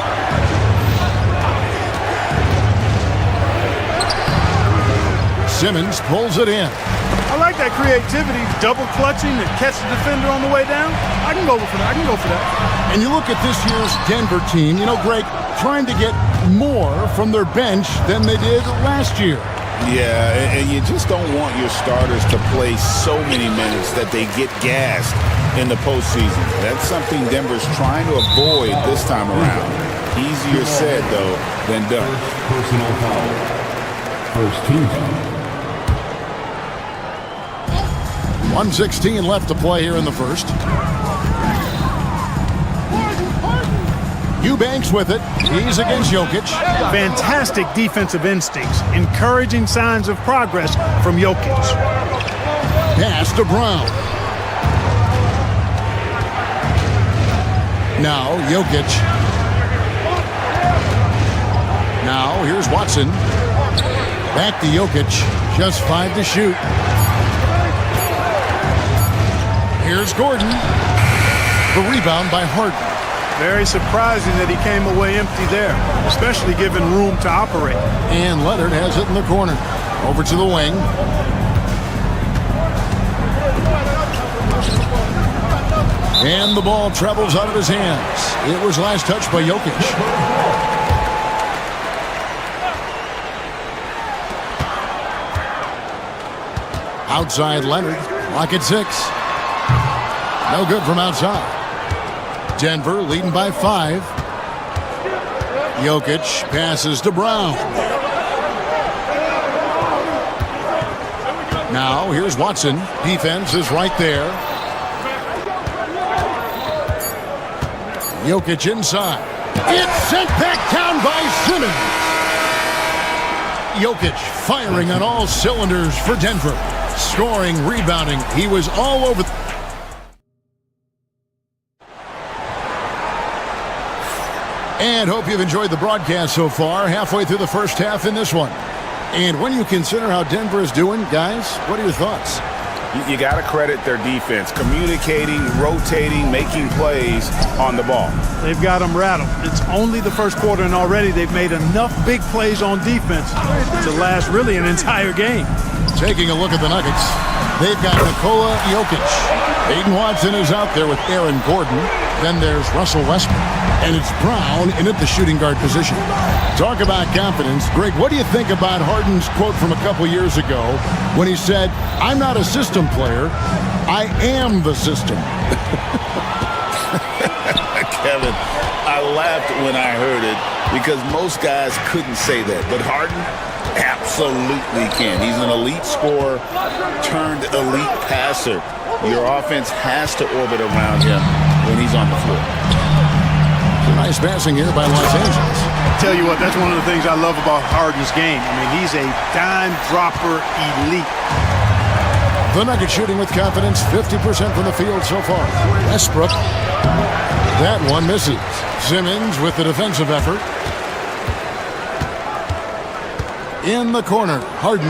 S4: Simmons pulls it in.
S18: I like that creativity, double clutching and catch the defender on the way down. I can go for that.
S4: And you look at this year's Denver team, you know, Greg, trying to get more from their bench than they did last year.
S10: Yeah, and you just don't want your starters to play so many minutes that they get gassed in the postseason. That's something Denver's trying to avoid this time around. Easier said, though, than done.
S5: Personal foul. First team foul.
S4: 1:16 left to play here in the first. Eubanks with it. He's against Jokic.
S18: Fantastic defensive instincts. Encouraging signs of progress from Jokic.
S4: Pass to Brown. Now Jokic. Now here's Watson. Back to Jokic. Just 5 to shoot. Here's Gordon. The rebound by Harden.
S18: Very surprising that he came away empty there, especially given room to operate.
S4: And Leonard has it in the corner. Over to the wing. And the ball travels out of his hands. It was last touched by Jokic. Outside Leonard. Lock at 6. No good from outside. Denver leading by 5. Jokic passes to Brown. Now here's Watson. Defense is right there. Jokic inside. It's sent back down by Simmons. Jokic firing on all cylinders for Denver. Scoring, rebounding. He was all over. And hope you've enjoyed the broadcast so far. Halfway through the first half in this one. And when you consider how Denver is doing, guys, what are your thoughts?
S9: You got to credit their defense. Communicating, rotating, making plays on the ball.
S18: They've got them rattled. It's only the first quarter, and already they've made enough big plays on defense to last really an entire game.
S4: Taking a look at the Nuggets, they've got Nikola Jokic. Aiden Watson is out there with Aaron Gordon. Then there's Russell Westbrook. And it's Brown in at the shooting guard position. Talk about confidence. Greg, what do you think about Harden's quote from a couple years ago when he said, I'm not a system player, I am the system?
S10: Kevin, I laughed when I heard it because most guys couldn't say that. But Harden absolutely can. He's an elite scorer turned elite passer. Your offense has to orbit around him when he's on the floor.
S4: Nice passing here by Los Angeles.
S18: Tell you what, that's one of the things I love about Harden's game. I mean, he's a dime dropper elite.
S4: The Nuggets shooting with confidence, 50% from the field so far. Westbrook, that one misses. Simmons with the defensive effort. In the corner, Harden.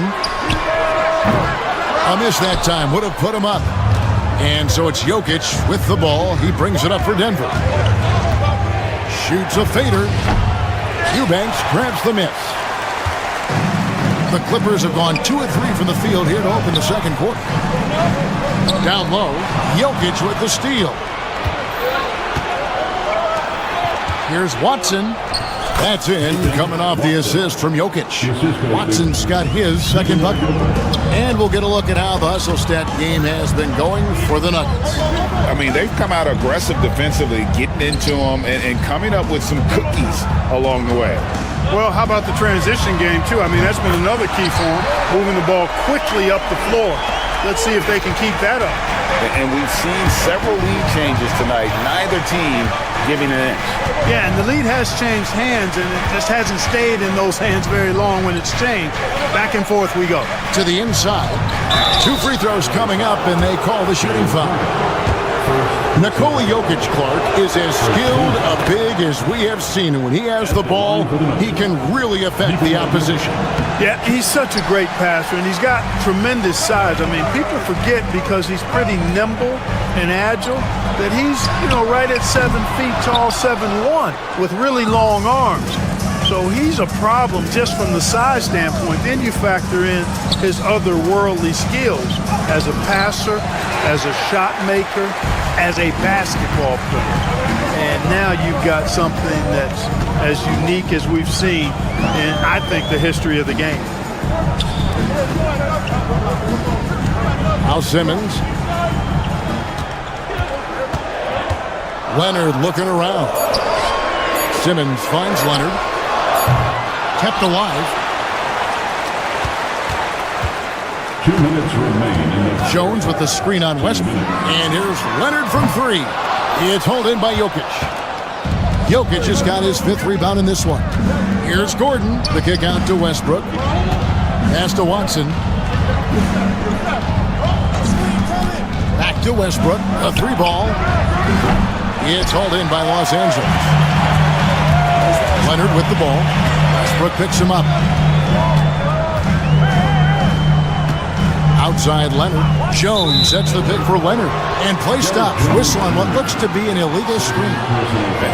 S4: A miss that time, would have put him up. And so it's Jokic with the ball. He brings it up for Denver. Shoots a fader. Eubanks grabs the miss. The Clippers have gone 2 of 3 from the field here to open the second quarter. Down low, Jokic with the steal. Here's Watson. That's in, coming off the assist from Jokic. Watson's got his second bucket. And we'll get a look at how the hustle stat game has been going for the Nuggets.
S7: I mean, they've come out aggressive defensively, getting into them and coming up with some cookies along the way.
S18: Well, how about the transition game, too? I mean, that's been another key for them, moving the ball quickly up the floor. Let's see if they can keep that up.
S7: And we've seen several lead changes tonight, neither team giving an inch.
S18: Yeah, and the lead has changed hands, and it just hasn't stayed in those hands very long when it's changed. Back and forth we go.
S4: To the inside. 2 free throws coming up, and they call the shooting foul. Nikola Jokic, Clark, is as skilled a big as we have seen. And when he has the ball, he can really affect the opposition.
S18: Yeah, he's such a great passer, and he's got tremendous size. I mean, people forget because he's pretty nimble and agile that he's, right at 7 feet tall, 7'1", with really long arms. So he's a problem just from the size standpoint. Then you factor in his otherworldly skills as a passer, as a shot maker, as a basketball player. And now you've got something that's as unique as we've seen in, I think, the history of the game.
S4: Now Simmons. Leonard looking around. Simmons finds Leonard. Kept alive.
S5: 2 minutes remain in the
S4: Jones with the screen on Westbrook. And here's Leonard from 3. It's hauled in by Jokic. Jokic has got his 5th rebound in this one. Here's Gordon. The kick out to Westbrook. Pass to Watson. Back to Westbrook. A 3-ball. It's hauled in by Los Angeles. Leonard with the ball. Westbrook picks him up. Outside Leonard. Jones sets the pick for Leonard. And play stops. Whistle on what looks to be an illegal screen.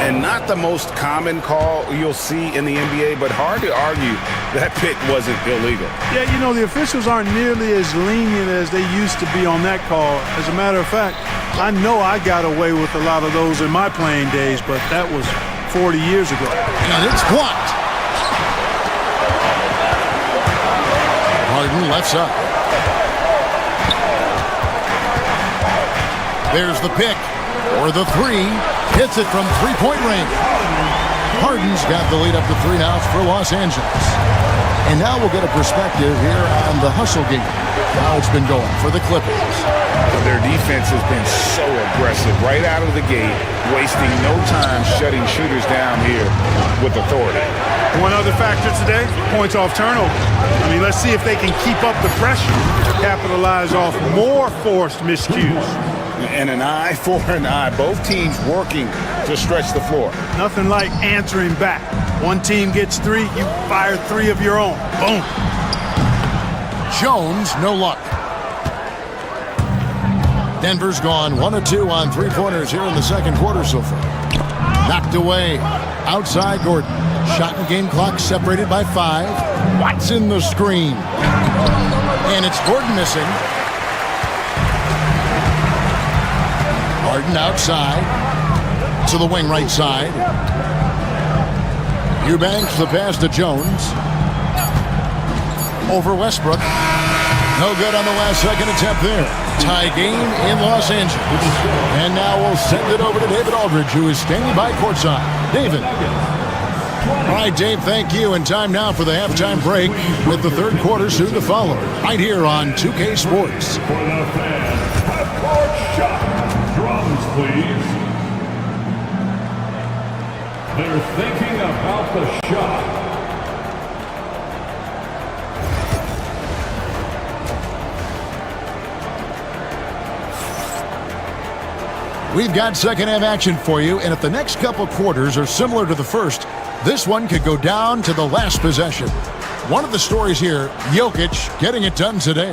S9: And not the most common call you'll see in the NBA, but hard to argue that pick wasn't illegal.
S18: Yeah, the officials aren't nearly as lenient as they used to be on that call. As a matter of fact, I know I got away with a lot of those in my playing days, but that was 40 years ago.
S4: And it's blocked. Harden lets up. There's the pick, or the 3. Hits it from 3-point range. Harden's got the lead up to 3 now for Los Angeles. And now we'll get a perspective here on the hustle game. How it's been going for the Clippers.
S7: Their defense has been so aggressive right out of the gate, wasting no time shutting shooters down here with authority.
S18: One other factor today, points off turnover. I mean, let's see if they can keep up the pressure, capitalize off more forced miscues.
S7: And an eye for an eye. Both teams working to stretch the floor.
S18: Nothing like answering back. One team gets 3, you fire 3 of your own. Boom.
S4: Jones, no luck. Denver's gone 1 of 2 on 3-pointers here in the second quarter so far. Knocked away. Outside Gordon. Shot and game clock separated by 5. Watson the screen. And it's Gordon missing. Harden outside to the wing right side. Eubanks the pass to Jones. Over Westbrook. No good on the last second attempt there. Tie game in Los Angeles. And now we'll send it over to David Aldridge, who is standing by courtside. David. All right, Dave, thank you. And time now for the halftime break with the third quarter soon to follow. Right here on 2K Sports.
S5: Drums, please. They're thinking about the shot.
S4: We've got second half action for you, and if the next couple quarters are similar to the first, this one could go down to the last possession. One of the stories here, Jokic getting it done today.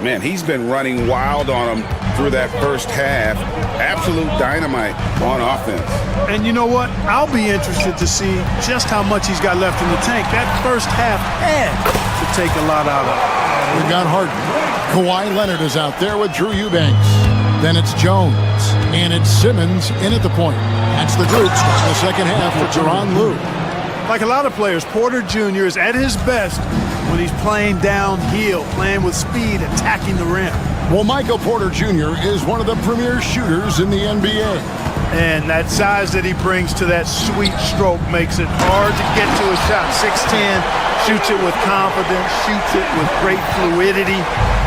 S7: Man, he's been running wild on him through that first half. Absolute dynamite on offense.
S18: And you know what? I'll be interested to see just how much he's got left in the tank. That first half had to take a lot out of it.
S4: We've got Harden. Kawhi Leonard is out there with Drew Eubanks. Then it's Jones. And it's Simmons in at the point. That's the group starting the second half for Tyronn Lue.
S18: Like a lot of players, Porter Jr. is at his best when he's playing downhill, playing with speed, attacking the rim.
S4: Well, Michael Porter Jr. is one of the premier shooters in the NBA.
S18: And that size that he brings to that sweet stroke makes it hard to get to a shot. 6'10", shoots it with confidence, shoots it with great fluidity.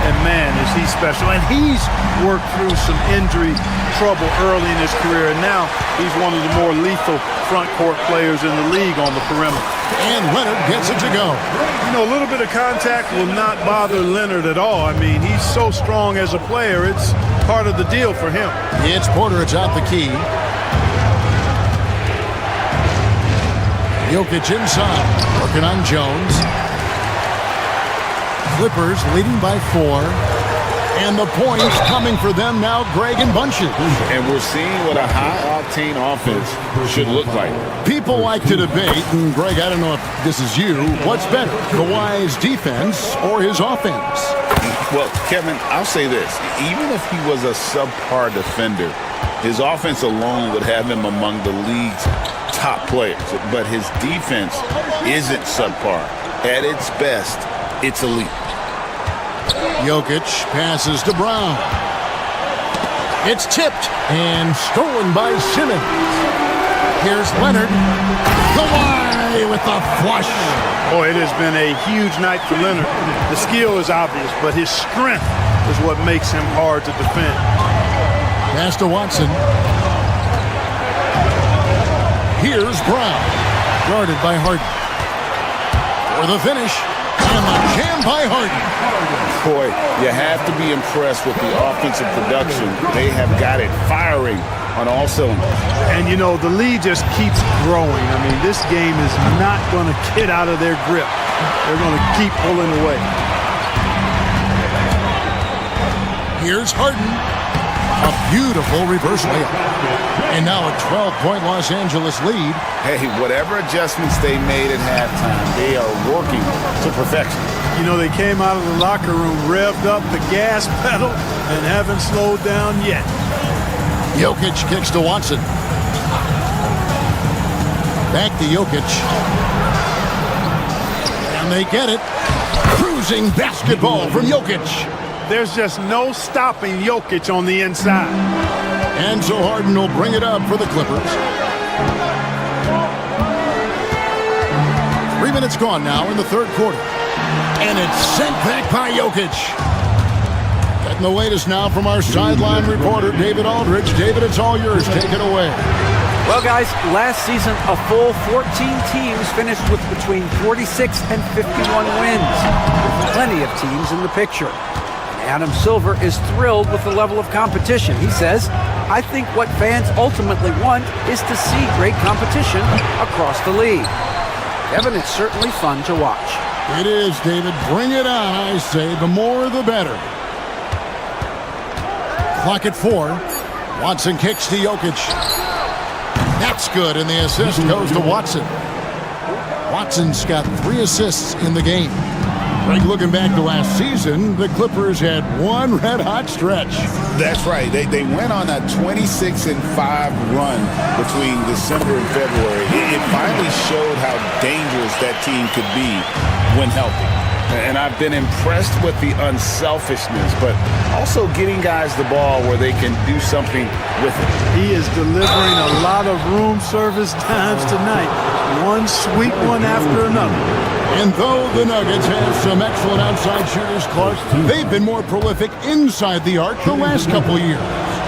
S18: And man, is he special. And he's worked through some injury trouble early in his career. And now he's one of the more lethal front court players in the league on the perimeter.
S4: And Leonard gets it to go.
S18: You know, a little bit of contact will not bother Leonard at all. I mean, he's so strong as a player. It's part of the deal for him.
S4: It's Porter atop the key. Jokic inside, working on Jones. Clippers leading by 4. And the points coming for them now, Greg, in bunches.
S7: And we're seeing what a high-octane offense should look like.
S4: People like to debate, and Greg, I don't know if this is you, what's better, Kawhi's defense or his offense?
S7: Well, Kevin, I'll say this. Even if he was a subpar defender, his offense alone would have him among the league's top players. But his defense isn't subpar. At its best, it's elite.
S4: Jokic passes to Brown. It's tipped and stolen by Simmons. Here's Leonard. Kawhi with the flush.
S18: Boy, it has been a huge night for Leonard. The skill is obvious, but his strength is what makes him hard to defend.
S4: Pass to Watson. Here's Brown. Guarded by Harden. For the finish. And the jam by Harden.
S7: Boy, you have to be impressed with the offensive production. They have got it firing on all cylinders.
S18: And, you know, the lead just keeps growing. I mean, this game is not going to get out of their grip. They're going to keep pulling away.
S4: Here's Harden. A beautiful reverse layup. And now a 12-point Los Angeles lead.
S7: Hey, whatever adjustments they made at halftime, they are working to perfection.
S18: You know, they came out of the locker room, revved up the gas pedal, and haven't slowed down yet.
S4: Jokic kicks to Watson. Back to Jokic. And they get it. Cruising basketball from Jokic.
S18: There's just no stopping Jokic on the inside.
S4: And so Harden will bring it up for the Clippers. 3 minutes gone now in the third quarter. And it's sent back by Jokic. Getting the latest now from our sideline reporter, David Aldridge. David, it's all yours. Take it away.
S8: Well, guys, last season, a full 14 teams finished with between 46 and 51 wins, with plenty of teams in the picture. Adam Silver is thrilled with the level of competition. He says, I think what fans ultimately want is to see great competition across the league. Kevin, it's certainly fun to watch.
S4: It is, David. Bring it on, I say. The more, the better. Clock at 4. Watson kicks to Jokic. That's good, and the assist goes to Watson. Watson's got 3 assists in the game. Greg, looking back to last season, the Clippers had one red-hot stretch.
S7: That's right. They went on a 26-5 run between December and February. It finally showed how dangerous that team could be when healthy. And I've been impressed with the unselfishness, but also getting guys the ball where they can do something with it.
S18: He is delivering a lot of room service times tonight. One sweet one after another.
S4: And though the Nuggets have some excellent outside shooters, Clark, they've been more prolific inside the arc the last couple years.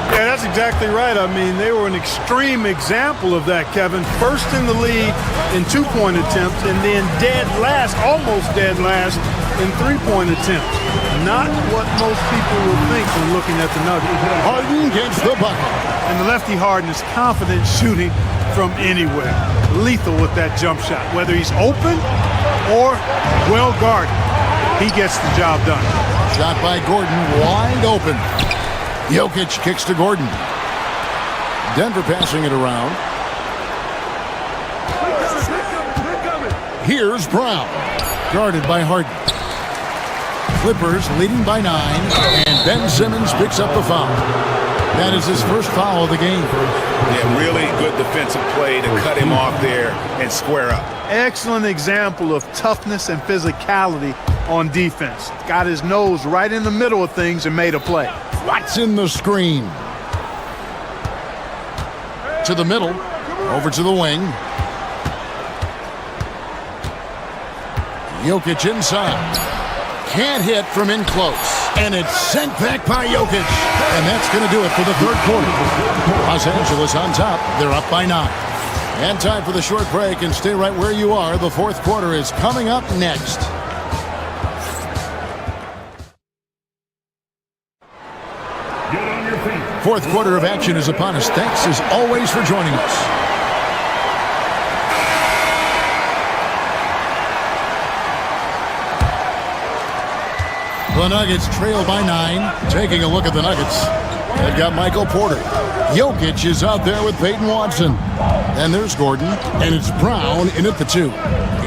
S18: Yeah, that's exactly right. I mean, they were an extreme example of that, Kevin. First in the league in two-point attempts, and then dead last, almost dead last, in three-point attempts. Not what most people will think when looking at the Nuggets.
S4: Harden gets the bucket.
S18: And the lefty Harden is confident shooting from anywhere. Lethal with that jump shot. Whether he's open or well guarded, he gets the job done.
S4: Shot by Gordon, wide open. Jokic kicks to Gordon. Denver passing it around. Here's Brown, guarded by Harden. Clippers leading by 9, and Ben Simmons picks up the foul. That is his first foul of the game.
S9: Yeah, really good defensive play to cut him off there and square up.
S18: Excellent example of toughness and physicality on defense. Got his nose right in the middle of things and made a play.
S4: Watson the screen. To the middle, over to the wing. Jokic inside. Can't hit from in close. And it's sent back by Jokic. And that's going to do it for the third quarter. Los Angeles on top. They're up by 9. And time for the short break. And stay right where you are. The fourth quarter is coming up next.
S5: Get on your feet.
S4: Fourth quarter of action is upon us. Thanks as always for joining us. The Nuggets trail by 9. Taking a look at the Nuggets. They've got Michael Porter. Jokic is out there with Peyton Watson. And there's Gordon. And it's Brown in at the 2.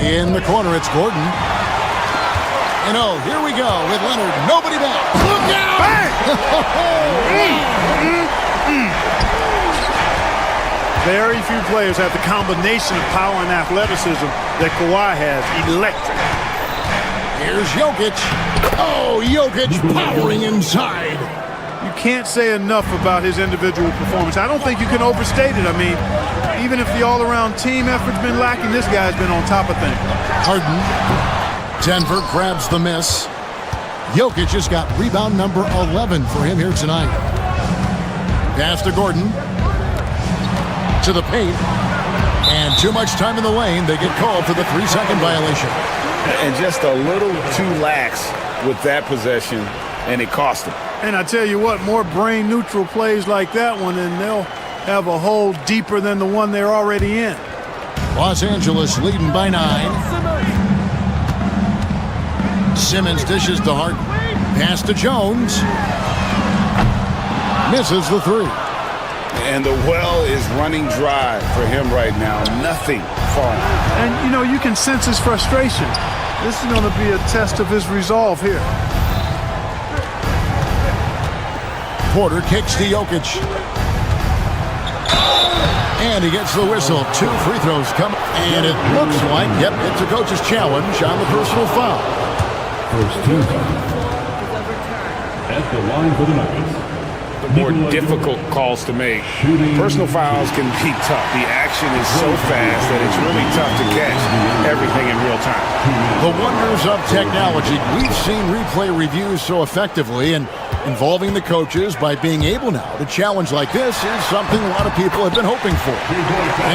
S4: In the corner, it's Gordon. And oh, here we go with Leonard. Nobody back. Look out!
S18: Very few players have the combination of power and athleticism that Kawhi has. Electric.
S4: Here's Jokic. Oh, Jokic powering inside.
S18: You can't say enough about his individual performance. I don't think you can overstate it. I mean, even if the all-around team effort's been lacking, this guy's been on top of things.
S4: Harden. Denver grabs the miss. Jokic has got rebound number 11 for him here tonight. Pass to Gordon. To the paint. And too much time in the lane. They get called for the 3-second violation.
S9: And just a little too lax with that possession, and it cost them.
S18: And I tell you what, more brain-neutral plays like that one, and they'll have a hole deeper than the one they're already in.
S4: Los Angeles leading by 9. Simmons dishes to Harden. Pass to Jones. Misses the 3.
S9: And the well is running dry for him right now. Nothing falling.
S18: And, you know, you can sense his frustration. This is going to be a test of his resolve here.
S4: Porter kicks to Jokic. And he gets the whistle. 2 free throws come. And it looks like, yep, it's a coach's challenge on the personal foul.
S5: First 2. At the line for the Nuggets.
S9: The more difficult calls to make. Personal fouls can be tough. The action is so fast that it's really tough to catch everything in real time.
S4: The wonders of technology. We've seen replay reviews so effectively, and involving the coaches by being able now to challenge like this is something a lot of people have been hoping for.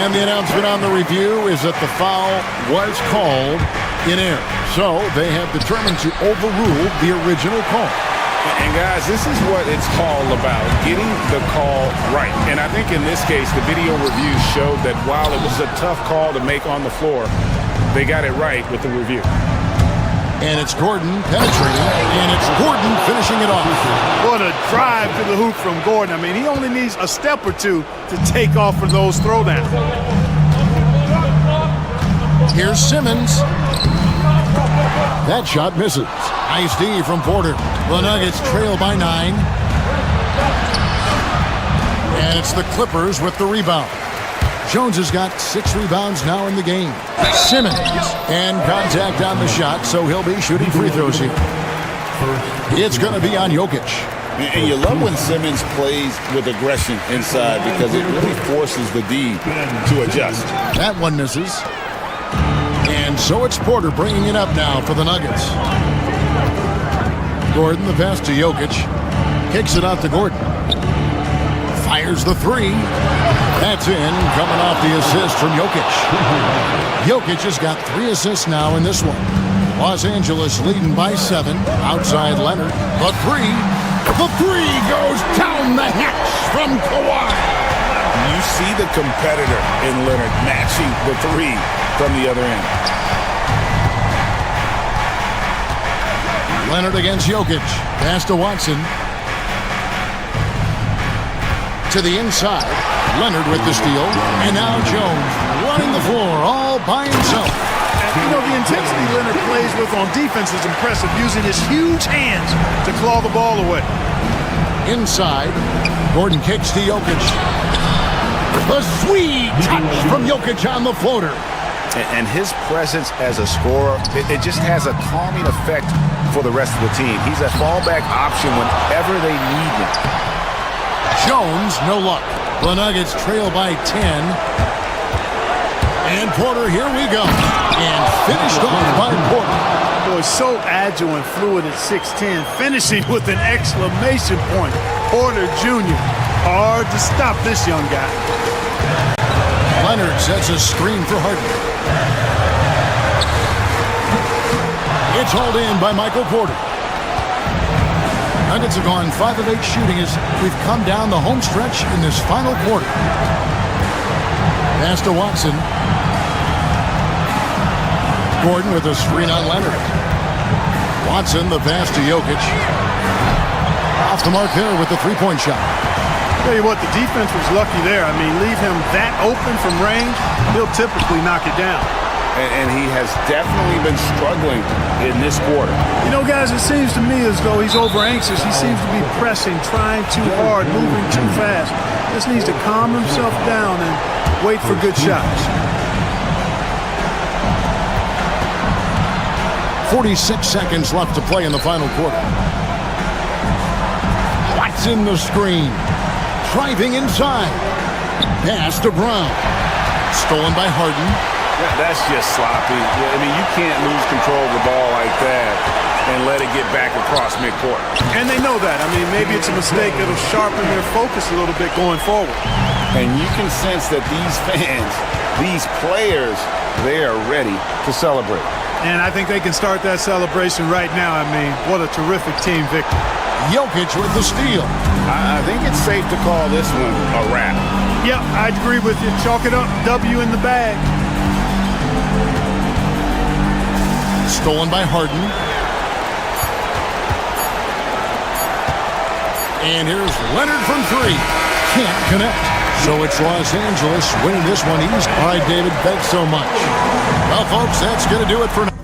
S4: And the announcement on the review is that the foul was called in error. So they have determined to overrule the original call.
S9: And guys, this is what it's all about, getting the call right. And I think in this case, the video review showed that while it was a tough call to make on the floor, they got it right with the review.
S4: And it's Gordon penetrating, and it's Gordon finishing it off.
S18: What a drive to the hoop from Gordon. I mean, he only needs a step or two to take off for those throwdowns.
S4: Here's Simmons. That shot misses. Nice D from Porter. The Nuggets trail by 9. And it's the Clippers with the rebound. Jones has got 6 rebounds now in the game. Simmons. And contact on the shot, so he'll be shooting free throws here. It's going to be on Jokic.
S10: And you love when Simmons plays with aggression inside because it really forces the D to adjust.
S4: That one misses. And so it's Porter bringing it up now for the Nuggets. Gordon, the pass to Jokic. Kicks it out to Gordon. Fires the three. That's in, coming off the assist from Jokic. Jokic has got 3 assists now in this one. Los Angeles leading by 7. Outside Leonard. The three. The three goes down the hatch from Kawhi.
S10: You see the competitor in Leonard matching the three from the other end.
S4: Leonard against Jokic. Pass to Watson. To the inside. Leonard with the steal. And now Jones running the floor all by himself.
S18: You know, the intensity Leonard plays with on defense is impressive, using his huge hands to claw the ball away.
S4: Inside. Gordon kicks to Jokic. A sweet touch from Jokic on the floater.
S15: And his presence as a scorer, it just has a calming effect for the rest of the team. He's a fallback option whenever they need him.
S4: Jones, no luck. The Nuggets trail by 10. And Porter, here we go. And finished off by Porter.
S18: Boy, so agile and fluid at 6'10", finishing with an exclamation point. Porter Jr. Hard to stop this young guy.
S4: Leonard sets a screen for Harden. It's hauled in by Michael Porter. Nuggets have gone 5 of 8 shooting as we've come down the home stretch in this final quarter. Pass to Watson. Gordon with a screen on Leonard. Watson, the pass to Jokic. Off the mark there with the three-point shot.
S18: Tell you what, the defense was lucky there. I mean, leave him that open from range, he'll typically knock it down.
S15: And he has definitely been struggling in this quarter.
S18: You know, guys, it seems to me as though he's over-anxious. He seems to be pressing, trying too hard, moving too fast. Just needs to calm himself down and wait for good shots.
S4: 46 seconds left to play in the final quarter. Watson the screen. Driving inside. Pass to Brown. Stolen by Harden.
S15: That's just sloppy. I mean, you can't lose control of the ball like that and let it get back across midcourt.
S18: And they know that. I mean, maybe it's a mistake that'll sharpen their focus a little bit going forward.
S15: And you can sense that these fans, these players, they are ready to celebrate.
S18: And I think they can start that celebration right now. I mean, what a terrific team victory.
S4: Jokic with the steal.
S15: I think it's safe to call this one a wrap.
S18: Yep, I'd agree with you. Chalk it up. W in the bag.
S4: Stolen by Harden. And here's Leonard from 3. Can't connect. So it's Los Angeles winning this one easy. All right, David, thanks so much. Well, folks, that's going to do it for now.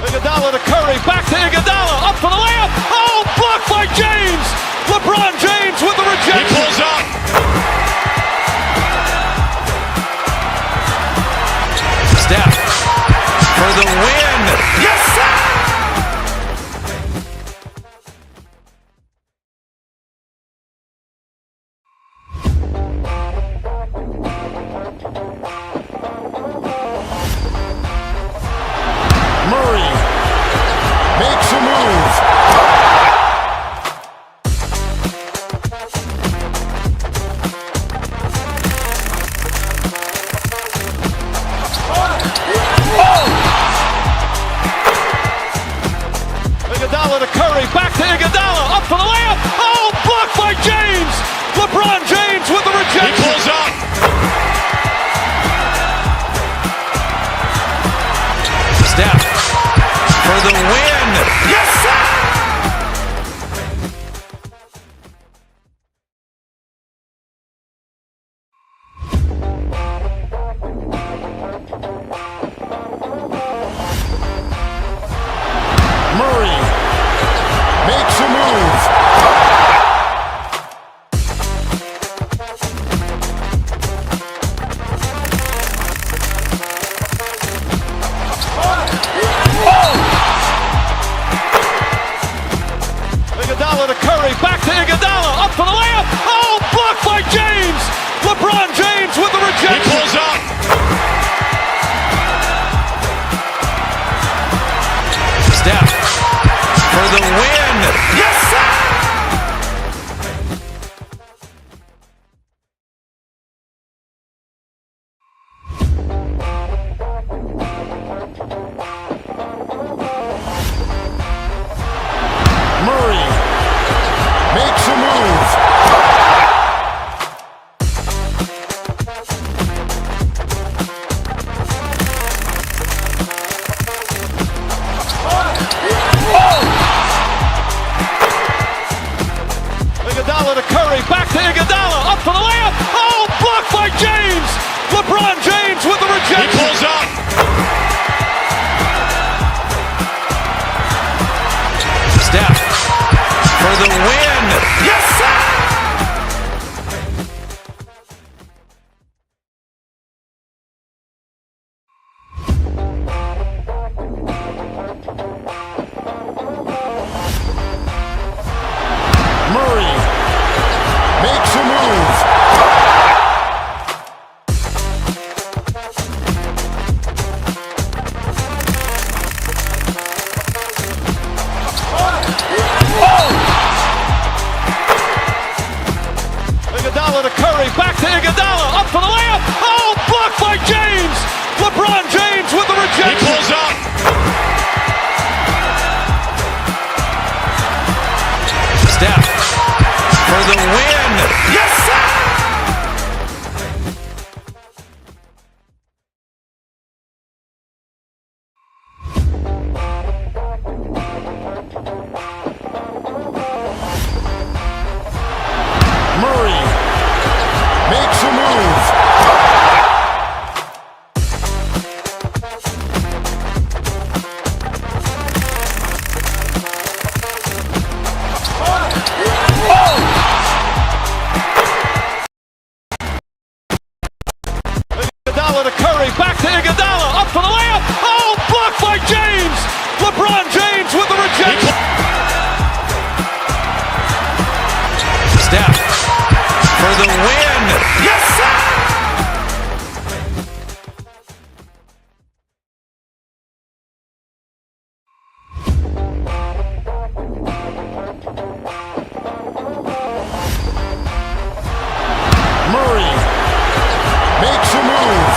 S1: Iguodala to Curry, back to Iguodala, up for the layup. Oh, blocked by James. LeBron James with the rejection. He pulls up.
S3: Steph for the win. Yes, sir!
S1: Iguodala to Curry, back to Iguodala, up for the layup. Oh, blocked by James. LeBron James with the rejection. He pulls up.
S3: Steph for the win. Yes, sir!
S4: Murray makes a move.
S1: Iguodala, up for the layup. Oh, blocked by James. LeBron James with the rejection.
S3: He pulls up. Steph for the win. Yes, sir!
S4: Murray makes a move.
S1: Iguodala to Curry, back to Iguodala, up for the layup. Oh, blocked by James. LeBron James with the rejection.
S3: He pulls up. Steph for the win. Yes, sir!
S4: Murray makes a move.
S1: Iguodala to Curry, back to Iguodala, up for the layup. Oh, blocked by James. LeBron James with the rejection.
S3: Steph for the win. Yes, sir!
S4: Murray makes a move.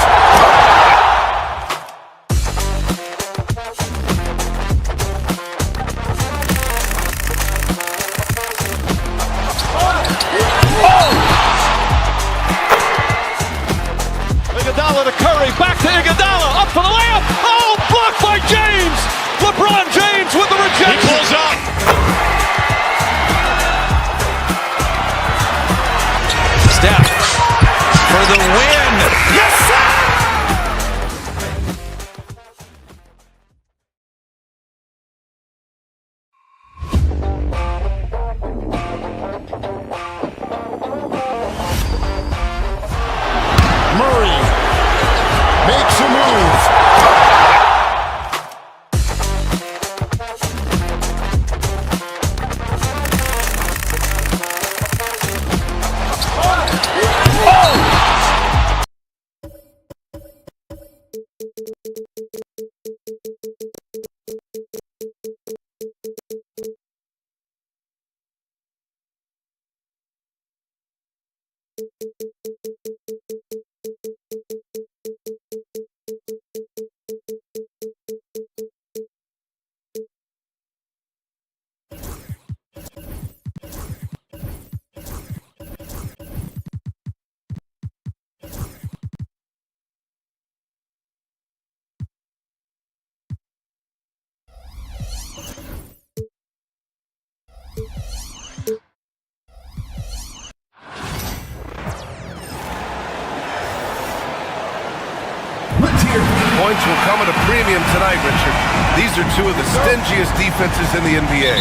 S1: Iguodala to Curry, back to Iguodala, up for the layup. Oh, blocked by James. LeBron James with the rejection.
S3: He pulls up. Steph for the win. Yes, sir!
S4: Murray makes a move.
S11: Points will come at a premium tonight, Richard. These are two of the stingiest defenses in the NBA.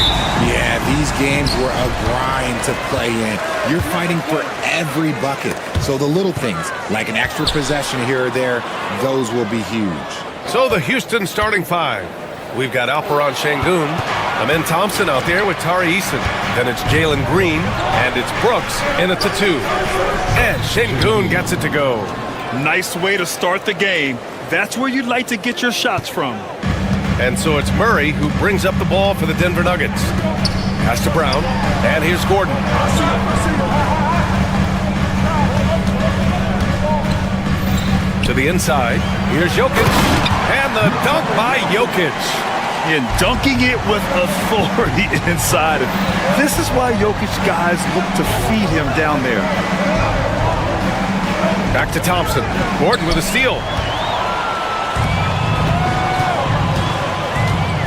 S17: Yeah, these games were a grind to play in. You're fighting for every bucket. So the little things, like an extra possession here or there, those will be huge.
S11: So the Houston starting five. We've got Alperon Şengün, Amen Thompson out there with Tari Eason. Then it's Jalen Green, and it's Brooks in at the two. And Şengün gets it to go.
S13: Nice way to start the game. That's where you'd like to get your shots from.
S11: And so it's Murray who brings up the ball for the Denver Nuggets. Pass to Brown, and here's Gordon. To the inside, here's Jokic, and the dunk by Jokic.
S13: And dunking it with authority inside. This is why Jokic guys look to feed him down there.
S11: Back to Thompson. Gordon with a steal.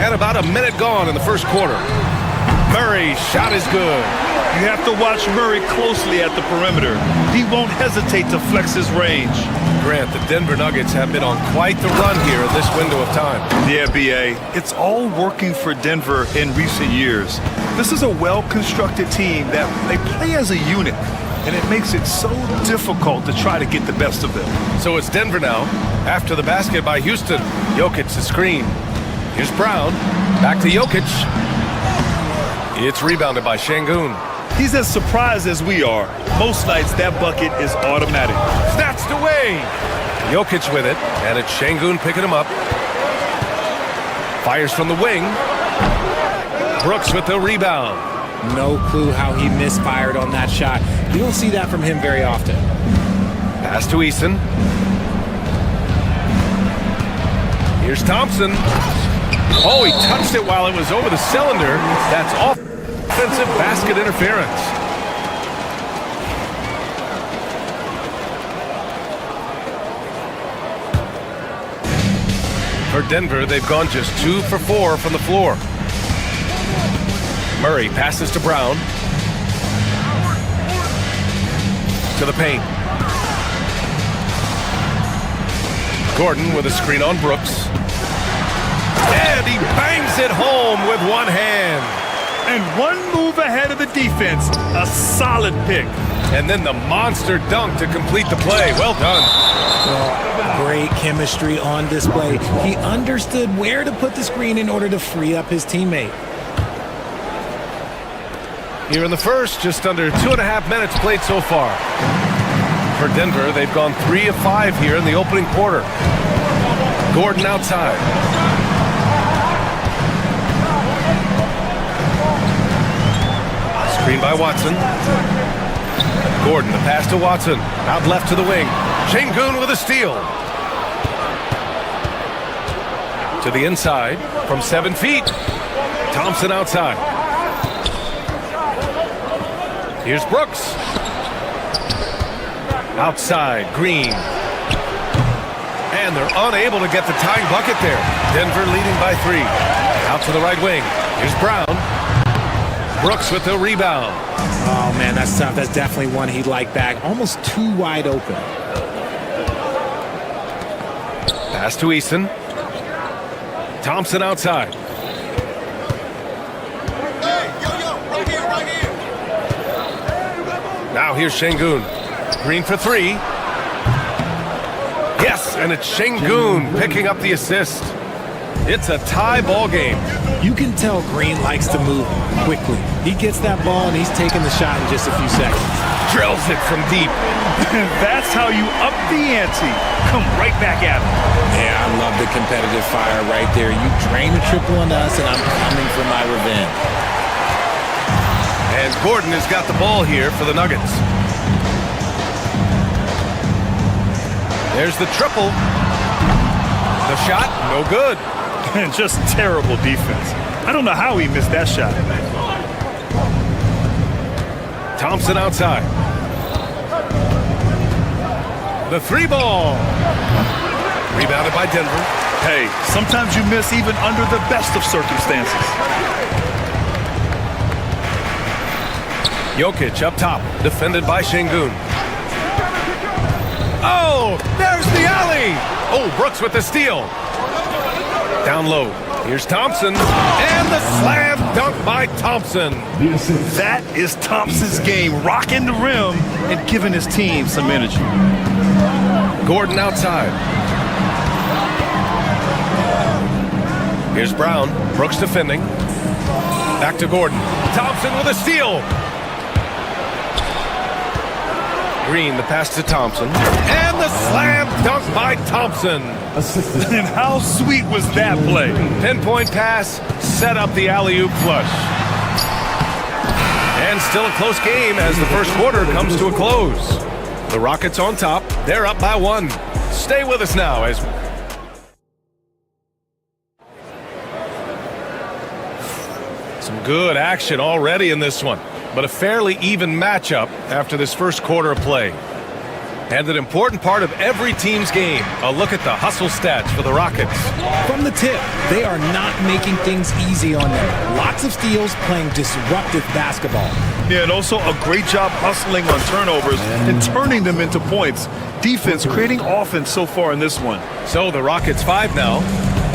S11: And about a minute gone in the first quarter. Murray's shot is good.
S13: You have to watch Murray closely at the perimeter. He won't hesitate to flex his range.
S11: Grant, the Denver Nuggets have been on quite the run here in this window of time.
S13: Yeah, B.A. It's all working for Denver in recent years. This is a well-constructed team that they play as a unit, and it makes it so difficult to try to get the best of them.
S11: So it's Denver now. After the basket by Houston, Jokic the screen. Here's Brown. Back to Jokic. It's rebounded by Şengün.
S13: He's as surprised as we are. Most nights, that bucket is automatic.
S11: Snatched away. Jokic with it, and it's Şengün picking him up. Fires from the wing. Brooks with the rebound.
S17: No clue how he misfired on that shot. You don't see that from him very often.
S11: Pass to Eason. Here's Thompson. Oh, he touched it while it was over the cylinder. That's offensive basket interference. For Denver, they've gone just 2 for 4 from the floor. Murray passes to Brown. To the paint. Gordon with a screen on Brooks. And he bangs it home with one hand.
S13: And one move ahead of the defense. A solid pick.
S11: And then the monster dunk to complete the play. Well done.
S17: Well, great chemistry on display. He understood where to put the screen in order to free up his teammate.
S11: Here in the first, just under 2.5 minutes played so far. For Denver, they've gone 3 of 5 here in the opening quarter. Gordon outside. Screen by Watson. Gordon, the pass to Watson. Out left to the wing. Şengün with a steal. To the inside from 7 feet. Thompson outside. Here's Brooks. Outside, Green. And they're unable to get the tying bucket there. Denver leading by 3. Out to the right wing. Here's Brown. Brooks with the rebound.
S17: Oh, man, that's tough. That's definitely one he'd like back. Almost too wide open.
S11: Pass to Eason. Thompson outside. Now here's Şengün. Green for 3. Yes, and it's Şengün picking up the assist. It's a tie ball game.
S17: You can tell Green likes to move quickly. He gets that ball and he's taking the shot in just a few seconds.
S11: Drills it from deep.
S13: That's how you up the ante. Come right back at him.
S17: Yeah, I love the competitive fire right there. You drain a triple on us and I'm coming for my revenge.
S11: And Gordon has got the ball here for the Nuggets. There's the triple. The shot, no good.
S13: Just terrible defense. I don't know how he missed that shot.
S11: Thompson outside. The 3 ball. Rebounded by Denver.
S13: Hey, sometimes you miss even under the best of circumstances.
S11: Jokic up top, defended by Şengün. Oh, there's the alley. Oh, Brooks with the steal. Down low. Here's Thompson. And the slam dunk by Thompson.
S13: That is Thompson's game, rocking the rim and giving his team some energy.
S11: Gordon outside. Here's Brown. Brooks defending. Back to Gordon. Thompson with a steal. Green, the pass to Thompson. And the slam dunk by Thompson.
S13: And how sweet was that play?
S11: Pinpoint pass, set up the alley-oop flush. And still a close game as the first quarter comes to a close. The Rockets on top. They're up by 1. Stay with us now as some good action already in this one, but a fairly even matchup after this first quarter of play. And an important part of every team's game, a look at the hustle stats for the Rockets.
S17: From the tip, they are not making things easy on them. Lots of steals, playing disruptive basketball.
S13: Yeah, and also a great job hustling on turnovers and turning them into points. Defense creating offense so far in this one.
S11: So the Rockets 5 now.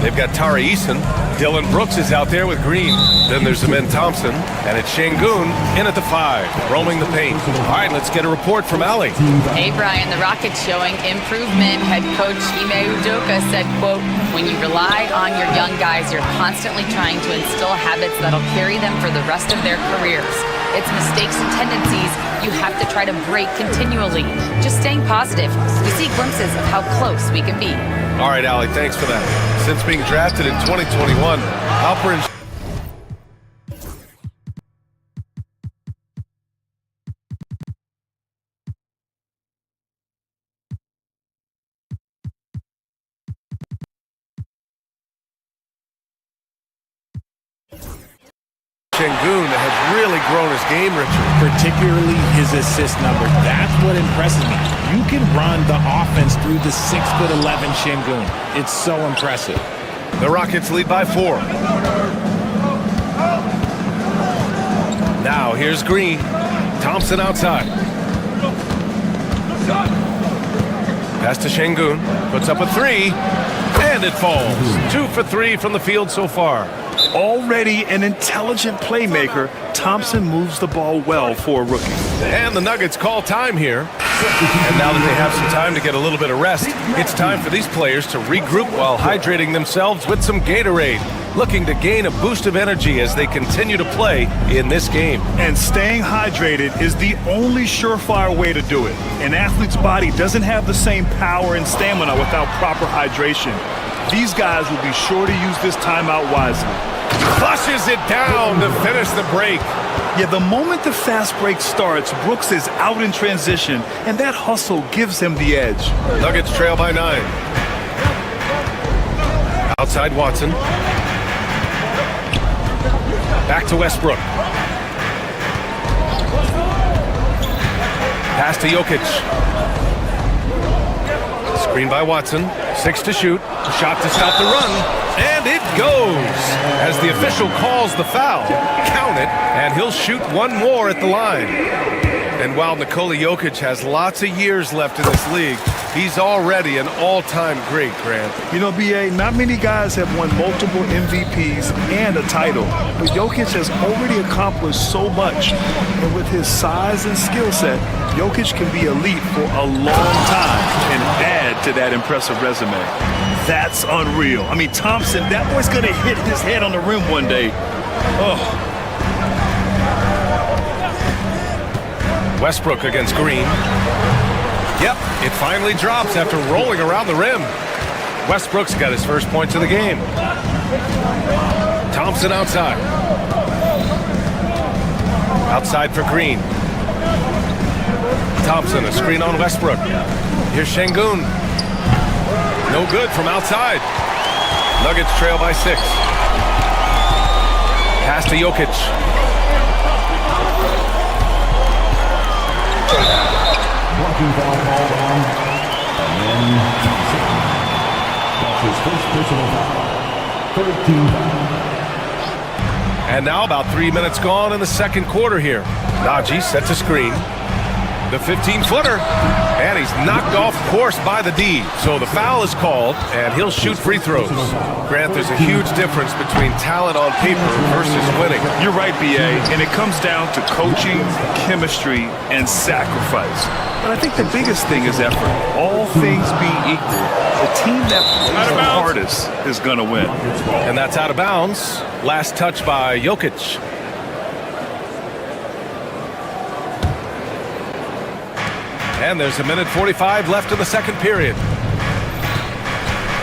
S11: They've got Tari Eason. Dylan Brooks is out there with Green. Then there's Amen Thompson. And it's Şengün in at the 5, roaming the paint. All right, let's get a report from Allie.
S14: Hey, Brian, the Rockets showing improvement. Head coach Ime Udoka said, quote, when you rely on your young guys, you're constantly trying to instill habits that'll carry them for the rest of their careers. It's mistakes and tendencies you have to try to break continually. Just staying positive. We see glimpses of how close we can be.
S11: All right, Allie, thanks for that. Since being drafted in 2021, Alperen Şengün has really grown his game, Richard.
S17: Particularly his assist number. That's what impresses me. You can run the offense through the 6'11" Şengün. It's so impressive.
S11: The Rockets lead by 4. Now here's Green. Thompson outside. Pass to Şengün. Puts up a 3. And it falls. 2 for 3 from the field so far.
S13: Already an intelligent playmaker, Thompson moves the ball well for a rookie.
S11: And the Nuggets call time here. And now that they have some time to get a little bit of rest, it's time for these players to regroup while hydrating themselves with some Gatorade, looking to gain a boost of energy as they continue to play in this game.
S13: And staying hydrated is the only surefire way to do it. An athlete's body doesn't have the same power and stamina without proper hydration. These guys will be sure to use this timeout wisely.
S11: Flushes it down to finish the break.
S13: Yeah, the moment the fast break starts, Brooks is out in transition, and that hustle gives him the edge.
S11: Nuggets trail by 9. Outside Watson. Back to Westbrook. Pass to Jokic. Screen by Watson. 6 to shoot. Shot to stop the run. And it goes. As the official calls the foul. Count it. And he'll shoot one more at the line. And while Nikola Jokic has lots of years left in this league, he's already an all-time great, Grant.
S13: You know, B.A., not many guys have won multiple MVPs and a title, but Jokic has already accomplished so much. And with his size and skill set, Jokic can be elite for a long time and add to that impressive resume. That's unreal. I mean, Thompson, that boy's going to hit his head on the rim one day. Oh.
S11: Westbrook against Green. Yep, it finally drops after rolling around the rim. Westbrook's got his first points of the game. Thompson outside. Outside for Green. Thompson, a screen on Westbrook. Here's Şengün. No good from outside. Nuggets trail by 6. Pass to Jokic.
S5: Blocking foul called on. And that's his first personal foul. 13 foul.
S11: And now about 3 minutes gone in the second quarter here. Najee set to screen. The 15-footer. And he's knocked off course by the D. So the foul is called, and he'll shoot free throws. Grant, there's a huge difference between talent on paper versus winning.
S13: You're right, B.A., and it comes down to coaching, chemistry, and sacrifice. But I think the biggest thing is effort. All things being equal, the team that plays the hardest is going to win.
S11: And that's out of bounds. Last touch by Jokic. And there's 1:45 left in the second period.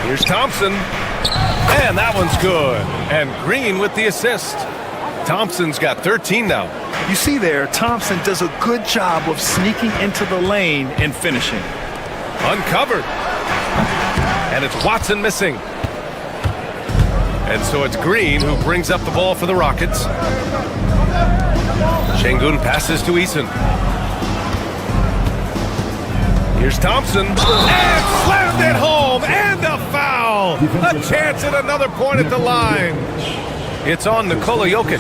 S11: Here's Thompson. And that one's good. And Green with the assist. Thompson's got 13 now.
S13: You see there, Thompson does a good job of sneaking into the lane and finishing.
S11: Uncovered. And it's Watson missing. And so it's Green who brings up the ball for the Rockets. Şengün passes to Eason. Here's Thompson, and slammed it home, and a foul. A chance at another point at the line. It's on Nikola Jokic.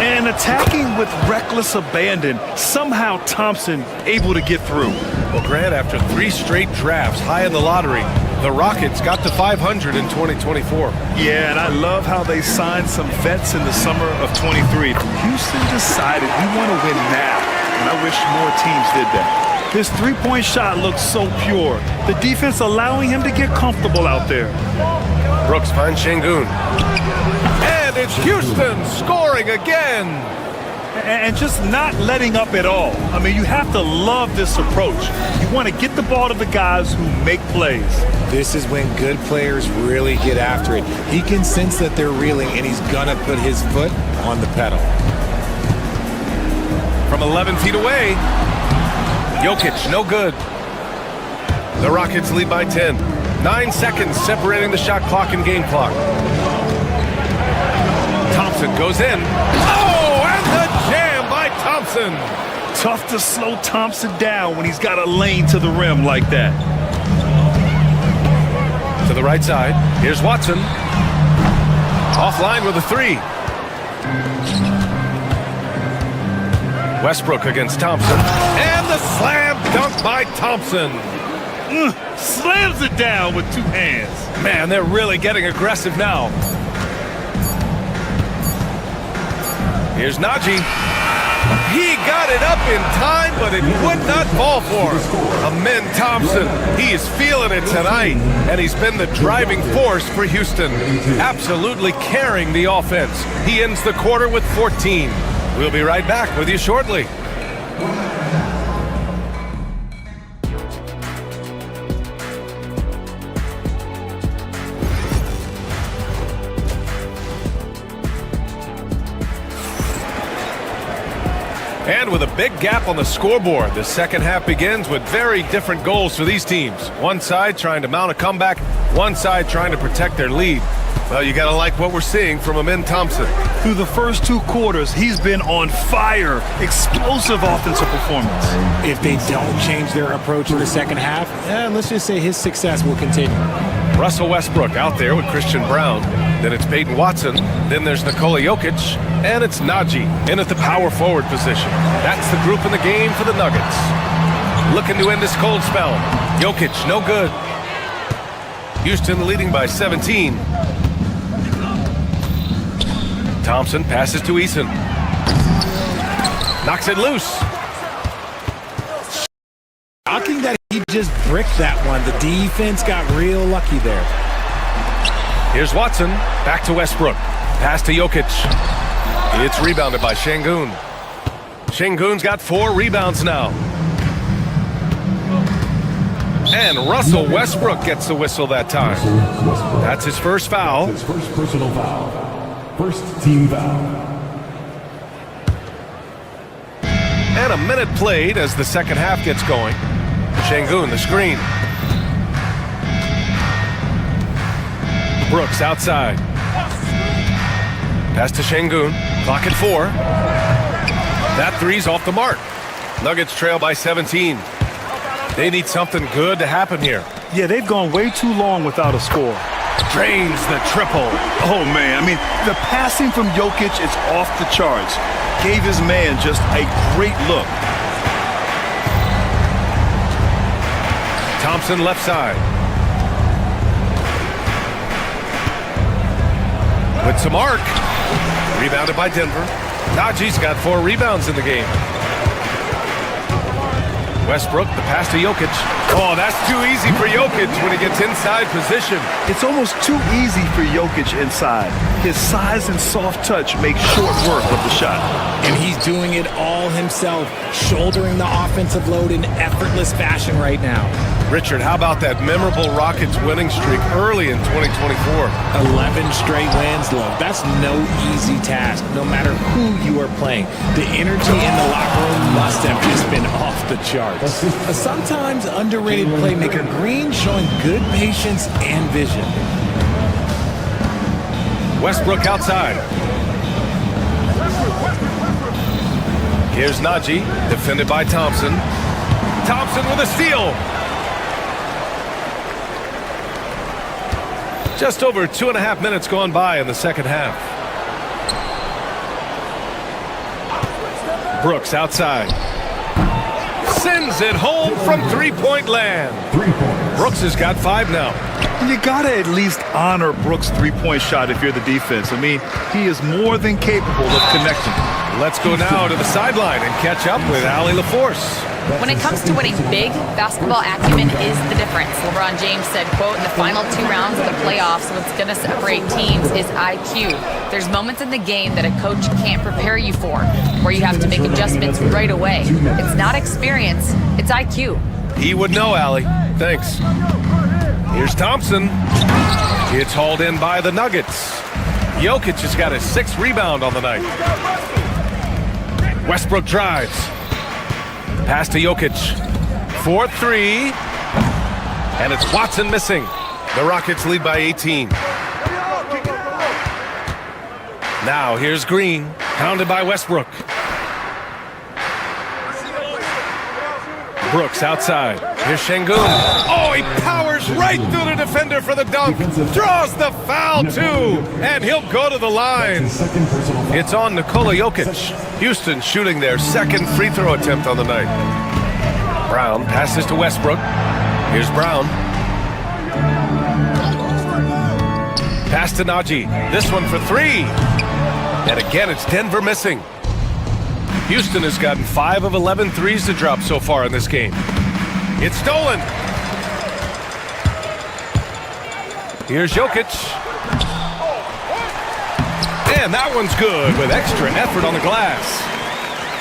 S13: And attacking with reckless abandon, somehow Thompson able to get through.
S11: Well, Grant, after 3 straight drafts high in the lottery, the Rockets got to 500 in 2024.
S13: Yeah, and I love how they signed some vets in the summer of 23. Houston decided we want to win now, and I wish more teams did that. His three-point shot looks so pure. The defense allowing him to get comfortable out there.
S11: Brooks finds Şengün. And it's Houston scoring again.
S13: And just not letting up at all. I mean, you have to love this approach. You want to get the ball to the guys who make plays.
S17: This is when good players really get after it. He can sense that they're reeling, and he's going to put his foot on the pedal.
S11: From 11 feet away, Jokic, no good. The Rockets lead by 10. 9 seconds separating the shot clock and game clock. Thompson goes in. Oh, and the jam by Thompson.
S13: Tough to slow Thompson down when he's got a lane to the rim like that.
S11: To the right side, here's Watson. Offline with a 3. Westbrook against Thompson. And the slam dunk by Thompson.
S13: Slams it down with 2 hands.
S11: Man, they're really getting aggressive now. Here's Najee. He got it up in time, but it would not fall for him. Amen Thompson, he is feeling it tonight, and he's been the driving force for Houston, absolutely carrying the offense. He ends the quarter with 14. We'll be right back with you shortly. And with a big gap on the scoreboard, the second half begins with very different goals for these teams. One side trying to mount a comeback, one side trying to protect their lead. Well, you got to like what we're seeing from Amen Thompson.
S13: Through the first 2 quarters, he's been on fire. Explosive offensive performance.
S17: If they don't change their approach in the second half, let's just say his success will continue.
S11: Russell Westbrook out there with Christian Brown. Then it's Peyton Watson. Then there's Nikola Jokic. And it's Najee in at the power forward position. That's the group in the game for the Nuggets. Looking to end this cold spell. Jokic, no good. Houston leading by 17. Thompson passes to Eason. Knocks it loose.
S17: Shocking that he just bricked that one. The defense got real lucky there.
S11: Here's Watson. Back to Westbrook. Pass to Jokic. It's rebounded by Şengün. Şengün's got 4 rebounds now. And Russell Westbrook gets the whistle that time. That's his first foul.
S5: His first personal foul. First team foul.
S11: And a minute played as the second half gets going. Şengün, the screen. Brooks outside. Pass to Şengün. Clock at 4. That 3's off the mark. Nuggets trail by 17. They need something good to happen here.
S13: Yeah, they've gone way too long without a score.
S11: Drains the triple.
S13: Oh, man. I mean, the passing from Jokic is off the charts. Gave his man just a great look.
S11: Thompson left side. With some arc. Rebounded by Denver. Najee's got 4 rebounds in the game. Westbrook, the pass to Jokic. Oh, that's too easy for Jokic when he gets inside position.
S13: It's almost too easy for Jokic inside. His size and soft touch make short work of the shot.
S17: And he's doing it all himself, shouldering the offensive load in effortless fashion right now.
S11: Richard, how about that memorable Rockets winning streak early in 2024?
S17: 11 straight wins, Love. That's no easy task, no matter who you are playing. The energy in the locker room must have just been off the charts. A sometimes underrated playmaker, Green, showing good patience and vision.
S11: Westbrook outside. Here's Najee, defended by Thompson. Thompson with a steal. Just over 2.5 minutes gone by in the second half. Brooks outside. Sends it home from three-point land. Brooks has got 5 now.
S13: You got to at least honor Brooks' three-point shot if you're the defense. I mean, he is more than capable of connecting.
S11: Let's go now to the sideline and catch up with Allie LaForce.
S14: When it comes to winning big, basketball acumen is the difference. LeBron James said, quote, in the final 2 rounds of the playoffs, what's going to separate teams is IQ. There's moments in the game that a coach can't prepare you for, where you have to make adjustments right away. It's not experience, it's IQ.
S11: He would know, Allie. Thanks. Here's Thompson. It's hauled in by the Nuggets. Jokic has got his 6th rebound on the night. Westbrook drives. Pass to Jokic. 4-3. And it's Watson missing. The Rockets lead by 18. Now here's Green. Pounded by Westbrook. Brooks outside. Here's Şengün. Oh, he powers right through the defender for the dunk. Draws the foul, too. And he'll go to the line. It's on Nikola Jokic. Houston shooting their 2nd free throw attempt on the night. Brown passes to Westbrook. Here's Brown. Pass to Najee. This one for 3. And again, it's Denver missing. Houston has gotten 5 of 11 threes to drop so far in this game. It's stolen. Here's Jokic. And that one's good with extra effort on the glass.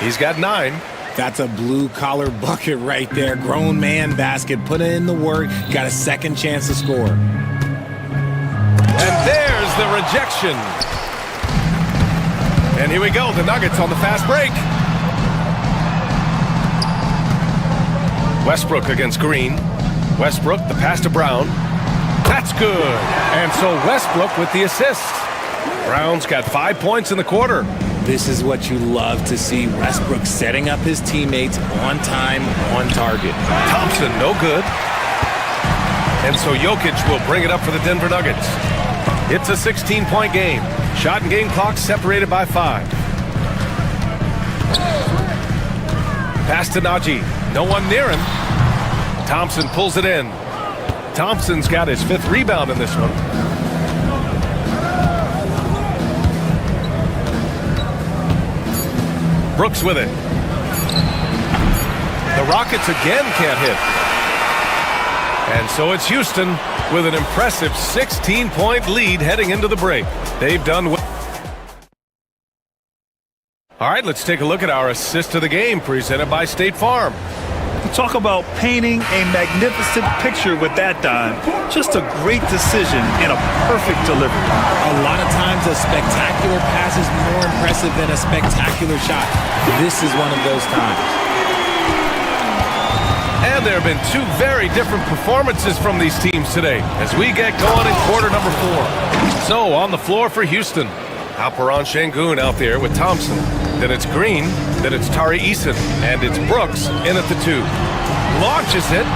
S11: He's got 9.
S17: That's a blue-collar bucket right there. Grown man basket. Put in the work. Got a second chance to score.
S11: And there's the rejection. And here we go. The Nuggets on the fast break. Westbrook against Green. Westbrook, the pass to Brown. That's good. And so Westbrook with the assist. Brown's got 5 points in the quarter.
S17: This is what you love to see. Westbrook setting up his teammates on time, on target.
S11: Thompson, no good. And so Jokic will bring it up for the Denver Nuggets. It's a 16-point game. Shot and game clock separated by 5. Pass to Najee. No one near him. Thompson pulls it in. Thompson's got his 5th rebound in this one. Brooks with it. The Rockets again can't hit. And so it's Houston with an impressive 16-point lead heading into the break. They've done well. All right, let's take a look at our assist of the game presented by State Farm.
S13: Talk about painting a magnificent picture with that dime. Just a great decision and a perfect delivery.
S17: A lot of times a spectacular pass is more impressive than a spectacular shot. This is one of those times.
S11: And there have been 2 very different performances from these teams today as we get going in quarter number 4. So on the floor for Houston, Alperen Şengün out there with Thompson. Then it's Green, then it's Tari Eason, and it's Brooks in at the 2. Launches it,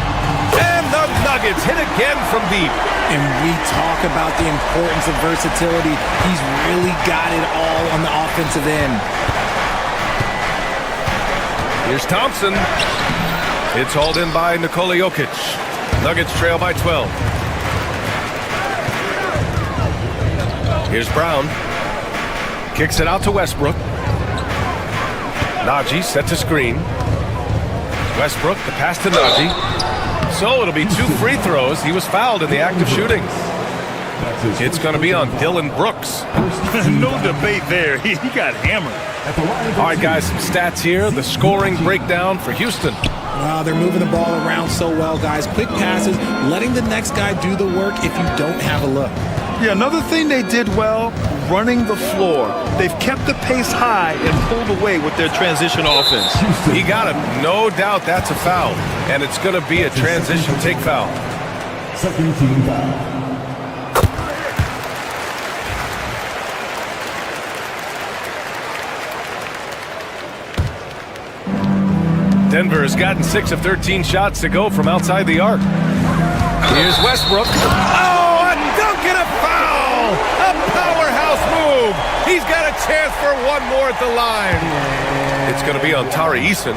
S11: and the Nuggets hit again from deep.
S17: And we talk about the importance of versatility. He's really got it all on the offensive end.
S11: Here's Thompson. It's hauled in by Nikola Jokic. Nuggets trail by 12. Here's Brown. Kicks it out to Westbrook. Najee sets a screen. Westbrook, the pass to Najee. So it'll be 2 free throws. He was fouled in the act of shooting. It's going to be on Dylan Brooks.
S13: No debate there. He got hammered.
S11: All right, guys, some stats here. The scoring breakdown for Houston.
S17: Wow, they're moving the ball around so well, guys. Quick passes, letting the next guy do the work if you don't have a look.
S13: Yeah, another thing they did well, running the floor. They've kept the pace high and pulled away with their transition offense.
S11: He got him. No doubt that's a foul. And it's going to be a transition take foul.
S5: Second team foul.
S11: Denver has gotten 6 of 13 shots to go from outside the arc. Here's Westbrook. Oh, a dunk And a foul! A powerhouse move! He's got a chance for one more at the line. It's going to be on Tari Eason.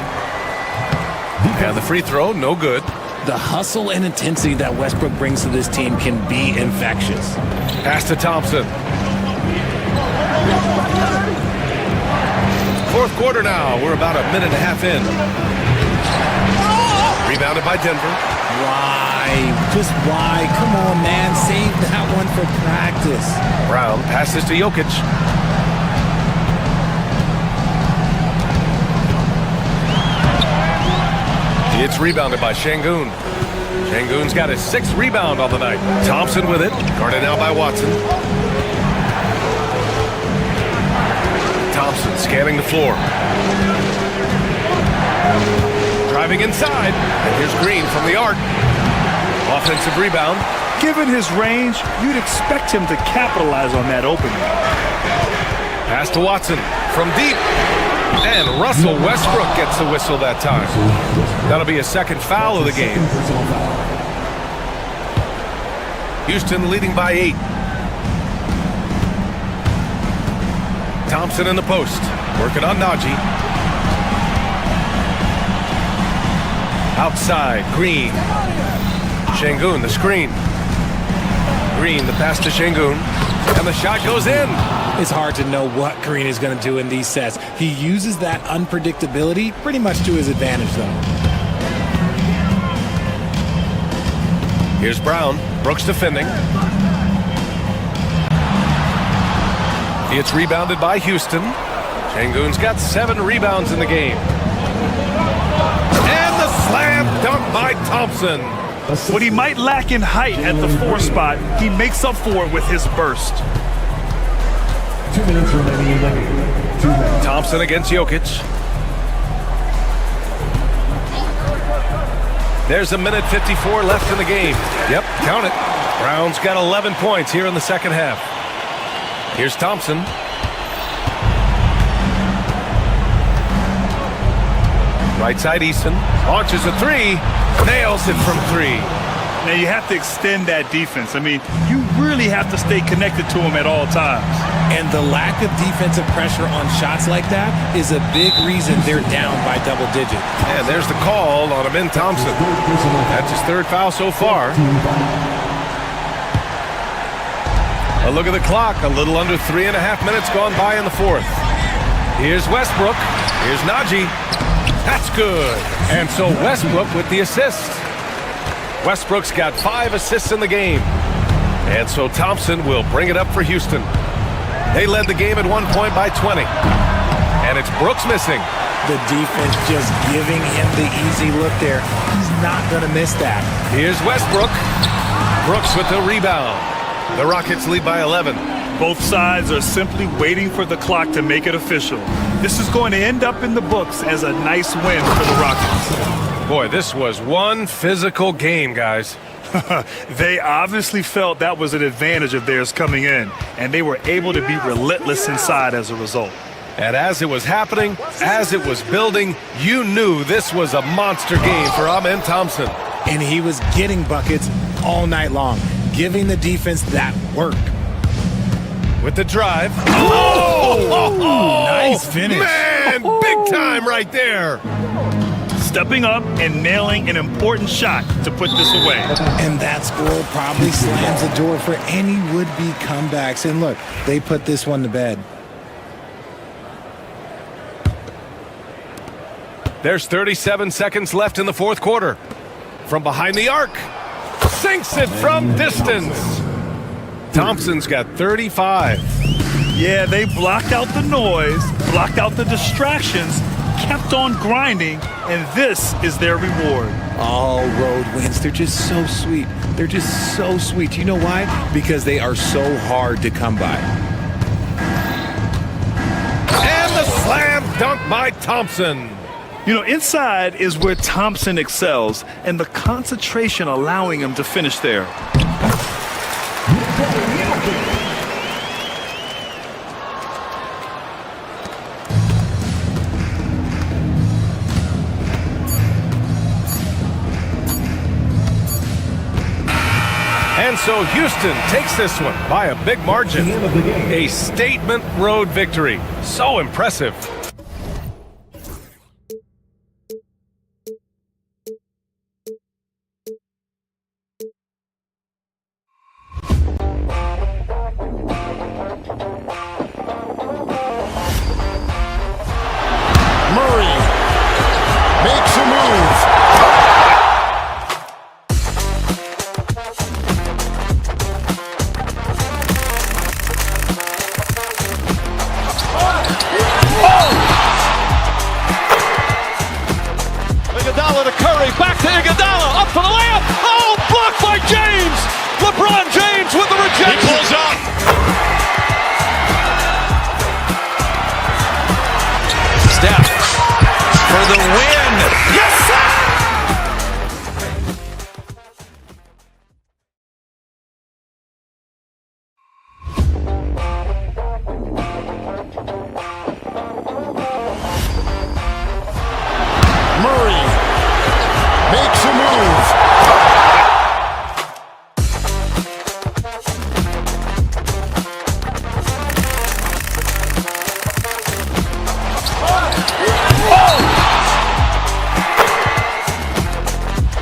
S11: And the free throw, no good.
S17: The hustle and intensity that Westbrook brings to this team can be infectious.
S11: Pass to Thompson. Fourth quarter now. We're about a minute and a half in. Rebounded by Denver.
S17: Why? Just why? Come on, man. Save that one for practice.
S11: Brown passes to Jokic. It's rebounded by Şengün. Şengün's got his 6th rebound on the night. Thompson with it. Guarded now by Watson. Thompson scanning the floor. Driving inside. And here's Green from the arc. Offensive rebound.
S13: Given his range, you'd expect him to capitalize on that opening.
S11: Pass to Watson from deep. And Russell Westbrook gets the whistle that time. That'll be a 2nd foul of the game. Houston leading by 8. Thompson in the post. Working on Najee. Outside, Green. Şengün, the screen. Green, the pass to Şengün. And the shot goes in.
S17: It's hard to know what Green is going to do in these sets. He uses that unpredictability pretty much to his advantage, though.
S11: Here's Brown. Brooks defending. It's rebounded by Houston. Şengün's got 7 rebounds in the game. And the slam dunk by Thompson.
S13: What he might lack in height at the 4 spot, he makes up for it with his burst.
S5: 2 minutes remaining in the game. 2 minutes.
S11: Thompson against Jokic. There's a minute 54 left in the game. Yep, count it. Brown's got 11 points here in the 2nd half. Here's Thompson. Right side, Eason. Launches a 3. Nails it from 3.
S13: Now you have to extend that defense. I mean, you really have to stay connected to him at all times.
S17: And the lack of defensive pressure on shots like that is a big reason they're down by double digits.
S11: And there's the call on Amin Thompson. That's his 3rd foul so far. A look at the clock. A little under 3.5 minutes gone by in the 4th. Here's Westbrook. Here's Najee. That's good. And so Westbrook with the assist. Westbrook's got 5 assists in the game. And so Thompson will bring it up for Houston. They led the game at one point by 20. And it's Brooks missing.
S17: The defense just giving him the easy look there. He's not going to miss that.
S11: Here's Westbrook. Brooks with the rebound. The Rockets lead by 11.
S13: Both sides are simply waiting for the clock to make it official. This is going to end up in the books as a nice win for the Rockets.
S11: Boy, this was one physical game, guys.
S13: They obviously felt that was an advantage of theirs coming in, and they were able to be relentless inside as a result.
S11: And as it was happening, as it was building, you knew this was a monster game for Amin Thompson.
S17: And he was getting buckets all night long, giving the defense that work.
S11: With the drive. Oh!
S17: Nice finish.
S11: Man, big time right there.
S13: Stepping up and nailing an important shot to put this away.
S17: And that score probably slams the door for any would-be comebacks. And look, they put this one to bed.
S11: There's 37 seconds left in the 4th quarter. From behind the arc. Sinks it from distance. Thompson's got 35.
S13: Yeah, they blocked out the noise, blocked out the distractions, kept on grinding, and this is their reward.
S17: All road wins. They're just so sweet. They're just so sweet. You know why? Because they are so hard to come by.
S11: And the slam dunk by Thompson.
S13: You know, inside is where Thompson excels, and the concentration allowing him to finish there.
S11: So Houston takes this one by a big margin. A statement road victory. So impressive.
S4: Murray makes a move.
S1: Iguodala to Curry, back to Iguodala, up for the layup. Oh, blocked by James. LeBron James with the rejection. He pulls up.
S3: Steph for the win. Yes, sir!
S4: Murray makes a move.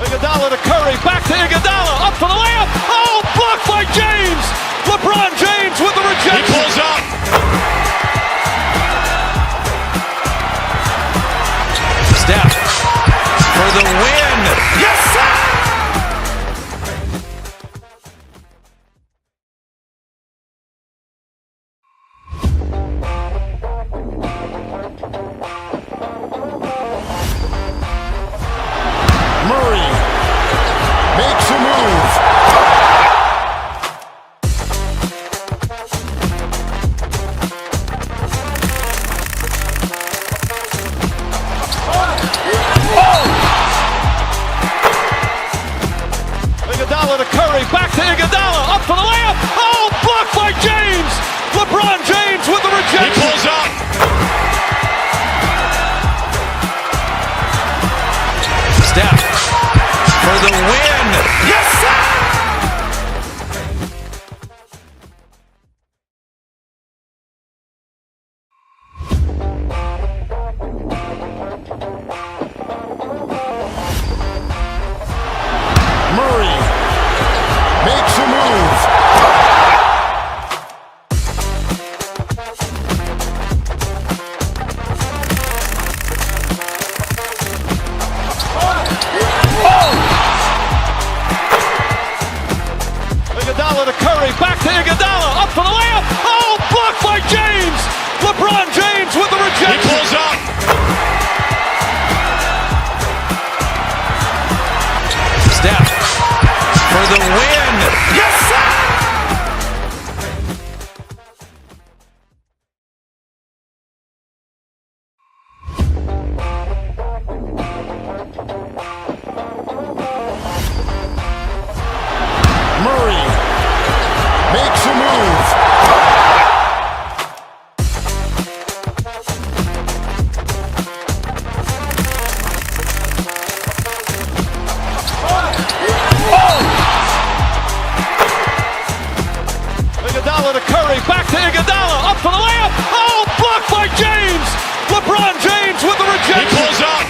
S1: Iguodala to Curry, back to Iguodala, up for the layup. Oh, blocked by James. LeBron James with the rejection. He pulls up.
S3: Steph for the win. Yes, sir!
S4: Murray makes a move.
S1: Iguodala to Curry, back to Iguodala, up for the layup. Oh, blocked by James. LeBron James with the rejection. He pulls up.
S3: Steph for the win. Yes, sir!
S4: Murray makes a move.
S1: Iguodala to Curry, back to Iguodala, up for the layup. Oh, blocked by James. LeBron James with the rejection. He pulls up.
S3: Steph for the win. Yes, sir!
S4: Murray makes a move.
S1: Iguodala to Curry, back to Iguodala, up for the layup. Oh, blocked by James. LeBron James with the rejection. He pulls up.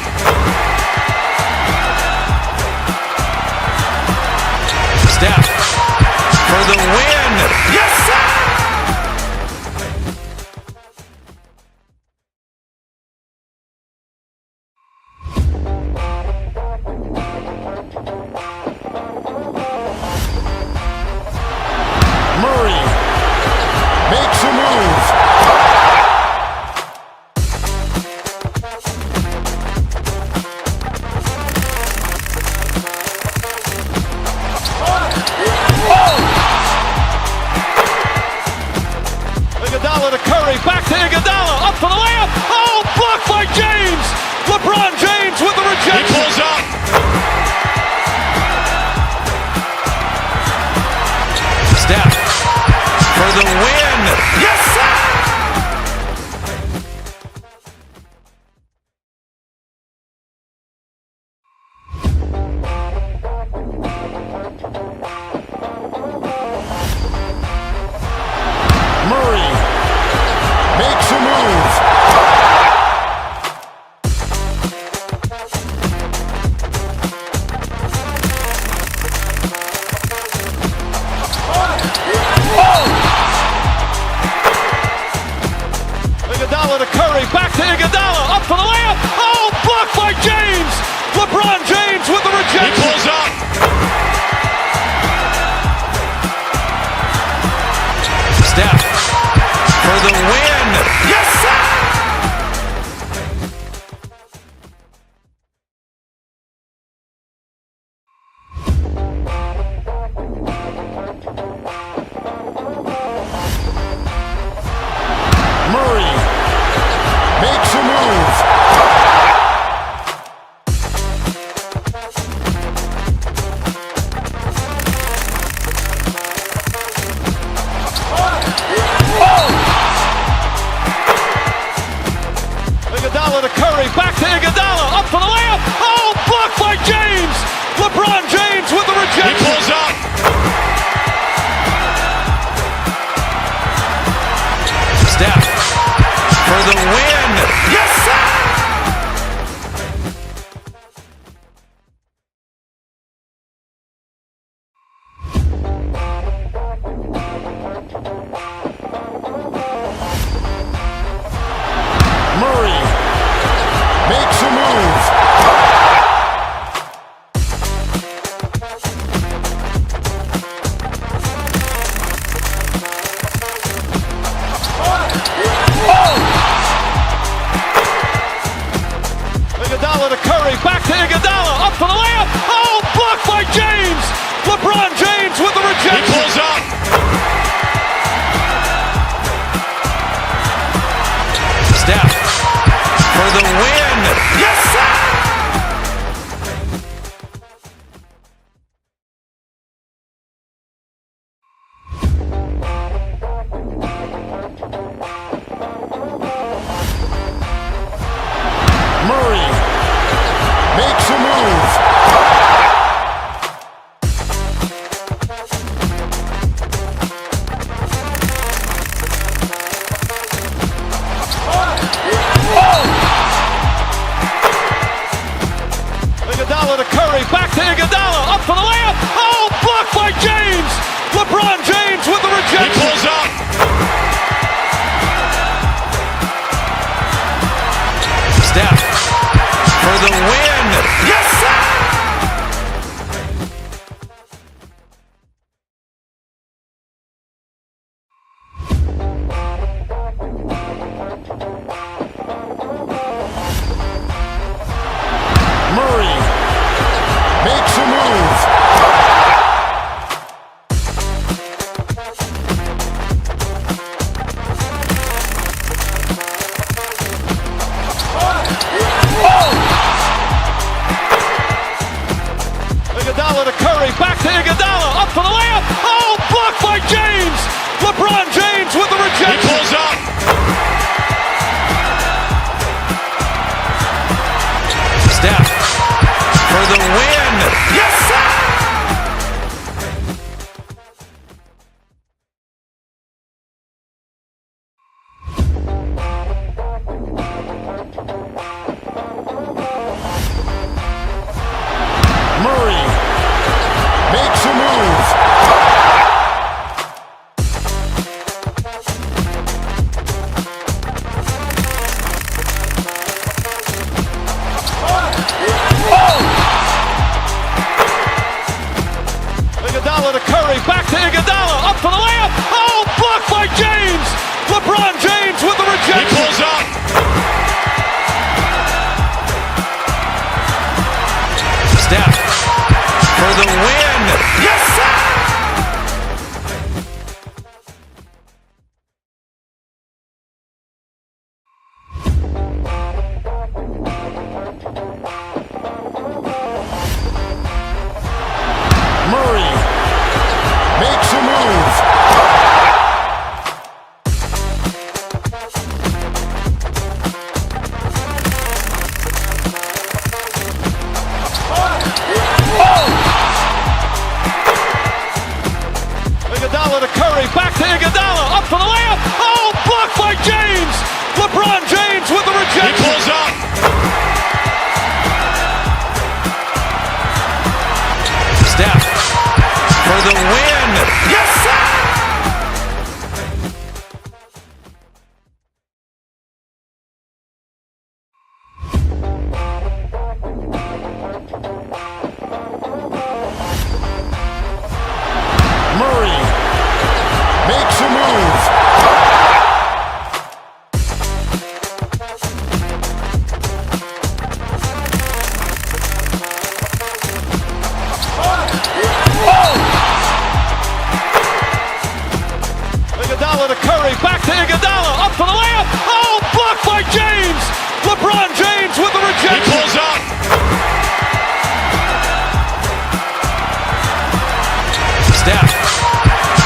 S3: Steph for the win. Yes, sir!
S4: Murray makes a move.
S1: Iguodala to Curry, back to Iguodala, up for the layup. Oh, blocked by James. LeBron James with the rejection. He pulls up.
S3: Steph for the win. Yes, sir!
S1: up for the layup. Oh, blocked by James. LeBron James with the rejection.
S3: He pulls up. Steph for the win. Yes, sir!
S4: Murray makes a move.
S1: Iguodala to Curry, back to Iguodala, up for the layup. Oh, blocked by James. LeBron James with the rejection.
S3: He pulls up. Steph for the win. Yes, sir!
S4: Murray makes a move.
S1: Iguodala to Curry, back to Iguodala, up for the layup. Oh, blocked by James. LeBron James with the rejection.
S3: He pulls up. Steph for the win. Yes, sir!
S4: Murray makes a move.
S1: Iguodala to Curry, back to Iguodala, up for the layup. Oh, blocked by James. LeBron James with the rejection.
S3: He pulls up. Steph for the win. Yes, sir!
S4: Murray makes a move.
S1: Iguodala to Curry, back to Iguodala, up for the layup. Oh, blocked by James. LeBron James with the
S3: He
S1: rejection.
S3: pulls up. Steph for the win. Yes, sir!
S4: Murray makes a move.
S1: Curry, back to Iguodala, up for the layup. Oh, blocked by James. LeBron James with the rejection.
S3: He pulls up. Steph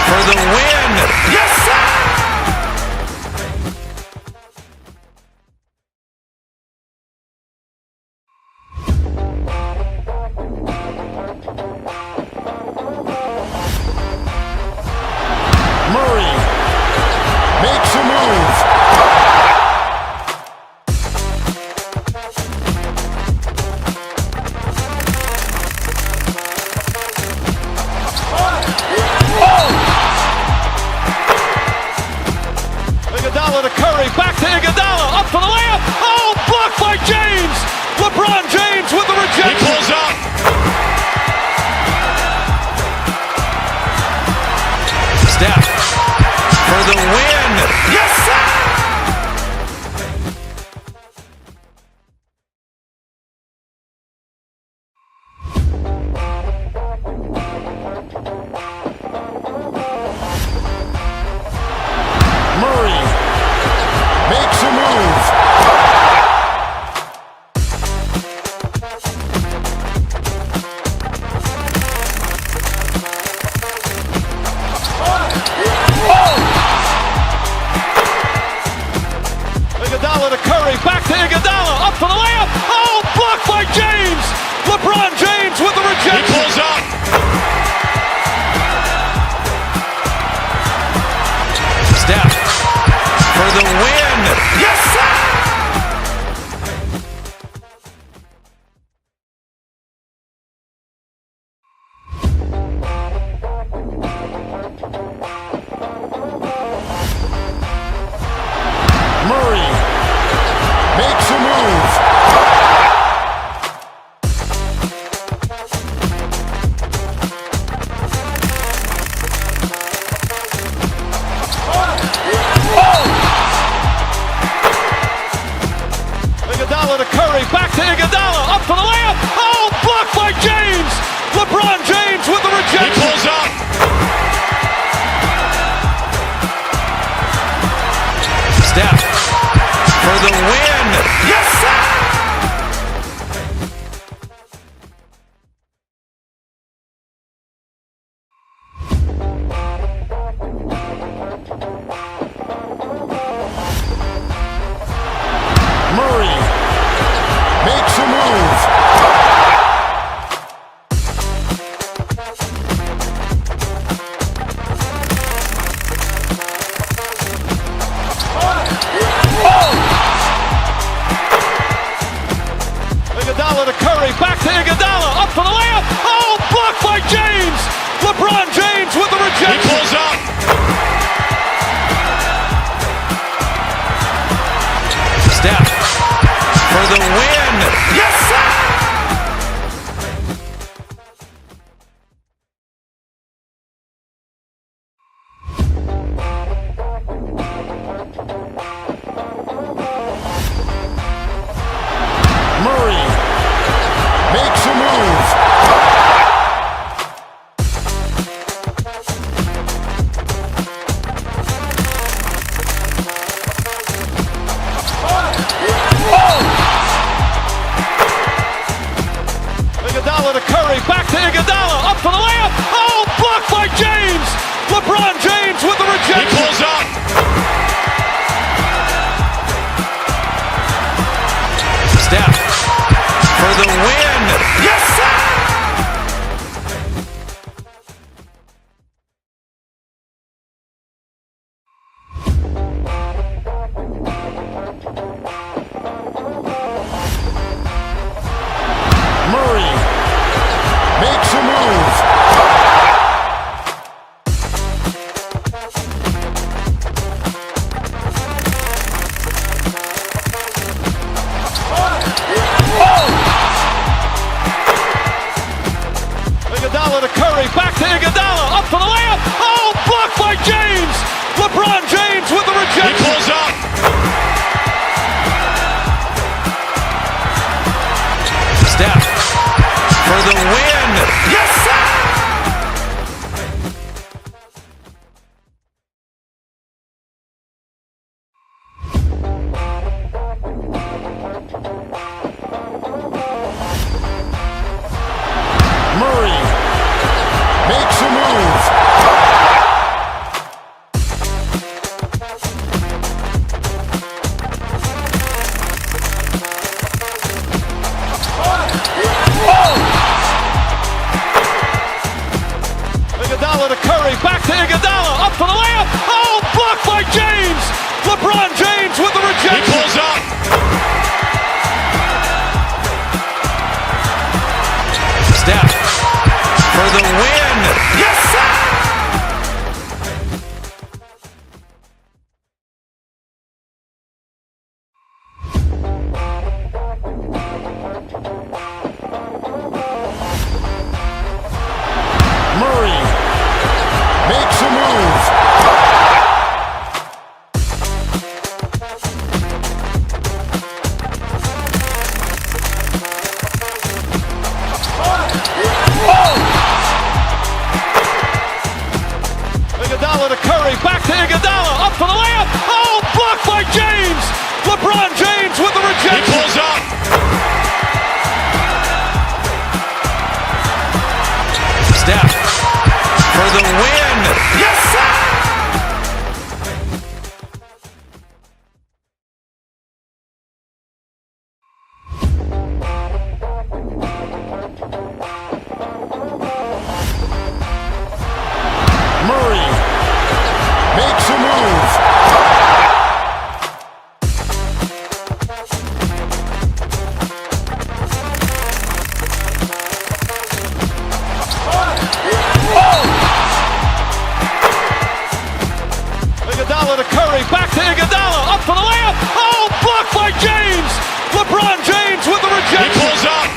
S3: for the win. Yes, sir!
S4: Murray makes a move.
S1: Iguodala to Curry, back to Iguodala, up for the layup. Oh, blocked by James. LeBron James with the rejection.
S3: He pulls up. Steph for the win. Yes, sir!
S4: Murray makes a move.
S1: Iguodala to Curry, back to Iguodala, up for the layup. Oh, blocked by James. LeBron James with the
S3: He
S1: rejection.
S3: pulls up. Steph for the win. Yes, sir!
S4: Murray makes a move.
S1: Iguodala to Curry, back to Iguodala, up for the layup. Oh, blocked by James. LeBron James with the
S3: He
S1: rejection.
S3: pulls up. Steph for the win. Yes, sir!
S4: Murray makes a move.
S1: Iguodala to Curry, back to Iguodala, up for the layup. Oh, blocked by James. LeBron James with the
S3: He
S1: rejection.
S3: pulls up. Steph for the win. Yes, sir!
S4: Murray makes a move.
S1: Iguodala to Curry, back to Iguodala, up for the layup. Oh, blocked by James. LeBron James with the
S3: He
S1: rejection.
S3: pulls up. Steph for the win. Yes, sir!
S4: Murray makes a move.
S1: Iguodala to Curry, back to Iguodala, up for the layup. Oh, blocked by James. LeBron James with the
S3: He
S1: rejection.
S3: pulls up. Steph for the win. Yes, sir!
S1: Curry, back to Iguodala, up for the layup. Oh, blocked by James. LeBron James with the rejection.
S3: He pulls up. Steph for the win. Yes, sir!
S4: Murray makes a move.
S1: Iguodala to Curry, back to Iguodala, up for the layup. Oh, blocked by James. LeBron James with the rejection.
S3: He pulls up. Steph for the win. Yes, sir!
S4: Murray makes a move.
S1: Iguodala to Curry, back to Iguodala, up for the layup. Oh, blocked by James. LeBron James with the rejection.
S3: He pulls up.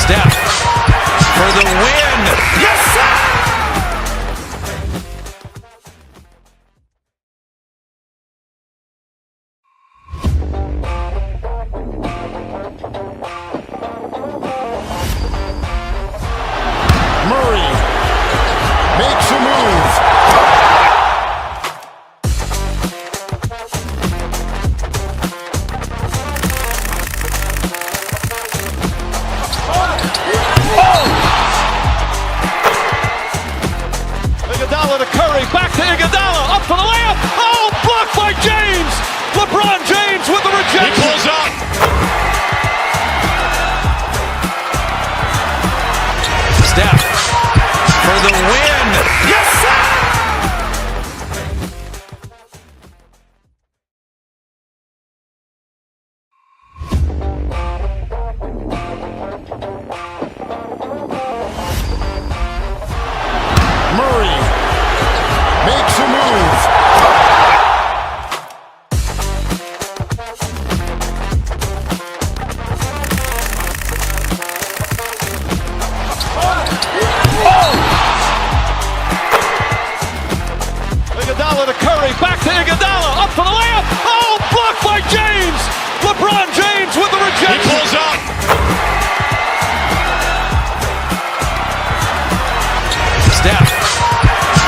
S3: Steph for the win. Yes, sir!
S4: Murray makes a move.
S1: Iguodala to Curry, back to Iguodala, up for the layup. Oh, blocked by James. LeBron James with the rejection.
S3: He pulls up. Steph for the win. Yes, sir!
S4: Murray makes a move.
S1: Iguodala to Curry, back to Iguodala, up for the layup. Oh, blocked by James. LeBron James with the
S3: He
S1: rejection.
S3: pulls up. Steph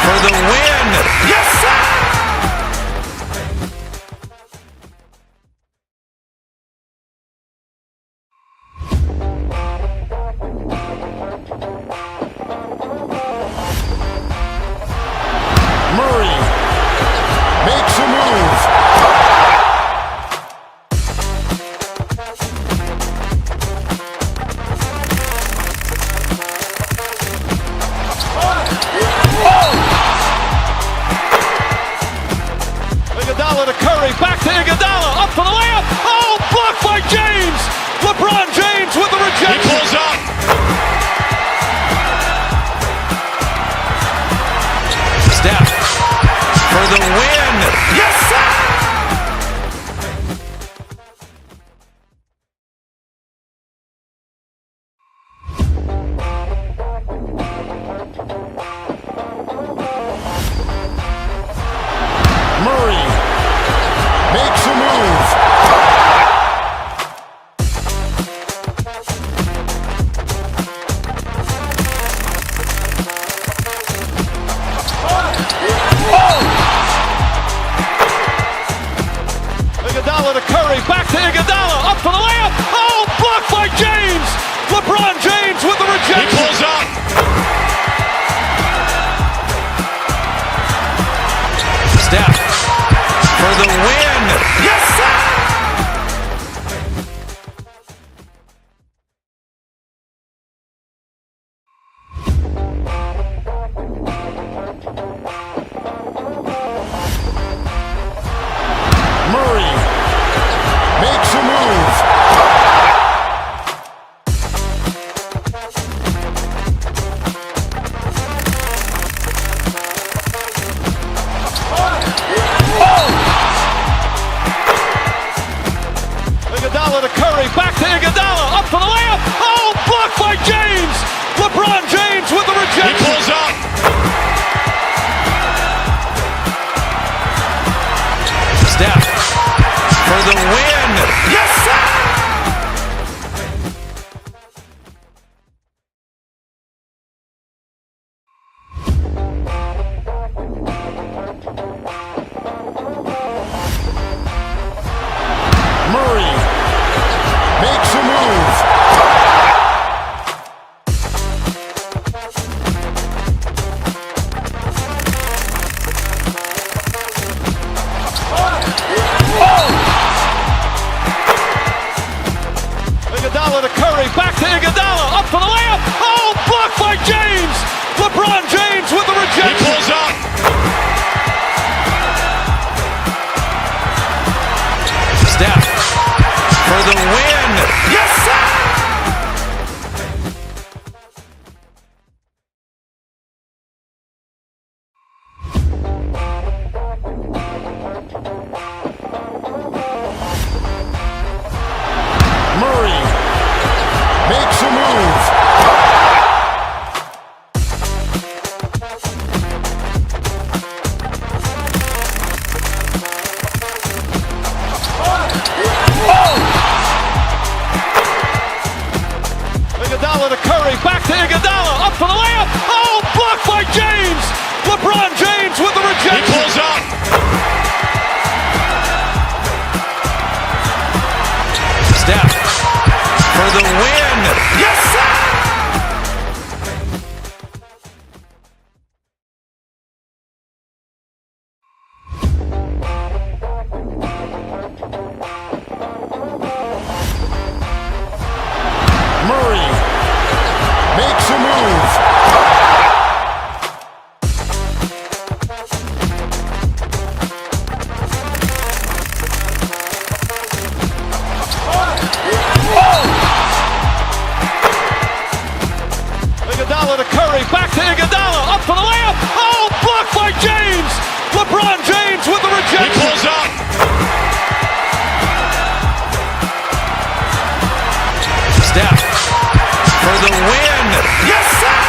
S3: for the win. Yes, sir!
S4: Murray makes a move.
S1: Iguodala to Curry, back to Iguodala, up for the layup. Oh, blocked by James. LeBron James with the
S3: He
S1: rejection.
S3: pulls up. Steph for the win. Yes, sir!
S4: Murray makes a move.
S1: Iguodala to Curry, back to Iguodala, up for the layup. Oh, blocked by James. LeBron James with the
S3: He
S1: rejection.
S3: pulls up. Steph for the win. Yes, sir!
S1: Curry, back to Iguodala, up for the layup. Oh, blocked by James. LeBron James with the rejection.
S3: He pulls up. Steph for the win. Yes, sir!
S4: Murray makes a move.
S1: Iguodala to Curry, back to Iguodala, up for the layup. Oh, blocked by James. LeBron James with the rejection.
S3: He pulls up. Steph for the win. Yes, sir!
S4: Murray makes a move.
S1: Iguodala to Curry, back to Iguodala, up for the layup. Oh, blocked by James. LeBron James with the rejection.
S3: He pulls up. Steph for the win. Yes, sir!
S4: Murray makes a move.
S1: Iguodala to Curry, back to Iguodala, up for the layup. Oh, blocked by James. LeBron James with the
S3: He
S1: rejection.
S3: pulls up. Steph for the win. Yes, sir!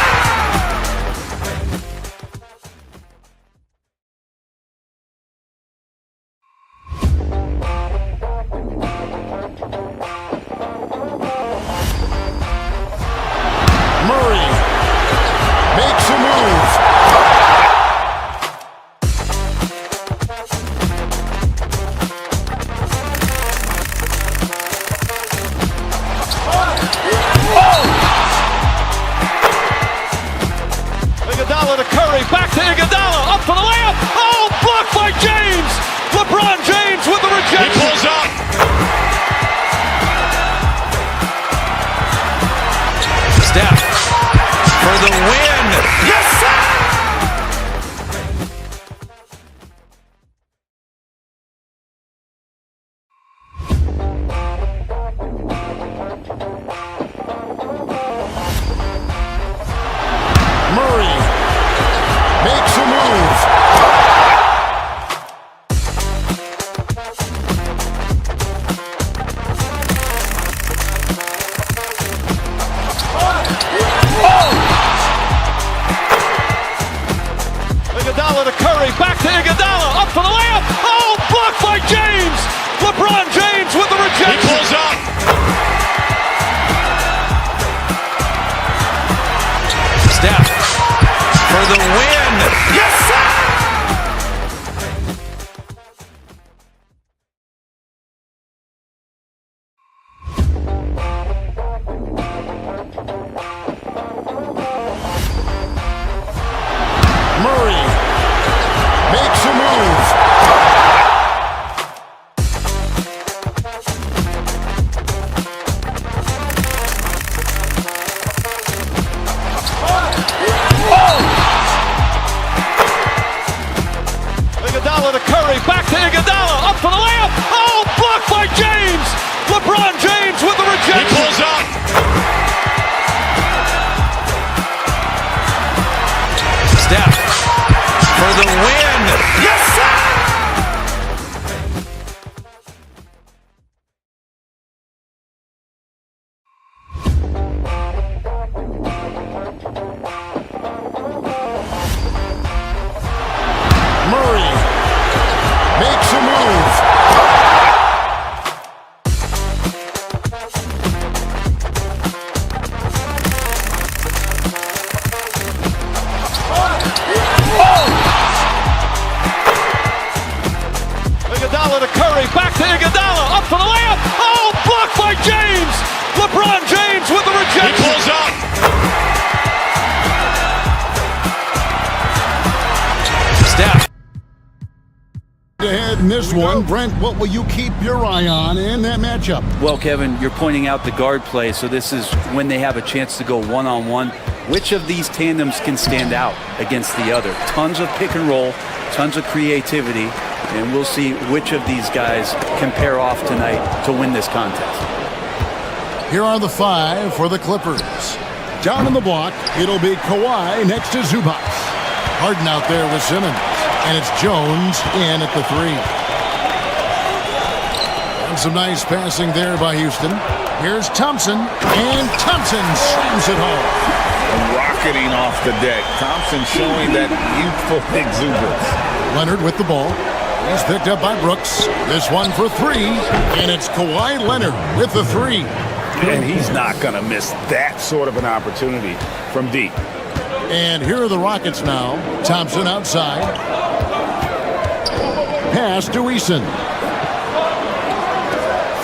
S4: Murray makes a move.
S1: Iguodala to Curry, back to Iguodala, up for the layup. Oh, blocked by James. LeBron James with the
S3: He
S1: rejection.
S3: pulls up. Steph for the win. Yes, sir!
S4: Murray makes a move.
S1: Iguodala to Curry, back to Iguodala, up for the layup. Oh, blocked by James. LeBron James with the
S3: He
S1: rejection.
S3: pulls up. Steph for the win. Yes, sir!
S4: Murray makes a move.
S1: Iguodala to Curry, back to Iguodala, up for the layup. Oh, blocked by James. LeBron James with the
S3: He
S1: rejection.
S3: pulls up. Steph for the win. Yes, sir!
S1: James! LeBron James with the rejection!
S3: He pulls up!
S4: Steph. Ahead in this one, Brent, what will you keep your eye on in that matchup?
S16: Well, Kevin, you're pointing out the guard play, so this is when they have a chance to go one-on-one. Which of these tandems can stand out against the other? Tons of pick and roll, tons of creativity, and we'll see which of these guys can pair off tonight to win this contest.
S4: Here are the 5 for the Clippers. Down in the block, it'll be Kawhi next to Zubac. Harden out there with Simmons. And it's Jones in at the 3. And some nice passing there by Houston. Here's Thompson, and Thompson slams it home.
S10: Rocketing off the deck. Thompson showing that youthful exuberance.
S4: Leonard with the ball. He's picked up by Brooks. This one for 3, and it's Kawhi Leonard with the 3.
S10: And he's not going to miss that sort of an opportunity from deep.
S4: And here are the Rockets now. Thompson outside. Pass to Eason.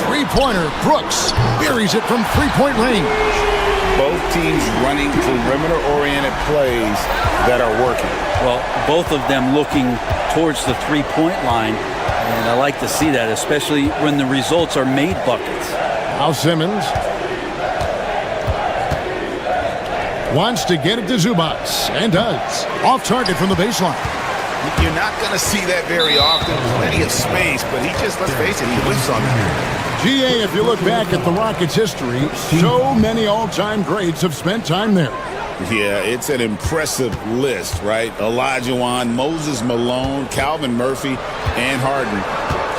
S4: Three-pointer. Brooks buries it from three-point range.
S10: Both teams running perimeter-oriented plays that are working.
S16: Well, both of them looking towards the three-point line, and I like to see that, especially when the results are made buckets.
S4: Now Simmons wants to get it to Zubac, and does. Off target from the baseline.
S10: You're not going to see that very often. Plenty of space, but he just, let's face it, he whiffs on that.
S4: GA, if you look back at the Rockets' history, so many all-time greats have spent time there.
S10: Yeah, it's an impressive list, right? Olajuwon, Moses Malone, Calvin Murphy, and Harden.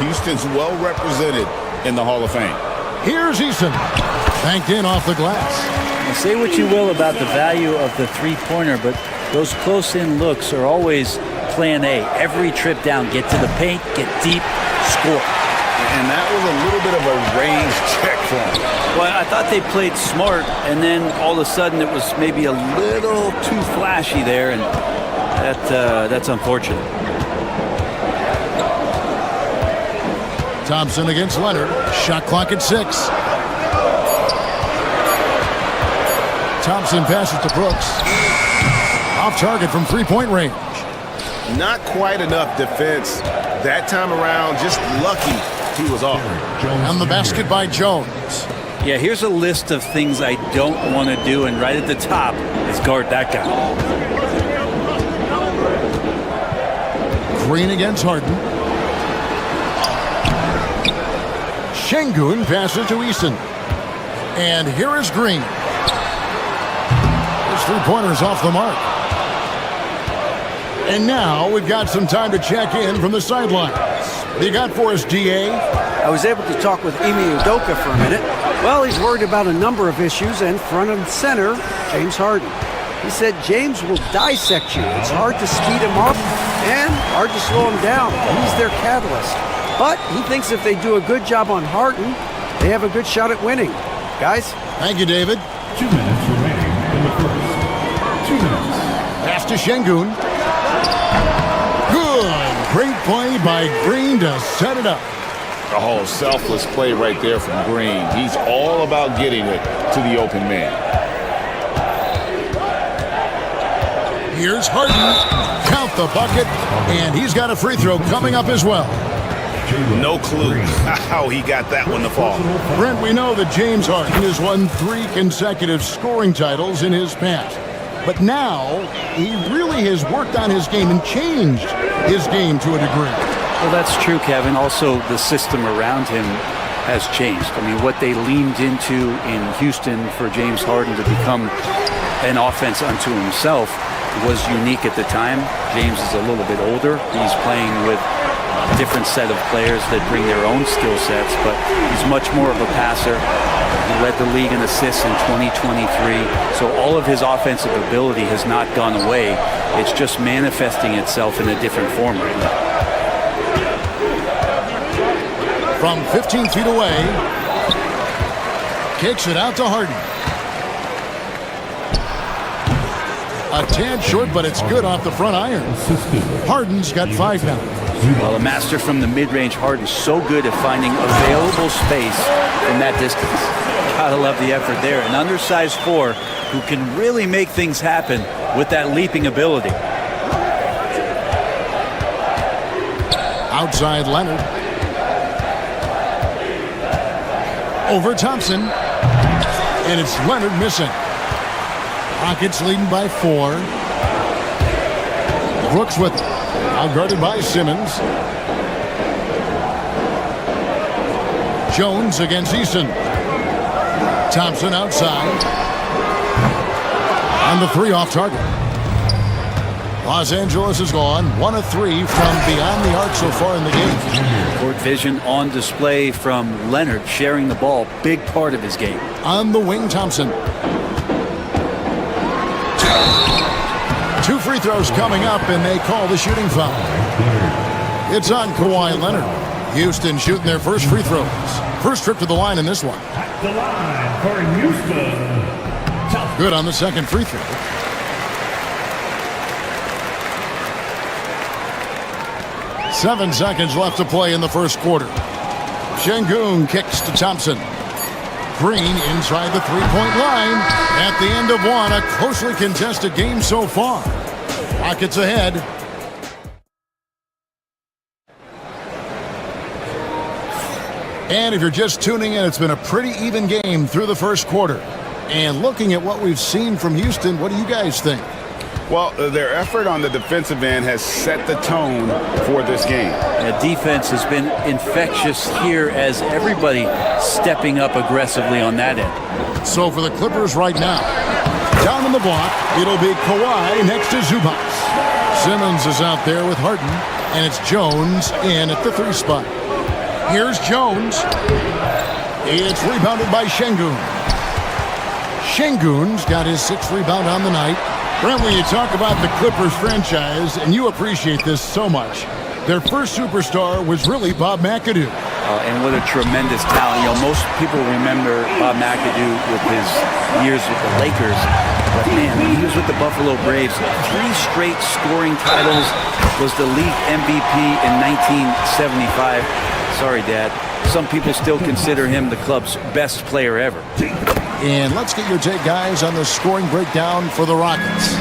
S10: Houston's well represented in the Hall of Fame.
S4: Here's Eason. Banked in off the glass.
S16: Now, say what you will about the value of the three-pointer, but those close-in looks are always plan A. Every trip down, get to the paint, get deep, score.
S10: And that was a little bit of a range check for him.
S16: Well, I thought they played smart, and then all of a sudden it was maybe a little too flashy there, and that's unfortunate.
S4: Thompson against Leonard. Shot clock at 6. Thompson passes to Brooks. Off target from three-point range.
S15: Not quite enough defense that time around. Just lucky he was off.
S4: And the basket by Jones.
S16: Yeah, here's a list of things I don't want to do, and right at the top is guard that guy.
S4: Green against Harden. Şengün passes to Eason. And here is Green. His three-pointer's off the mark. And now we've got some time to check in from the sidelines. What you got for us, DA?
S8: I was able to talk with Ime Udoka for a minute. Well, he's worried about a number of issues, and front and center, James Harden. He said James will dissect you. It's hard to speed him up and hard to slow him down. He's their catalyst. But he thinks if they do a good job on Harden, they have a good shot at winning. Guys?
S4: Thank you, David.
S5: 2 minutes remaining in the first. 2 minutes.
S4: Pass to Şengün. Good. Great play by Green to set it up.
S10: Oh, selfless play right there from Green. He's all about getting it to the open man.
S4: Here's Harden. Count the bucket. And he's got a free throw coming up as well.
S10: No clue how he got that one to fall.
S4: Brent, we know that James Harden has won 3 consecutive scoring titles in his past. But now, he really has worked on his game and changed his game to a degree.
S16: Well, that's true, Kevin. Also, the system around him has changed. I mean, what they leaned into in Houston for James Harden to become an offense unto himself was unique at the time. James is a little bit older. He's playing with a different set of players that bring their own skill sets, but he's much more of a passer. He led the league in assists in 2023, so all of his offensive ability has not gone away. It's just manifesting itself in a different form right now.
S4: From 15 feet away, kicks it out to Harden. A tad short, but it's good off the front iron. Harden's got 5 now.
S16: Well, a master from the mid-range, Harden, so good at finding available space from that distance. Gotta love the effort there. An undersized 4 who can really make things happen with that leaping ability.
S4: Outside Leonard. Over Thompson. And it's Leonard missing. Rockets leading by 4. Brooks with it. Now guarded by Simmons. Jones against Easton. Thompson outside. And the 3 off target. Los Angeles is gone 1 of 3 from beyond the arc so far in the game.
S16: Court vision on display from Leonard, sharing the ball, big part of his game.
S4: On the wing, Thompson. 2 free throws coming up, and they call the shooting foul. It's on Kawhi Leonard. Houston shooting their first free throws. First trip to the line in this one.
S5: The line for Houston.
S4: Good on the second free throw. Seven seconds left to play in the first quarter. Şengün kicks to Thompson. Green inside the three-point line. At the end of one, a closely contested game so far. Rockets ahead. And if you're just tuning in, it's been a pretty even game through the first quarter. And looking at what we've seen from Houston, what do you guys think?
S7: Well, their effort on the defensive end has set the tone for this game.
S16: The defense has been infectious here as everybody stepping up aggressively on that end.
S4: So for the Clippers right now, down on the block, it'll be Kawhi next to Zubac. Simmons is out there with Harden, and it's Jones in at the 3 spot. Here's Jones. It's rebounded by Şengün. Şengün's got his 6th rebound on the night. Brent, when you talk about the Clippers franchise, and you appreciate this so much, their first superstar was really Bob McAdoo.
S16: And what a tremendous talent. You know, most people remember Bob McAdoo with his years with the Lakers. But man, when he was with the Buffalo Braves, 3 straight scoring titles, was the league MVP in 1975. Sorry, Dad. Some people still consider him the club's best player ever.
S4: And let's get your take, guys, on the scoring breakdown for the Rockets.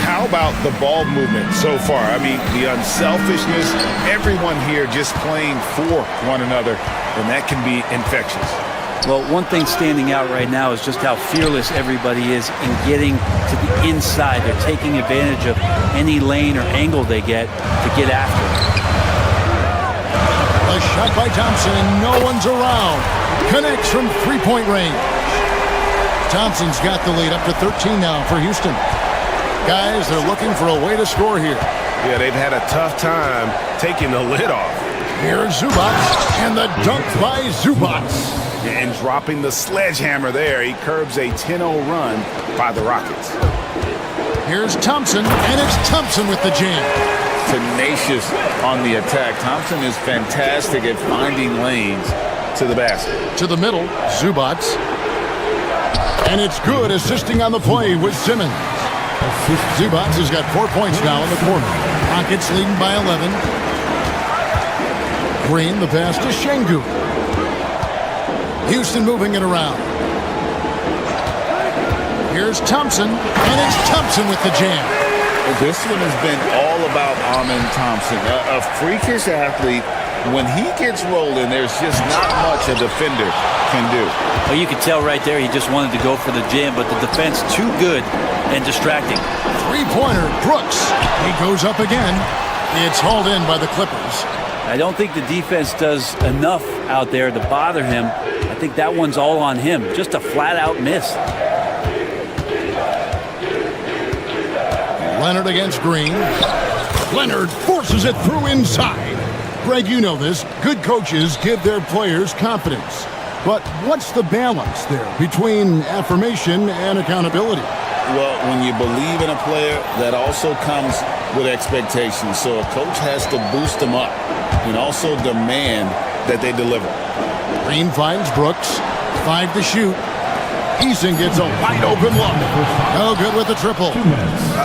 S7: How about the ball movement so far? I mean, the unselfishness, everyone here just playing for one another, and that can be infectious.
S16: Well, one thing standing out right now is just how fearless everybody is in getting to the inside. They're taking advantage of any lane or angle they get to get after it.
S4: A shot by Thompson, and no one's around. Connects from 3-point range. Thompson's got the lead up to 13 now for Houston. Guys, they're looking for a way to score here.
S15: Yeah, they've had a tough time taking the lid off.
S4: Here's Zubac, and the dunk by Zubac.
S7: And dropping the sledgehammer there, he curbs a 10-0 run by the Rockets.
S4: Here's Thompson, and it's Thompson with the jam.
S10: Tenacious on the attack. Thompson is fantastic at finding lanes to the basket.
S4: To the middle, Zubac. And it's good, assisting on the play with Simmons. Zubac has got 4 points now in the quarter. Rockets leading by 11. Green, the pass to Şengün. Houston moving it around. Here's Thompson, and it's Thompson with the jam.
S10: This one has been all about Amen Thompson, a freakish athlete. When he gets rolling, there's just not much a defender can do.
S16: Well, you could tell right there he just wanted to go for the jam, but the defense too good and distracting.
S4: 3-pointer, Brooks. He goes up again. It's hauled in by the Clippers.
S16: I don't think the defense does enough out there to bother him. I think that one's all on him. Just a flat-out miss.
S4: Leonard against Green. Leonard forces it through inside. Greg, you know this. Good coaches give their players confidence. But what's the balance there between affirmation and accountability?
S10: Well, when you believe in a player, that also comes with expectations. So a coach has to boost them up and also demand that they deliver.
S4: Green finds Brooks. 5 to shoot. Eason gets a wide open look. No good with the triple.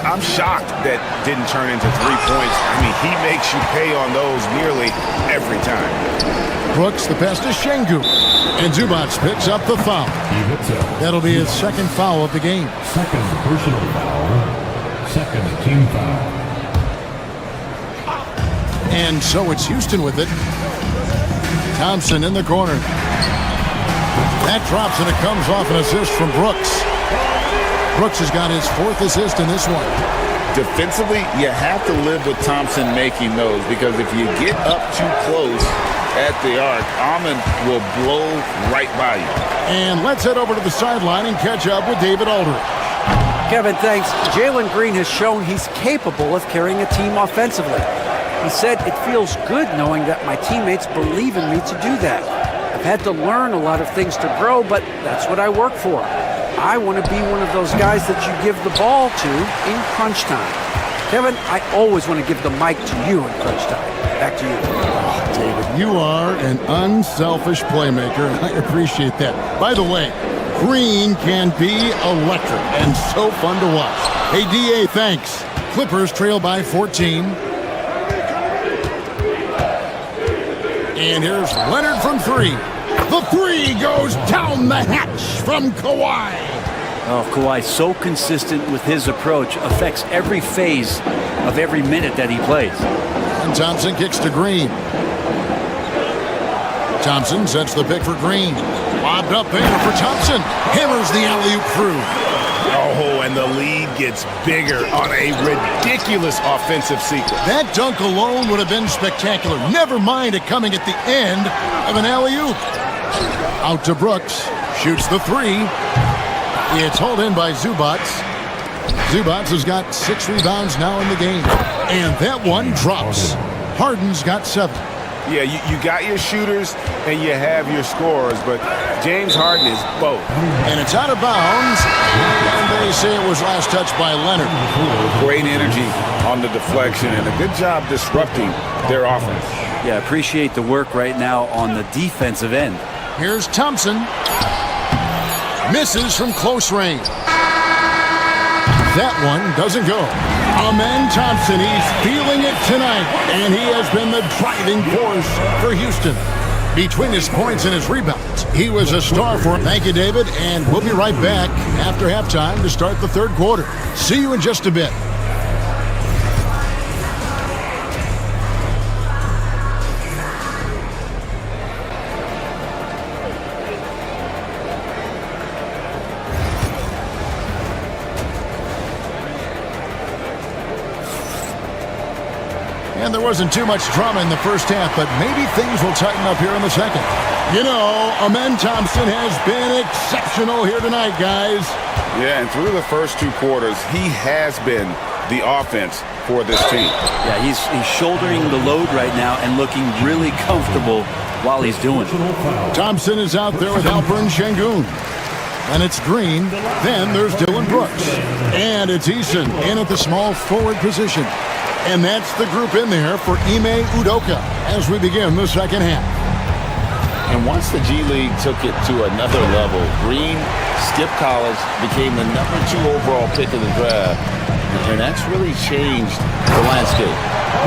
S15: I'm shocked that didn't turn into 3 points. I mean, he makes you pay on those nearly every time.
S4: Brooks, the pass to Şengün. And Zubac picks up the foul. That'll be his second foul of the game.
S5: Second personal foul. Second team foul.
S4: And so it's Houston with it. Thompson in the corner. That drops and it comes off an assist from Brooks. Brooks has got his 4th assist in this one.
S10: Defensively, you have to live with Thompson making those, because if you get up too close at the arc, Ahmed will blow right by you.
S4: And let's head over to the sideline and catch up with David Aldridge.
S8: Kevin, thanks. Jalen Green has shown he's capable of carrying a team offensively. He said, "It feels good knowing that my teammates believe in me to do that. I've had to learn a lot of things to grow, but that's what I work for. I want to be one of those guys that you give the ball to in crunch time." Kevin, I always want to give the mic to you in crunch time. Back to you.
S4: Oh, David, you are an unselfish playmaker, and I appreciate that. By the way, Green can be electric and so fun to watch. Hey, DA, thanks. Clippers trail by 14. And here's Leonard from 3. The 3 goes down the hatch from Kawhi.
S16: Oh, Kawhi, so consistent with his approach, affects every phase of every minute that he plays.
S4: And Thompson kicks to Green. Thompson sets the pick for Green. Lobbed up there for Thompson. Hammers the alley-oop through.
S15: Oh, and the lead gets bigger on a ridiculous offensive sequence.
S4: That dunk alone would have been spectacular. Never mind it coming at the end of an alley-oop. Out to Brooks. Shoots the 3. It's hauled in by Zubac. Zubac has got 6 rebounds now in the game. And that one drops. Harden's got 7.
S15: Yeah, you got your shooters and you have your scorers, but James Harden is both.
S4: And it's out of bounds. And they say it was last touched by Leonard.
S10: Great energy on the deflection and a good job disrupting their offense.
S16: Yeah, appreciate the work right now on the defensive end.
S4: Here's Thompson. Misses from close range. That one doesn't go. Amen Thompson, he's feeling it tonight, and he has been the driving force for Houston. Between his points and his rebounds, he was a star for him. Thank you, David, and we'll be right back after halftime to start the third quarter. See you in just a bit. And there wasn't too much drama in the first half, but maybe things will tighten up here in the second. You know, Amen Thompson has been exceptional here tonight, guys.
S10: Yeah, and through the first 2 quarters, he has been the offense for this team.
S16: Yeah, he's shouldering the load right now and looking really comfortable while he's doing it.
S4: Thompson is out there with Alperen Şengün. And it's Green. Then there's Dylan Brooks. And it's Eason in at the small forward position. And that's the group in there for Ime Udoka as we begin the second half.
S10: And once the G League took it to another level, Green skipped college, became the number 2 overall pick of the draft, and that's really changed the landscape.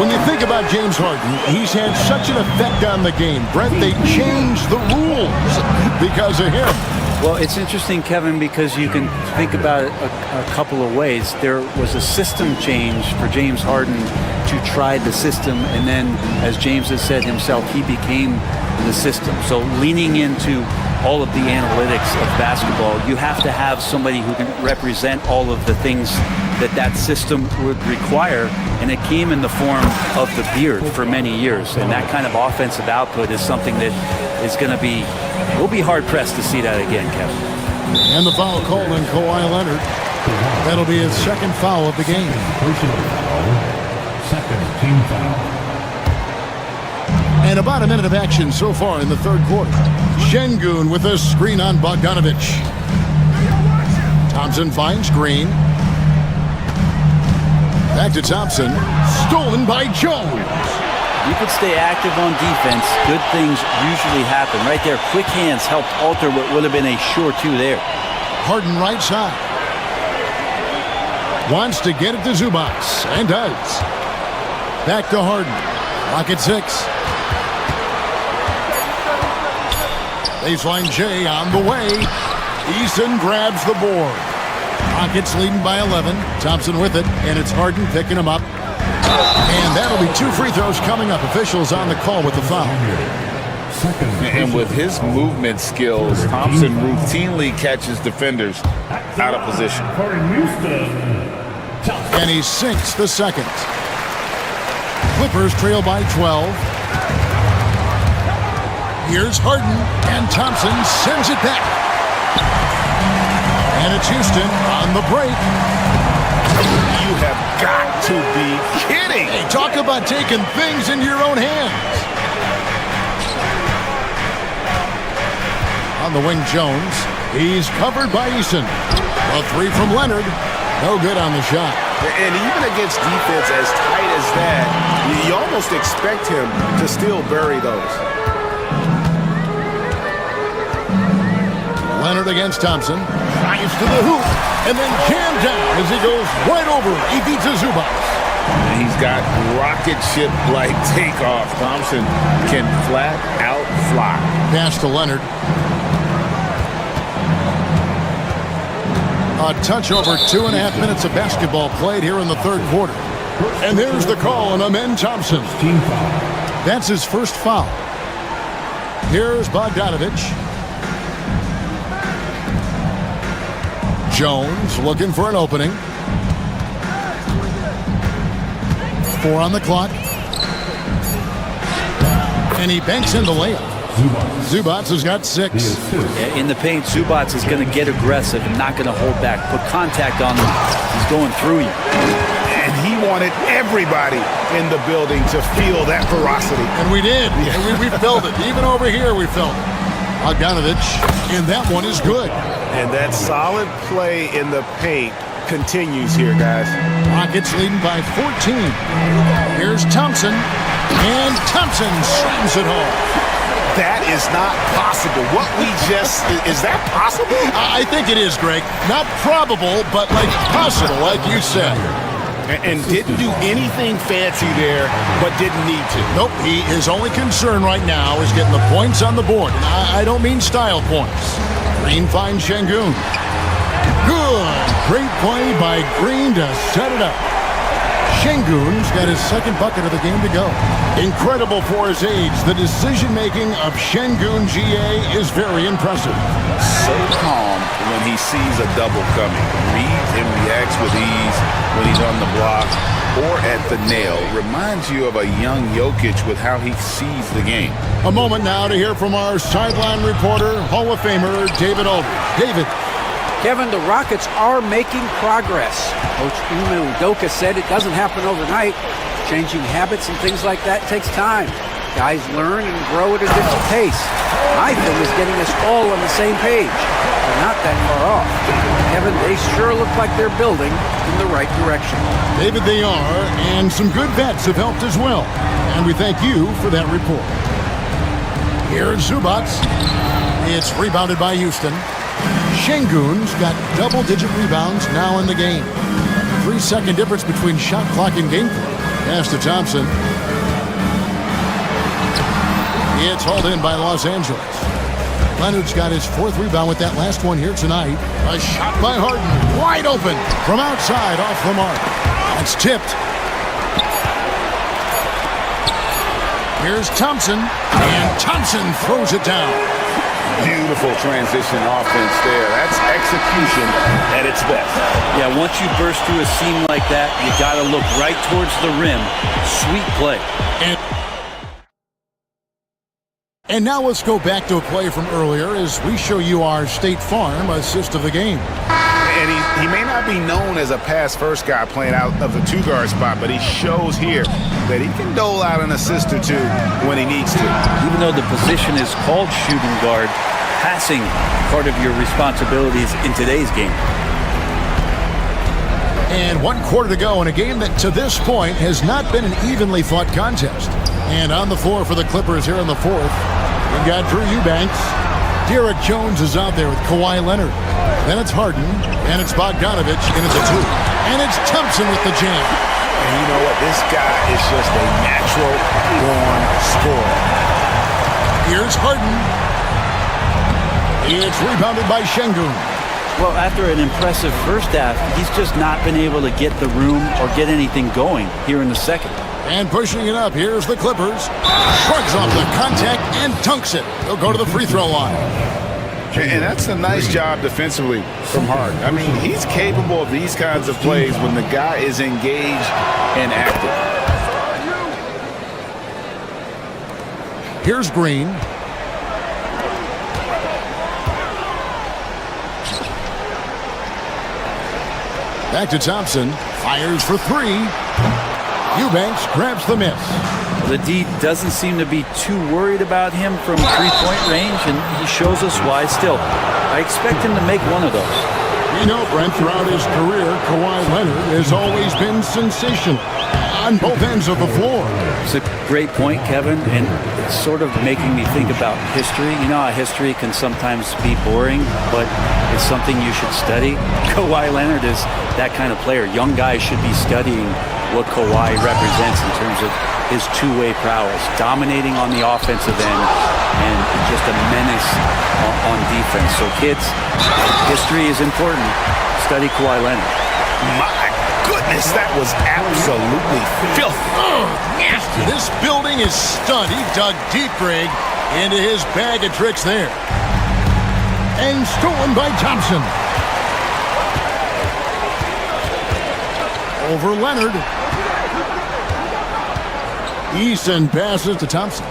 S4: When you think about James Harden, he's had such an effect on the game. Brent, they changed the rules because of him.
S16: Well, it's interesting, Kevin, because you can think about it a couple of ways. There was a system change for James Harden to try the system, and then, as James has said himself, he became the system. So leaning into all of the analytics of basketball, you have to have somebody who can represent all of the things that system would require, and it came in the form of the beard for many years. And that kind of offensive output is something that is going to be, we'll be hard-pressed to see that again, Kevin.
S4: And the foul called on Kawhi Leonard. That'll be his second foul of the game.
S5: Personal foul. Second team foul.
S4: And about a minute of action so far in the third quarter. Şengün with a screen on Bogdanovic. Thompson finds Green. Back to Thompson. Stolen by Jones.
S16: You could stay active on defense. Good things usually happen. Right there, quick hands helped alter what would have been a sure 2 there.
S4: Harden right side. Wants to get it to Zubac, and does. Back to Harden. Rocket 6. Baseline J on the way. Eason grabs the board. Rockets leading by 11. Thompson with it, and it's Harden picking him up. And that'll be 2 free throws coming up. Officials on the call with the foul.
S10: And with his movement skills, Thompson routinely catches defenders out of position.
S4: And he sinks the second. Clippers trail by 12. Here's Harden, and Thompson sends it back. And it's Houston on the break.
S15: You have got to be kidding.
S4: Hey, talk about taking things into your own hands. On the wing, Jones. He's covered by Eason. A 3 from Leonard. No good on the shot.
S15: And even against defense as tight as that, you almost expect him to still bury those.
S4: Leonard against Thompson. Drives to the hoop. And then jammed down as he goes right over. He beats a Zubac.
S10: He's got rocket ship-like takeoff. Thompson can flat out fly.
S4: Pass to Leonard. A touch over 2.5 minutes of basketball played here in the third quarter. And there's the call on Amen Thompson. That's his first foul. Here's Bogdanovich. Jones looking for an opening. 4 on the clock. And he banks in the layup. Zubac has got 6.
S16: In the paint, Zubac is going to get aggressive and not going to hold back. Put contact on him. He's going through you.
S15: And he wanted everybody in the building to feel that ferocity.
S4: And we did. Yeah. And we felt it. Even over here, we felt it. Bogdanovich, and that one is good.
S15: And that solid play in the paint continues here, guys.
S4: Rockets leading by 14. Here's Thompson, and Thompson slams it home.
S15: That is not possible. What we just, is that possible?
S4: I think it is, Greg. Not probable, but like possible, like you said.
S15: And didn't do anything fancy there, but didn't need to.
S4: Nope, his only concern right now is getting the points on the board. And I don't mean style points. Green finds Şengün. Good. Great play by Green to set it up. Şengün's got his second bucket of the game to go. Incredible for his age. The decision-making of Şengün GA is very impressive.
S10: So calm when he sees a double coming. Reads and reacts with ease when he's on the block or at the nail. Reminds you of a young Jokic with how he sees the game.
S4: A moment now to hear from our sideline reporter, Hall of Famer David Aldridge. David.
S8: Kevin, the Rockets are making progress. Coach Ime Udoka said it doesn't happen overnight. Changing habits and things like that takes time. Guys learn and grow at a different pace. My thing is getting us all on the same page. They're not that far off. Kevin, they sure look like they're building in the right direction.
S4: David, they are, and some good vets have helped as well. And we thank you for that report. Here's Zubac. It's rebounded by Houston. Şengün's got double-digit rebounds now in the game. 3-second difference between shot clock and game clock. Pass to Thompson. It's hauled in by Los Angeles. Leonard's got his 4th rebound with that last one here tonight. A shot by Harden. Wide open from outside off the mark. That's tipped. Here's Thompson. And Thompson throws it down.
S10: Beautiful transition offense there. That's execution at its best.
S16: Yeah, once you burst through a seam like that, you got to look right towards the rim. Sweet play.
S4: And now let's go back to a play from earlier as we show you our State Farm assist of the game.
S15: And he may not be known as a pass-first guy playing out of the 2-guard spot, but he shows here that he can dole out an assist or two when he needs to.
S16: Even though the position is called shooting guard, passing part of your responsibilities in today's game.
S4: And 1 quarter to go in a game that to this point has not been an evenly fought contest. And on the floor for the Clippers here in the 4th, we've got Drew Eubanks. Derek Jones is out there with Kawhi Leonard. Then it's Harden, and it's Bogdanovich, and it's a 2. And it's Thompson with the jam.
S15: And you know what? This guy is just a natural-born scorer.
S4: Here's Harden. It's rebounded by Şengün.
S16: Well, after an impressive first half, he's just not been able to get the room or get anything going here in the second.
S4: And pushing it up, here's the Clippers. Shrugs off the contact and dunks it. He'll go to the free throw line.
S9: And that's a nice job defensively from Harden. I mean, he's capable of these kinds of plays when the guy is engaged and active.
S4: Here's Green. Back to Thompson. Fires for 3. Eubanks grabs the miss.
S16: The D doesn't seem to be too worried about him from three-point range, and he shows us why still. I expect him to make one of those.
S4: You know, Brent, throughout his career, Kawhi Leonard has always been sensational on both ends of the floor.
S16: It's a great point, Kevin, and it's sort of making me think about history. You know how history can sometimes be boring, but it's something you should study. Kawhi Leonard is that kind of player. Young guys should be studying what Kawhi represents in terms of his two-way prowess, dominating on the offensive end, and just a menace on defense. So kids, history is important. Study Kawhi Leonard.
S9: My goodness, that was absolutely filthy.
S4: Nasty. This building is stunned. He dug deep, Greg, into his bag of tricks there. And stolen by Thompson. Over Leonard. Eason passes to Thompson.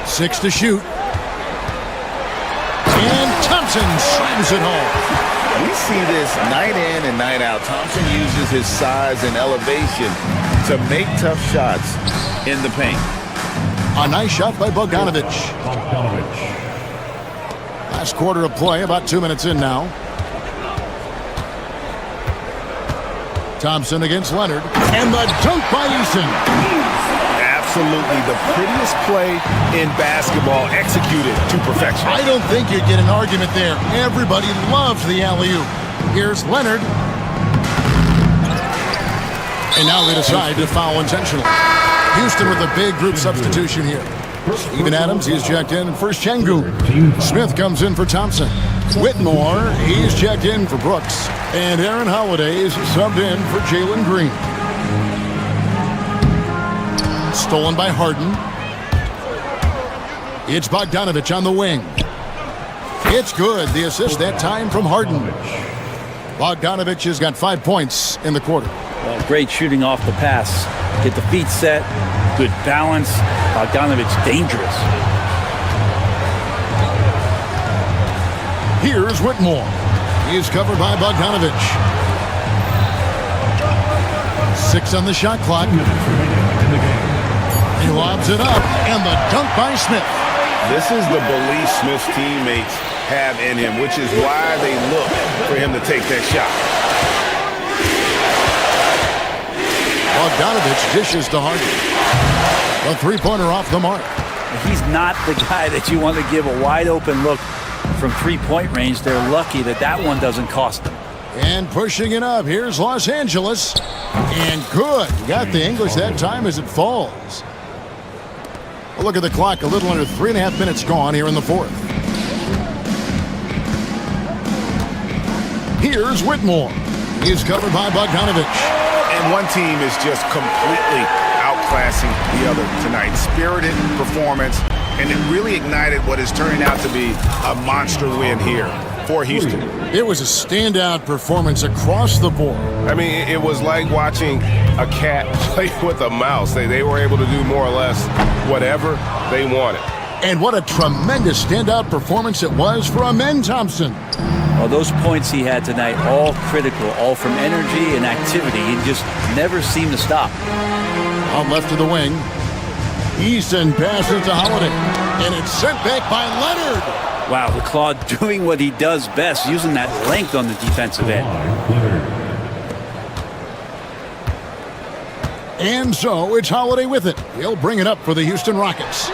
S4: Six to shoot. And Thompson slams it home.
S10: We see this night in and night out. Thompson uses his size and elevation to make tough shots in the paint.
S4: A nice shot by Bogdanovich. Last quarter of play, about 2 minutes in now. Thompson against Leonard. And the dunk by Eason.
S9: Absolutely the prettiest play in basketball, executed to perfection.
S4: I don't think you'd get an argument there. Everybody loves the alley-oop. Here's Leonard. And now they decide to foul intentionally. Houston with a big group substitution here. Steven Adams, he's checked in for Şengün. Smith comes in for Thompson. Whitmore, he's checked in for Brooks. And Aaron Holiday is subbed in for Jalen Green. Stolen by Harden. It's Bogdanovich on the wing. It's good. The assist that time from Harden. Bogdanovich has got 5 points in the quarter.
S16: Well, great shooting off the pass. Get the feet set. Good balance. Bogdanovich dangerous.
S4: Here's Whitmore. He's covered by Bogdanovich. 6 on the shot clock. He lobs it up, and the dunk by Smith.
S9: This is the belief Smith's teammates have in him, which is why they look for him to take that shot.
S4: Bogdanovich dishes to Harden. A three-pointer off the mark.
S16: He's not the guy that you want to give a wide-open look from three-point range. They're lucky that that one doesn't cost them.
S4: And pushing it up, here's Los Angeles. And good. Got the English that time as it falls. Well, look at the clock. A little under 3.5 minutes gone here in the fourth. Here's Whitmore. He's covered by Bogdanovich.
S9: And one team is just completely outclassing the other tonight. Spirited performance, and it really ignited what is turning out to be a monster win here for Houston.
S4: It was a standout performance across the board.
S15: I mean, it was like watching a cat play with a mouse. They were able to do more or less whatever they wanted.
S4: And what a tremendous standout performance it was for Amen Thompson.
S16: Well, those points he had tonight, all critical, all from energy and activity. He just never seemed to stop.
S4: On left of the wing, Eason passes to Holiday. And it's sent back by Leonard.
S16: Wow, the Claw doing what he does best, using that length on the defensive end.
S4: And so it's Holiday with it. He'll bring it up for the Houston Rockets.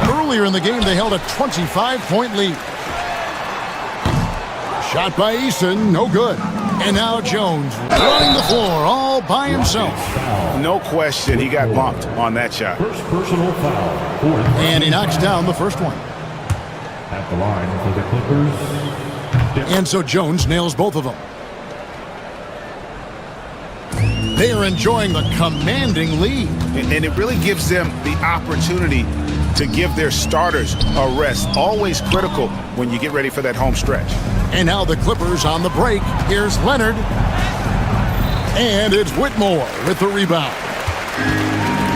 S4: Earlier in the game, they held a 25-point lead. Shot by Eason, no good. And now Jones running the floor all by himself.
S9: No question, he got bumped on that shot.
S5: First personal foul.
S4: And he knocks down the first one.
S5: At the line for the Clippers.
S4: And so Jones nails both of them. They are enjoying the commanding lead.
S9: And it really gives them the opportunity to give their starters a rest. Always critical when you get ready for that home stretch.
S4: And now the Clippers on the break. Here's Leonard. And it's Whitmore with the rebound.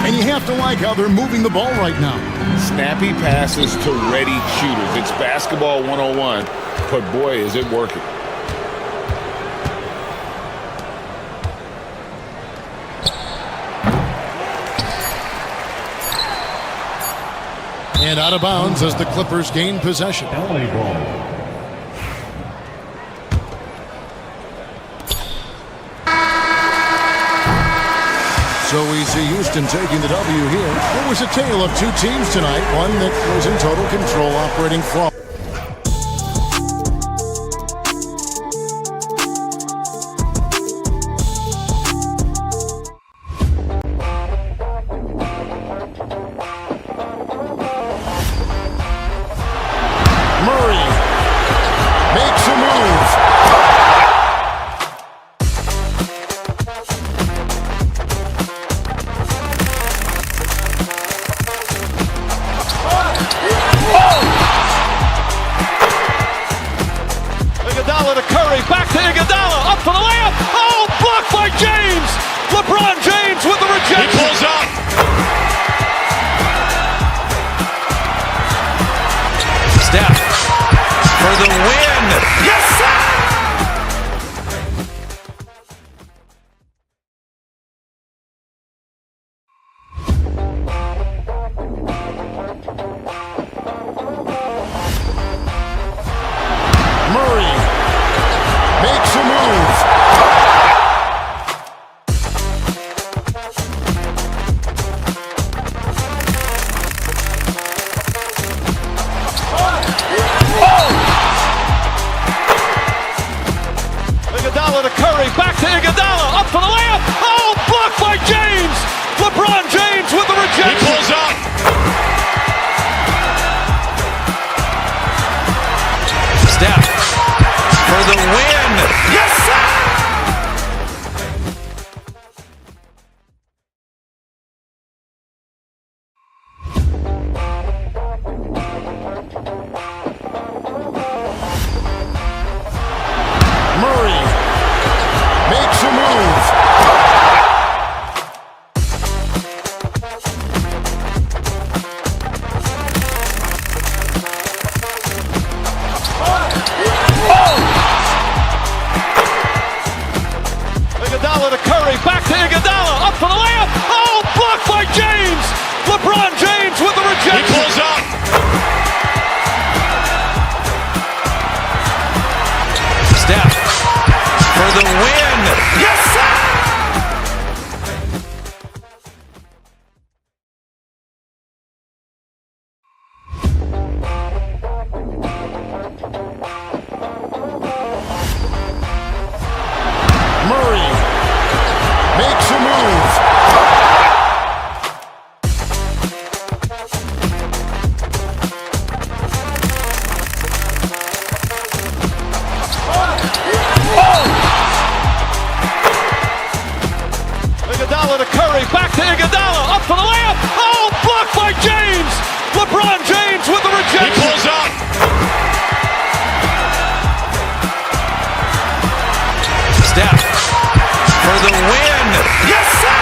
S4: And you have to like how they're moving the ball right now.
S10: Snappy passes to ready shooters. It's basketball 101, but boy, is it working.
S4: And out of bounds as the Clippers gain possession.
S5: LA ball.
S4: So we see Houston taking the W here. It was a tale of two teams tonight, one that was in total control, operating flawlessly. Murray makes a move.
S1: Iguodala to Curry, back to Iguodala, up for the layup. Oh, blocked by James. LeBron James with the rejection. He pulls up.
S3: Steph for the win. Yes, sir!
S4: Murray makes a move.
S1: Iguodala to Curry, back to Iguodala, up for the layup. Oh, blocked by James. LeBron James with the rejection. He pulls up.
S3: Steph for the win. Yes, sir!
S4: Murray makes a move.
S1: Iguodala to Curry, back to Iguodala, up for the layup. Oh, blocked by James. LeBron James with the rejection. He pulls up.
S3: Steph for the win. Yes, sir!
S4: Murray makes a move.
S1: Iguodala to Curry, back to Iguodala, up for the layup. Oh, blocked by James. LeBron James with the rejection. He pulls up.
S3: Steph for the win. Yes, sir!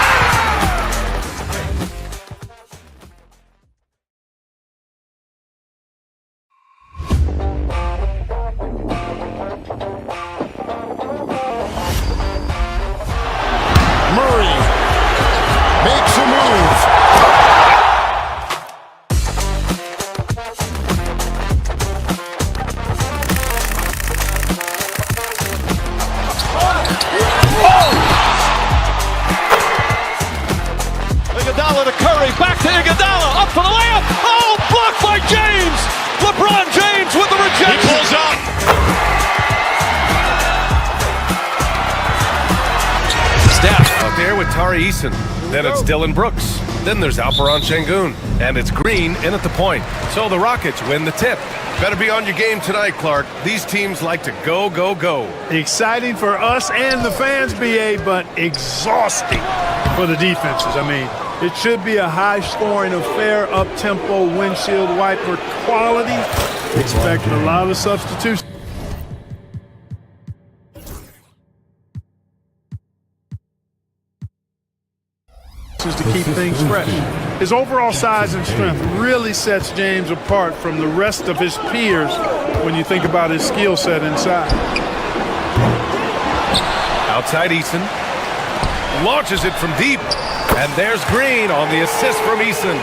S4: Murray makes a move.
S11: there with Tari Eason. Then it's Dylan Brooks. Then there's Alperon Şengün. And it's Green in at the point. So the Rockets win the tip.
S13: Better be on your game tonight, Clark. These teams like to go, go, go.
S18: Exciting for us and the fans, BA, but exhausting for the defenses. I mean, it should be a high-scoring affair, up-tempo, windshield wiper quality. Expect a lot of substitutions to keep things fresh. His overall size and strength really sets James apart from the rest of his peers when you think about his skill set inside.
S11: Outside Eason. Launches it from deep. And there's Green on the assist from Eason.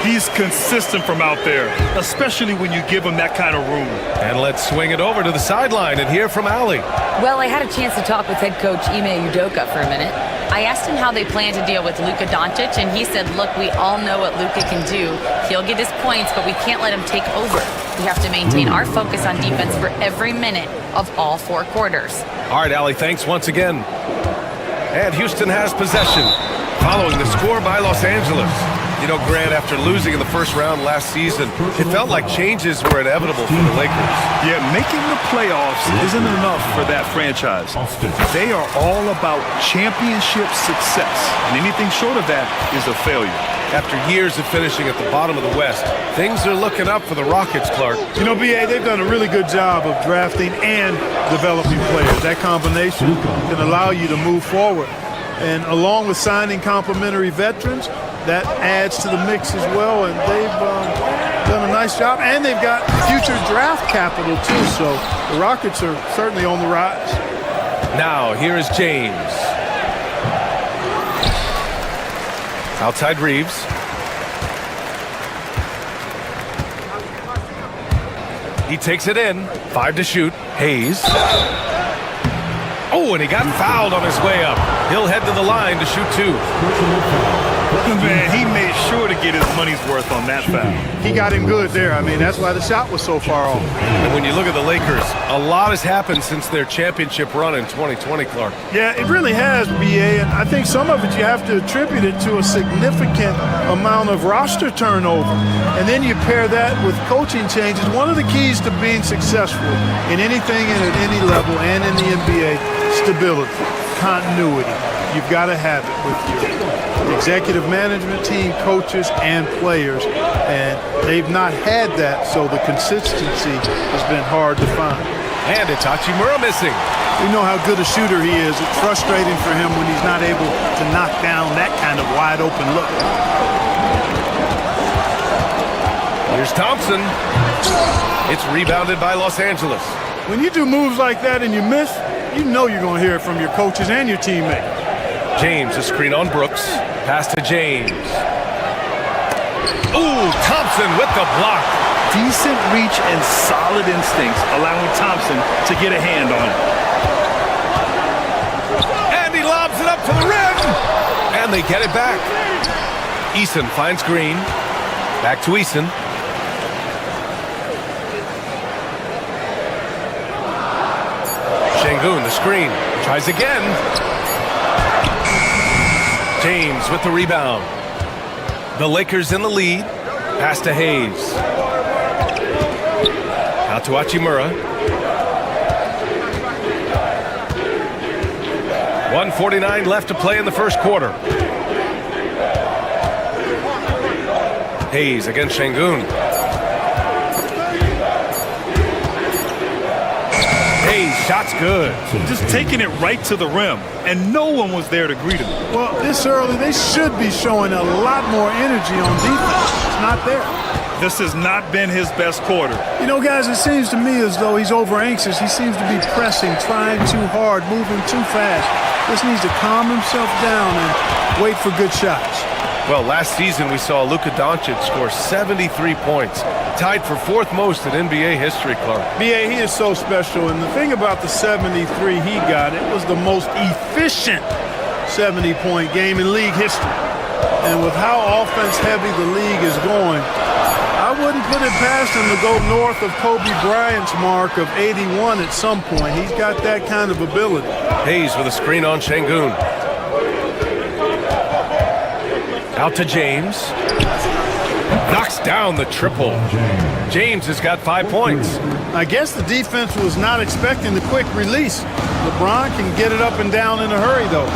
S13: He's consistent from out there, especially when you give him that kind of room.
S11: And let's swing it over to the sideline and hear from Allie.
S14: Well, I had a chance to talk with head coach Ime Udoka for a minute. I asked him how they plan to deal with Luka Doncic, and he said, look, we all know what Luka can do. He'll get his points, but we can't let him take over. We have to maintain our focus on defense for every minute of all 4 quarters.
S11: All right, Allie, thanks once again. And Houston has possession, following the score by Los Angeles. You know, Grant, after losing in the first round last season, it felt like changes were inevitable for the Lakers.
S13: Yeah, making the playoffs isn't enough for that franchise. They are all about championship success, and anything short of that is a failure.
S11: After years of finishing at the bottom of the West, things are looking up for the Rockets, Clark.
S18: You know, BA, they've done a really good job of drafting and developing players. That combination can allow you to move forward. And along with signing complementary veterans, that adds to the mix as well, and they've done a nice job, and they've got future draft capital too, so the Rockets are certainly on the rise.
S11: Now, here is James. Outside Reeves. He takes it in, 5 to shoot. Hayes. Oh, and he got fouled on his way up. He'll head to the line to shoot 2.
S13: Man, he made sure to get his money's worth on that foul.
S18: He got him good there. I mean, that's why the shot was so far off.
S11: And when you look at the Lakers, a lot has happened since their championship run in 2020, Clark.
S18: Yeah, it really has, BA, and I think some of it you have to attribute it to a significant amount of roster turnover. And then you pair that with coaching changes. One of the keys to being successful in anything and at any level and in the NBA, stability, continuity. You've got to have it with your executive management team, coaches, and players. And they've not had that, so the consistency has been hard to find.
S11: And it's Hachimura missing.
S18: We know how good a shooter he is. It's frustrating for him when he's not able to knock down that kind of wide-open look.
S11: Here's Thompson. It's rebounded by Los Angeles.
S18: When you do moves like that and you miss, you know you're going to hear it from your coaches and your teammates.
S11: James, a screen on Brooks. Pass to James. Ooh, Thompson with the block.
S13: Decent reach and solid instincts, allowing Thompson to get a hand on it.
S11: And he lobs it up to the rim. And they get it back. Eason finds Green. Back to Eason. Şengün, the screen. Tries again. James with the rebound. The Lakers in the lead. Pass to Hayes. Out to Hachimura. 1:49 left to play in the first quarter. Hayes against Şengün. Hayes, shot's good.
S13: Just taking it right to the rim, and no one was there to greet him.
S18: Well, this early, they should be showing a lot more energy on defense. It's not there.
S13: This has not been his best quarter.
S18: You know, guys, it seems to me as though he's over-anxious. He seems to be pressing, trying too hard, moving too fast. Just needs to calm himself down and wait for good shots.
S11: Well, last season we saw Luka Doncic score 73 points, tied for 4th most in NBA history, Clark.
S18: BA, he is so special, and the thing about the 73 he got, it was the most efficient 70-point game in league history. And with how offense-heavy the league is going, I wouldn't put it past him to go north of Kobe Bryant's mark of 81 at some point. He's got that kind of ability.
S11: Hayes with a screen on Şengün. Out to James. Knocks down the triple. James has got 5 points.
S18: I guess the defense was not expecting the quick release. LeBron can get it up and down in a hurry, though.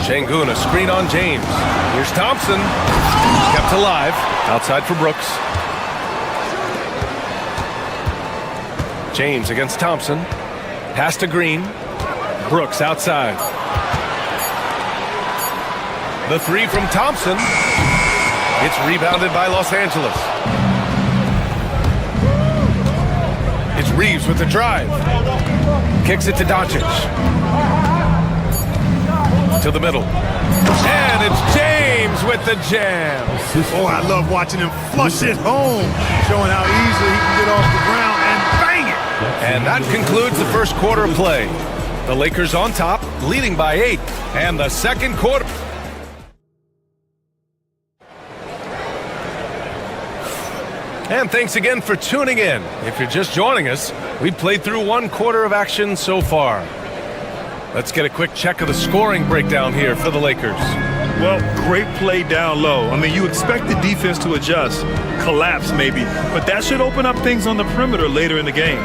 S11: Şengün, a screen on James. Here's Thompson. Kept alive. Outside for Brooks. James against Thompson. Pass to Green. Brooks outside. The three from Thompson. It's rebounded by Los Angeles. It's Reeves with the drive. Kicks it to Doncic. To the middle. And it's James with the jam.
S18: Oh, I love watching him flush it home, showing how easily he can get off the ground and bang it.
S11: And that concludes the first quarter of play. The Lakers on top, leading by 8. And the second quarter. And thanks again for tuning in. If you're just joining us, we've played through 1 quarter of action so far. Let's get a quick check of the scoring breakdown here for the Lakers.
S13: Well, great play down low. I mean, you expect the defense to adjust, collapse maybe, but that should open up things on the perimeter later in the game.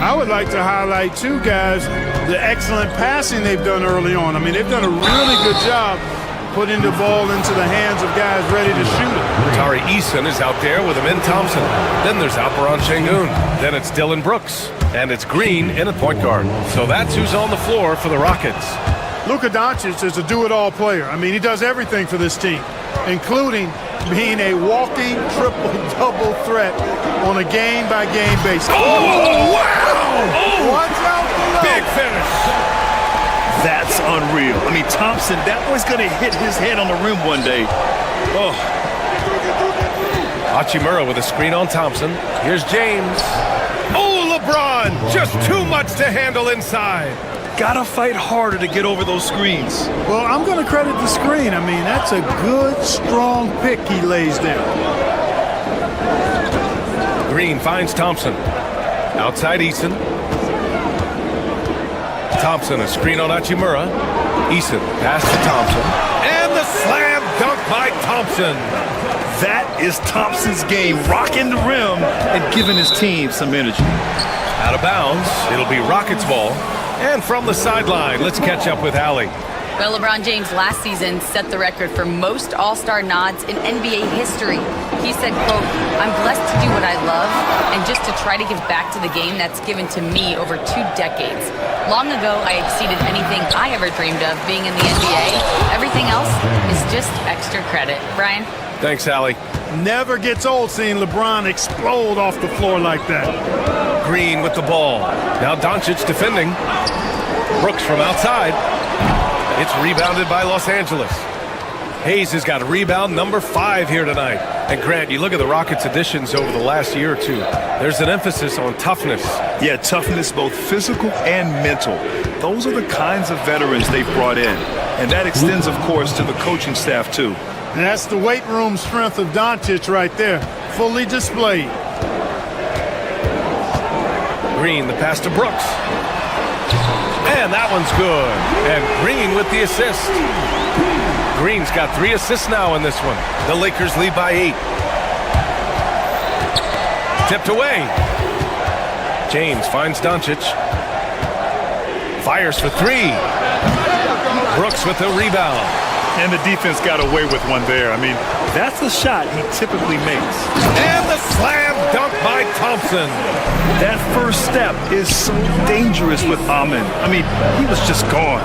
S18: I would like to highlight, too, guys, the excellent passing they've done early on. I mean, they've done a really good job putting the ball into the hands of guys ready to shoot it.
S11: Tari Eason is out there with Amin Thompson. Then there's Alperen Şengün. Then it's Dylan Brooks. And it's Green in at point guard. So that's who's on the floor for the Rockets.
S18: Luka Doncic is a do-it-all player. I mean, he does everything for this team, including being a walking triple-double threat on a game-by-game basis.
S11: Oh, wow! Oh,
S18: watch out below.
S11: Big finish.
S13: That's unreal. I mean, Thompson, that boy's going to hit his head on the rim one day. Oh.
S11: Hachimura with a screen on Thompson. Here's James. Oh, LeBron! Just too much to handle inside.
S13: Gotta fight harder to get over those screens.
S18: Well, I'm going to credit the screen. I mean, that's a good, strong pick he lays down.
S11: Green finds Thompson. Outside Eason. Thompson, a screen on Hachimura. Eason, pass to Thompson. And the slam dunk by Thompson.
S13: That is Thompson's game, rocking the rim and giving his team some energy.
S11: Out of bounds, it'll be Rockets ball. And from the sideline, let's catch up with Allie.
S14: Well, LeBron James last season set the record for most All-Star nods in NBA history. He said, quote, "I'm blessed to do what I love and just to try to give back to the game that's given to me over 2 decades. Long ago, I exceeded anything I ever dreamed of being in the NBA. Everything else is just extra credit." Brian?
S11: Thanks, Allie.
S18: Never gets old seeing LeBron explode off the floor like that.
S11: Green with the ball. Now Doncic defending. Brooks from outside. It's rebounded by Los Angeles. Hayes has got rebound number 5 here tonight. And Grant, you look at the Rockets' additions over the last year or two. There's an emphasis on toughness.
S13: Yeah, toughness, both physical and mental. Those are the kinds of veterans they've brought in. And that extends, of course, to the coaching staff, too.
S18: And that's the weight room strength of Doncic right there, fully displayed.
S11: Green, the pass to Brooks. And that one's good. And Green with the assist. Green's got 3 assists now in this one. The Lakers lead by 8. Tipped away. James finds Doncic. Fires for 3. Brooks with the rebound.
S13: And the defense got away with one there. I mean, that's the shot he typically makes.
S11: And the slam dunk by Thompson.
S13: That first step is so dangerous with Amin. I mean, he was just gone.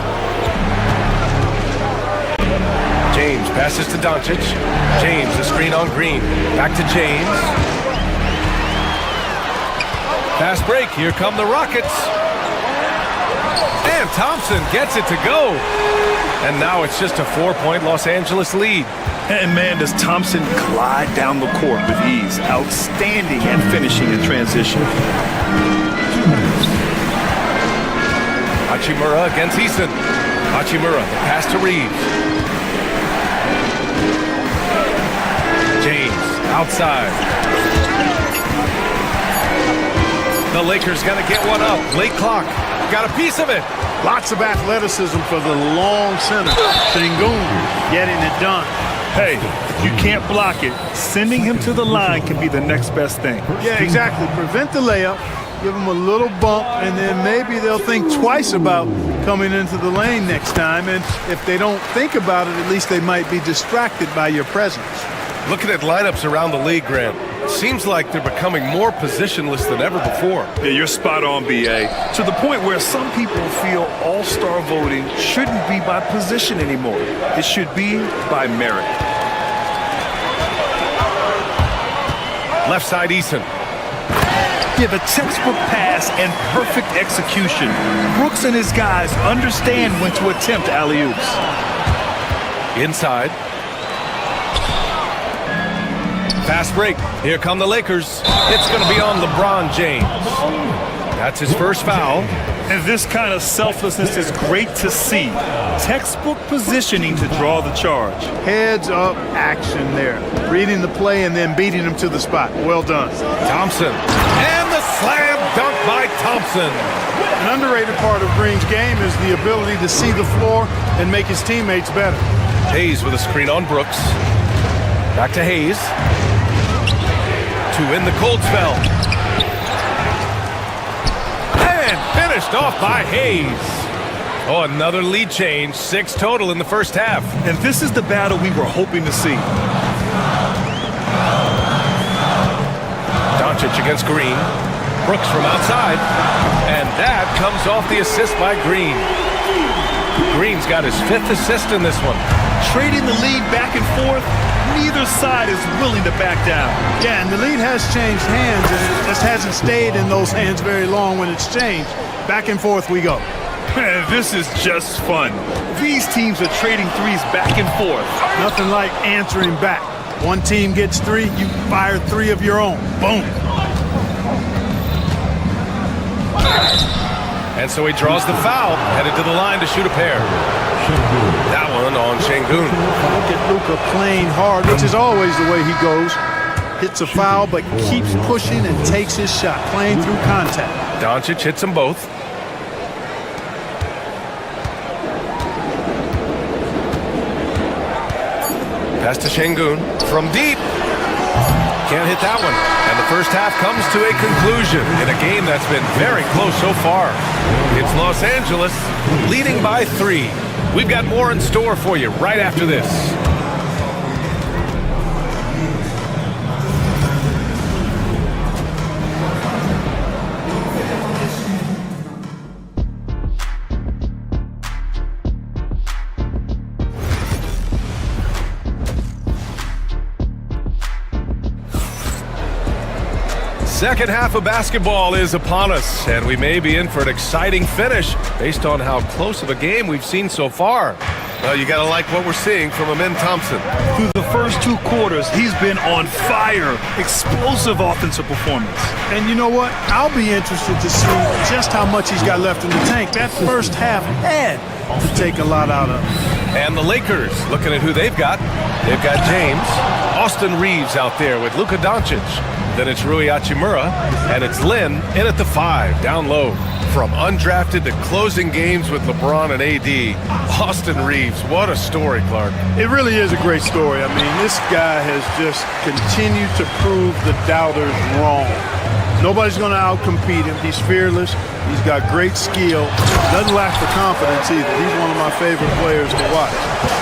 S11: James passes to Doncic. James, the screen on Green. Back to James. Fast break. Here come the Rockets. And Thompson gets it to go. And now it's just a 4-point Los Angeles lead.
S13: And man, does Thompson glide down the court with ease. Outstanding at finishing in transition.
S11: Hachimura against Eason. Hachimura, the pass to Reeves. James, outside. The Lakers got to get one up. Late clock. got a piece of it.
S18: Lots of athleticism for the long center. Sengun getting it done.
S13: Hey, you can't block it. Sending him to the line can be the next best thing.
S18: Yeah, exactly. Prevent the layup, give them a little bump, and then maybe they'll think twice about coming into the lane next time. And if they don't think about it, at least they might be distracted by your presence.
S11: Looking at lineups around the league, Grant, it seems like they're becoming more positionless than ever before.
S13: Yeah, you're spot on, B.A. To the point where some people feel all-star voting shouldn't be by position anymore. It should be by merit.
S11: Left side, Eason.
S13: Give a textbook pass and perfect execution. Brooks and his guys understand when to attempt alley-oops.
S11: Inside. Fast break. Here come the Lakers. It's going to be on LeBron James. That's his first foul.
S13: And this kind of selflessness is great to see. Textbook positioning to draw the charge.
S18: Heads up action there. Reading the play and then beating him to the spot. Well done.
S11: Thompson. And the slam dunk by Thompson.
S18: An underrated part of Green's game is the ability to see the floor and make his teammates better.
S11: Hayes with a screen on Brooks. Back to Hayes. To win the cold spell. And finished off by Hayes. Oh, another lead change. 6 total in the first half.
S13: And this is the battle we were hoping to see.
S11: Doncic against Green. Brooks from outside. And that comes off the assist by Green. Green's got his 5th assist in this one.
S13: Trading the lead back and forth. Neither side is willing to back down.
S18: Yeah, and the lead has changed hands, and it just hasn't stayed in those hands very long when it's changed. Back and forth we go.
S13: Man, this is just fun. These teams are trading threes back and forth.
S18: Nothing like answering back. One team gets 3, you fire 3 of your own. Boom.
S11: And so he draws the foul, headed to the line to shoot a pair. That one on Sengun.
S18: Look at Luka playing hard, which is always the way he goes. Hits a foul, but keeps pushing and takes his shot, playing through contact.
S11: Doncic hits them both. Pass to Sengun from deep. Can't hit that one. And the first half comes to a conclusion in a game that's been very close so far. It's Los Angeles leading by 3. We've got more in store for you right after this. Second half of basketball is upon us, and we may be in for an exciting finish based on how close of a game we've seen so far. Well, you got to like what we're seeing from Amin Thompson.
S13: Through the first 2 quarters, he's been on fire. Explosive offensive performance.
S18: And you know what? I'll be interested to see just how much he's got left in the tank. That first half had to take a lot out of him.
S11: And the Lakers, looking at who they've got. They've got James, Austin Reeves out there with Luka Doncic. Then it's Rui Hachimura, and it's Lin in at the 5, down low. From undrafted to closing games with LeBron and AD, Austin Reeves, what a story, Clark.
S18: It really is a great story. I mean, this guy has just continued to prove the doubters wrong. Nobody's going to outcompete him. He's fearless. He's got great skill. Doesn't lack for confidence either. He's one of my favorite players to watch.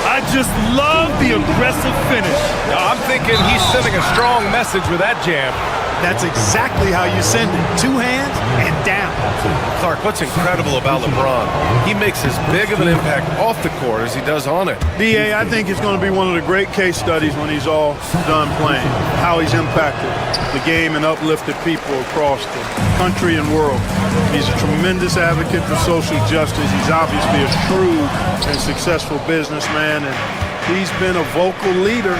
S13: I just love the aggressive finish.
S11: I'm thinking he's sending a strong message with that jam.
S18: That's exactly how you send it. 2 hands and down.
S11: Clark, what's incredible about LeBron? He makes as big of an impact off the court as he does on it.
S18: B.A., I think it's going to be one of the great case studies when he's all done playing. How he's impacted the game and uplifted people across the country and world. He's a tremendous advocate for social justice. He's obviously a shrewd and successful businessman, and he's been a vocal leader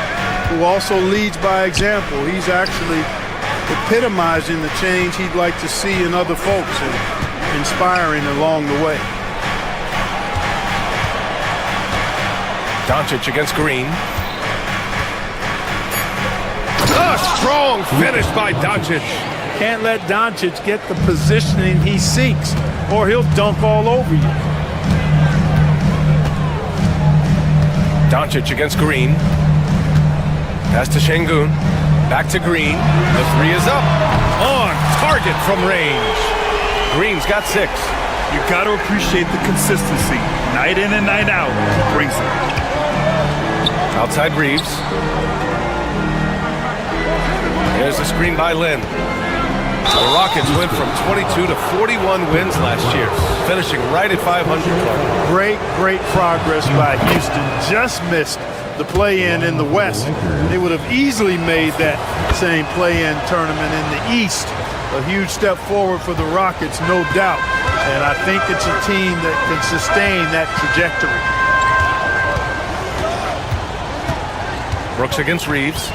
S18: who also leads by example. He's actually epitomizing the change he'd like to see in other folks and inspiring along the way.
S11: Doncic against Green. A strong finish by Doncic.
S18: Can't let Doncic get the positioning he seeks. or he'll dunk all over you.
S11: Doncic against Green. Pass to Şengün. Back to Green. The three is up. On target from range. Green's got 6.
S13: You got to appreciate the consistency. Night in and night out, he brings it.
S11: Outside Reeves. There's a screen by Lin. The Rockets went from 22 to 41 wins last year, finishing right at 500.
S18: Great progress by Houston. Just missed the play-in in the West. They would have easily made that same play-in tournament in the East. A huge step forward for the Rockets, no doubt. And I think it's a team that can sustain that trajectory.
S11: Brooks against Reeves.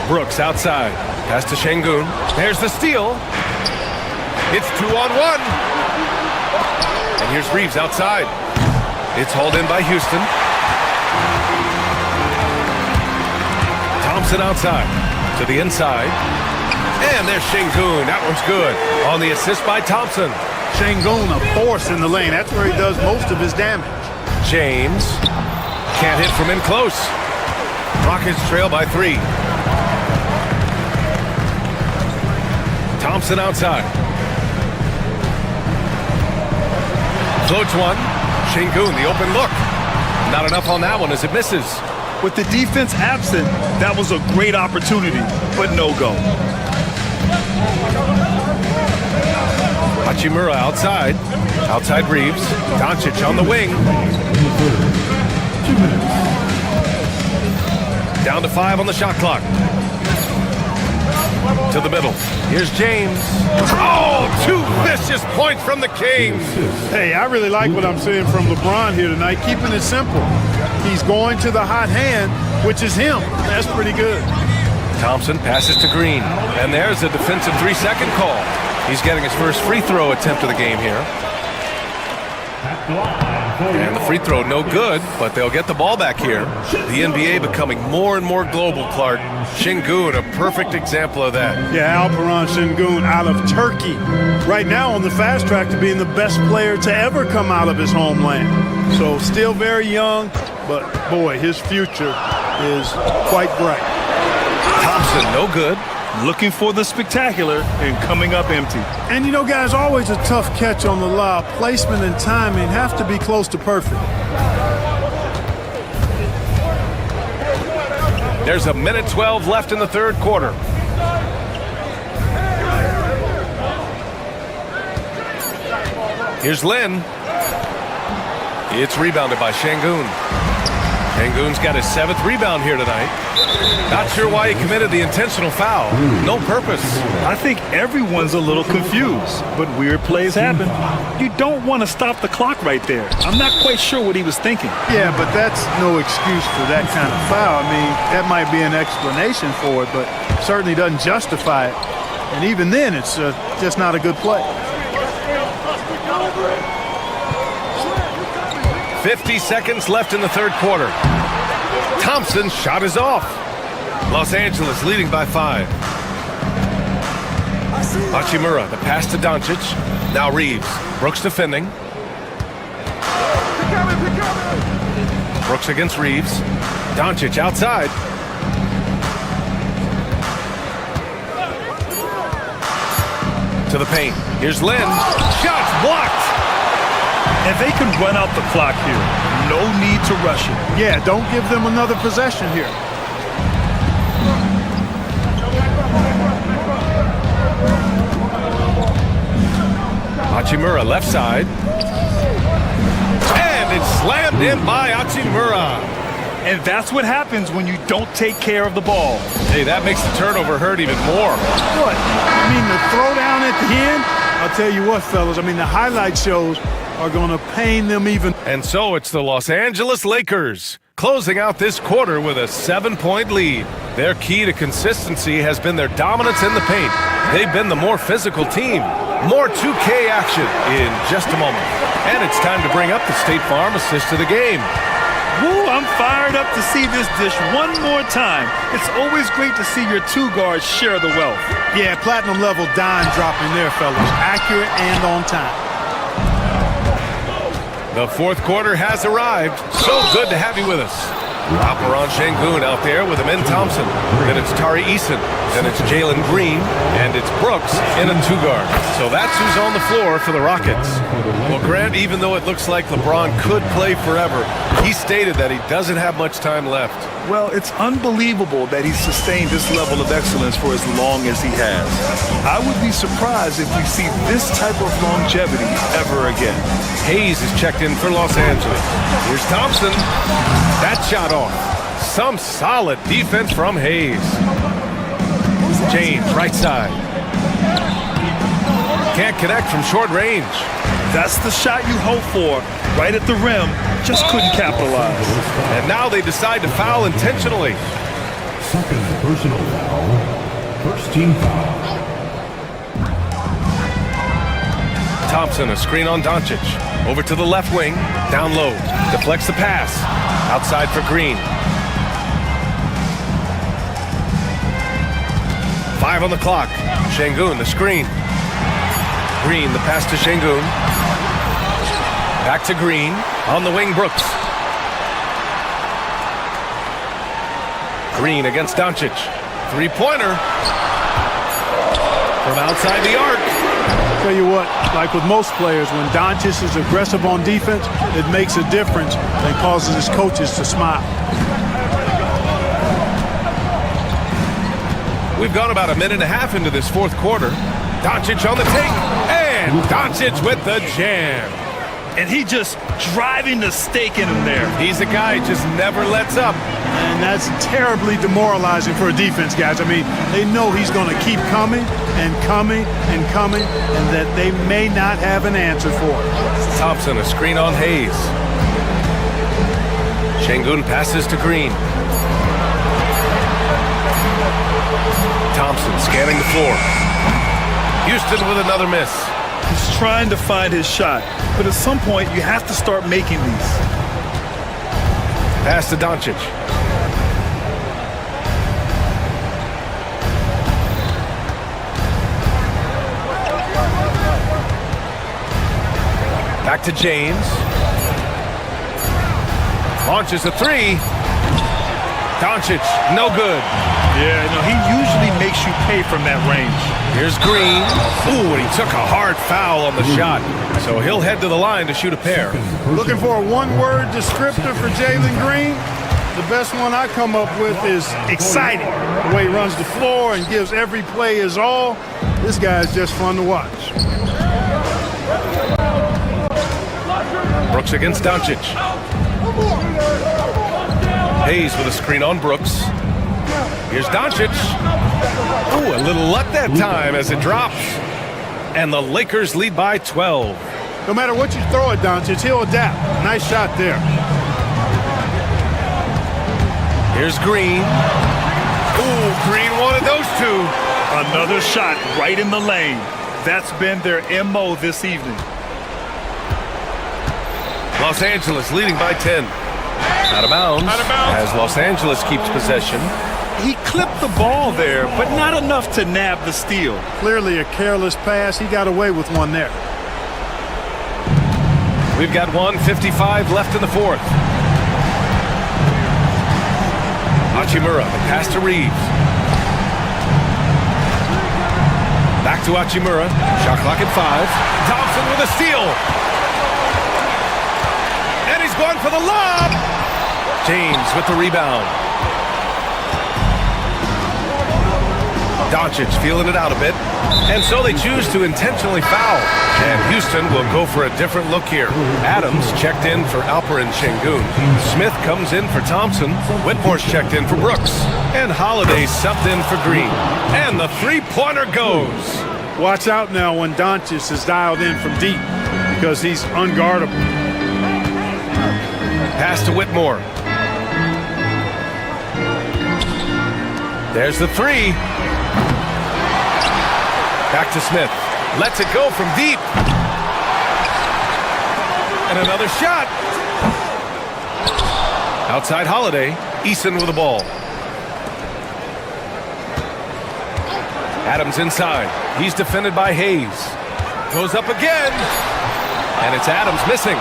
S11: Brooks outside. Pass to Şengün. There's the steal. It's 2-on-1. And here's Reeves outside. It's hauled in by Houston. Thompson outside to the inside. And there's Şengün. That one's good. On the assist by Thompson.
S18: Şengün, a force in the lane. That's where he does most of his damage.
S11: James can't hit from in close. Rockets trail by 3. Thompson outside. Floats one. Şengün, the open look. Not enough on that one as it misses.
S13: With the defense absent, that was a great opportunity, but no go.
S11: Hachimura outside. Outside Reeves. Doncic on the wing.
S5: 2 minutes.
S11: Down to 5 on the shot clock. To the middle. Here's James. Oh, 2 vicious points from the Kings.
S18: Hey, I really like what I'm seeing from LeBron here tonight, keeping it simple. He's going to the hot hand, which is him. That's pretty good.
S11: Thompson passes to Green. And there's a defensive 3-second call. He's getting his first free throw attempt of the game here. And the free throw no good, but they'll get the ball back here. The NBA becoming more and more global, Clark. Şengün, a perfect example of that.
S18: Yeah, Alperen Şengün out of Turkey. Right now on the fast track to being the best player to ever come out of his homeland. So still very young, but boy, his future is quite bright.
S11: Thompson, no good.
S13: Looking for the spectacular and coming up empty.
S18: And you know, guys, always a tough catch on the lob. Placement and timing have to be close to perfect.
S11: There's 1:12 left in the third quarter. Here's Lin. It's rebounded by Şengün. Şengün's got his 7th rebound here tonight. Not sure why he committed the intentional foul. No purpose.
S13: I think everyone's a little confused, but weird plays happen. You don't want to stop the clock right there. I'm not quite sure what he was thinking.
S18: Yeah, but that's no excuse for that kind of foul. I mean, that might be an explanation for it, but certainly doesn't justify it. And even then, it's just not a good play.
S11: 50 seconds left in the third quarter. Thompson's shot is off. Los Angeles leading by 5. Hachimura, the pass to Doncic. Now Reeves. Brooks defending. Brooks against Reeves. Doncic outside. To the paint. Here's Lin. Shots blocked.
S13: And they can run out the clock here. No need to rush it.
S18: Yeah, don't give them another possession here.
S11: Hachimura left side. And it's slammed in by Hachimura.
S13: And that's what happens when you don't take care of the ball.
S11: Hey, that makes the turnover hurt even more.
S18: What? I mean, the throwdown at the end? I'll tell you what, fellas. I mean, the highlight shows are going to pain them even.
S11: And so it's the Los Angeles Lakers closing out this quarter with a 7-point lead. Their key to consistency has been their dominance in the paint. They've been the more physical team. More 2K action in just a moment. And it's time to bring up the State Farm assist of the game.
S13: Woo, I'm fired up to see this dish one more time. It's always great to see your two guards share the wealth.
S18: Yeah, platinum level dime dropping there, fellas. Accurate and on time.
S11: The fourth quarter has arrived. So good to have you with us. Alperen Sengun out there with Amin Thompson. Then it's Tari Eason. Then it's Jalen Green. And it's Brooks in a two-guard. So that's who's on the floor for the Rockets. Well, Grant, even though it looks like LeBron could play forever, he stated that he doesn't have much time left.
S13: Well, it's unbelievable that he's sustained this level of excellence for as long as he has. I would be surprised if we see this type of longevity ever again.
S11: Hayes is checked in for Los Angeles. Here's Thompson. That shot off. Some solid defense from Hayes. James, right side. Can't connect from short range.
S13: That's the shot you hope for. Right at the rim. Just couldn't capitalize.
S11: And now they decide to foul intentionally.
S5: Second personal foul. First team foul.
S11: Thompson, a screen on Doncic. Over to the left wing. Down low. Deflects the pass. Outside for Green. 5 on the clock. Sengun, the screen. Green, the pass to Sengun. Back to Green. On the wing, Brooks. Green against Doncic. Three-pointer. From outside the arc.
S18: Tell you what, like with most players, when Doncic is aggressive on defense, it makes a difference and causes his coaches to smile.
S11: We've gone about a minute and a half into this fourth quarter. Doncic on the take, and Doncic with the jam.
S13: And he just driving the stake in him there.
S11: He's a guy who just never lets up.
S18: And that's terribly demoralizing for a defense, guys. I mean, they know he's going to keep coming and coming and coming, and that they may not have an answer for it.
S11: Thompson, a screen on Hayes. Sengun passes to Green. Thompson scanning the floor. Houston with another miss.
S13: He's trying to find his shot, but at some point you have to start making these.
S11: Pass to Doncic. Back to James. Launches a three. Doncic, no good.
S13: Yeah, no, he usually makes you pay from that range.
S11: Here's Green. Ooh, and he took a hard foul on the shot. So he'll head to the line to shoot a pair.
S18: Looking for a one-word descriptor for Jalen Green? The best one I come up with is exciting. The way he runs the floor and gives every play his all. This guy's just fun to watch.
S11: Brooks against Doncic. Hayes with a screen on Brooks. Here's Doncic. Ooh, a little luck that time as it drops. And the Lakers lead by 12.
S18: No matter what you throw at Doncic, he'll adapt. Nice shot there.
S11: Here's Green. Ooh, Green wanted those two.
S13: Another shot right in the lane. That's been their MO this evening.
S11: Los Angeles leading by 10. Out of bounds.
S18: Out of bounds.
S11: As Los Angeles keeps possession.
S13: He clipped the ball there, but not enough to nab the steal.
S18: Clearly a careless pass. He got away with one there.
S11: We've got 1:55 left in the fourth. Hachimura, the pass to Reeves. Back to Hachimura. Shot clock at 5. Thompson with a steal. And he's going for the lob. James with the rebound. Doncic feeling it out a bit. And so they choose to intentionally foul. And Houston will go for a different look here. Adams checked in for Alperen Sengun. Smith comes in for Thompson. Whitmore's checked in for Brooks. And Holiday subbed in for Green. And the three-pointer goes.
S18: Watch out now when Doncic is dialed in from deep because he's unguardable.
S11: Pass to Whitmore. There's the three. Back to Smith. Lets it go from deep. And another shot. Outside Holiday, Eason with the ball. Adams inside. He's defended by Hayes. Goes up again. And it's Adams missing.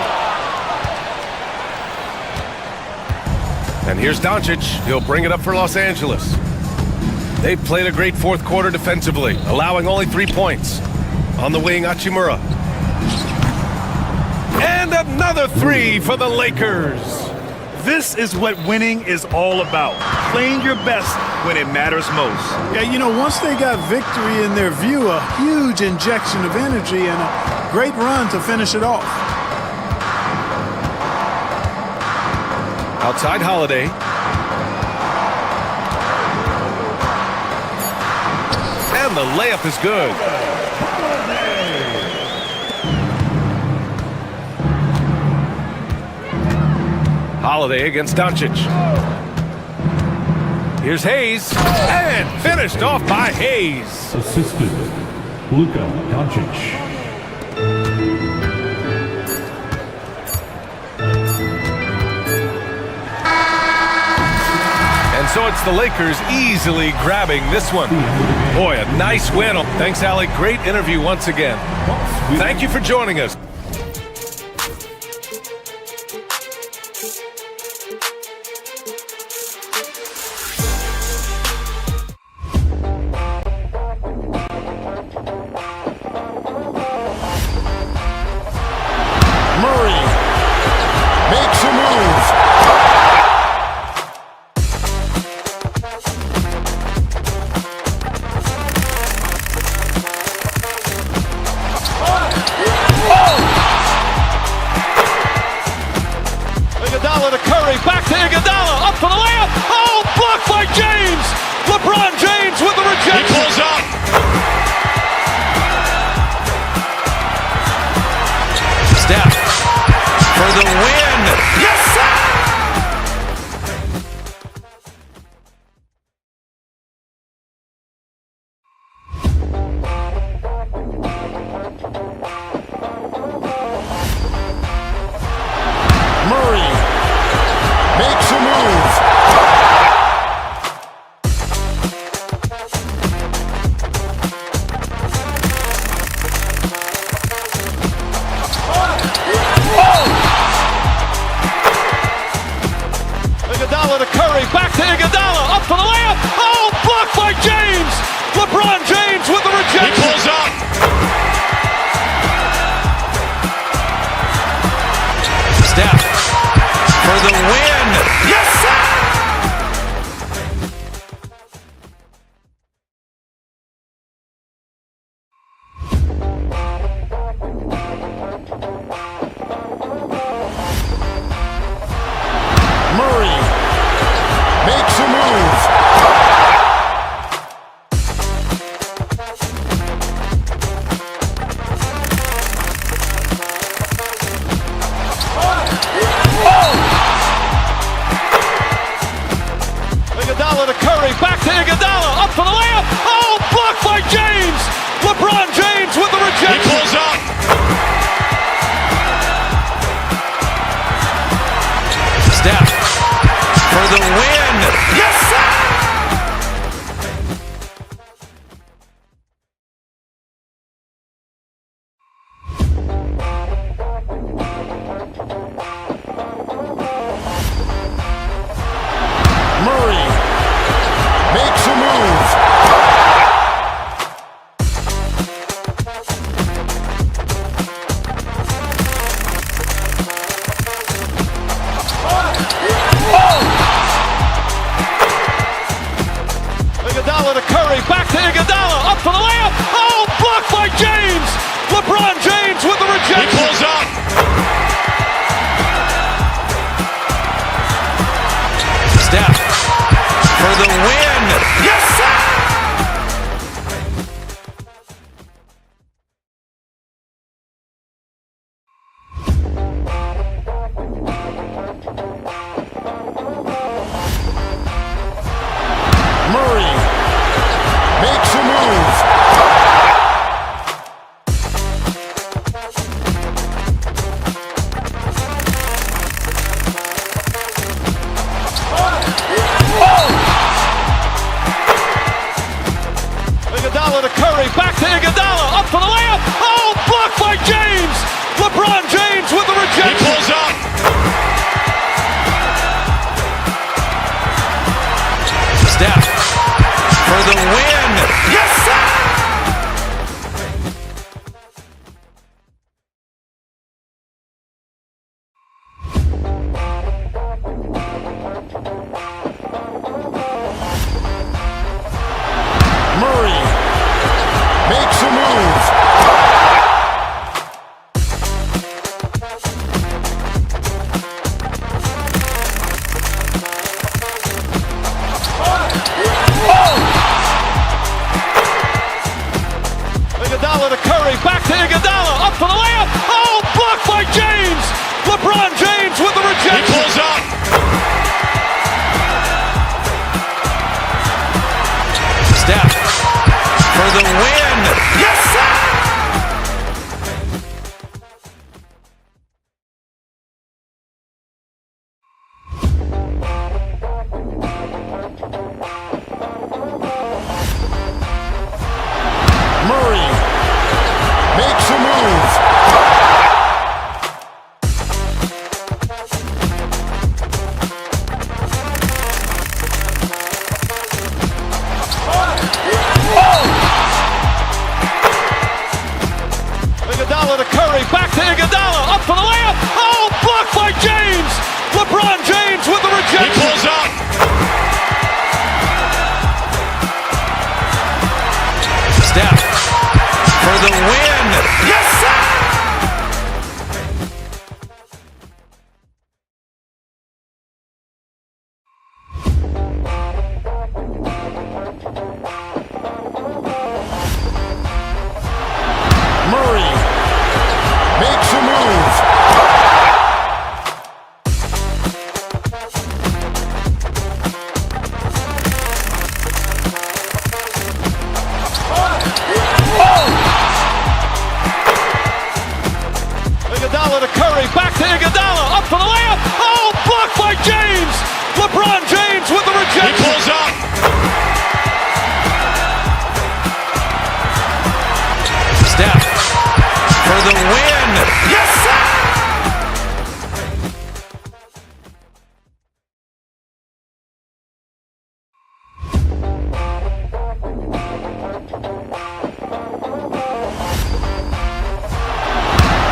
S11: And here's Doncic. He'll bring it up for Los Angeles. They've played a great fourth quarter defensively, allowing only 3 points. On the wing, Hachimura. And another 3 for the Lakers.
S13: This is what winning is all about. Playing your best when it matters most.
S18: Yeah, you know, once they got victory in their view, a huge injection of energy and a great run to finish it off.
S11: Outside Holiday. And the layup is good. Holiday against Doncic. Here's Hayes. And finished off by Hayes.
S5: Assisted, Luka Doncic.
S11: And so it's the Lakers easily grabbing this one. Boy, a nice win. Thanks, Alec. Great interview once again. Thank you for joining us.
S4: Murray makes a move.
S1: Iguodala to Curry, back to Iguodala, up for the layup. Oh, blocked by James. LeBron James with the rejection. He pulls up.
S3: Steph for the win. Yes, sir!
S4: Murray makes a move.
S1: Iguodala to Curry, back to Iguodala, up for the layup. Oh, blocked by James. LeBron James with the rejection. He pulls up.
S3: Steph for the win. Yes, sir!
S4: Murray makes a move.
S1: Iguodala to Curry, back to Iguodala, up for the layup. Oh, blocked by James. LeBron James with the rejection. He pulls up.
S3: Steph for the win. Yes, sir!
S4: Murray makes a move.
S1: Curry, back to Iguodala, up for the layup. Oh, blocked by James. LeBron James with the rejection.
S3: He pulls up. Steph for the win. Yes, sir!
S4: Murray makes a move.
S1: Iguodala to Curry, back to Iguodala, up for the layup. Oh, blocked by James. LeBron James with the rejection.
S3: He pulls up. Steph for the win. Yes, sir!
S4: Murray makes a move.
S1: Iguodala to Curry, back to Iguodala, up for the layup. Oh, blocked by James. LeBron James with the rejection.
S3: He pulls up. Steph for the win. Yes, sir!
S4: Murray makes a move.
S1: Iguodala to Curry, back to Iguodala, up for the layup. Oh, blocked by James. LeBron James with the rejection.
S3: He pulls up. Steph for the win. Yes, sir!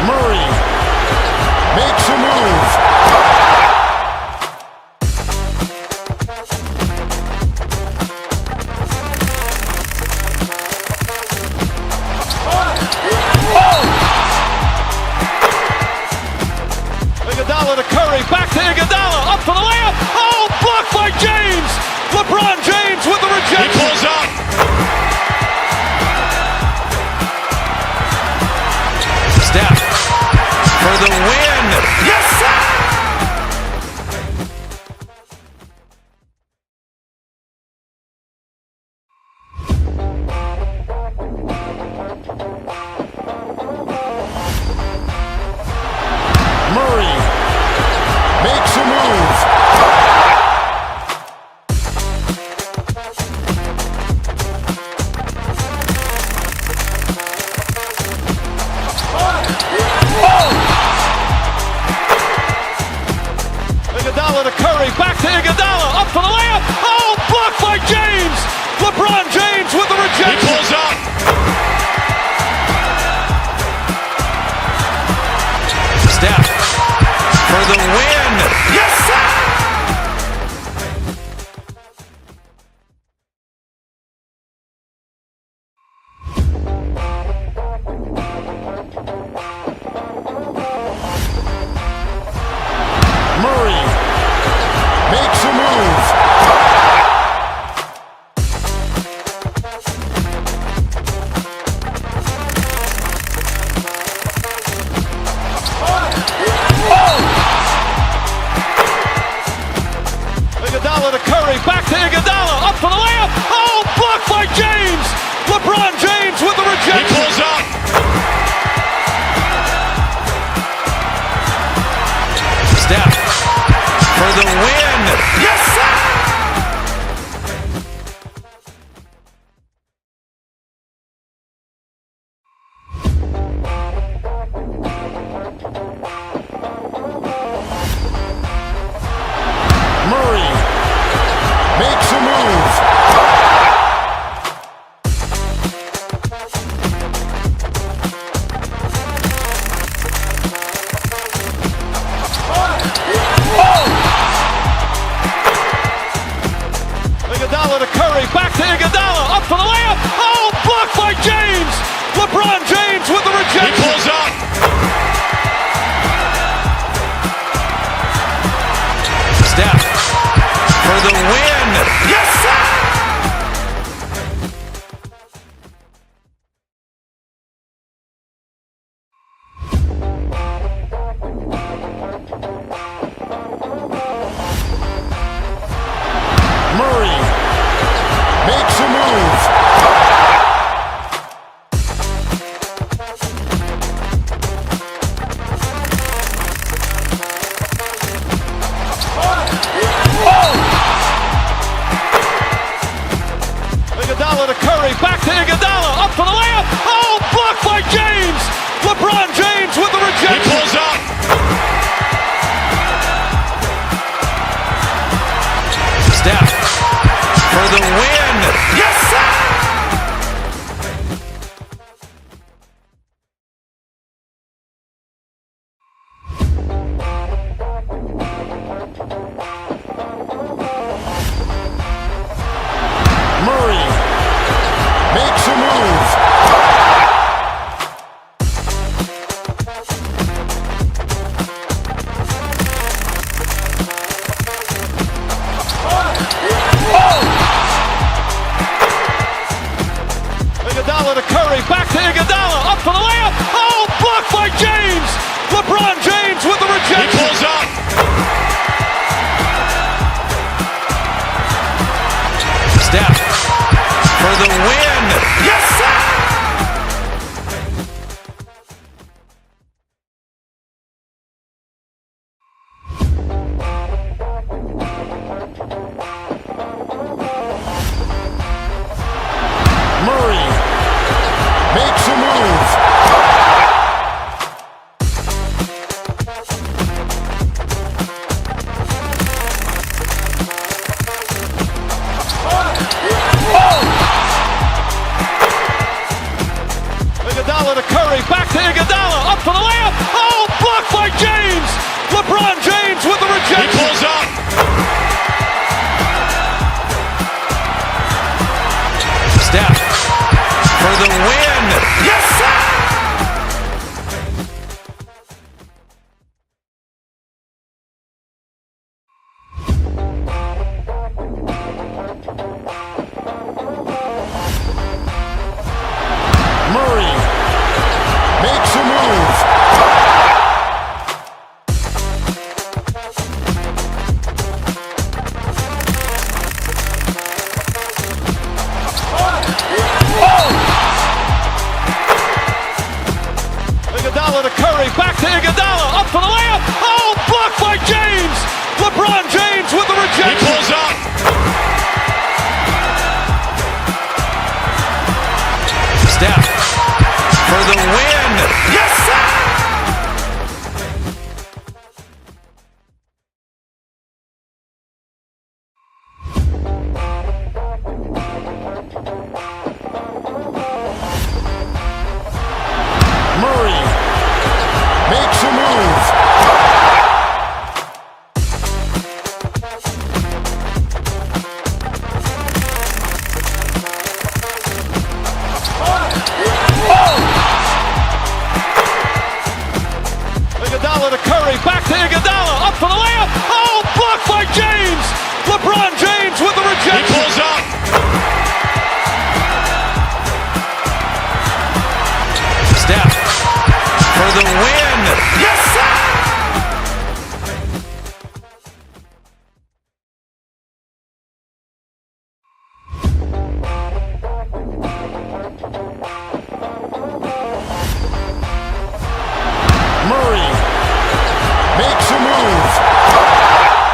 S4: Murray makes a move.
S1: Iguodala to Curry, back to Iguodala, up for the layup. Oh, blocked by James. LeBron James with the
S3: He
S1: rejection.
S3: pulls up. Steph for the win. Yes, sir!
S4: Murray makes a move.
S1: Iguodala to Curry, back to Iguodala, up for the layup. Oh, blocked by James. LeBron James with the
S3: He
S1: rejection.
S3: pulls up. Steph for the win. Yes, sir!
S4: Murray makes a move.
S1: Iguodala to Curry, back to Iguodala, up for the layup. Oh, blocked by James. LeBron James with the
S3: He
S1: rejection.
S3: pulls up. Steph for the win. Yes, sir!
S1: Curry, back to Iguodala, up for the layup. Oh, blocked by James. LeBron James with the rejection.
S3: He pulls up. Steph for the win. Yes, sir!
S4: Murray makes a move.
S1: Iguodala to Curry, back to Iguodala, up for the layup. Oh, blocked by James. LeBron James with the rejection.
S3: He pulls up. Steph for the win. Yes, sir!
S4: Murray makes a move.
S1: Iguodala to Curry, back to Iguodala, up for the layup. Oh, blocked by James. LeBron James with the rejection.
S3: He pulls up. Steph for the win. Yes, sir!
S4: Murray makes a move.
S1: Iguodala to Curry, back to Iguodala, up for the layup. Oh, blocked by James. LeBron James with the
S3: He
S1: rejection.
S3: pulls up. Steph for the win. Yes, sir!
S4: Murray makes a move.
S1: Iguodala to Curry, back to Iguodala, up for the layup. Oh, blocked by James. LeBron James with the
S3: He
S1: rejection.
S3: pulls up. Steph for the win. Yes, sir!
S4: Murray makes a move.
S1: Iguodala to Curry, back to Iguodala, up for the layup. Oh, blocked by James. LeBron James with the
S3: He
S1: rejection.
S3: pulls up. Steph for the win. Yes, sir!
S4: Murray makes a move.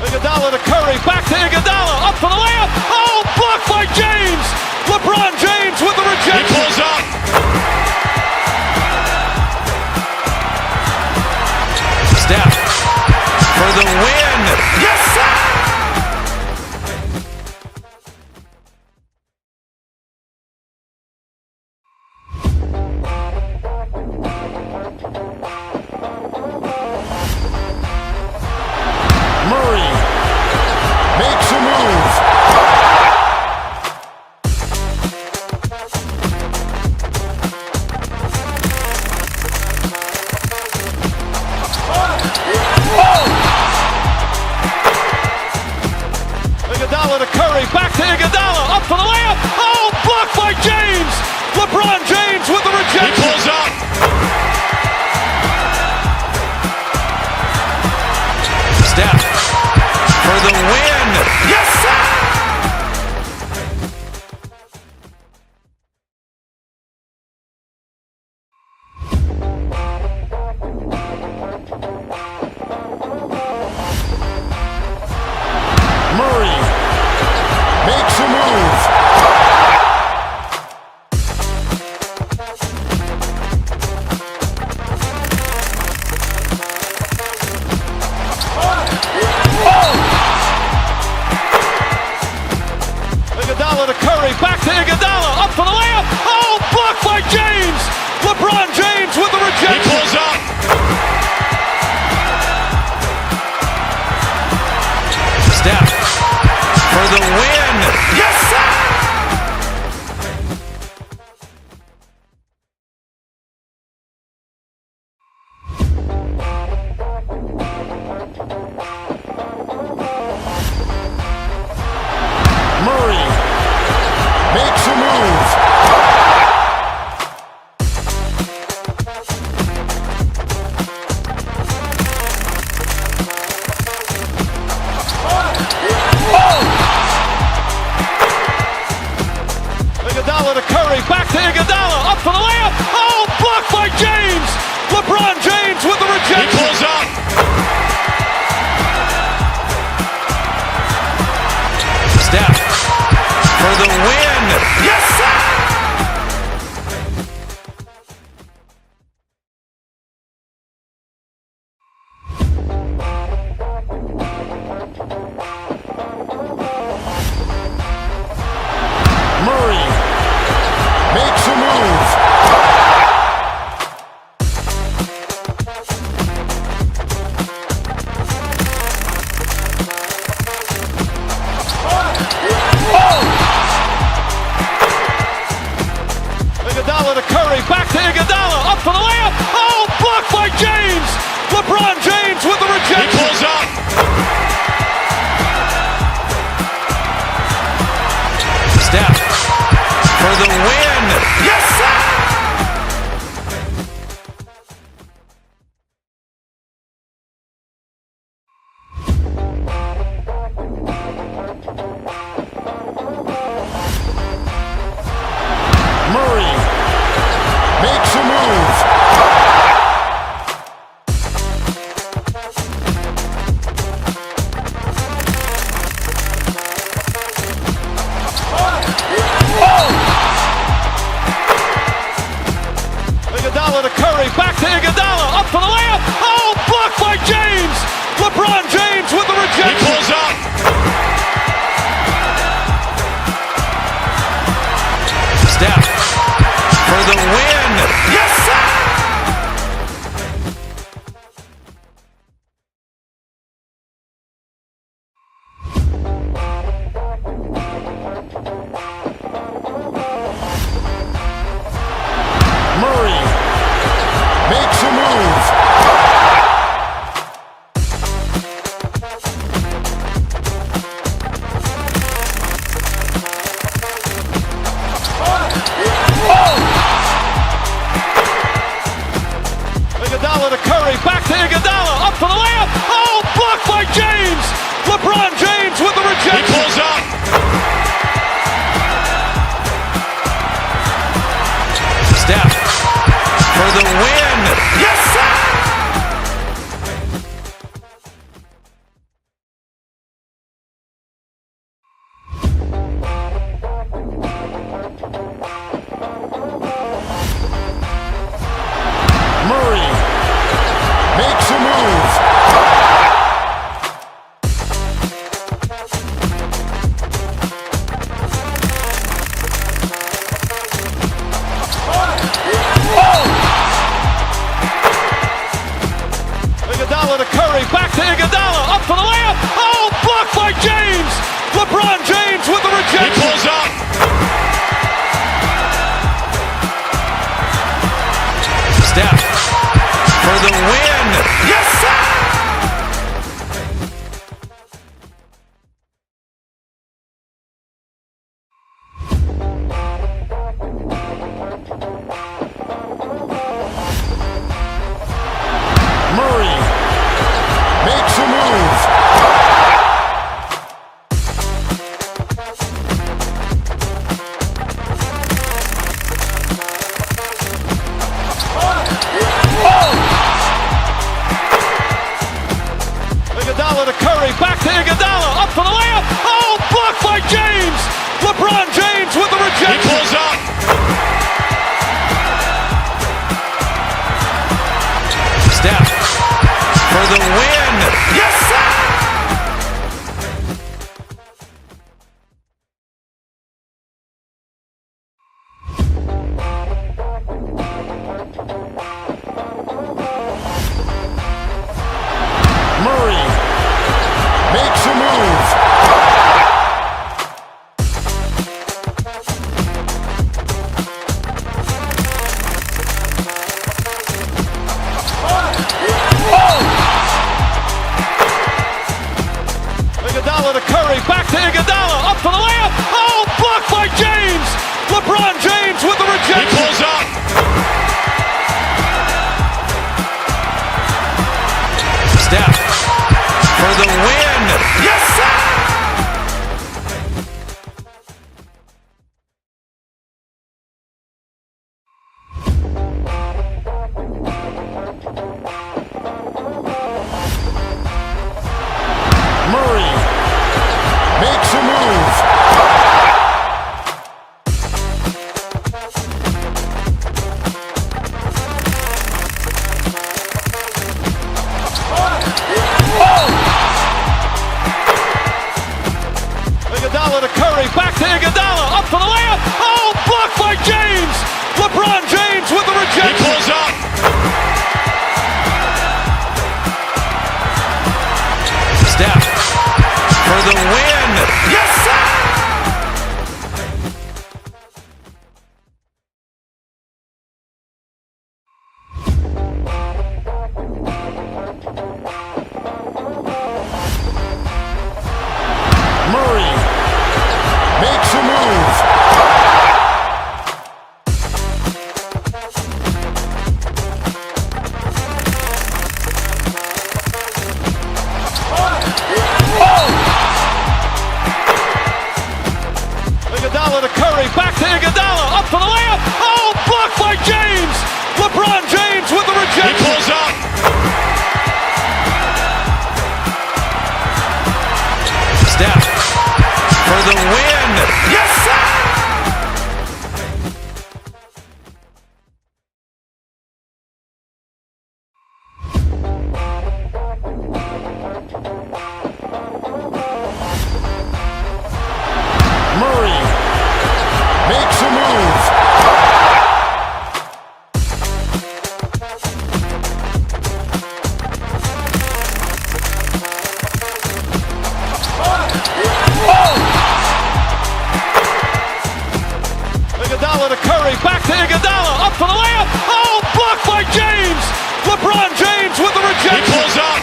S1: Iguodala to Curry, back to Iguodala, up for the layup. Oh, blocked by James. LeBron James with the
S3: He
S1: rejection.
S3: pulls up. Steph for the win. Yes, sir!
S1: Iguodala to Curry, back to Iguodala, up for the layup. Oh, blocked by James. LeBron James with the rejection. He pulls up.
S3: Steph for the win. Yes, sir!
S4: Murray makes a move.
S1: Iguodala to Curry, back to Iguodala, up for the layup. Oh, blocked by James. LeBron James with the rejection. He pulls up.
S3: Steph for the win. Yes, sir!
S4: Murray makes a move.
S1: Iguodala to Curry, back to Iguodala, up for the layup. Oh, blocked by James. LeBron James with the rejection. He pulls up.
S3: Steph for the win. Yes, sir!
S4: Murray makes a move.
S1: Iguodala to Curry, back to Iguodala, up for the layup. Oh, blocked by James. LeBron James with the rejection. He pulls up.
S3: Steph for the win. Yes, sir!
S4: Murray makes a move.
S1: Iguodala to Curry, back to Iguodala, up for the layup. Oh, blocked by James. LeBron James with the rejection. He pulls up.
S3: Steph for the win. Yes, sir!
S4: Murray makes a move.
S1: Iguodala to Curry, back to Iguodala, up for the layup. Oh, blocked by James. LeBron James with the rejection. He pulls up.
S3: Steph for the win. Yes, sir!
S4: Murray makes a move.
S1: Iguodala to Curry, back to Iguodala, up for the layup. Oh, blocked by James. LeBron James with the rejection. He pulls up.
S3: Steph for the win. Yes, sir!
S1: Iguodala to Curry, back to Iguodala, up for the layup. Oh, blocked by James. LeBron James with the rejection. He pulls up.
S3: Steph for the win. Yes, sir!
S4: Murray makes a move.
S1: Iguodala to Curry, back to Iguodala, up for the layup. Oh, blocked by James. LeBron James with the rejection. He pulls up.
S3: Steph for the win. Yes, sir!
S4: Murray makes a move.
S1: Iguodala to Curry, back to Iguodala, up for the layup. Oh, blocked by James. LeBron James with the rejection. He pulls up.
S3: Steph for the win. Yes, sir!
S4: Murray makes a move.
S1: Iguodala to Curry, back to Iguodala, up for the layup. Oh, blocked by James. LeBron James with the rejection. He pulls up.
S3: Steph for the win. Yes, sir!
S4: Murray makes a move.
S1: Iguodala to Curry, back to Iguodala, up for the layup. Oh, blocked by James. LeBron James with the rejection. He pulls up.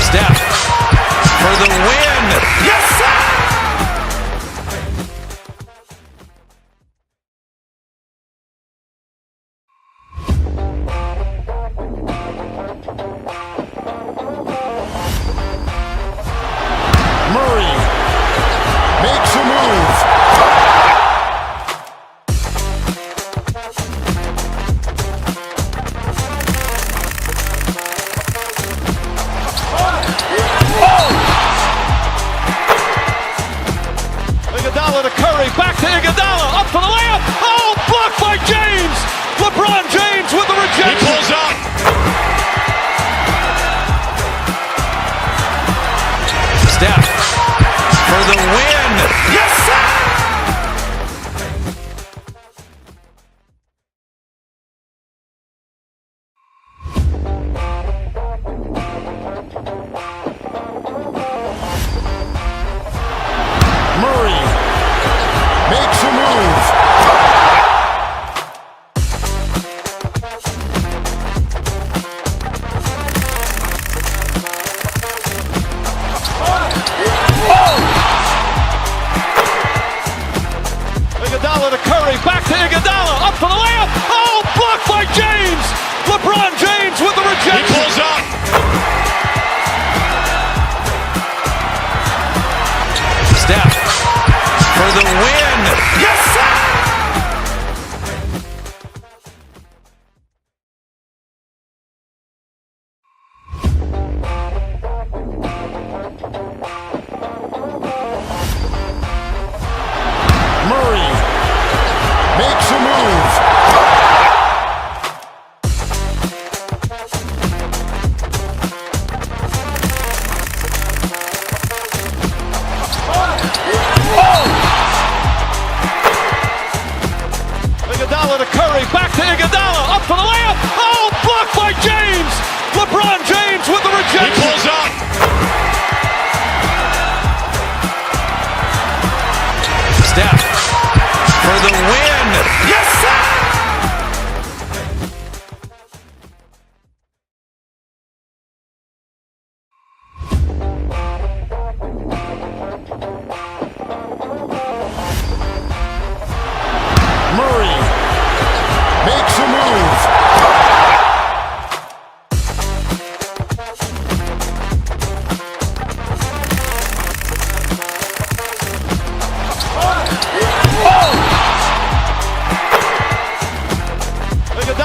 S3: Steph for the win. Yes, sir!
S4: Murray makes a move.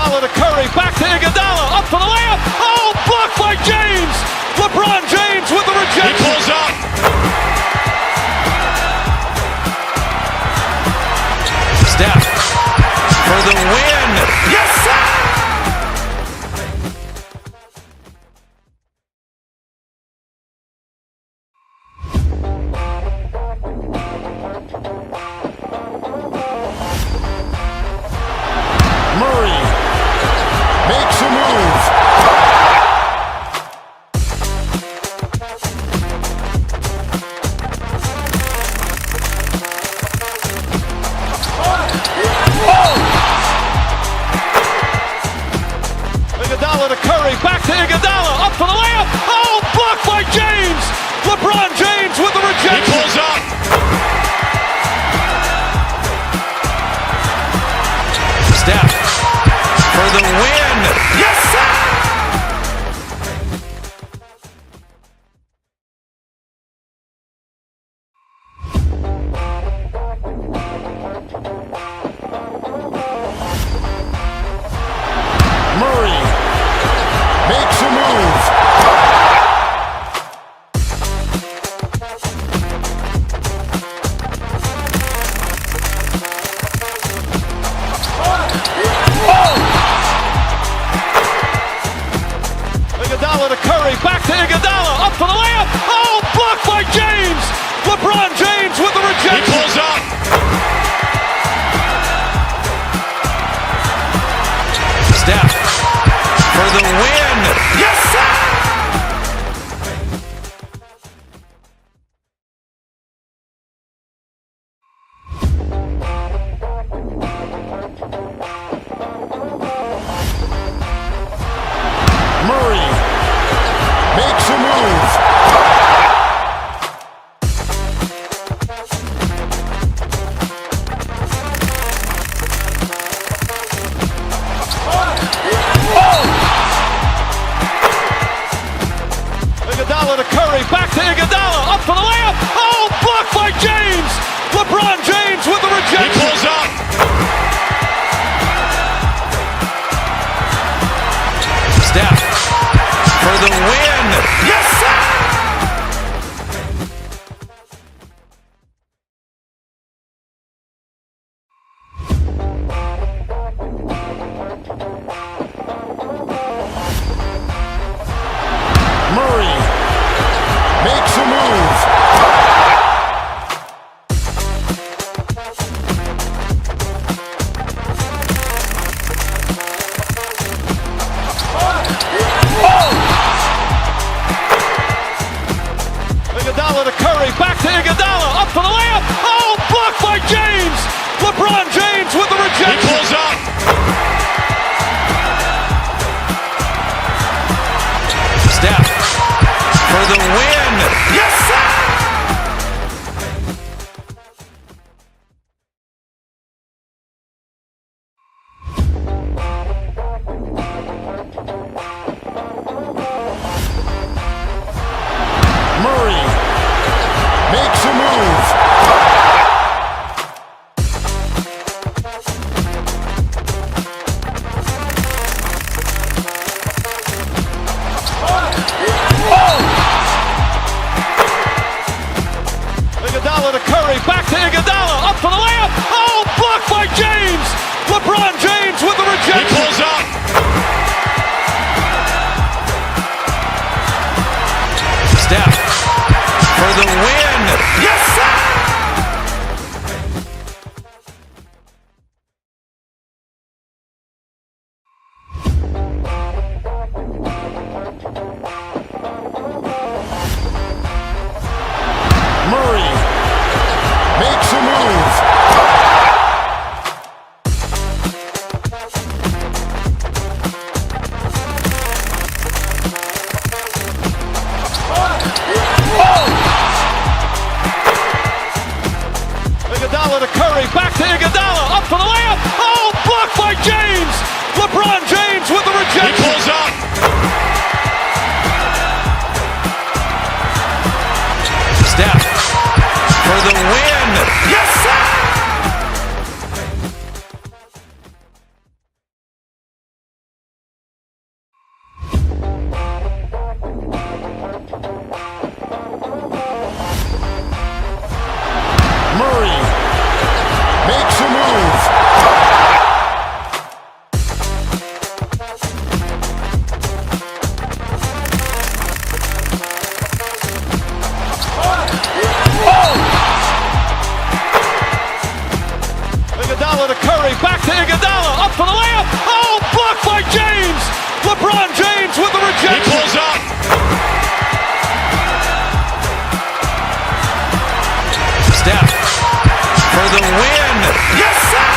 S1: Iguodala to Curry, back to Iguodala, up for the layup. Oh, blocked by James. LeBron James with the rejection.
S3: He pulls up. Steph for the win. Yes, sir!
S4: Murray makes a move.
S1: Iguodala to Curry, back to Iguodala, up for the layup. Oh, blocked by James. LeBron James with the rejection.
S3: He pulls up. Steph for the win. Yes, sir!
S4: Murray makes a move.
S1: Iguodala to Curry, back to Iguodala, up for the layup. Oh, blocked by James. LeBron James with the rejection.
S3: He pulls up. Steph for the win. Yes, sir!
S4: Murray makes a move.
S1: Iguodala to Curry, back to Iguodala, up for the layup. Oh, blocked by James. LeBron James with the rejection.
S3: He pulls up. Steph for the win. Yes, sir!
S4: Murray makes a move.
S1: Iguodala to Curry, back to Iguodala, up for the layup. Oh, blocked by James. LeBron James with the rejection.
S3: He pulls up. Steph for the win. Yes, sir!
S4: Murray makes a move.
S1: back to Iguodala, up for the layup. Oh, blocked by James. LeBron James with the rejection.
S3: He pulls up. Steph for the win. Yes, sir!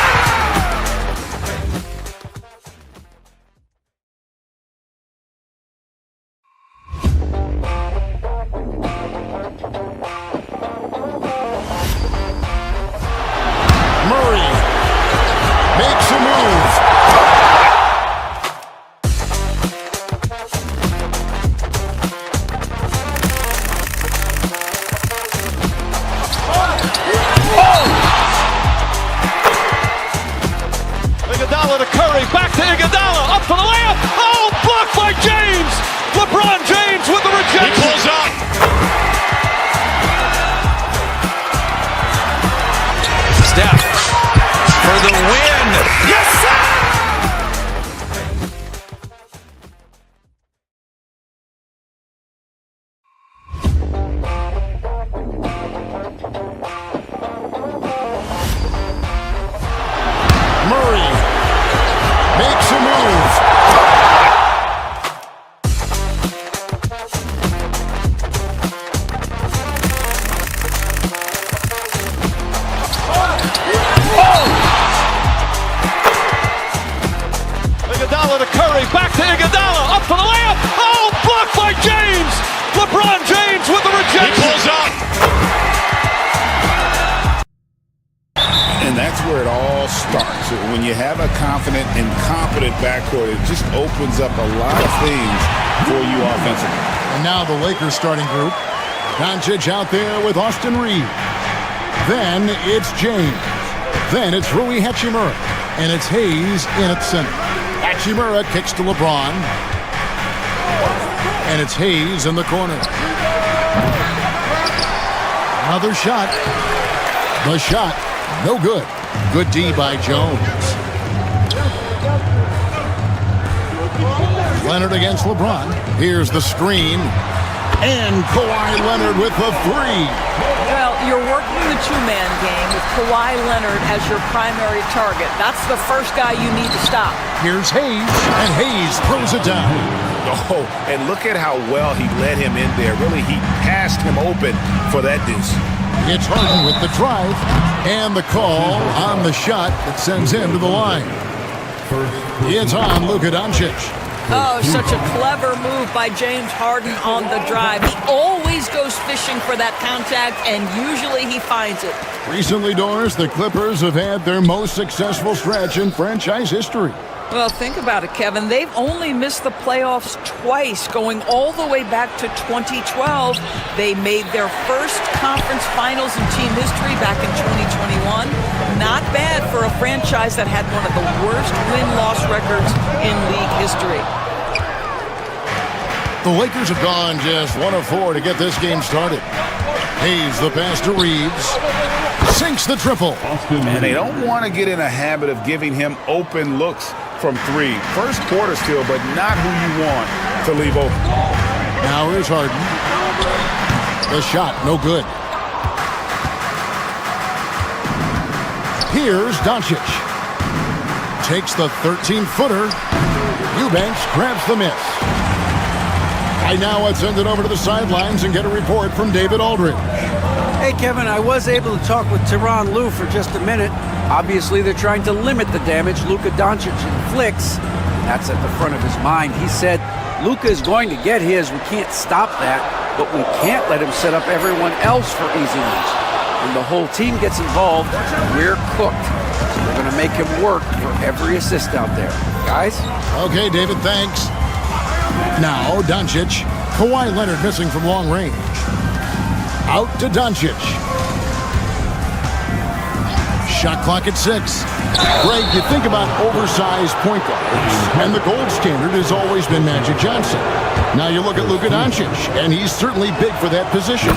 S4: Murray makes a move.
S1: Iguodala to Curry, back to Iguodala, up for the layup. Oh, blocked by James. LeBron James with the rejection.
S3: He pulls up. Steph for the win. Yes, sir!
S4: Murray makes a move.
S1: Iguodala to Curry, back to Iguodala, up for the layup. Oh, blocked by James. LeBron James with the rejection.
S3: He pulls up.
S7: And that's where it all starts. When you have a confident and competent backcourt, it just opens up a lot of things for you offensively.
S4: And now the Lakers starting group. Doncic out there with Austin Reeves. Then it's James. Then it's Rui Hachimura. And it's Hayes in at center. Hachimura kicks to LeBron. And it's Hayes in the corner. Another shot. The shot, no good. Good D by Jones. Leonard against LeBron. Here's the screen. And Kawhi Leonard with the three.
S12: Well, you're working the two-man game with Kawhi Leonard as your primary target. That's the first guy you need to stop.
S4: Here's Hayes, and Hayes throws it down.
S15: Oh, and look at how well he led him in there. Really, he passed him open for that deuce.
S4: It's Harden with the drive, and the call on the shot that sends him to the line. It's on Luka Doncic.
S12: Oh, such a clever move by James Harden on the drive. He always goes fishing for that contact, and usually he finds it.
S4: Recently, Doris, the Clippers have had their most successful stretch in franchise history.
S12: Well, think about it, Kevin. They've only missed the playoffs twice, going all the way back to 2012. They made their first conference finals in team history back in 2021. Not bad for a franchise that had one of the worst win-loss records in league history.
S4: The Lakers have gone just 1 of 4 to get this game started. Hayes the pass to Reeves. Sinks the triple.
S7: And they don't want to get in a habit of giving him open looks from three. First quarter still, but not who you want to leave open.
S4: Now here's Harden. The shot, no good. Here's Doncic. Takes the 13-footer. Eubanks grabs the miss. Right now, let's send it over to the sidelines and get a report from David Aldridge.
S8: Hey, Kevin, I was able to talk with Tyronn Lue for just a minute. Obviously, they're trying to limit the damage Luka Doncic inflicts. That's at the front of his mind. He said, Luka is going to get his. We can't stop that, but we can't let him set up everyone else for easy ones. When the whole team gets involved, we're cooked. So we're going to make him work for every assist out there. Guys?
S4: Okay, David, thanks. Now, Doncic. Kawhi Leonard missing from long range. Out to Doncic. Shot clock at 6. Greg, you think about oversized point guards, and the gold standard has always been Magic Johnson. Now you look at Luka Doncic, and he's certainly big for that position.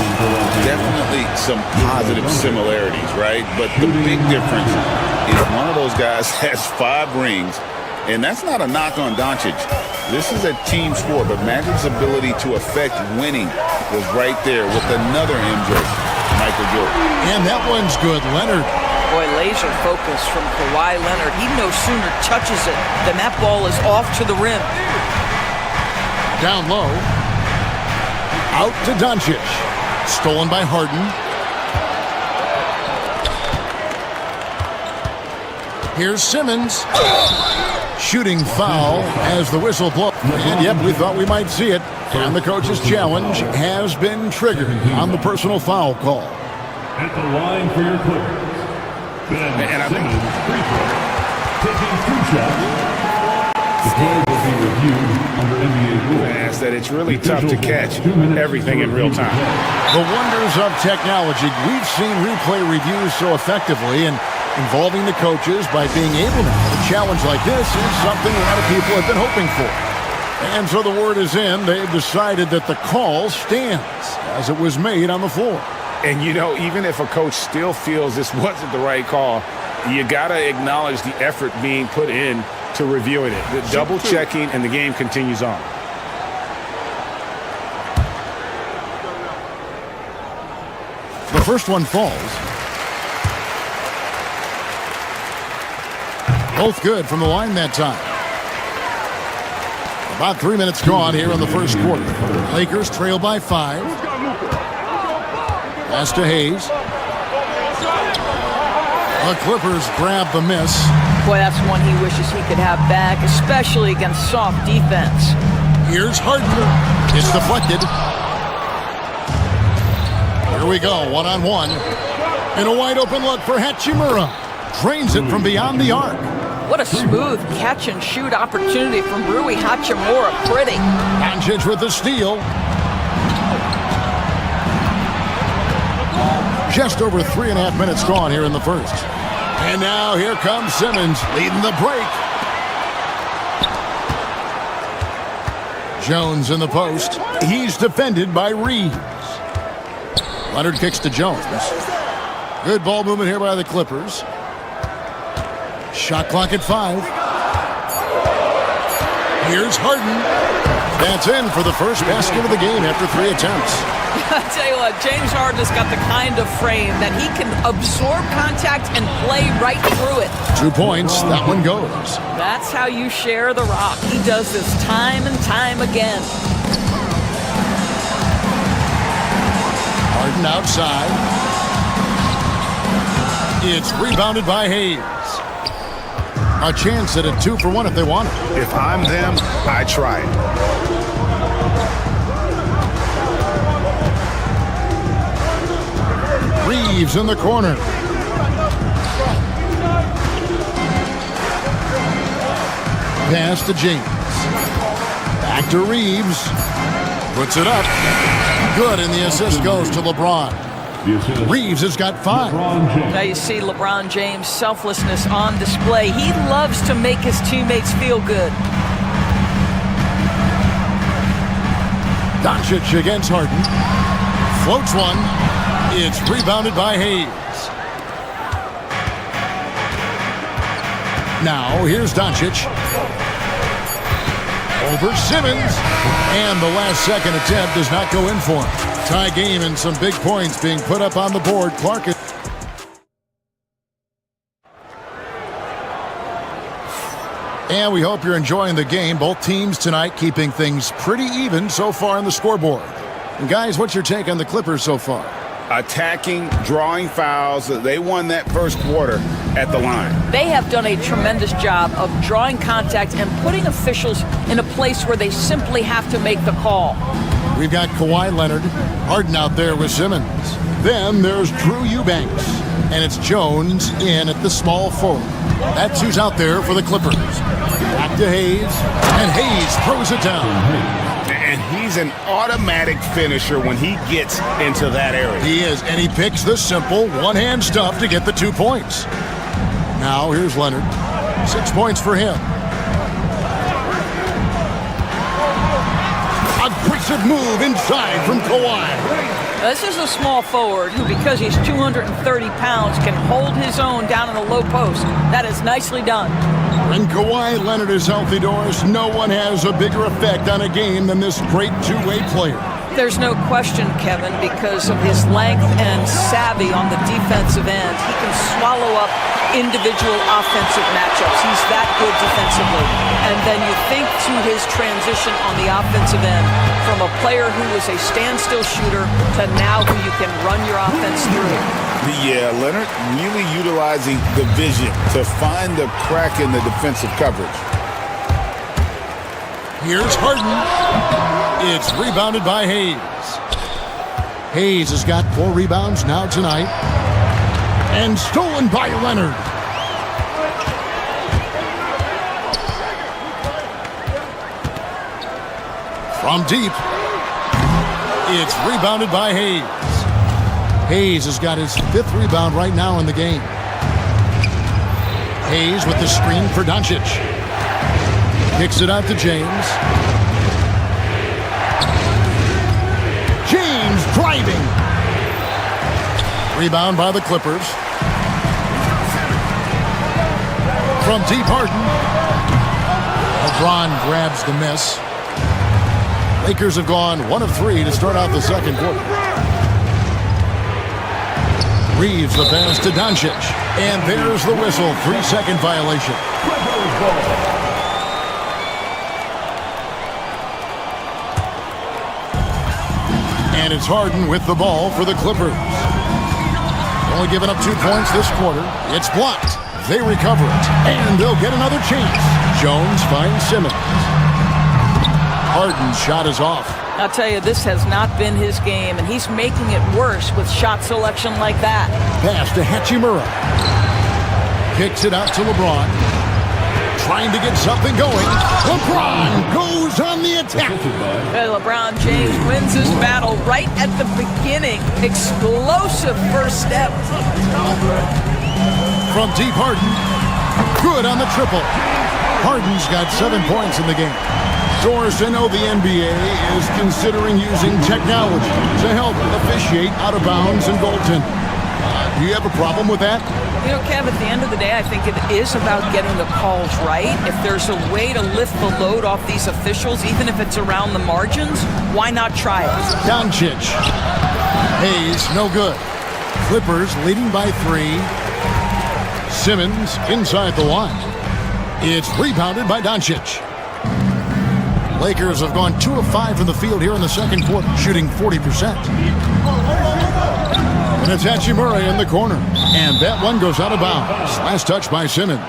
S7: Definitely some positive similarities, right? But the big difference is one of those guys has 5 rings, and that's not a knock on Doncic. This is a team sport, but Magic's ability to affect winning was right there with another MJ, Michael Jordan.
S4: And that one's good. Leonard
S12: Boy, laser focus from Kawhi Leonard. He no sooner touches it than that ball is off to the rim.
S4: Down low. Out to Doncic. Stolen by Harden. Here's Simmons. Shooting foul as the whistle blows. And yep, we thought we might see it. And the coach's challenge has been triggered on the personal foul call.
S5: At the line for your Clippers.
S9: And I think
S5: taking 2 shots. The play will be reviewed under NBA rules.
S9: that it's really tough to catch everything in real time.
S4: The wonders of technology. We've seen replay reviews so effectively, and involving the coaches by being able to have a challenge like this is something a lot of people have been hoping for. And so the word is in. They've decided that the call stands as it was made on the floor.
S9: And, you know, even if a coach still feels this wasn't the right call, you got to acknowledge the effort being put in to reviewing it. The double checking, and the game continues on.
S4: The first one falls. Both good from the line that time. About 3 minutes gone here in the first quarter. Lakers trail by 5. Pass to Hayes. The Clippers grab the miss.
S12: Boy, that's one he wishes he could have back, especially against soft defense.
S4: Here's Harden. It's deflected. Here we go, one-on-one. And a wide-open look for Hachimura. Drains it from beyond the arc.
S12: What a smooth catch-and-shoot opportunity from Rui Hachimura. Pretty.
S4: Doncic with the steal. Just over 3.5 minutes gone here in the first. And now here comes Simmons leading the break. Jones in the post. He's defended by Reeves. Leonard kicks to Jones. Good ball movement here by the Clippers. Shot clock at 5. Here's Harden. That's in for the first basket of the game after 3 attempts.
S12: I tell you what, James Harden has got the kind of frame that he can absorb contact and play right through it.
S4: 2 points, that one goes.
S12: That's how you share the rock. He does this time and time again.
S4: Harden outside. It's rebounded by Hayes. A chance at a 2-for-1 if they want it.
S15: If I'm them, I try it.
S4: Reeves in the corner. Pass to James. Back to Reeves. Puts it up. Good, and the assist goes to LeBron. Reeves has got 5.
S12: Now you see LeBron James' selflessness on display. He loves to make his teammates feel good.
S4: Doncic against Harden. Floats one. It's rebounded by Hayes. Now here's Doncic. Over Simmons. And the last second attempt does not go in for him. Tie game and some big points being put up on the board. Clark. And we hope you're enjoying the game. Both teams tonight keeping things pretty even so far on the scoreboard. And guys, what's your take on the Clippers so far?
S7: Attacking, drawing fouls. They won that first quarter at the line.
S12: They have done a tremendous job of drawing contact and putting officials in a place where they simply have to make the call.
S4: We've got Kawhi Leonard, Harden out there with Simmons. Then there's Drew Eubanks, and it's Jones in at the small forward. That's who's out there for the Clippers. Back to Hayes, and Hayes throws it down.
S7: And he's an automatic finisher when he gets into that area.
S4: He is, and he picks the simple one-hand stuff to get the 2 points. Now here's Leonard. 6 points for him. Aggressive move inside from Kawhi.
S12: This is a small forward who, because he's 230 pounds, can hold his own down in the low post. That is nicely done.
S4: When Kawhi Leonard is healthy, Doris, no one has a bigger effect on a game than this great two-way player.
S12: There's no question, Kevin, because of his length and savvy on the defensive end. He can swallow up individual offensive matchups. He's that good defensively. And then you think to his transition on the offensive end from a player who was a standstill shooter to now who you can run your offense through.
S10: Yeah, Leonard really utilizing the vision to find the crack in the defensive coverage.
S4: Here's Harden. It's rebounded by Hayes. Hayes has got 4 rebounds now tonight. And stolen by Leonard. From deep. It's rebounded by Hayes. Hayes has got his 5th rebound right now in the game. Hayes with the screen for Doncic. Kicks it out to James. James driving. Rebound by the Clippers. From deep, Harden. LeBron grabs the miss. Lakers have gone 1 of 3 to start out the second quarter. Reeves the pass to Doncic. And there's the whistle. 3-second violation. And it's Harden with the ball for the Clippers. Only giving up 2 points this quarter. It's blocked. They recover it. And they'll get another chance. Jones finds Simmons. Harden's shot is off.
S12: I'll tell you, this has not been his game, and he's making it worse with shot selection like that.
S4: Pass to Hachimura. Kicks it out to LeBron. Trying to get something going. LeBron goes on the attack.
S12: LeBron James wins this battle right at the beginning. Explosive first step.
S4: From deep, Harden. Good on the triple. Harden's got 7 points in the game. Sources know the NBA is considering using technology to help officiate out of bounds and goaltending. Do you have a problem with that?
S12: You know, Kev, at the end of the day, I think it is about getting the calls right. If there's a way to lift the load off these officials, even if it's around the margins, why not try it?
S4: Doncic. Hayes, no good. Clippers leading by 3. Simmons inside the line. It's rebounded by Doncic. Lakers have gone 2 of 5 from the field here in the second quarter, shooting 40%. And it's Hachimura in the corner. And that one goes out of bounds. Last touch by Simmons.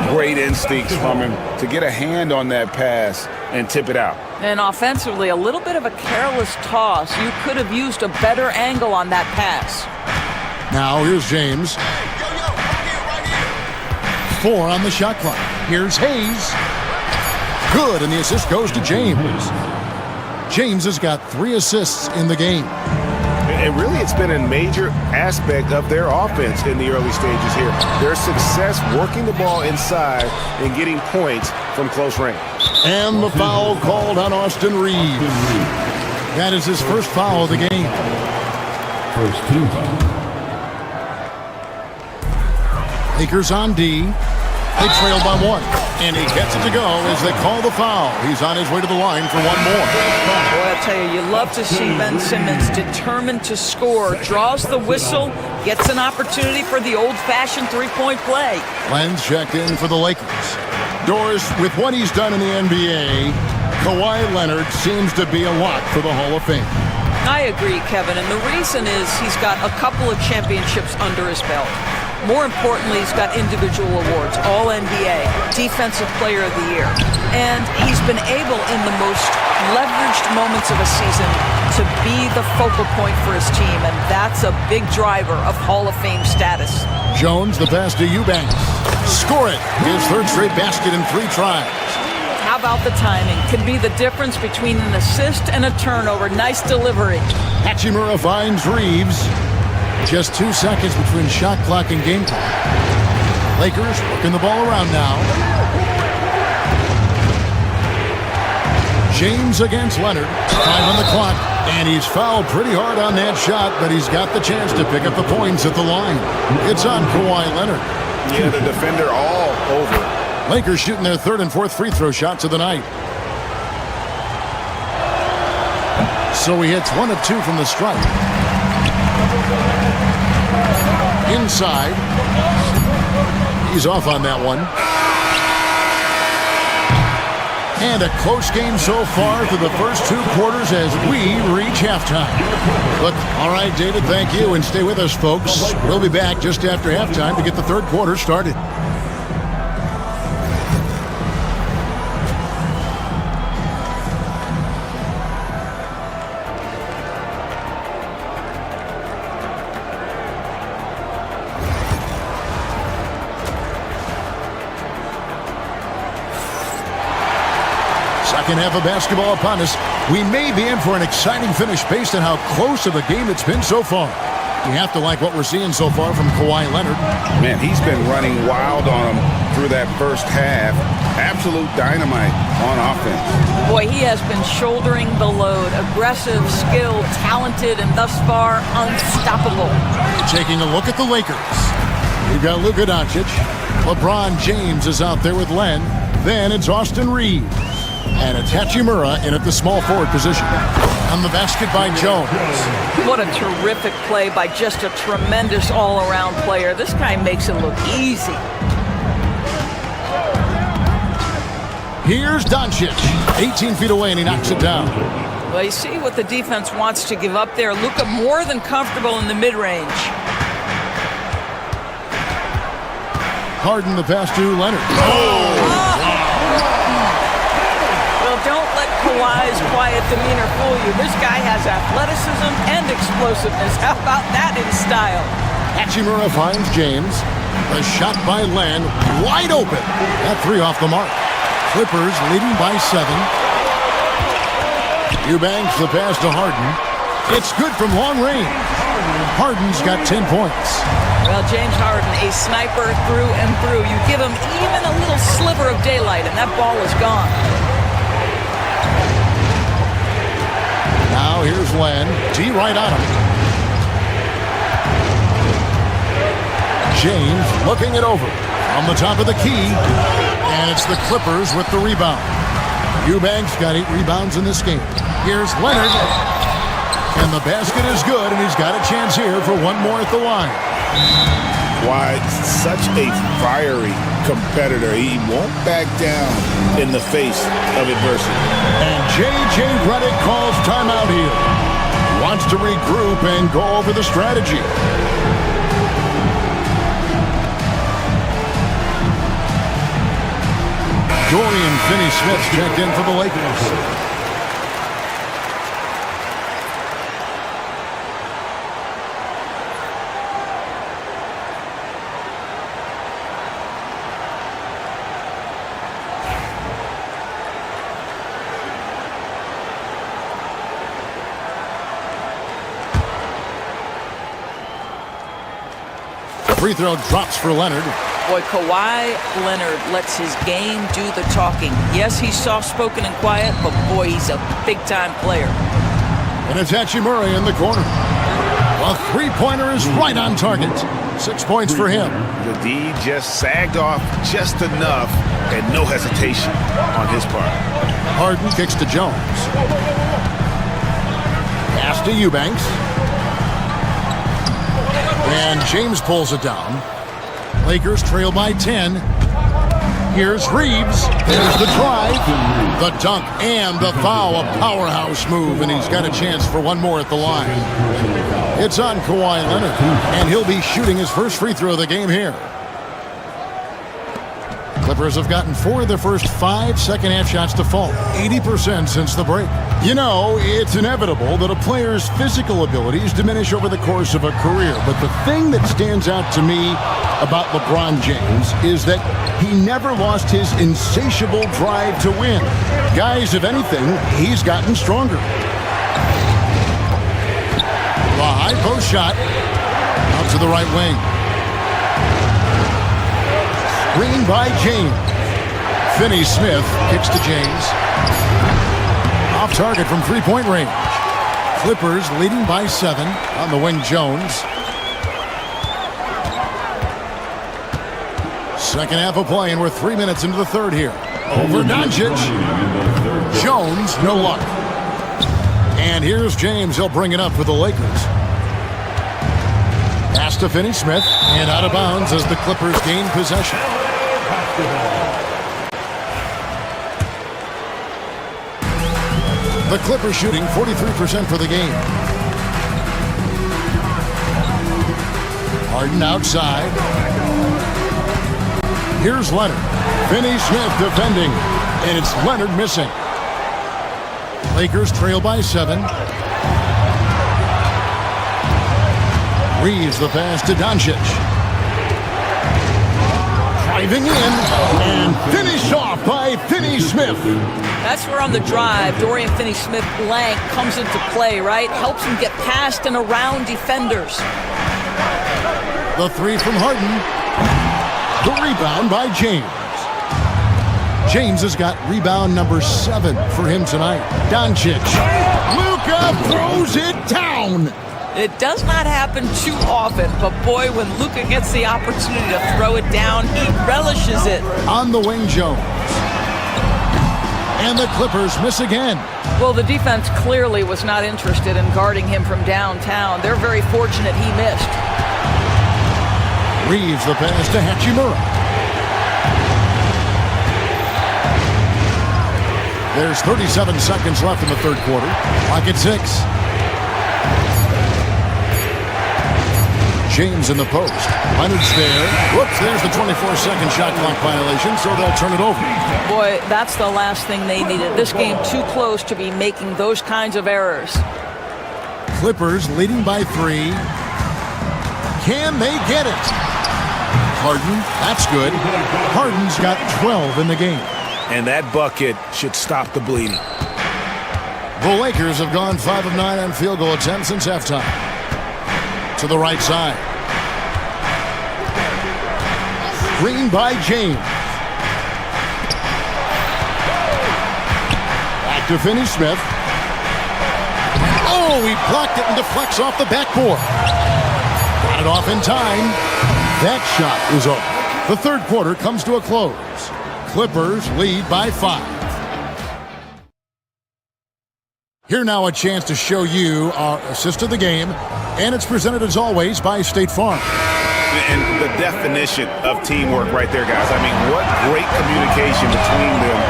S10: Great instincts from him to get a hand on that pass and tip it out.
S12: And offensively, a little bit of a careless toss. You could have used a better angle on that pass.
S4: Now here's James. 4 on the shot clock. Here's Hayes. Good, and the assist goes to James. James has got 3 assists in the game.
S15: And really, it's been a major aspect of their offense in the early stages here. Their success working the ball inside and getting points from close range.
S4: And the foul called on Austin Reeves. That is his first foul of the game.
S5: First team foul.
S4: Lakers on D. They trail by 1. And he gets it to go as they call the foul. He's on his way to the line for 1 more.
S12: Boy, I tell you, you love to see Ben Simmons determined to score. Draws the whistle, gets an opportunity for the old-fashioned three-point play.
S4: Lenz checked in for the Lakers. Doris, with what he's done in the NBA, Kawhi Leonard seems to be a lock for the Hall of Fame.
S12: I agree, Kevin, and the reason is he's got a couple of championships under his belt. More importantly, he's got individual awards, All-NBA, Defensive Player of the Year. And he's been able, in the most leveraged moments of a season, to be the focal point for his team, and that's a big driver of Hall of Fame status.
S4: Jones, the pass to Eubanks. Score it. His 3rd straight basket in 3 tries.
S12: How about the timing? Could be the difference between an assist and a turnover. Nice delivery.
S4: Hachimura finds Reeves. Just 2 seconds between shot clock and game time. Lakers working the ball around now. James against Leonard. 5 on the clock. And he's fouled pretty hard on that shot, but he's got the chance to pick up the points at the line. It's on Kawhi Leonard.
S15: Yeah, the defender all over.
S4: Lakers shooting their 3rd and 4th free throw shots of the night. So he hits 1 of 2 from the stripe. Inside. He's off on that one. And a close game so far through the first 2 quarters as we reach halftime. But, all right, David, thank you. And stay with us, folks. We'll be back just after halftime to get the third quarter started. Second half of basketball upon us. We may be in for an exciting finish based on how close of a game it's been so far. You have to like what we're seeing so far from Kawhi Leonard.
S7: Man, he's been running wild on him through that first half. Absolute dynamite on offense.
S12: Boy, he has been shouldering the load. Aggressive, skilled, talented, and thus far unstoppable.
S4: Taking a look at the Lakers. We've got Luka Doncic. LeBron James is out there with Len. Then it's Austin Reeves. And it's Hachimura in at the small forward position. On the basket by Jones.
S12: What a terrific play by just a tremendous all-around player. This guy makes it look easy.
S4: Here's Doncic. 18 feet away, and he knocks it down.
S12: Well, you see what the defense wants to give up there. Luka more than comfortable in the mid-range.
S4: Harden the pass to Leonard.
S12: Don't let Kawhi's quiet demeanor fool you. This guy has athleticism and explosiveness. How about that in style?
S4: Hachimura finds James. The shot by Len, wide open. That 3 off the mark. Clippers leading by 7. Eubanks the pass to Harden. It's good from long range. Harden's got 10 points.
S12: Well, James Harden, a sniper through and through. You give him even a little sliver of daylight, and that ball is gone.
S4: Now here's Len. T right on him. James looking it over. On the top of the key. And it's the Clippers with the rebound. Eubanks got 8 rebounds in this game. Here's Leonard. And the basket is good, and he's got a chance here for one more at the line.
S7: Why, such a fiery competitor. He won't back down in the face of adversity.
S4: And J.J. Redick calls timeout here. Wants to regroup and go over the strategy. Dorian Finney-Smith checked in for the Lakers. Free throw drops for Leonard.
S12: Boy, Kawhi Leonard lets his game do the talking. Yes, he's soft-spoken and quiet, but boy, he's a big-time player.
S4: And it's Hachimura in the corner. A three-pointer is right on target. 6 points for him.
S15: The D just sagged off just enough and no hesitation on his part.
S4: Harden kicks to Jones. Pass to Eubanks. And James pulls it down. Lakers trail by 10. Here's Reeves. There's the drive, the dunk, and the foul. A powerhouse move, and he's got a chance for one more at the line. It's on Kawhi Leonard, and he'll be shooting his first free throw of the game here. Clippers have gotten 4 of their first 5 second-half shots to fall, 80% since the break. You know, it's inevitable that a player's physical abilities diminish over the course of a career, but the thing that stands out to me about LeBron James is that he never lost his insatiable drive to win. Guys, if anything, he's gotten stronger. The high post shot out to the right wing. Screen by James. Finney-Smith kicks to James. Off target from three-point range. Clippers leading by 7 on the wing. Jones. Second half of play, and we're 3 minutes into the third here. Over Doncic. Jones, no luck. And here's James. He'll bring it up for the Lakers. Pass to Finney-Smith, and out of bounds as the Clippers gain possession. The Clippers shooting 43% for the game. Harden outside. Here's Leonard. Finney-Smith defending, and it's Leonard missing. Lakers trail by 7. Reeves the pass to Doncic. Driving in and finished off by Finney-Smith.
S12: That's where on the drive, Dorian Finney-Smith blank comes into play, right? Helps him get past and around defenders.
S4: The 3 from Harden. The rebound by James. James has got rebound number 7 for him tonight. Doncic. Luka throws it down.
S12: It does not happen too often, but boy, when Luka gets the opportunity to throw it down, he relishes it.
S4: On the wing, Jones. And the Clippers miss again.
S12: Well, the defense clearly was not interested in guarding him from downtown. They're very fortunate he missed.
S4: Reeves the pass to Hachimura. There's 37 seconds left in the third quarter. Clock at 6. James in the post. Leonard's there. Whoops, there's the 24-second shot clock violation, so they'll turn it over.
S12: Boy, that's the last thing they needed. This game too close to be making those kinds of errors.
S4: Clippers leading by 3. Can they get it? Harden, that's good. Harden's got 12 in the game.
S15: And that bucket should stop the bleeding.
S4: The Lakers have gone 5 of 9 on field goal attempts since halftime. To the right side. Green by James. Back to Finney-Smith. Oh, he blocked it and deflects off the backboard. Got it off in time. That shot is off. The third quarter comes to a close. Clippers lead by 5. Here now a chance to show you our assist of the game, and it's presented as always by State Farm.
S15: And the definition of teamwork right there, guys. I mean, what great communication between them,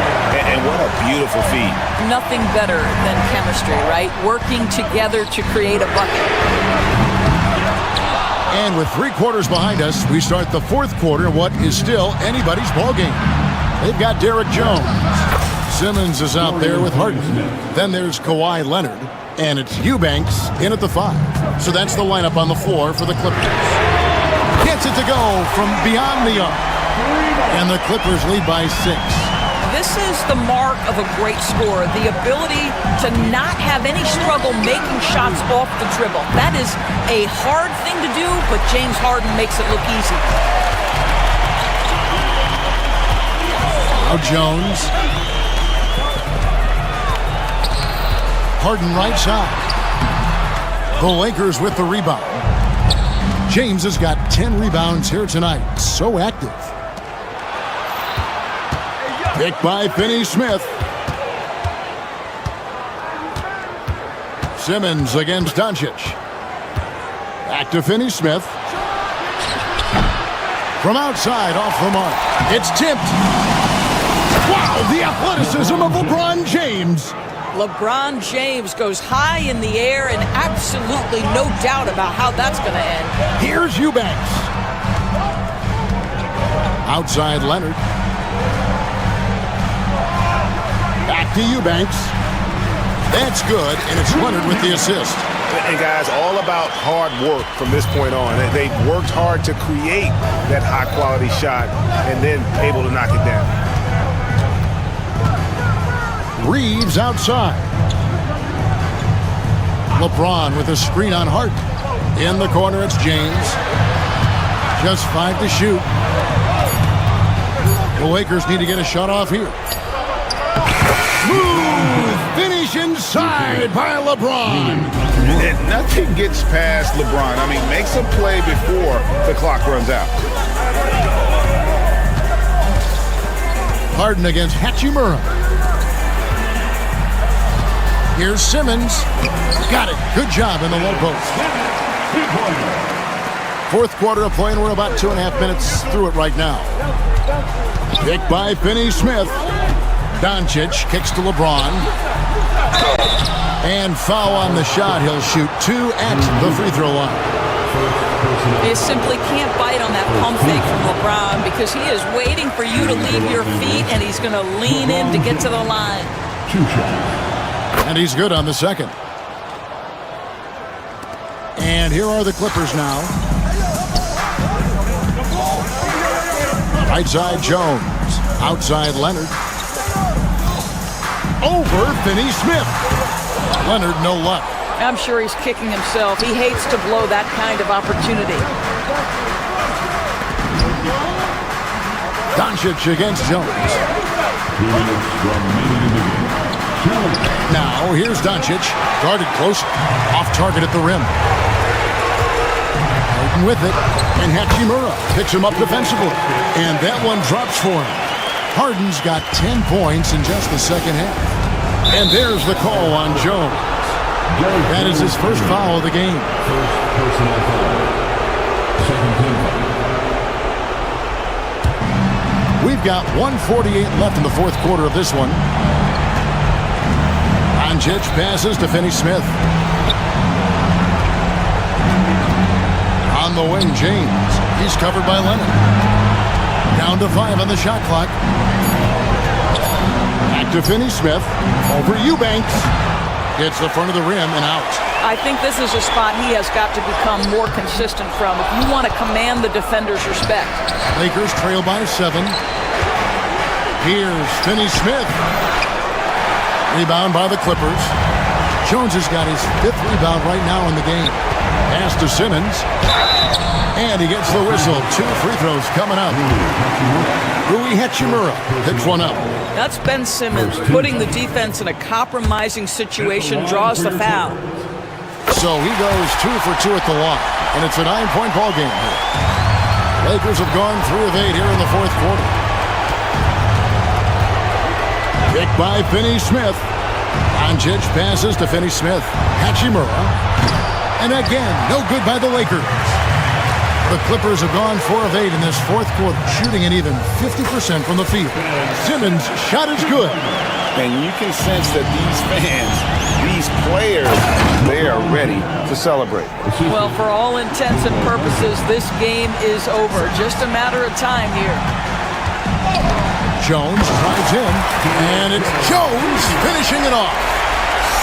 S15: and what a beautiful feed.
S12: Nothing better than chemistry, right? Working together to create a bucket.
S4: And with 3 quarters behind us, we start the fourth quarter in what is still anybody's ballgame. They've got Derek Jones. Simmons is out there with Harden. Then there's Kawhi Leonard. And it's Eubanks in at the 5. So that's the lineup on the floor for the Clippers. Gets it to go from beyond the arc. And the Clippers lead by 6.
S12: This is the mark of a great scorer, the ability to not have any struggle making shots off the dribble. That is a hard thing to do, but James Harden makes it look easy.
S4: Now Jones. Harden right side. The Lakers with the rebound. James has got 10 rebounds here tonight. So active. Picked by Finney-Smith. Simmons against Doncic. Back to Finney-Smith. From outside, off the mark. It's tipped. Wow, the athleticism of LeBron James.
S12: LeBron James goes high in the air, and absolutely no doubt about how that's going to end.
S4: Here's Eubanks. Outside Leonard. Back to Eubanks. That's good, and it's Leonard with the assist.
S15: And guys, all about hard work from this point on. They've worked hard to create that high-quality shot and then able to knock it down.
S4: Reeves outside. LeBron with a screen on Harden. In the corner, it's James. Just 5 to shoot. The Lakers need to get a shot off here. Smooth finish inside by LeBron.
S7: And nothing gets past LeBron. I mean, makes a play before the clock runs out. Harden
S4: against Hachimura. Here's Simmons. Got it. Good job in the low post. Fourth quarter of play, and we're about 2.5 minutes through it right now. Picked by Finney-Smith. Doncic kicks to LeBron. And foul on the shot. He'll shoot 2 at the free throw line.
S12: You simply can't bite on that pump fake from LeBron because he is waiting for you to leave your feet, and he's going to lean in to get to the line.
S4: And he's good on the second. And here are the Clippers now. Right side Jones. Outside Leonard. Over Finney-Smith. Leonard, no luck.
S12: I'm sure he's kicking himself. He hates to blow that kind of opportunity.
S4: Doncic against Jones. Now, here's Doncic. Guarded close. Off target at the rim. Harden with it. And Hachimura picks him up defensively. And that one drops for him. Harden's got 10 points in just the second half. And there's the call on Jones. That is his first foul of the game. We've got 1:48 left in the fourth quarter of this one. Doncic passes to Finney-Smith. On the wing, James. He's covered by Leonard. Down to 5 on the shot clock. Back to Finney-Smith. Over Eubanks. Hits the front of the rim and out.
S12: I think this is a spot he has got to become more consistent from if you want to command the defender's respect.
S4: Lakers trail by 7. Here's Finney-Smith. Rebound by the Clippers. Jones has got his 5th rebound right now in the game. Pass to Simmons. And he gets the whistle. 2 free throws coming up. Rui Hachimura picks one up.
S12: That's Ben Simmons putting the defense in a compromising situation, draws the foul.
S4: So he goes 2 for 2 at the line. And it's a 9-point ball game here. Lakers have gone 3 of 8 here in the fourth quarter. Picked by Finney-Smith. Doncic passes to Finney-Smith. Hachimura. And again, no good by the Lakers. The Clippers have gone 4 of 8 in this fourth quarter, shooting an even 50% from the field. Simmons' shot is good.
S10: And you can sense that these fans, these players, they are ready to celebrate.
S12: Well, for all intents and purposes, this game is over. Just a matter of time here.
S4: Jones drives in, and it's Jones finishing it off.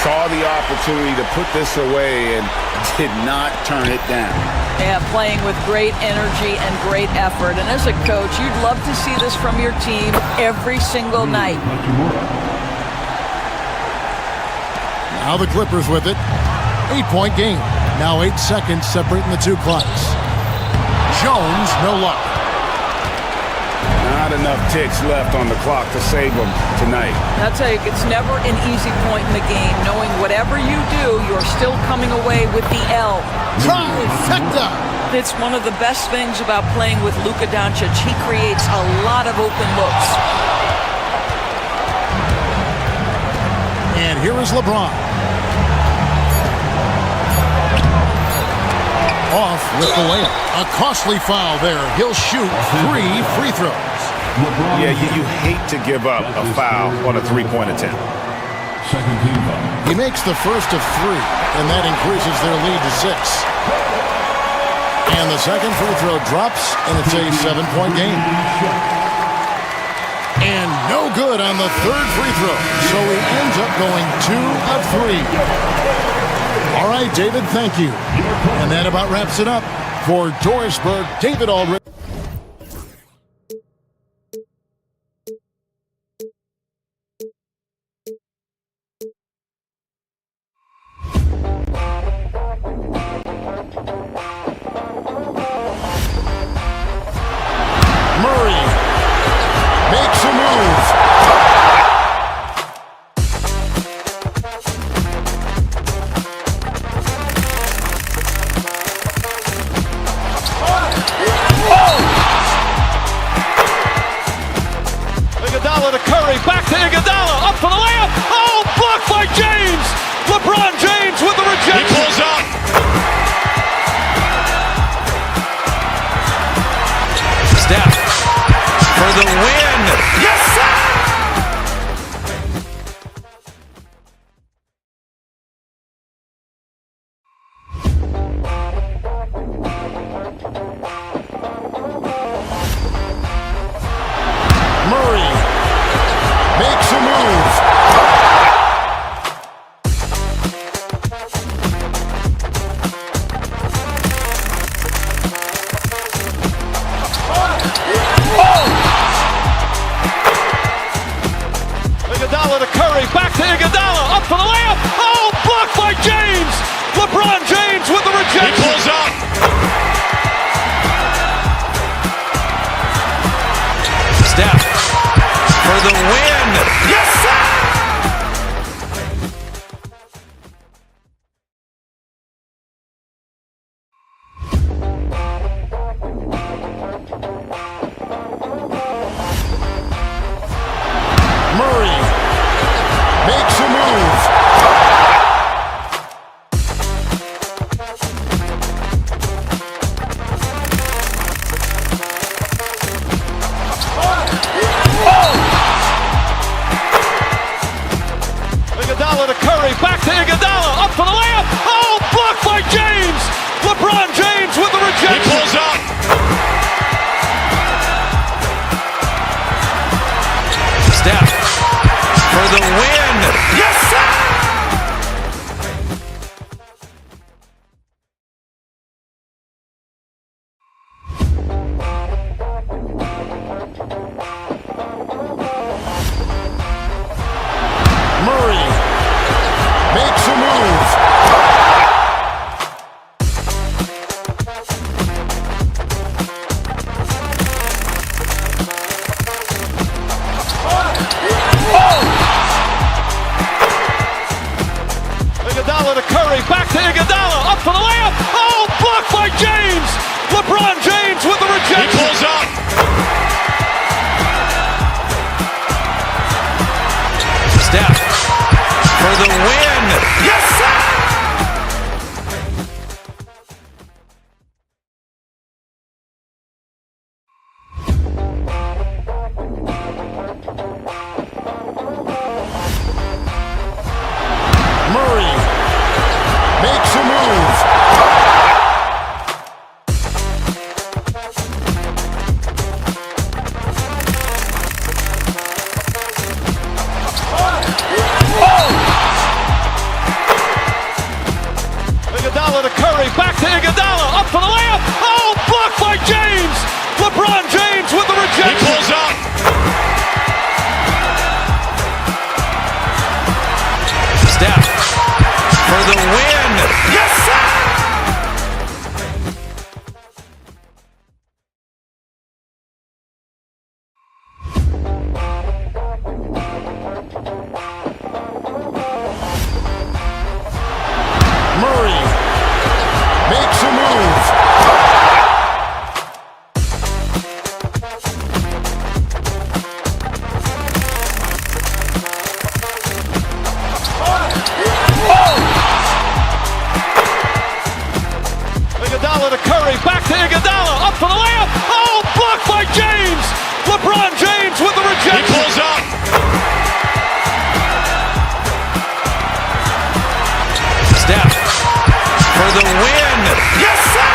S10: Saw the opportunity to put this away and did not turn it down.
S12: Yeah, playing with great energy and great effort. And as a coach, you'd love to see this from your team every single night.
S4: Now the Clippers with it. 8-point game. Now 8 seconds separating the 2 clocks. Jones, no luck.
S10: Not enough ticks left on the clock to save them tonight.
S12: I'll tell you, it's never an easy point in the game, knowing whatever you do, you're still coming away with the L.
S4: Trifecta!
S12: It's one of the best things about playing with Luka Doncic. He creates a lot of open looks.
S4: And here is LeBron. Off with the layup. A costly foul there. He'll shoot 3 free throws.
S9: Yeah, you hate to give up a foul on a three-point attempt.
S4: He makes the first of 3, and that increases their lead to 6. And the second free throw drops, and it's a 7-point game. And no good on the third free throw, so he ends up going 2 of 3. All right, David, thank you. And that about wraps it up. For Dorisburg, David Aldrich. Murray makes a move.
S1: Curry, back to Iguodala, up for the layup. Oh, blocked by James. LeBron James with the rejection.
S3: He pulls up. Steph for the win. Yes, sir!
S4: Murray makes a move.
S1: Iguodala to Curry, back to Iguodala, up for the layup. Oh, blocked by James. LeBron James with the rejection.
S3: He pulls up. Steph for the win. Yes, sir!
S4: Murray makes a move.
S1: Iguodala to Curry, back to Iguodala, up for the layup. Oh, blocked by James. LeBron James with the rejection.
S3: He pulls up. Steph for the win. Yes, sir!
S4: Murray makes a move.
S1: Iguodala to Curry, back to Iguodala, up for the layup. Oh, blocked by James. LeBron James with the rejection.
S3: He pulls up. Steph for the win. Yes, sir!
S4: Murray makes a move.
S1: Iguodala to Curry, back to Iguodala, up for the layup. Oh, blocked by James. LeBron James with the rejection.
S3: He pulls up. Steph for the win. Yes, sir!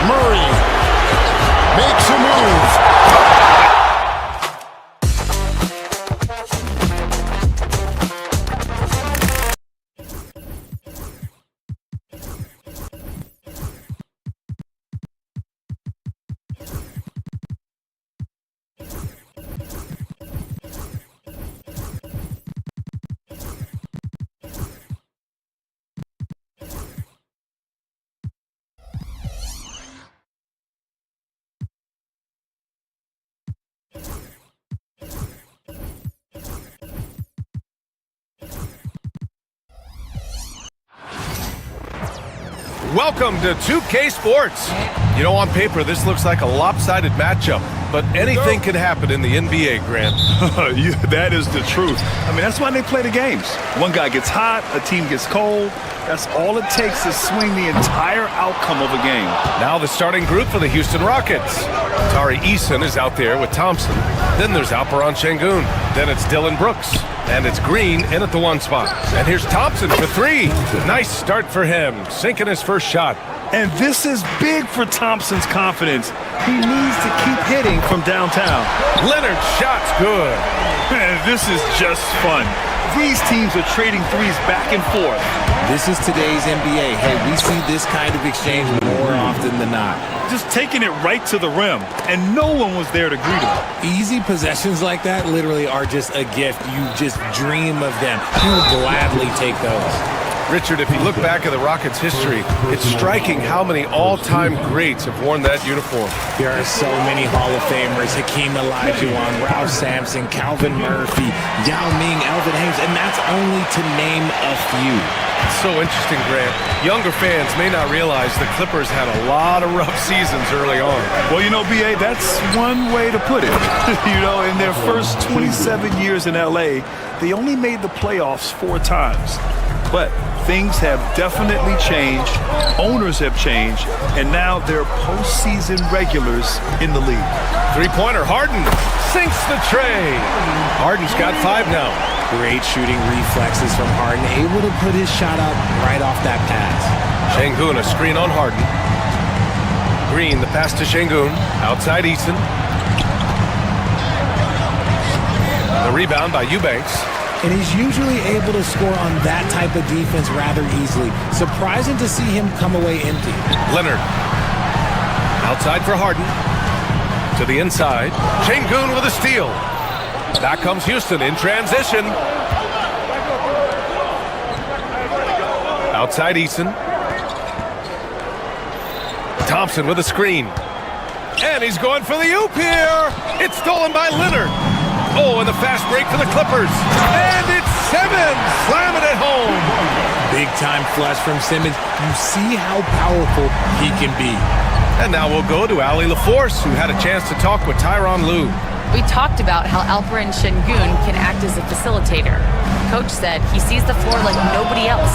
S4: Murray makes a move.
S11: Welcome to 2K Sports. You know, on paper, this looks like a lopsided matchup, but anything can happen in the NBA, Grant.
S13: Yeah, that is the truth. I mean, that's why they play the games. One guy gets hot, a team gets cold. That's all it takes to swing the entire outcome of a game.
S11: Now the starting group for the Houston Rockets. Tari Eason is out there with Thompson. Then there's Alperon Şengün. Then it's Dylan Brooks. And it's Green in at the one spot. And here's Thompson for three. Nice start for him, sinking his first shot.
S13: And this is big for Thompson's confidence. He needs to keep hitting from downtown.
S11: Leonard's shot's good.
S13: Man, this is just fun. These teams are trading threes back and forth.
S17: This is today's NBA. Hey, we see this kind of exchange more often than not.
S13: Just taking it right to the rim, and no one was there to greet him.
S17: Easy possessions like that literally are just a gift. You just dream of them. You'll gladly take those.
S11: Richard, if you look back at the Rockets' history, it's striking how many all-time greats have worn that uniform.
S17: There are so many Hall of Famers: Hakeem Olajuwon, Ralph Sampson, Calvin Murphy, Yao Ming, Elvin Hayes, and that's only to name a few.
S11: It's so interesting, Grant. Younger fans may not realize the Clippers had a lot of rough seasons early on.
S13: Well, you know, B.A., that's one way to put it. You know, in their first 27 years in L.A., they only made the playoffs 4 times. But things have definitely changed, owners have changed, and now they're postseason regulars in the league.
S11: Three-pointer, Harden sinks the tray. Harden's got 5 now.
S17: Great shooting reflexes from Harden, able to put his shot up right off that pass.
S11: Şengün, a screen on Harden. Green, the pass to Şengün, outside Eason. The rebound by Eubanks.
S17: And he's usually able to score on that type of defense rather easily. Surprising to see him come away empty.
S11: Leonard. Outside for Harden. To the inside. Şengün with a steal. Back comes Houston in transition. Outside Eason. Thompson with a screen. And he's going for the oop here. It's stolen by Leonard. Oh, and the fast break for the Clippers. And it's Simmons slamming it home.
S17: Big time flush from Simmons. You see how powerful he can be.
S11: And now we'll go to Allie LaForce, who had a chance to talk with Tyronn Lue.
S14: We talked about how Alperen Şengün can act as a facilitator. Coach said he sees the floor like nobody else.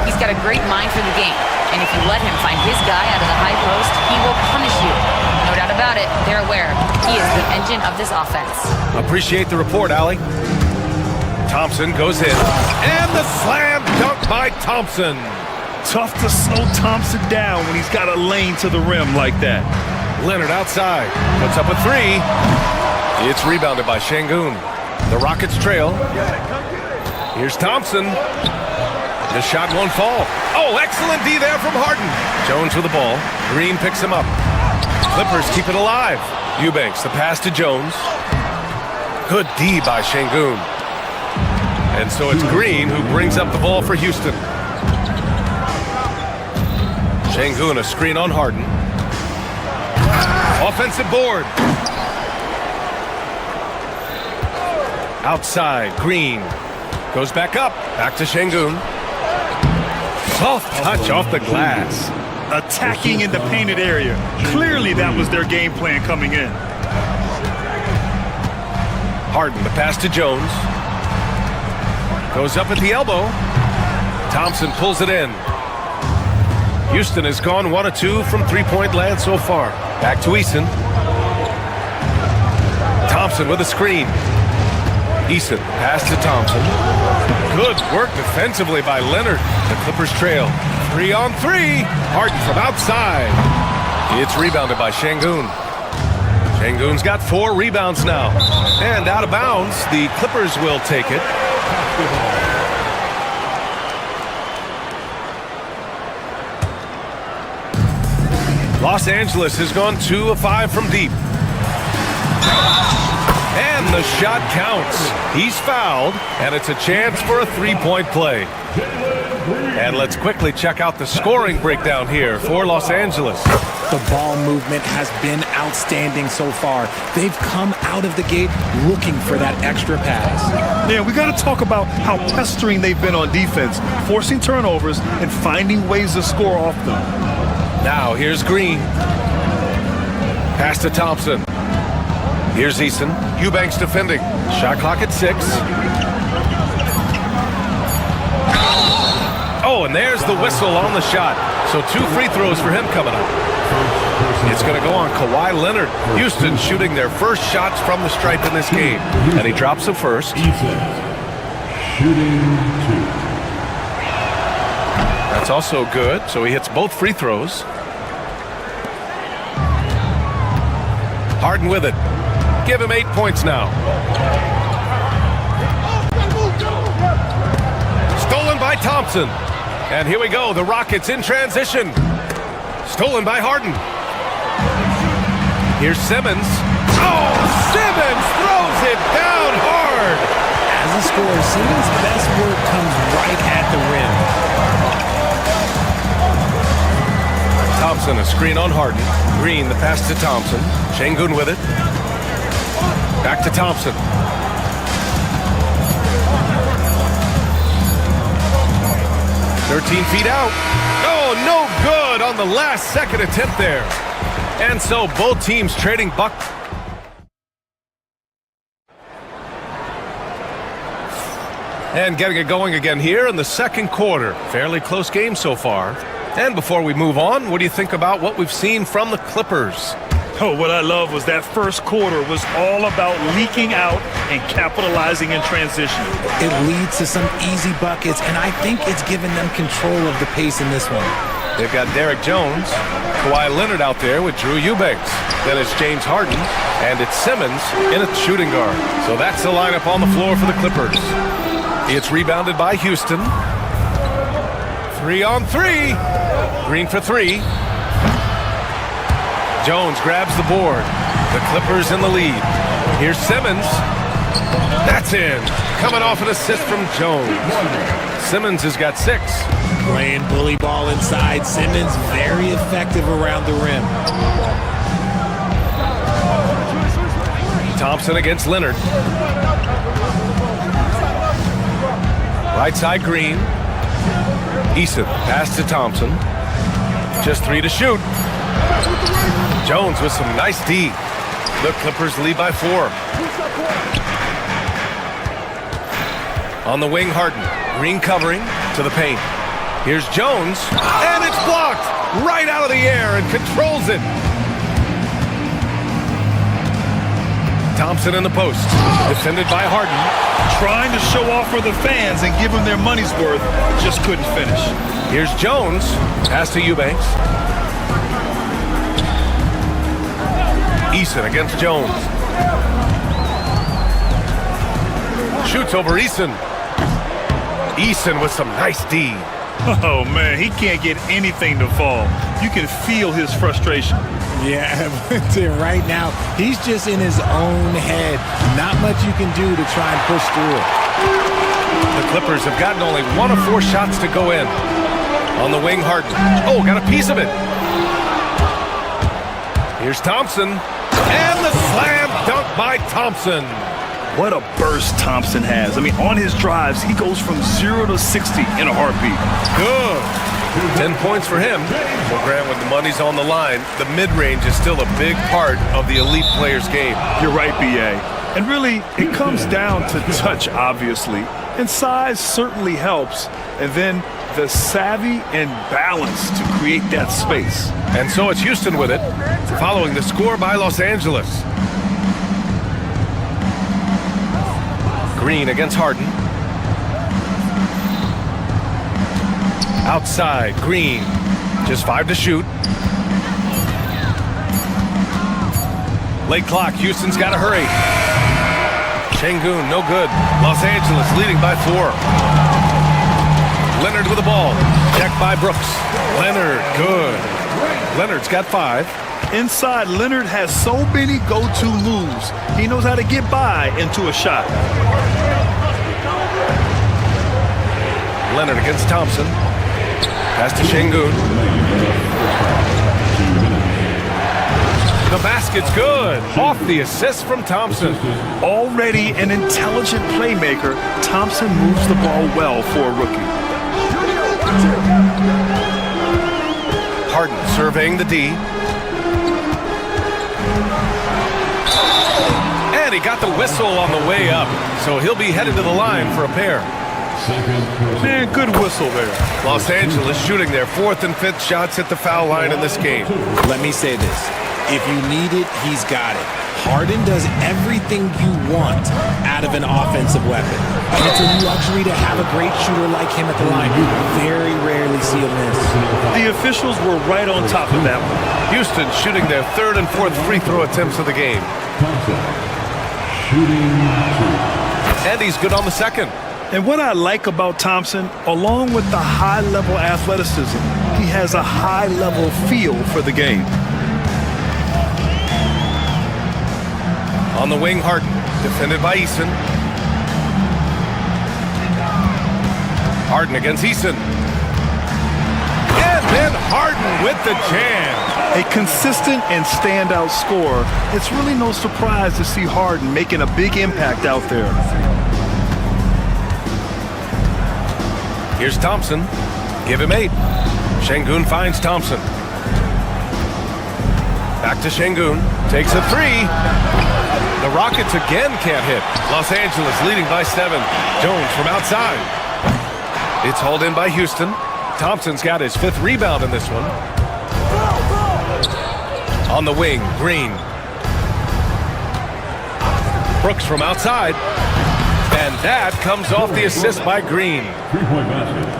S14: He's got a great mind for the game. And if you let him find his guy out of the high post, he will punish you. No doubt about it, they're aware. He is the engine of this offense.
S11: Appreciate the report, Allie. Thompson goes in. And the slam dunk by Thompson.
S13: Tough to slow Thompson down when he's got a lane to the rim like that.
S11: Leonard outside. Puts up a 3. It's rebounded by Şengün. The Rockets trail. Here's Thompson. The shot won't fall. Oh, excellent D there from Harden. Jones with the ball. Green picks him up. Clippers keep it alive. Eubanks, the pass to Jones. Good D by Şengün. And so it's Green who brings up the ball for Houston. Şengün, a screen on Harden. Offensive board. Outside, Green. Goes back up. Back to Şengün. Soft touch off the glass.
S13: Attacking in the painted area. Clearly that was their game plan coming in.
S11: Harden, the pass to Jones. Goes up at the elbow. Thompson pulls it in. Houston has gone 1 of 2 from three-point land so far. Back to Eason. Thompson with a screen. Eason, pass to Thompson. Good work defensively by Leonard. The Clippers trail. 3 on 3. Harden from outside. It's rebounded by Şengün. Şengün's got 4 rebounds now. And out of bounds, the Clippers will take it. Los Angeles has gone 2 of 5 from deep. And the shot counts. He's fouled, and it's a chance for a 3-point play. And let's quickly check out the scoring breakdown here for Los Angeles.
S17: The ball movement has been outstanding so far. They've come out of the gate looking for that extra pass.
S13: Yeah, we got to talk about how pestering they've been on defense, forcing turnovers and finding ways to score off them.
S11: Now here's Green. Pass to Thompson. Here's Eason. Eubanks defending. Shot clock at 6. Oh, and there's the whistle on the shot. So 2 free throws for him coming up. It's going to go on Kawhi Leonard. Houston shooting their first shots from the stripe in this game. And he drops the first.
S5: Shooting 2.
S11: That's also good. So he hits both free throws. Harden with it. Give him 8 points now. by Thompson. And here we go, the Rockets in transition. Stolen by Harden. Here's Simmons. Oh, Simmons throws it down hard.
S17: As a scorer, Simmons' best work comes right at the rim.
S11: Thompson, a screen on Harden. Green, the pass to Thompson. Şengün with it. Back to Thompson. "13 feet out. Oh, no good on the last second attempt there. And so both teams trading buck. And getting it going again here in the second quarter. Fairly close game so far. And before we move on, what do you think about what we've seen from the Clippers?
S13: Oh, what I love was that first quarter was all about leaking out and capitalizing in transition.
S17: It leads to some easy buckets, and I think it's given them control of the pace in this one.
S11: They've got Derek Jones, Kawhi Leonard out there with Drew Eubanks. Then it's James Harden, and it's Simmons in a shooting guard. So that's the lineup on the floor for the Clippers. It's rebounded by Houston. 3 on 3. Green for 3. Jones grabs the board. The Clippers in the lead. Here's Simmons. That's in. Coming off an assist from Jones. Simmons has got 6.
S17: Playing bully ball inside. Simmons very effective around the rim.
S11: Thompson against Leonard. Right side Green. Eason pass to Thompson. Just 3 to shoot. Jones with some nice D. The Clippers lead by 4. On the wing, Harden. Green covering to the paint. Here's Jones, and it's blocked right out of the air and controls it. Thompson in the post, defended by Harden.
S13: Trying to show off for the fans and give them their money's worth, just couldn't finish.
S11: Here's Jones, pass to Eubanks. Eason against Jones. Shoots over Eason. Eason with some nice D.
S13: Oh, man, he can't get anything to fall. You can feel his frustration.
S17: Yeah, right now, he's just in his own head. Not much you can do to try and push through it.
S11: The Clippers have gotten only 1 of 4 shots to go in. On the wing, Harden. Oh, got a piece of it. Here's Thompson. And the slam dunk by Thompson.
S13: What a burst Thompson has. I mean, on his drives, he goes from 0 to 60 in a heartbeat.
S11: Good. 10 points for him. Well, Grant, when the money's on the line, the mid-range is still a big part of the elite player's game.
S13: You're right, B.A. And really, it comes down to touch, obviously. And size certainly helps. And then the savvy and balance to create that space.
S11: And so it's Houston with it, following the score by Los Angeles. Green against Harden. Outside, Green. Just 5 to shoot. Late clock, Houston's got to hurry. Şengün, no good. Los Angeles leading by 4. Leonard with the ball. Checked by Brooks. Leonard, good. Leonard's got 5.
S13: Inside, Leonard has so many go-to moves. He knows how to get by into a shot.
S11: Leonard against Thompson. Pass to Şengün. The basket's good. Off the assist from Thompson.
S13: Already an intelligent playmaker, Thompson moves the ball well for a rookie.
S11: Harden surveying the D. And he got the whistle on the way up. So he'll be headed to the line for a pair.
S13: Man, good whistle there.
S11: Los Angeles shooting their 4th and 5th shots at the foul line in this game.
S17: Let me say this. If you need it, he's got it. Harden does everything you want out of an offensive weapon. And it's a luxury to have a great shooter like him at the line. You very rarely see a miss.
S13: The officials were right on top of that one.
S11: Houston shooting their 3rd and 4th free throw attempts of the game.
S5: Shooting 2.
S11: And he's good on the 2nd.
S13: And what I like about Thompson, along with the high-level athleticism, he has a high-level feel for the game.
S11: On the wing, Harden, defended by Eason. Harden against Eason. And then Harden with the jam.
S13: A consistent and standout scorer. It's really no surprise to see Harden making a big impact out there.
S11: Here's Thompson. Give him 8. Şengün finds Thompson. Back to Şengün. Takes a 3. The Rockets again can't hit. Los Angeles leading by 7. Jones from outside. It's hauled in by Houston. Thompson's got his 5th rebound in this one. On the wing, Green. Brooks from outside. And that comes off the assist by Green.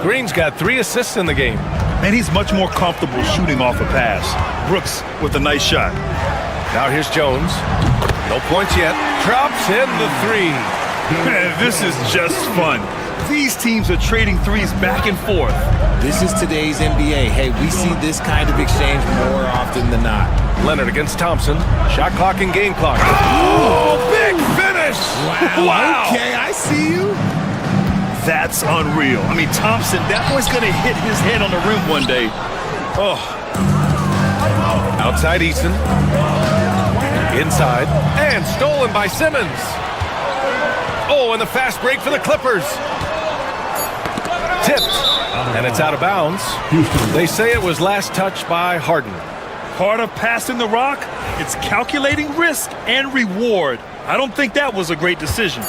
S11: Green's got 3 assists in the game.
S13: And he's much more comfortable shooting off a pass. Brooks with a nice shot.
S11: Now here's Jones. No points yet. Drops in the 3.
S13: Man, this is just fun. These teams are trading threes back and forth.
S17: This is today's NBA. Hey, we see this kind of exchange more often than not.
S11: Leonard against Thompson. Shot clock and game clock. Oh, big finish!
S17: Wow. Okay, I see you.
S13: That's unreal. I mean, Thompson, that boy's going to hit his head on the rim one day. Oh.
S11: Outside Eason. Inside. And stolen by Simmons. Oh, and the fast break for the Clippers. Tipped. And it's out of bounds. They say it was last touched by Harden.
S13: Part of passing the rock, it's calculating risk and reward. I don't think that was a great decision.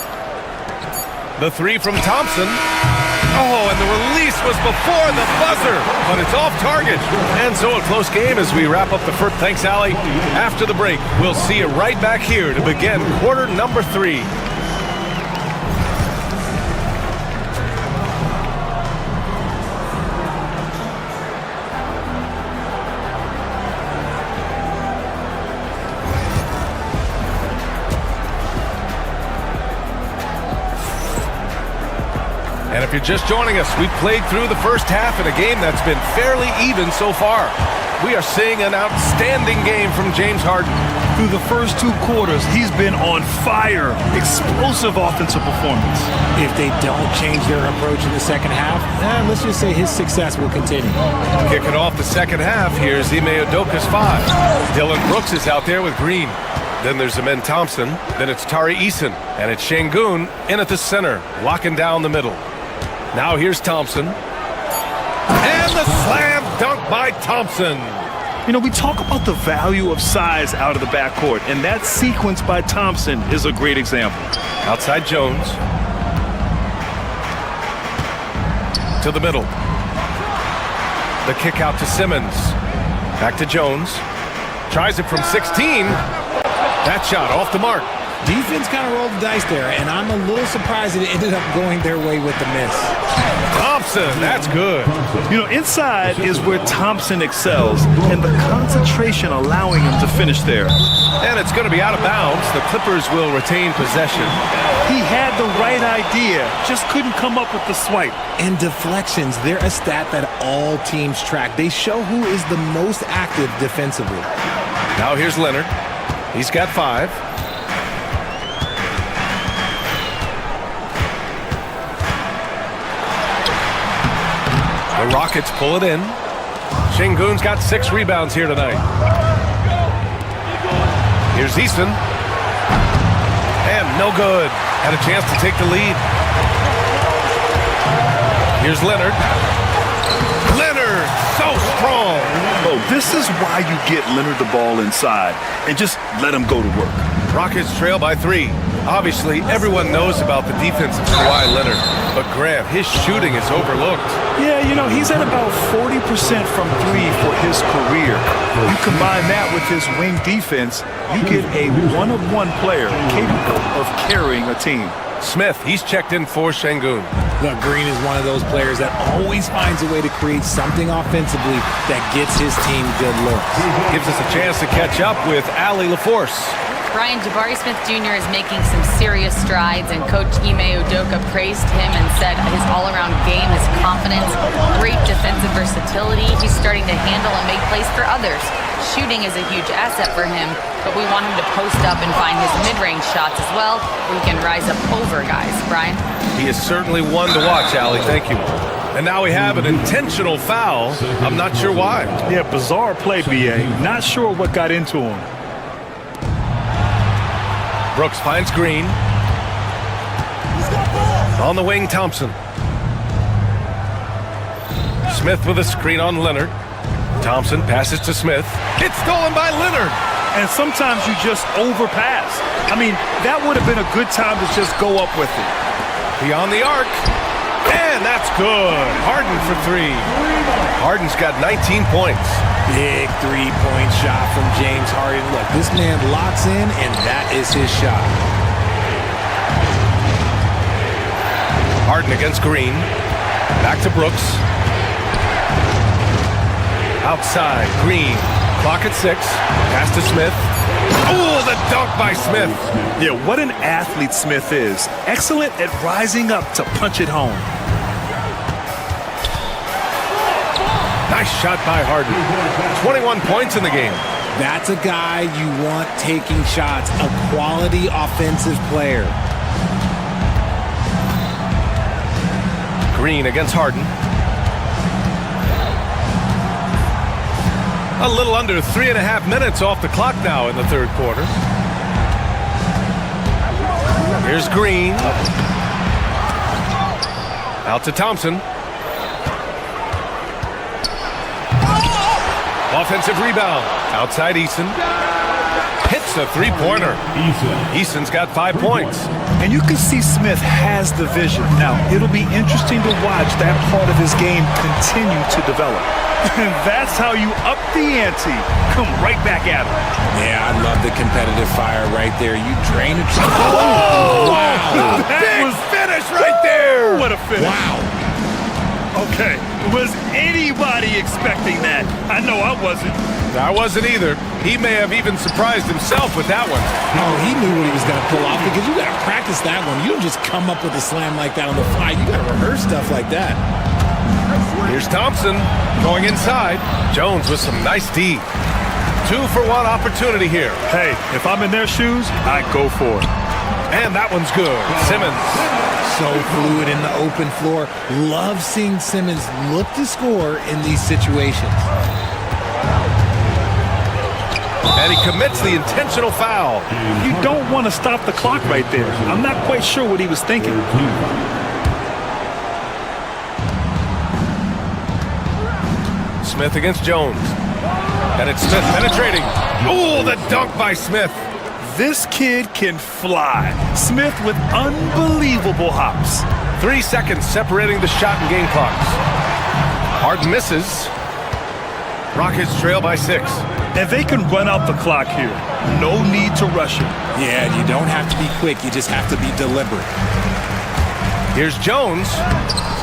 S11: The 3 from Thompson. Oh, and the release was before the buzzer, but it's off target. And so a close game as we wrap up the first. Thanks, Allie. After the break, we'll see you right back here to begin quarter number 3. And if you're just joining us, we've played through the first half in a game that's been fairly even so far. We are seeing an outstanding game from James Harden.
S13: Through the first 2 quarters, he's been on fire. Explosive offensive performance.
S17: If they don't change their approach in the second half, let's just say his success will continue.
S11: Kicking off the second half, here's Ime Udoka's 5. Dylan Brooks is out there with Green. Then there's Amen Thompson. Then it's Tari Eason. And it's Şengün in at the center, locking down the middle. Now here's Thompson. And the slam dunk by Thompson.
S13: You know, we talk about the value of size out of the backcourt, and that sequence by Thompson is a great example.
S11: Outside Jones. To the middle. The kick out to Simmons. Back to Jones. Tries it from 16. That shot off the mark.
S17: Defense kind of rolled the dice there, and I'm a little surprised that it ended up going their way with the miss.
S11: Thompson, that's good.
S13: You know, inside is where Thompson excels, and the concentration allowing him to finish there.
S11: And it's going to be out of bounds. The Clippers will retain possession.
S13: He had the right idea, just couldn't come up with the swipe.
S17: And deflections, they're a stat that all teams track. They show who is the most active defensively.
S11: Now here's Leonard. He's got 5. The Rockets pull it in. Şengün's got 6 rebounds here tonight. Here's Eason. And no good. Had a chance to take the lead. Here's Leonard. Leonard, so strong.
S13: Oh, this is why you get Leonard the ball inside and just let him go to work.
S11: Rockets trail by 3. Obviously, everyone knows about the defense of Kawhi Leonard, but Graham, his shooting is overlooked.
S13: Yeah, you know, he's at about 40% from 3 for his career. You combine that with his wing defense, you get a one-of-one player capable of carrying a team.
S11: Smith, he's checked in for Şengün.
S17: Look, Green is one of those players that always finds a way to create something offensively that gets his team good looks.
S11: Gives us a chance to catch up with Allie LaForce.
S14: Brian, Jabari Smith Jr. is making some serious strides, and Coach Ime Udoka praised him and said his all-around game, his confidence, great defensive versatility. He's starting to handle and make plays for others. Shooting is a huge asset for him, but we want him to post up and find his mid-range shots as well, where he can rise up over guys. Brian?
S11: He is certainly one to watch, Allie. Thank you. And now we have an intentional foul. I'm not sure why.
S13: Yeah, bizarre play, B.A. Not sure what got into him.
S11: Brooks finds Green. On the wing, Thompson. Smith with a screen on Leonard. Thompson passes to Smith. It's stolen by Leonard.
S13: And sometimes you just overpass. I mean, that would have been a good time to just go up with it.
S11: Beyond the arc. And that's good. Harden for three. Harden's got 19 points.
S17: Big three-point shot from James Harden. Look, this man locks in, and that is his shot.
S11: Harden against Green. Back to Brooks. Outside, Green. Clock at 6. Pass to Smith. Oh, the dunk by Smith.
S13: Yeah, what an athlete Smith is. Excellent at rising up to punch it home.
S11: Nice shot by Harden. 21 points in the game.
S17: That's a guy you want taking shots, a quality offensive player.
S11: Green against Harden. A little under 3.5 minutes off the clock now in the third quarter. Here's Green. Out to Thompson. Offensive rebound. Outside Eason. Hits a three-pointer. Eason's got 5 points.
S13: And you can see Smith has the vision. Now, it'll be interesting to watch that part of his game continue to develop. And that's how you up the ante. Come right back at him.
S17: Yeah, I love the competitive fire right there. You drain it.
S11: Oh!
S17: Wow.
S11: Big finish right there.
S13: What a finish.
S17: Wow.
S13: Okay, was anybody expecting that? I know I wasn't.
S11: I wasn't either. He may have even surprised himself with that one.
S17: Oh, he knew what he was going to pull off because you got to practice that one. You don't just come up with a slam like that on the fly. You got to rehearse stuff like that.
S11: Here's Thompson going inside. Jones with some nice D. 2-for-1 opportunity here.
S13: Hey, if I'm in their shoes, I go for it.
S11: And that one's good. Simmons.
S17: So fluid in the open floor. Love seeing Simmons look to score in these situations.
S11: And he commits the intentional foul.
S13: You don't want to stop the clock right there. I'm not quite sure what he was thinking.
S11: Smith against Jones. And it's Smith penetrating. Oh, the dunk by Smith.
S13: This kid can fly. Smith with unbelievable hops.
S11: 3 seconds separating the shot and game clocks. Harden misses. Rockets trail by 6.
S13: And they can run out the clock here. No need to rush it.
S17: Yeah, you don't have to be quick. You just have to be deliberate.
S11: Here's Jones.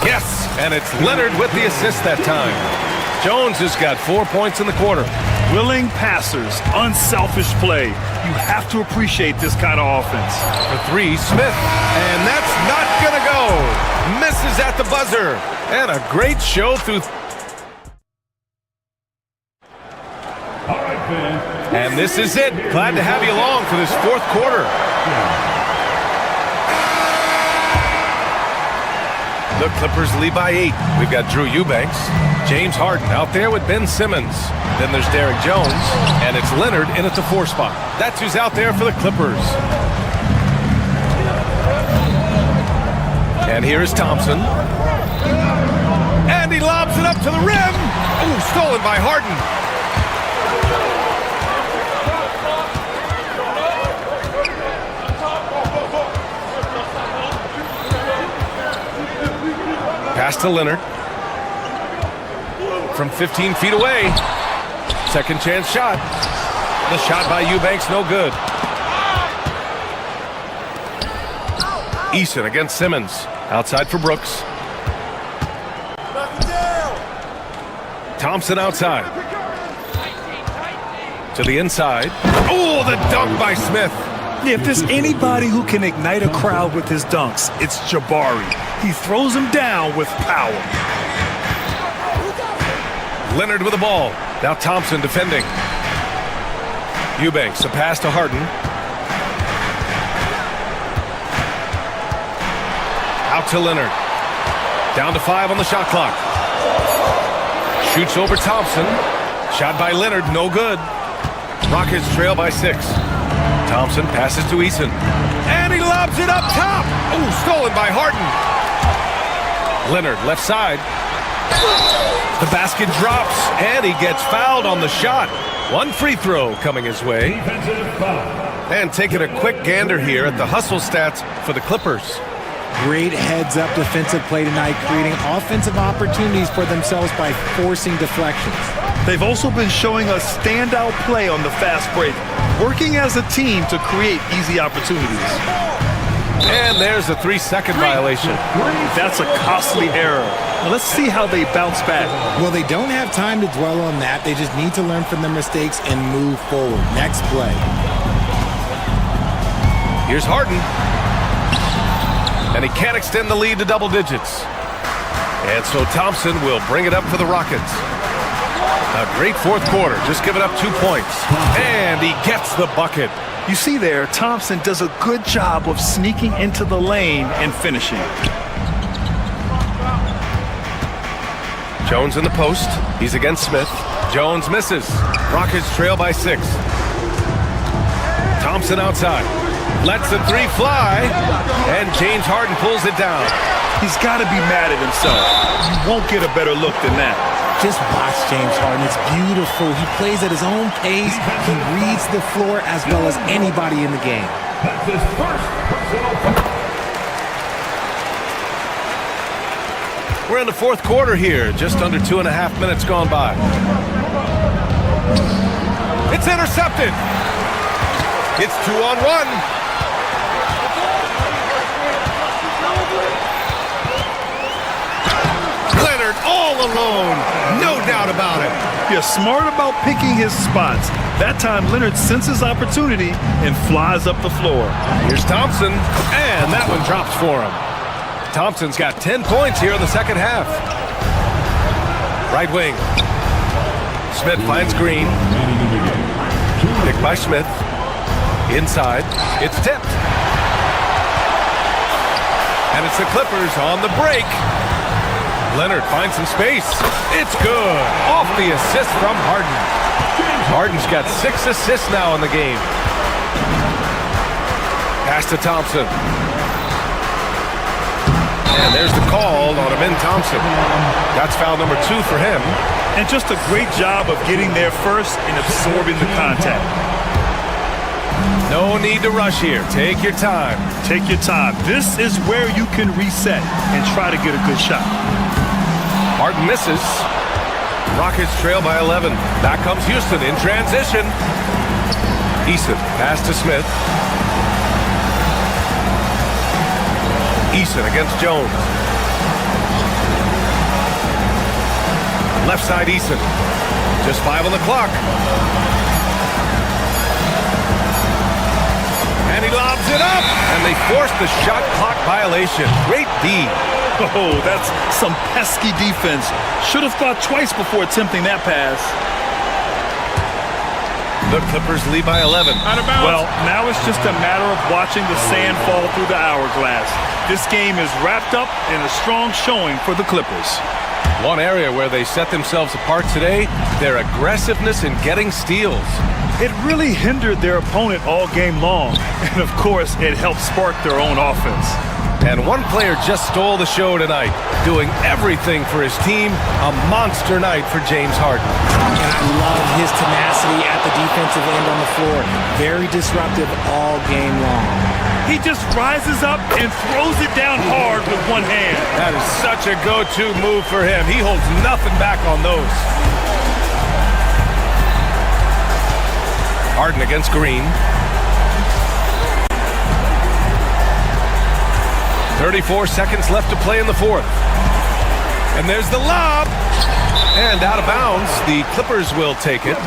S11: Yes, and it's Leonard with the assist that time. Jones has got 4 points in the quarter.
S13: Willing passers, unselfish play. You have to appreciate this kind of offense.
S11: For 3, Smith. And that's not going to go. Misses at the buzzer. And a great show through. And this is it. Glad to have you along for this fourth quarter. The Clippers lead by 8. We've got Drew Eubanks, James Harden out there with Ben Simmons. Then there's Derek Jones, and it's Leonard in at the 4 spot. That's who's out there for the Clippers. And here's Thompson. And he lobs it up to the rim. Ooh, stolen by Harden. Pass to Leonard. From 15 feet away. Second chance shot. The shot by Eubanks, no good. Eason against Simmons. Outside for Brooks. Thompson outside. To the inside. Oh, the dunk by Smith.
S13: Yeah, if there's anybody who can ignite a crowd with his dunks, it's Jabari. He throws them down with power.
S11: Leonard with the ball. Now Thompson defending. Eubanks, a pass to Harden. Out to Leonard. Down to 5 on the shot clock. Shoots over Thompson. Shot by Leonard, no good. Rockets trail by 6. Thompson passes to Eason. And he lobs it up top. Oh, stolen by Harden. Leonard, left side. The basket drops, and he gets fouled on the shot. One free throw coming his way. And taking a quick gander here at the hustle stats for the Clippers.
S17: Great heads-up defensive play tonight, creating offensive opportunities for themselves by forcing deflections.
S13: They've also been showing us standout play on the fast break, working as a team to create easy opportunities.
S11: And there's a 3-second violation.
S13: That's a costly error. Now let's see how they bounce back.
S17: Well, they don't have time to dwell on that. They just need to learn from their mistakes and move forward. Next play.
S11: Here's Harden. And he can't extend the lead to double digits. And so Thompson will bring it up for the Rockets. A great fourth quarter, just giving up 2 points. And he gets the bucket.
S13: You see there, Thompson does a good job of sneaking into the lane and finishing.
S11: Jones in the post. He's against Smith. Jones misses. Rockets trail by 6. Thompson outside. Lets the 3 fly. And James Harden pulls it down.
S13: He's got to be mad at himself. You won't get a better look than that.
S17: Just watch James Harden. It's beautiful. He plays at his own pace. He reads the floor as well as anybody in the game.
S5: That's his first personal foul.
S11: We're in the fourth quarter here. Just under 2.5 minutes gone by. It's intercepted. It's 2-on-1. Leonard all alone. No doubt about it.
S13: You're smart about picking his spots. That time, Leonard senses opportunity and flies up the floor.
S11: Here's Thompson, and that one drops for him. Thompson's got 10 points here in the second half. Right wing. Smith finds Green. Picked by Smith. Inside. It's tipped. And it's the Clippers on the break. Leonard finds some space. It's good. Off the assist from Harden. Harden's got 6 assists now in the game. Pass to Thompson. And there's the call on Amin Thompson. That's foul number 2 for him.
S13: And just a great job of getting there first and absorbing the contact.
S11: No need to rush here. Take your time.
S13: Take your time. This is where you can reset and try to get a good shot.
S11: Harden misses. Rockets trail by 11. Back comes Houston in transition. Eason, pass to Smith. Eason against Jones. Left side Eason. Just 5 on the clock. And he lobs it up. And they force the shot clock violation. Great D.
S13: Oh, that's some pesky defense. Should have thought twice before attempting that pass.
S11: The Clippers lead by 11.
S13: Well, now it's just a matter of watching the sand fall through the hourglass. This game is wrapped up in a strong showing for the Clippers.
S11: One area where they set themselves apart today, their aggressiveness in getting steals.
S13: It really hindered their opponent all game long. And of course, it helped spark their own offense.
S11: And one player just stole the show tonight, doing everything for his team. A monster night for James Harden.
S17: And I love his tenacity at the defensive end on the floor. Very disruptive all game long.
S13: He just rises up and throws it down hard with one hand.
S11: That is such a go-to move for him. He holds nothing back on those. Harden against Green. 34 seconds left to play in the fourth. And there's the lob. And out of bounds, the Clippers will take it.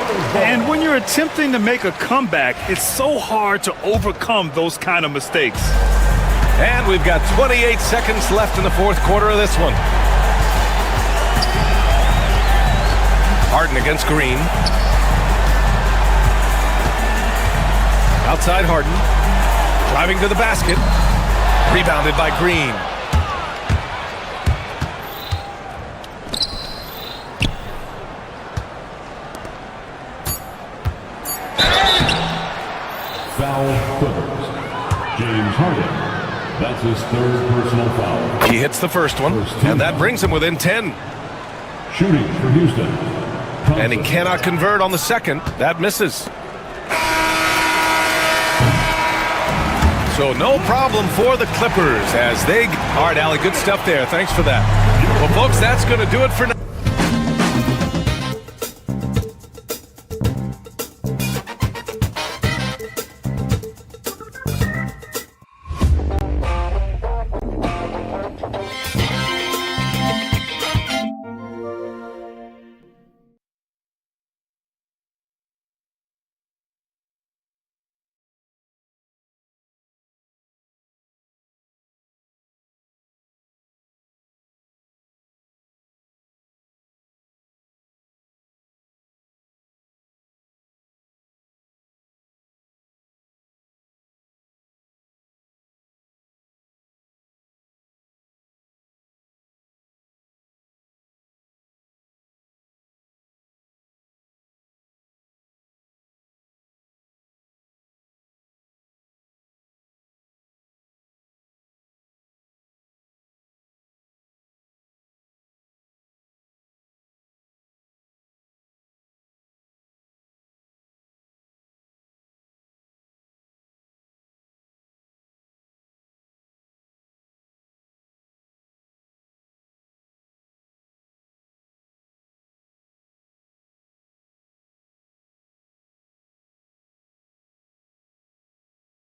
S13: And when you're attempting to make a comeback, it's so hard to overcome those kind of mistakes.
S11: And we've got 28 seconds left in the fourth quarter of this one. Harden against Green. Outside Harden. Driving to the basket. Rebounded by Green.
S5: Foul Clippers. James Harden. That's his third personal foul.
S11: He hits the first one, and that brings him within 10.
S5: Shooting for Houston.
S11: And he cannot convert on the second. That misses. So no problem for the Clippers as they... All right, Allie, good stuff there. Thanks for that. Well, folks, that's going to do it for now.